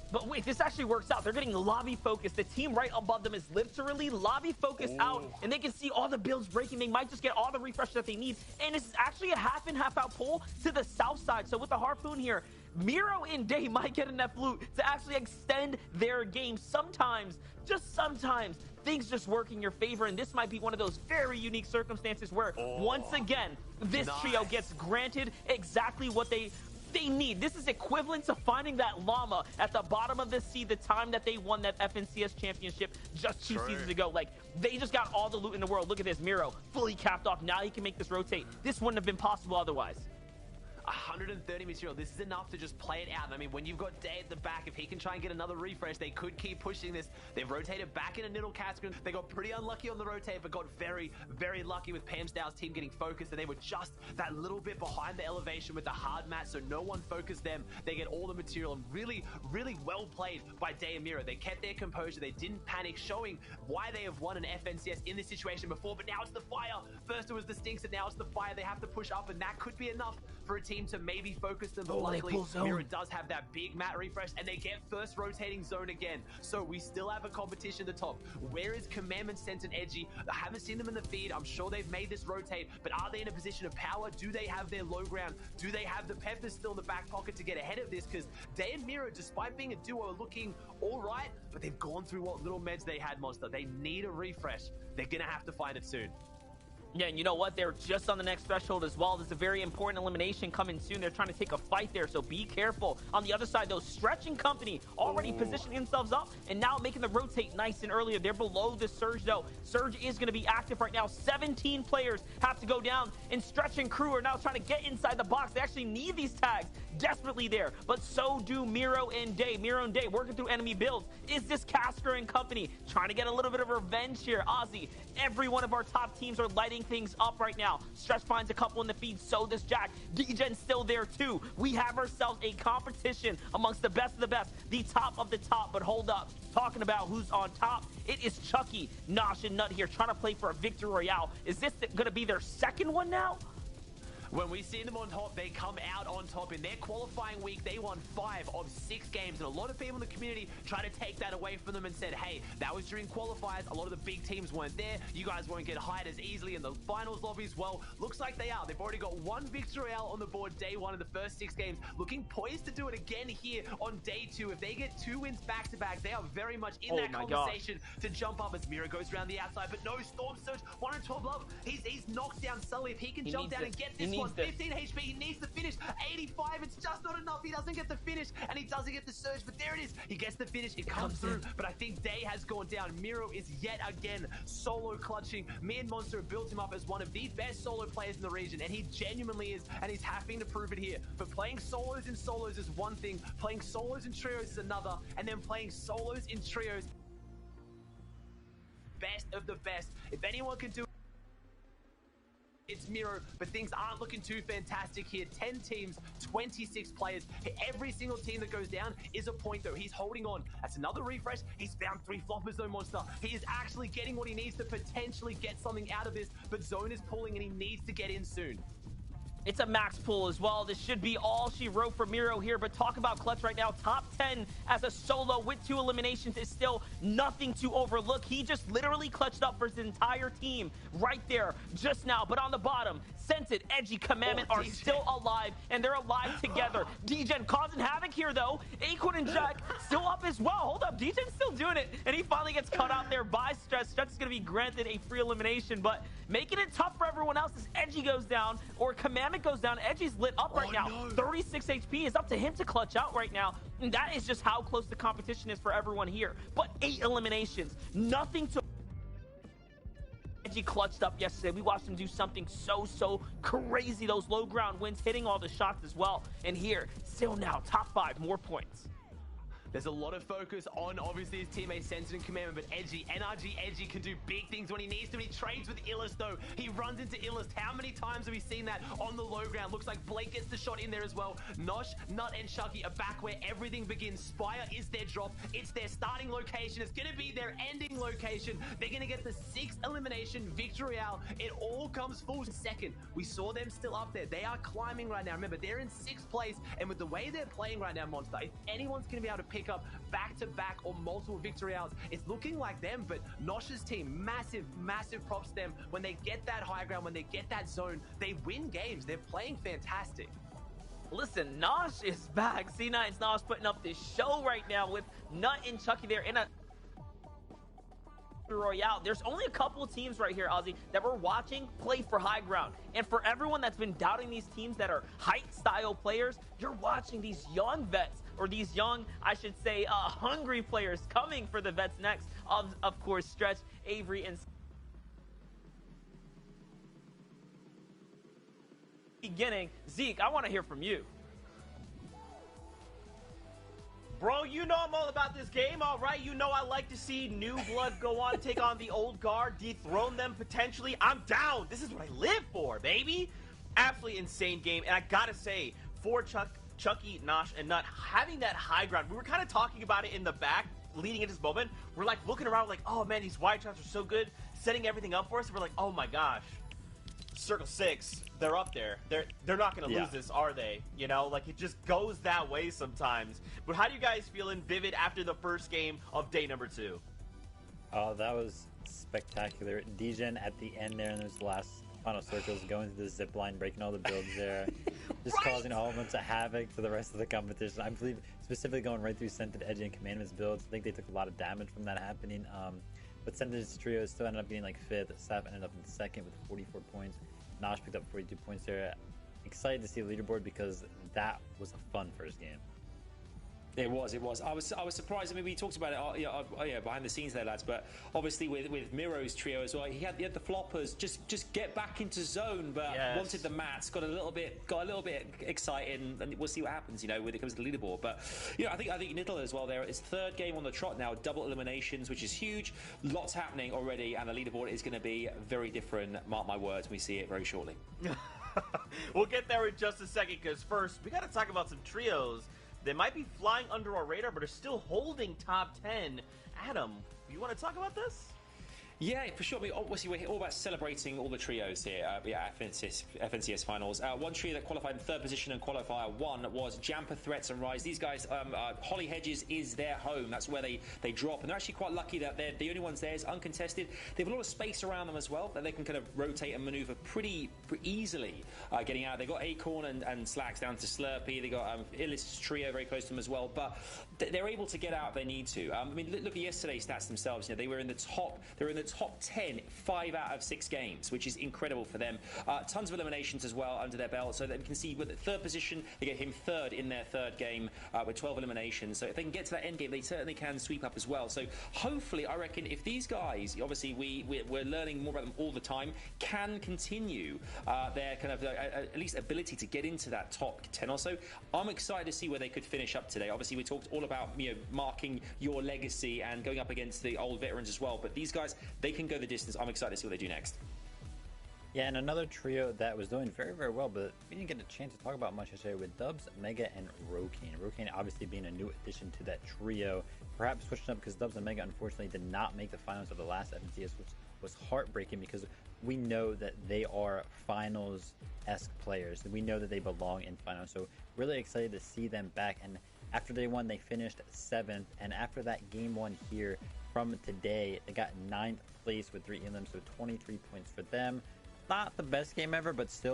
But wait, this actually works out. They're getting lobby focused. The team right above them is literally lobby focused out, and they can see all the builds breaking. They might just get all the refresh that they need. And it's actually a half in, half out pull to the south side. So with the harpoon here, Miro and Day might get enough loot to actually extend their game. Sometimes, just sometimes, things just work in your favor, and this might be one of those very unique circumstances where, once again, this trio gets granted exactly what they need. This is equivalent to finding that llama at the bottom of the sea the time that they won that FNCS championship just 2 seasons ago. Like, they just got all the loot in the world. Look at this, Miro fully capped off. Now he can make this rotate. This wouldn't have been possible otherwise. 130 material. This is enough to just play it out. I mean, when you've got Day at the back, if he can try and get another refresh, they could keep pushing this. They've rotated back into Niddle Cascon. They got pretty unlucky on the rotate, but got very, very lucky with Pam Stow's team getting focused, and they were just that little bit behind the elevation with the hard mat, so no one focused them. They get all the material, and really, really well played by Day and Miro. They kept their composure. They didn't panic, showing why they have won an FNCS in this situation before, but now it's the fire. First it was the stinks, and now it's the fire. They have to push up, and that could be enough for a team to maybe focus them, but luckily Miro does have that big mat refresh, and they get first rotating zone again. So we still have a competition at the top. Where is Commandment, Sense, and Edgy? I haven't seen them in the feed. I'm sure they've made this rotate, but are they in a position of power? Do they have their low ground? Do they have the peppers still in the back pocket to get ahead of this? Because Day and Miro, despite being a duo, are looking all right, but they've gone through what little meds they had, Monster. They need a refresh. They're going to have to find it soon. Yeah, and you know what? They're just on the next threshold as well. There's a very important elimination coming soon. They're trying to take a fight there, so be careful. On the other side, though, Stretching Company already positioning themselves up and now making the rotate nice and earlier. They're below the Surge, though. Surge is going to be active right now. 17 players have to go down, and Stretch and crew are now trying to get inside the box. They actually need these tags desperately there, but so do Miro and Day. Miro and Day working through enemy builds. Is this Casker and Company trying to get a little bit of revenge here? Ozzy, every one of our top teams are lighting things up right now. Stretch finds a couple in the feed, so does Jack. DGen's still there too. We have ourselves a competition amongst the best of the best, the top of the top. But hold up, talking about who's on top, it is Chucky, Nosh, and Nut here trying to play for a victory royale. Is this going to be their second one now? When we see them on top, they come out on top. In their qualifying week, they won 5 of 6 games. And a lot of people in the community try to take that away from them and said, hey, that was during qualifiers. A lot of the big teams weren't there. You guys won't get hired as easily in the finals lobbies. Well, looks like they are. They've already got 1 victory royale on the board day 1 in the first 6 games. Looking poised to do it again here on day 2. If they get 2 wins back-to-back, they are very much in that conversation to jump up as Miro goes around the outside. But no, Storm Surge, 112 love. He's knocked down Sully. If he can jump down and get this one, 15 HP, he needs the finish. 85, it's just not enough. He doesn't get the finish, and he doesn't get the surge, but there it is. He gets the finish, it comes through, but I think Day has gone down. Miro is yet again solo clutching. Me and Monster have built him up as one of the best solo players in the region, and he genuinely is, and he's having to prove it here. But playing solos in solos is one thing, playing solos in trios is another, and then playing solos in trios, best of the best. If anyone can do it's Miro, but things aren't looking too fantastic here. 10 teams, 26 players. Every single team that goes down is a point, though. He's holding on. That's another refresh. He's found 3 floppers, though, Monster. He is actually getting what he needs to potentially get something out of this, but Zone is pulling, and he needs to get in soon. It's a max pull as well. This should be all she wrote for Miro here, but talk about Clutch right now. Top 10 as a solo with 2 eliminations is still nothing to overlook. He just literally clutched up for his entire team right there just now. But on the bottom, Scented, Edgy, Commandment are still alive, and they're alive together. DGen causing havoc here, though. Acorn and Jack still up as well. Hold up, DGen's still doing it, and he finally gets cut out there by Stretch. Stretch is going to be granted a free elimination, but making it tough for everyone else as Edgy goes down, or Commandment goes down. Edgy's lit up right now. 36 HP is up to him to clutch out right now, and that is just how close the competition is for everyone here. But 8 eliminations, nothing to... Edgy clutched up yesterday. We watched him do something so crazy. Those low ground wins, hitting all the shots as well. And here, still now, top 5, more points. There's a lot of focus on, obviously, his teammate Sensor and Commandment, but Edgy, NRG Edgy can do big things when he needs to. He trades with Illust, though. He runs into Illust. How many times have we seen that on the low ground? Looks like Blake gets the shot in there as well. Nosh, Nut, and Chucky are back where everything begins. Spire is their drop. It's their starting location. It's going to be their ending location. They're going to get the 6th elimination victory royale. It all comes full second. We saw them still up there. They are climbing right now. Remember, they're in 6th place, and with the way they're playing right now, Monster, if anyone's going to be able to pick up back-to-back or multiple victory royales, it's looking like them. But Nosh's team, massive props to them. When they get that high ground, when they get that zone, they win games. They're playing fantastic. Listen, Nosh is back. C9's Nosh putting up this show right now with Nut and Chucky there in a royale. There's only a couple of teams right here, Ozzy, that we're watching play for high ground. And for everyone that's been doubting these teams that are height style players, you're watching these young vets, or these young, I should say, hungry players coming for the vets next. Of course, Stretch, Avery, and beginning. Zeke, I want to hear from you. Bro, you know I'm all about this game, all right? You know I like to see new blood go on, take on the old guard, dethrone them potentially. I'm down. This is what I live for, baby. Absolutely insane game. And I gotta say, for Chucky, Nosh, and Nut, having that high ground, we were kind of talking about it in the back leading into this moment. We're like looking around like, oh man, these wide shots are so good, setting everything up for us. And we're like, oh my gosh. Circle 6, they're up there. They're not going to lose this, are they? You know, like it just goes that way sometimes. But how do you guys feel in Vivid after the first game of day number 2? Oh, that was spectacular. Degen at the end there in those last final circles, going to the zip line, breaking all the builds there, just causing all bunch of havoc to the rest of the competition. I believe specifically going right through Scented, Edgy, and Commandment's builds. I think they took a lot of damage from that happening. But Scented Trio still ended up being like 5th. Saf ended up in 2nd with 44 points. Nosh picked up 42 points there. Excited to see the leaderboard because that was a fun first game. It was. I was surprised. I mean, we talked about it behind the scenes there, lads. But obviously, with Miro's trio as well, he had the floppers just get back into zone, but wanted the mats. Got a little bit excited, and we'll see what happens. You know, when it comes to the leaderboard. But I think Niddle as well. There, it's 3rd game on the trot now, double eliminations, which is huge. Lots happening already, and the leaderboard is going to be very different. Mark my words, we see it very shortly. We'll get there in just a second, because first we got to talk about some trios. They might be flying under our radar, but are still holding top 10. Adam, you want to talk about this? Yeah, for sure. I mean, obviously, we're all about celebrating all the trios here. FNCS finals. One trio that qualified in 3rd position and qualifier 1 was Jamper, Threats, and Rise. These guys, Holly Hedges is their home. That's where they drop, and they're actually quite lucky that they're the only ones there. It's uncontested. They have a lot of space around them as well that they can kind of rotate and maneuver pretty easily. Getting out, they got Acorn and Slacks down to Slurpee. They got Illicit's trio very close to them as well, but they're able to get out if they need to. I mean, look at yesterday's stats themselves. They were in the top. They're in the top 10, 5 out of 6 games, which is incredible for them. Tons of eliminations as well under their belt, so that you can see with the 3rd position, they get him 3rd in their 3rd game with 12 eliminations. So if they can get to that end game, they certainly can sweep up as well. So hopefully, I reckon if these guys, obviously we're learning more about them all the time, can continue their kind of at least ability to get into that top 10 or so. I'm excited to see where they could finish up today. Obviously, we talked all about marking your legacy and going up against the old veterans as well, but these guys, they can go the distance. I'm excited to see what they do next. Yeah, and another trio that was doing very, very well, but we didn't get a chance to talk about much yesterday with Dubs, Mega, and Rokane. Rokane obviously being a new addition to that trio, perhaps switching up because Dubs and Mega unfortunately did not make the finals of the last FNCS, which was heartbreaking because we know that they are finals-esque players. We know that they belong in finals, so really excited to see them back. And after day 1, they finished 7th, and after that game 1 here from today, they got 9th place with 3 elims, so 23 points for them. Not the best game ever, but still.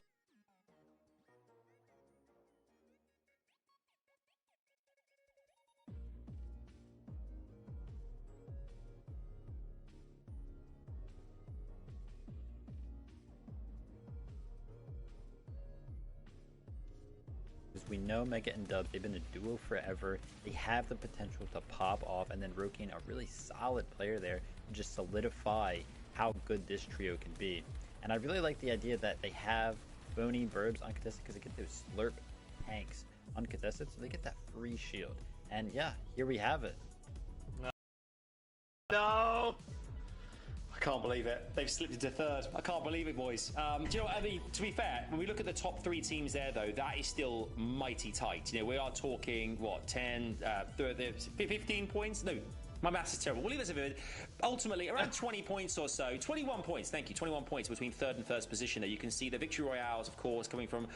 We know Mega and Dubs, they've been a duo forever. They have the potential to pop off, and then Rokane, a really solid player there, to just solidify how good this trio can be. And I really like the idea that they have Bony Burbs uncontested because they get those Slurp tanks uncontested, so they get that free shield. And yeah, here we have it. No! I can't believe it. They've slipped into 3rd. I can't believe it, boys. Do you know what I mean? To be fair, when we look at the top 3 teams there, though, that is still mighty tight. We are talking, 10, 15 points? No. My maths is terrible. We'll leave this a bit. Ultimately, around 20 points or so. 21 points, thank you. 21 points between 3rd and 1st position there. You can see the Victory Royales, of course, coming from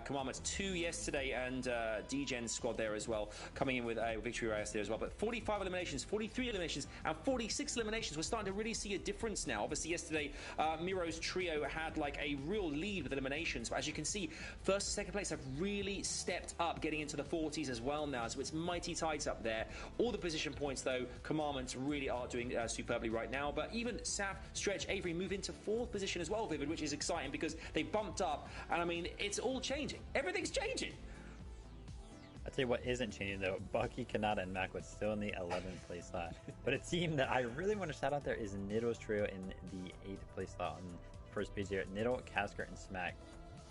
Commandments 2 yesterday, and Degen's squad there as well, coming in with Victory Royales there as well. But 45 eliminations, 43 eliminations, and 46 eliminations. We're starting to really see a difference now. Obviously, yesterday, Miro's trio had like a real lead with eliminations. But as you can see, 1st and 2nd place have really stepped up, getting into the 40s as well now. So it's mighty tight up there. All the position points, though, Commandments really are doing superbly right now, but even Saf, Stretch, Avery move into 4th position as well, Vivid, which is exciting because they bumped up, and I mean, it's all changing. Everything's changing. I'll tell you what isn't changing though. Bucky, Kanata, and Mac was still in the 11th place slot. But a team that I really want to shout out there is Niddle's trio in the 8th place slot on the first page here. Niddle, Casker, and Smack.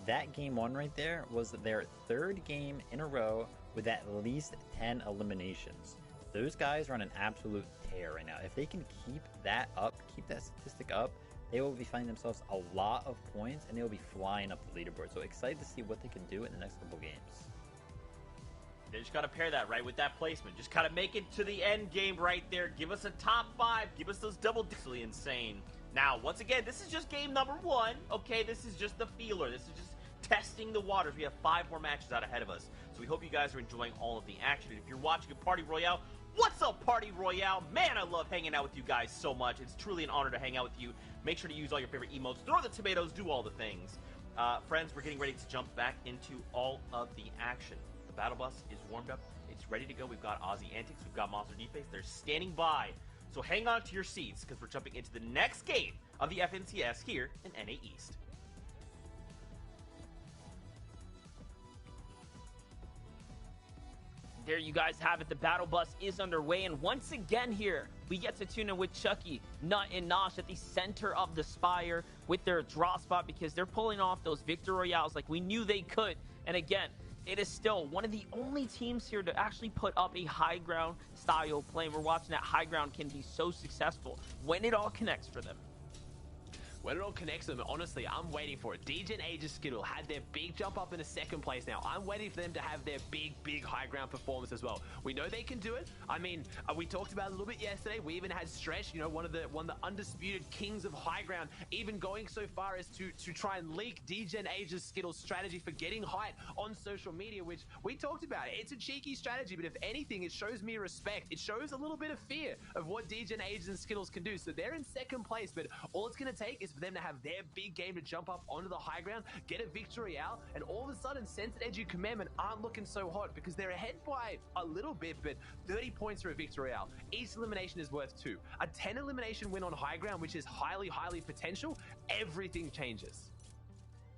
That game 1 right there was their 3rd game in a row with at least 10 eliminations. Those guys are on an absolute tear right now. If they can keep that up, keep that statistic up, they will be finding themselves a lot of points and they will be flying up the leaderboard. So excited to see what they can do in the next couple games. They just got to pair that right with that placement. Just got to make it to the end game right there. Give us a top 5. Give us those double. Absolutely insane. Now, once again, this is just game number 1. Okay, this is just the feeler. This is just testing the waters. We have 5 more matches out ahead of us. So we hope you guys are enjoying all of the action. And if you're watching a Party Royale, what's up, Party Royale? Man, I love hanging out with you guys so much. It's truly an honor to hang out with you. Make sure to use all your favorite emotes. Throw the tomatoes. Do all the things. Friends, we're getting ready to jump back into all of the action. The battle bus is warmed up. It's ready to go. We've got Aussie Antics. We've got Monster Deface. They're standing by. So hang on to your seats because we're jumping into the next game of the FNCS here in NA East. There you guys have it. The battle bus is underway, and once again here, we get to tune in with Chucky, Nut, and Nosh at the center of the Spire with their draw spot because they're pulling off those Victor Royales like we knew they could. And again, it is still one of the only teams here to actually put up a high ground style play. We're watching that high ground can be so successful when it all connects for them. When it all connects them, honestly, I'm waiting for it. DGen Aegis Skittle had their big jump up in a 2nd place now. I'm waiting for them to have their big high ground performance as well. We know they can do it. I mean, we talked about it a little bit yesterday. We even had Stretch, you know, one of the undisputed kings of high ground, even going so far as to try and leak DGen Aegis Skittle's strategy for getting height on social media, which we talked about. It's a cheeky strategy, but if anything, it shows me respect. It shows a little bit of fear of what DGen Aegis and Skittles can do. So they're in 2nd place, but all it's going to take is for them to have their big game to jump up onto the high ground, get a victory out, and all of a sudden Censored Edgy Commandment aren't looking so hot because they're ahead by a little bit, but 30 points for a victory out. Each elimination is worth 2. A 10 elimination win on high ground, which is highly potential, everything changes.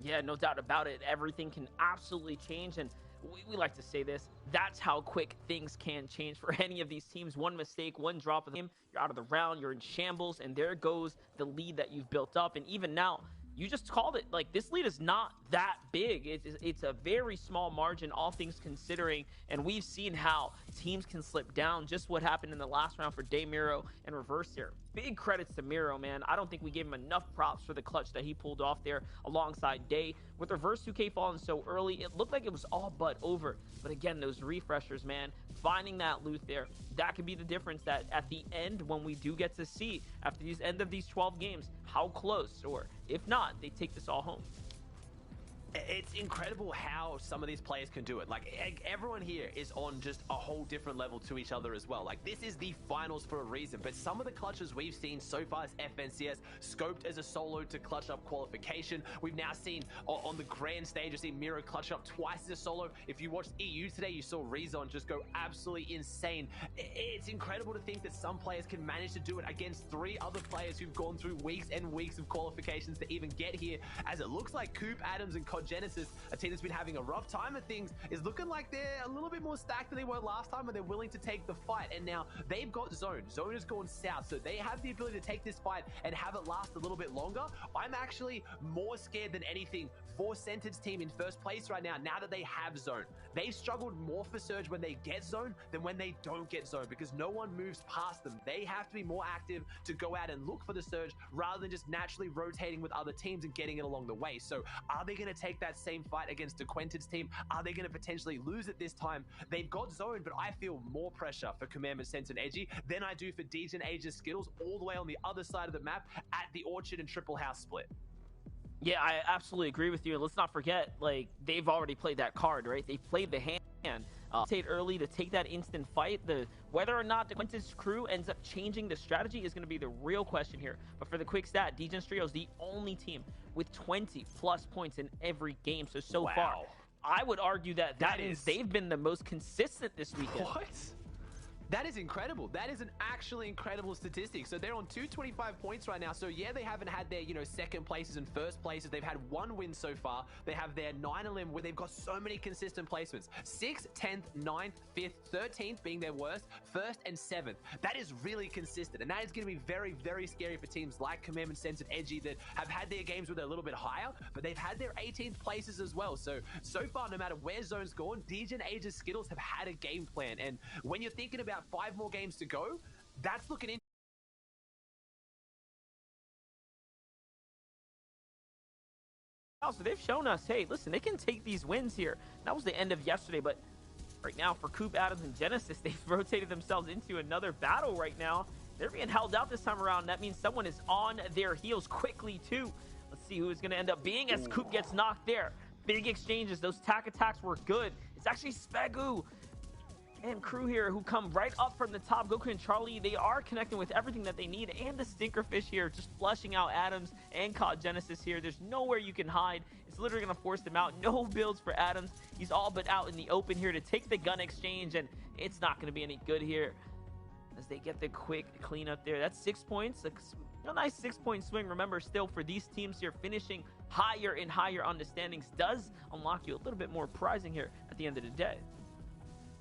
Yeah, no doubt about it. Everything can absolutely change, and we like to say this, that's how quick things can change for any of these teams. One mistake, one drop of the game, you're out of the round, you're in shambles, and there goes the lead that you've built up. And even now, you just called it, like, this lead is not that big. It's a very small margin, all things considering, and we've seen how teams can slip down. Just what happened in the last round for Day Miro and Reverse here. Big credits to Miro, man. I don't think we gave him enough props for the clutch that he pulled off there alongside Day. With Reverse 2K falling so early, it looked like it was all but over. But again, those refreshers, man, finding that loot there, that could be the difference that at the end, when we do get to see, after these end of these 12 games, how close, or if not, they take this all home. It's incredible how some of these players can do it. Like, everyone here is on just a whole different level to each other as well. Like, this is the finals for a reason, but some of the clutches we've seen so far as FNCS, scoped as a solo to clutch up qualification. We've now seen on the grand stage, you've seen Miro clutch up twice as a solo. If you watched EU today, you saw Rezon just go absolutely insane. It's incredible to think that some players can manage to do it against 3 other players who've gone through weeks and weeks of qualifications to even get here, as it looks like Coop, Adams, and Genesis, a team that's been having a rough time of things, is looking like they're a little bit more stacked than they were last time, and they're willing to take the fight. And now they've got Zone. Zone has gone south, so they have the ability to take this fight and have it last a little bit longer. I'm actually more scared than anything for Cented's team in 1st place right now that they have Zone. They've struggled more for Surge when they get Zone than when they don't get Zone, because no one moves past them. They have to be more active to go out and look for the Surge rather than just naturally rotating with other teams and getting it along the way. So are they going to take that same fight against DeQuented's team? Are they going to potentially lose it this time? They've got Zone, but I feel more pressure for Commandment Sense and Edgy than I do for DGen Aegis Skittles, all the way on the other side of the map at the Orchard and Triple House split. Yeah, I absolutely agree with you. Let's not forget, like, they've already played that card, right? They played the hand. Stayed early to take that instant fight. Whether or not DeQuented's crew ends up changing the strategy is going to be the real question here. But for the quick stat, DGen Trio is the only team with 20+ points in every game. So wow. far, I would argue that means they've been the most consistent this weekend. What? That is incredible. That is an actually incredible statistic. So they're on 225 points right now. So yeah, they haven't had their, second places and first places. They've had one win so far. They have their 9-11 where they've got so many consistent placements. 6th, 10th, 9th, 5th, 13th being their worst, 1st and 7th. That is really consistent. And that is going to be very, very scary for teams like Commandment Sense and Edgy that have had their games where they're a little bit higher, but they've had their 18th places as well. So far, no matter where zone's gone, DJ and Age's Skittles have had a game plan. And when you're thinking about 5 more games to go, that's looking in. So they've shown us, hey, listen, they can take these wins here. That was the end of yesterday, but right now for Coop, Adams, and Genesis, they've rotated themselves into another battle right now. They're being held out this time around. That means someone is on their heels quickly, too. Let's see who is going to end up being as Coop gets knocked there. Big exchanges. Those tack attacks were good. It's actually Spegu and crew here who come right up from the top. Goku and Charlie, they are connecting with everything that they need, and the Stinkerfish here just flushing out Adams and caught Genesis here. There's nowhere you can hide. It's literally going to force them out. No builds for Adams. He's all but out in the open here to take the gun exchange, and it's not going to be any good here as they get the quick cleanup there. That's 6 points. A nice 6-point swing. Remember, still for these teams here, finishing higher and higher on the standings does unlock you a little bit more prizing here at the end of the day.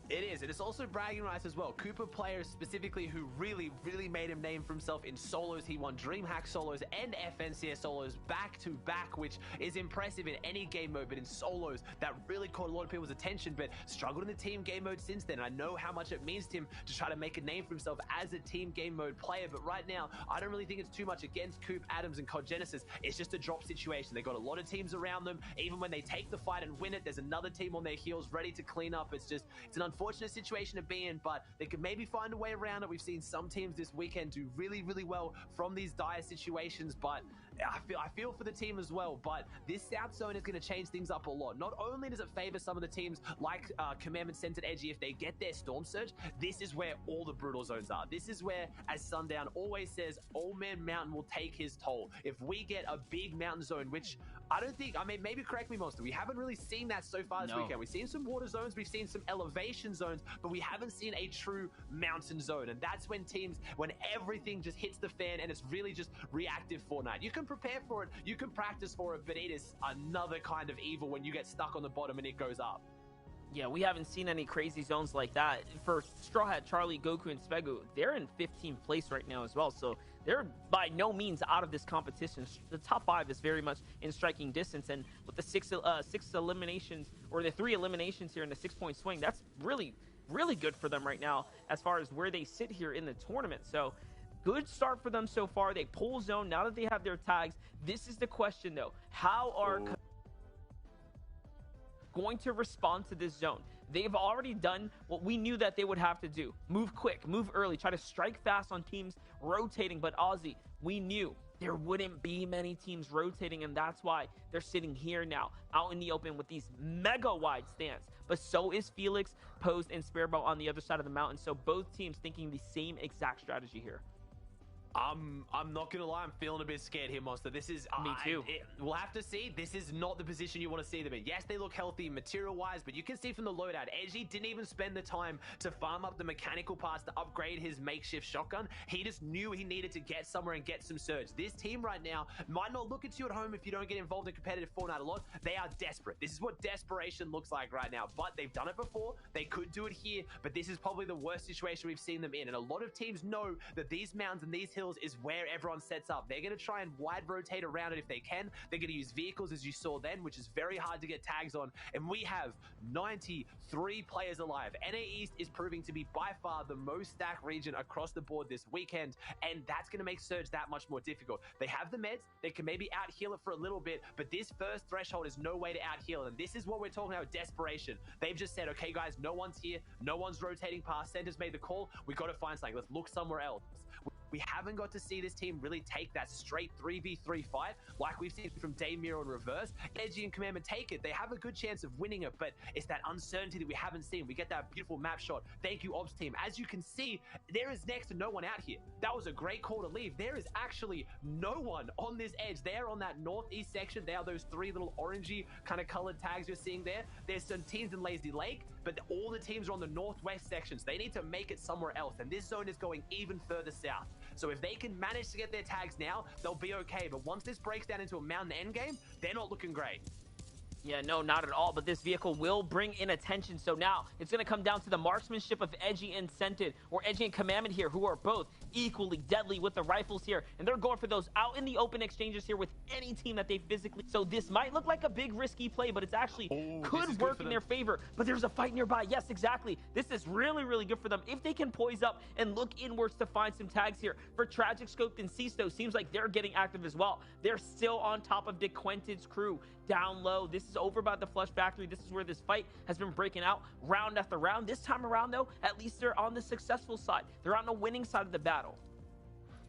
It is, and it's also bragging rights as well. Cooper players specifically who really, really made him name for himself in solos. He won DreamHack solos and FNCS solos back to back, which is impressive in any game mode, but in solos, that really caught a lot of people's attention, but struggled in the team game mode since then. I know how much it means to him to try to make a name for himself as a team game mode player, but right now, I don't really think it's too much against Coop, Adams, and COD Genesis. It's just a drop situation. They got a lot of teams around them. Even when they take the fight and win it, there's another team on their heels ready to clean up. It's an unfortunate situation to be in, but they could maybe find a way around it. We've seen some teams this weekend do really, really well from these dire situations, but I feel for the team as well. But this South Zone is going to change things up a lot. Not only does it favor some of the teams like Commandment Centered Edgy if they get their Storm Surge, this is where all the brutal zones are. This is where, as Sundown always says, Old Man Mountain will take his toll. If we get a big mountain zone, which I don't think, I mean, maybe correct me, Monster, we haven't really seen that so far this weekend. We've seen some water zones, we've seen some elevation zones, but we haven't seen a true mountain zone. And that's when when everything just hits the fan and it's really just reactive Fortnite. You can prepare for it, you can practice for it, but it is another kind of evil when you get stuck on the bottom and it goes up. Yeah, we haven't seen any crazy zones like that. For Straw Hat, Charlie, Goku, and Spegu, they're in 15th place right now as well. So they're by no means out of this competition. The top 5 is very much in striking distance. And with the 6 eliminations, or the 3 eliminations here in the 6-point swing, that's really, really good for them right now as far as where they sit here in the tournament. So good start for them so far. They pull zone now that they have their tags. This is the question, though. How are going to respond to this zone? They've already done what we knew that they would have to do. Move quick, move early, try to strike fast on teams rotating. But Aussie, we knew there wouldn't be many teams rotating, and that's why they're sitting here now out in the open with these mega wide stands. But so is Felix, Posed, and Sparebow on the other side of the mountain. So both teams thinking the same exact strategy here. I'm not gonna lie, I'm feeling a bit scared here, Monster. This is me too. We'll have to see. This is not the position you want to see them in. Yes, they look healthy material wise, but you can see from the loadout, Edgy didn't even spend the time to farm up the mechanical parts to upgrade his makeshift shotgun. He just knew he needed to get somewhere and get some surge. This team right now might not look at you at home if you don't get involved in competitive Fortnite a lot. They are desperate. This is what desperation looks like right now, but they've done it before. They could do it here, but this is probably the worst situation we've seen them in. And a lot of teams know that these mountains and these hills is where everyone sets up. They're going to try and wide rotate around it if they can. They're going to use vehicles, as you saw then, which is very hard to get tags on. And we have 93 players alive. NA East is proving to be by far the most stacked region across the board this weekend, and that's going to make Surge that much more difficult. They have the meds. They can maybe out-heal it for a little bit, but this first threshold is no way to out-heal, and this is what we're talking about, desperation. They've just said, okay, guys, no one's here. No one's rotating past. Center's made the call. We got to find something. Let's look somewhere else. We haven't got to see this team really take that straight 3v3 fight like we've seen from Daymiro and Reverse. Edgy and Commandment take it. They have a good chance of winning it, but it's that uncertainty that we haven't seen. We get that beautiful map shot. Thank you, Ops team. As you can see, there is next to no one out here. That was a great call to leave. There is actually no one on this edge. They're on that northeast section. They are those three little orangey kind of colored tags you're seeing there. There's some teams in Lazy Lake, but all the teams are on the northwest sections. They need to make it somewhere else, and this zone is going even further south. So if they can manage to get their tags now, they'll be okay. But once this breaks down into a mountain endgame, they're not looking great. Yeah, no, not at all. But this vehicle will bring in attention. So now it's going to come down to the marksmanship of Edgy and Scented, or Edgy and Commandment here, who are both equally deadly with the rifles here. And they're going for those out in the open exchanges here with any team that they physically. So this might look like a big risky play, but it's actually could work in their favor. But there's a fight nearby. Yes, exactly. This is really, really good for them if they can poise up and look inwards to find some tags here. For Tragic Scoped and Cisto, seems like they're getting active as well. They're still on top of DeQuentin's crew down low. This is over by the Flush Factory. This is where this fight has been breaking out round after round. This time around, though, at least they're on the successful side. They're on the winning side of the battle.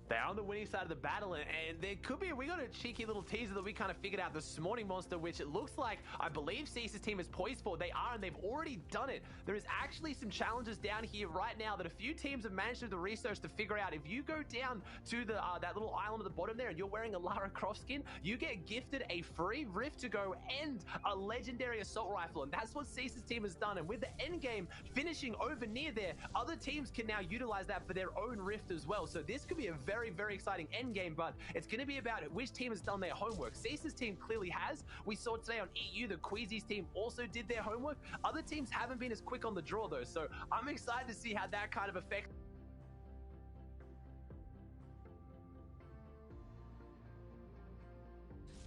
They're on the winning side of the battle, and there could be, we got a cheeky little teaser that we kind of figured out this morning, Monster, which it looks like, I believe Cease's team is poised for. They are, and they've already done it. There is actually some challenges down here right now that a few teams have managed to do the research to figure out. If you go down to the that little island at the bottom there and you're wearing a Lara Croft skin, you get gifted a free Rift to go and a legendary assault rifle, and that's what Cease's team has done. And with the end game finishing over near there, other teams can now utilize that for their own Rift as well. So this could be a very, very exciting end game, but it's going to be about which team has done their homework. Cease's team clearly has. We saw today on EU, the Queasy's team also did their homework. Other teams haven't been as quick on the draw though, so I'm excited to see how that kind of affects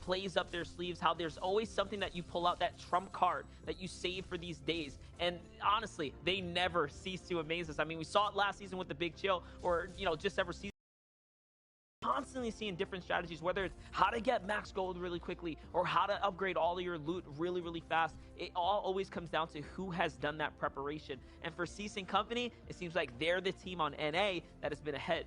plays up their sleeves, how there's always something that you pull out, that trump card that you save for these days. And honestly, they never cease to amaze us. I mean, we saw it last season with the Big Chill, or, you know, just ever season. Constantly seeing different strategies, whether it's how to get max gold really quickly or how to upgrade all of your loot really, really fast. It all always comes down to who has done that preparation. And for Cease and Company, it seems like they're the team on NA that has been ahead.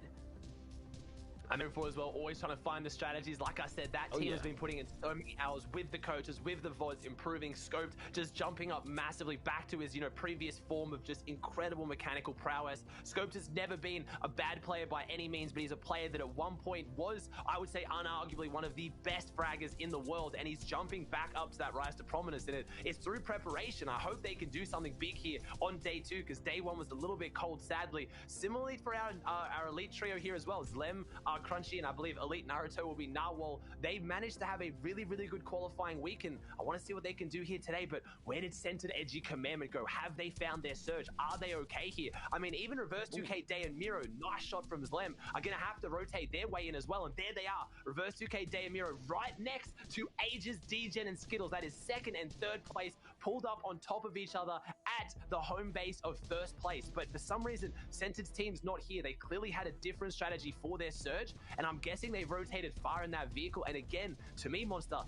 And moving forward as well, always trying to find the strategies. Like I said, that team has been putting in so many hours with the coaches, with the VODs, improving, Scoped, just jumping up massively back to his, you know, previous form of just incredible mechanical prowess. Scoped has never been a bad player by any means, but he's a player that at one point was, I would say, unarguably one of the best fraggers in the world, and he's jumping back up to that rise to prominence, and it's through preparation. I hope they can do something big here on day two, because day one was a little bit cold, sadly. Similarly for our elite trio here as well, Zlem, Crunchy, and I believe Elite Naruto will be Narwhal. They managed to have a really, really good qualifying week, and I want to see what they can do here today. But where did Centered Edgy Commandment go? Have they found their surge? Are they okay here? I mean, even Reverse 2K Day and Miro, nice shot from Zlem, are going to have to rotate their way in as well, and there they are. Reverse 2K Day and Miro right next to Ages, Degen, and Skittles. That is second and third place, pulled up on top of each other at the home base of first place. But for some reason, Centered's team's not here. They clearly had a different strategy for their surge, and I'm guessing they rotated far in that vehicle. And again, to me, Monster,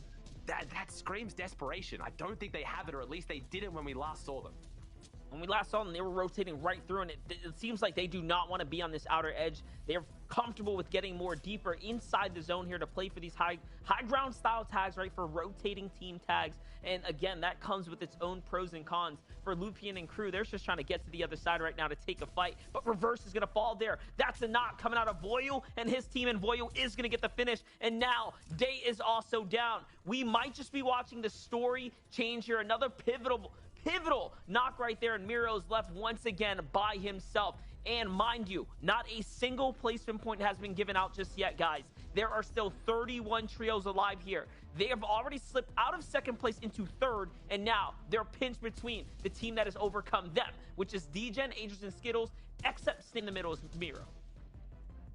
that screams desperation. I don't think they have it, or at least they didn't when we last saw them. When we last saw them, they were rotating right through, and it seems like they do not want to be on this outer edge. They're comfortable with getting more deeper inside the zone here to play for these high ground style tags, right, for rotating team tags. And again, that comes with its own pros and cons. For Lupian and crew, they're just trying to get to the other side right now to take a fight, but Reverse is going to fall there. That's a knock coming out of Voyou and his team, and Voyou is going to get the finish. And now Day is also down. We might just be watching the story change here. Another pivotal knock right there, and Miro's left once again by himself. And mind you, not a single placement point has been given out just yet, guys. There are still 31 trios alive here. They have already slipped out of second place into third, and now they're pinched between the team that has overcome them, which is Degen, Ages, and Skittles, except in the middle is Miro.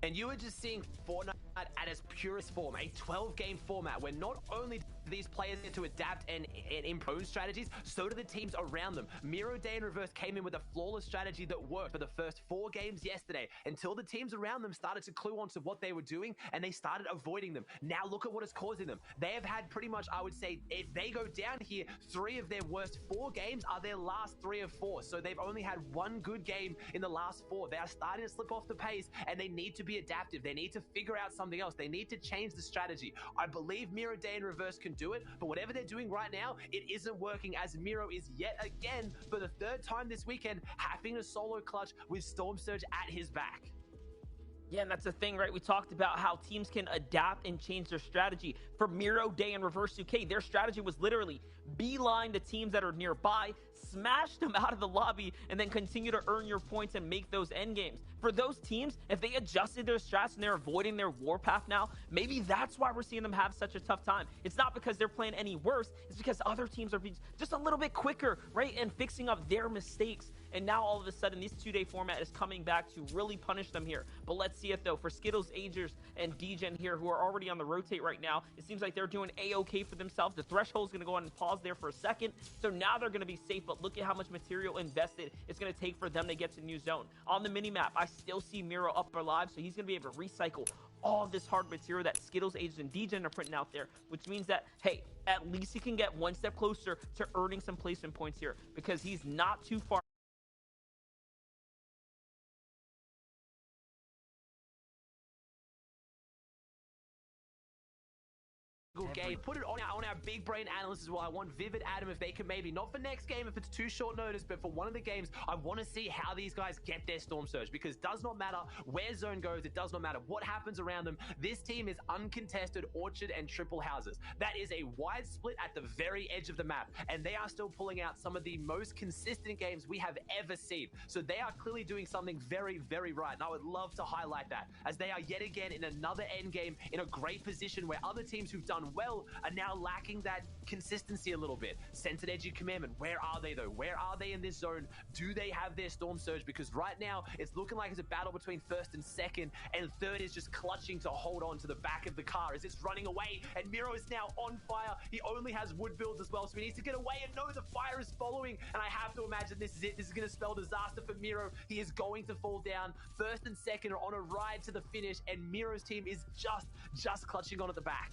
And you are just seeing Fortnite at its purest form, a 12-game format where not only these players get to adapt and improve strategies, so do the teams around them. Miro Day in Reverse came in with a flawless strategy that worked for the first 4 games yesterday until the teams around them started to clue on to what they were doing and they started avoiding them. Now look at what is causing them. They have had pretty much, I would say, if they go down here, 3 of their worst 4 games are their last 3 of 4. So they've only had 1 good game in the last 4. They are starting to slip off the pace and they need to be adaptive. They need to figure out something else. They need to change the strategy. I believe Miro Day in Reverse can do it, but whatever they're doing right now, it isn't working, as Miro is yet again, for the 3rd time this weekend, having a solo clutch with Storm Surge at his back. Yeah, and that's the thing, right? We talked about how teams can adapt and change their strategy. For Miro Day and Reverse UK, their strategy was literally beeline the teams that are nearby, smash them out of the lobby, and then continue to earn your points and make those end games. For those teams, if they adjusted their strats and they're avoiding their warpath now, maybe that's why we're seeing them have such a tough time. It's not because they're playing any worse, it's because other teams are being just a little bit quicker, right? And fixing up their mistakes. And now all of a sudden, this 2-day format is coming back to really punish them here. But let's see it though. For Skittles, Agers, and DGen here, who are already on the rotate right now, it seems like they're doing A-okay for themselves. The threshold is going to go on and pause there for a second. So now they're going to be safe, but look at how much material invested it's going to take for them to get to new zone. On the minimap, I still see Miro up alive, so he's going to be able to recycle all of this hard material that Skittles, Agers, and DGen are putting out there, which means that, hey, at least he can get 1 step closer to earning some placement points here, because he's not too far. Game. Put it on our big brain analysts as well. I want Vivid Adam, if they can maybe, not for next game if it's too short notice, but for one of the games, I want to see how these guys get their Storm Surge, because it does not matter where zone goes, it does not matter what happens around them. This team is uncontested Orchard and triple houses. That is a wide split at the very edge of the map, and they are still pulling out some of the most consistent games we have ever seen. So they are clearly doing something very, very right, and I would love to highlight that, as they are yet again in another end game in a great position where other teams who've done well are now lacking that consistency a little bit. Centered Edgy Commandment, where are they though? Where are they in this zone? Do they have their Storm Surge? Because right now it's looking like it's a battle between 1st and 2nd, and 3rd is just clutching to hold on to the back of the car as it's running away, and Miro is now on fire. He only has wood builds as well, so he needs to get away, and no, the fire is following, and I have to imagine this is it. This is going to spell disaster for Miro. He is going to fall down. 1st and 2nd are on a ride to the finish, and Miro's team is just clutching on at the back.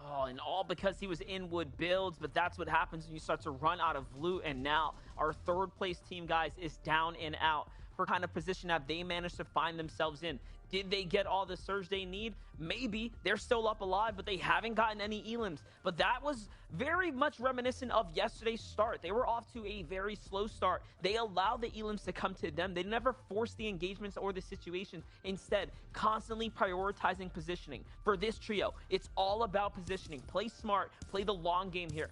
Oh, and all because he was in wood builds, but that's what happens when you start to run out of loot. And now our 3rd place team, guys, is down and out. For kind of position have they managed to find themselves in? Did they get all the surge they need? Maybe. They're still up alive, but they haven't gotten any elims. But that was very much reminiscent of yesterday's start. They were off to a very slow start. They allowed the elims to come to them. They never forced the engagements or the situations. Instead, constantly prioritizing positioning. For this trio, it's all about positioning. Play smart, play the long game here.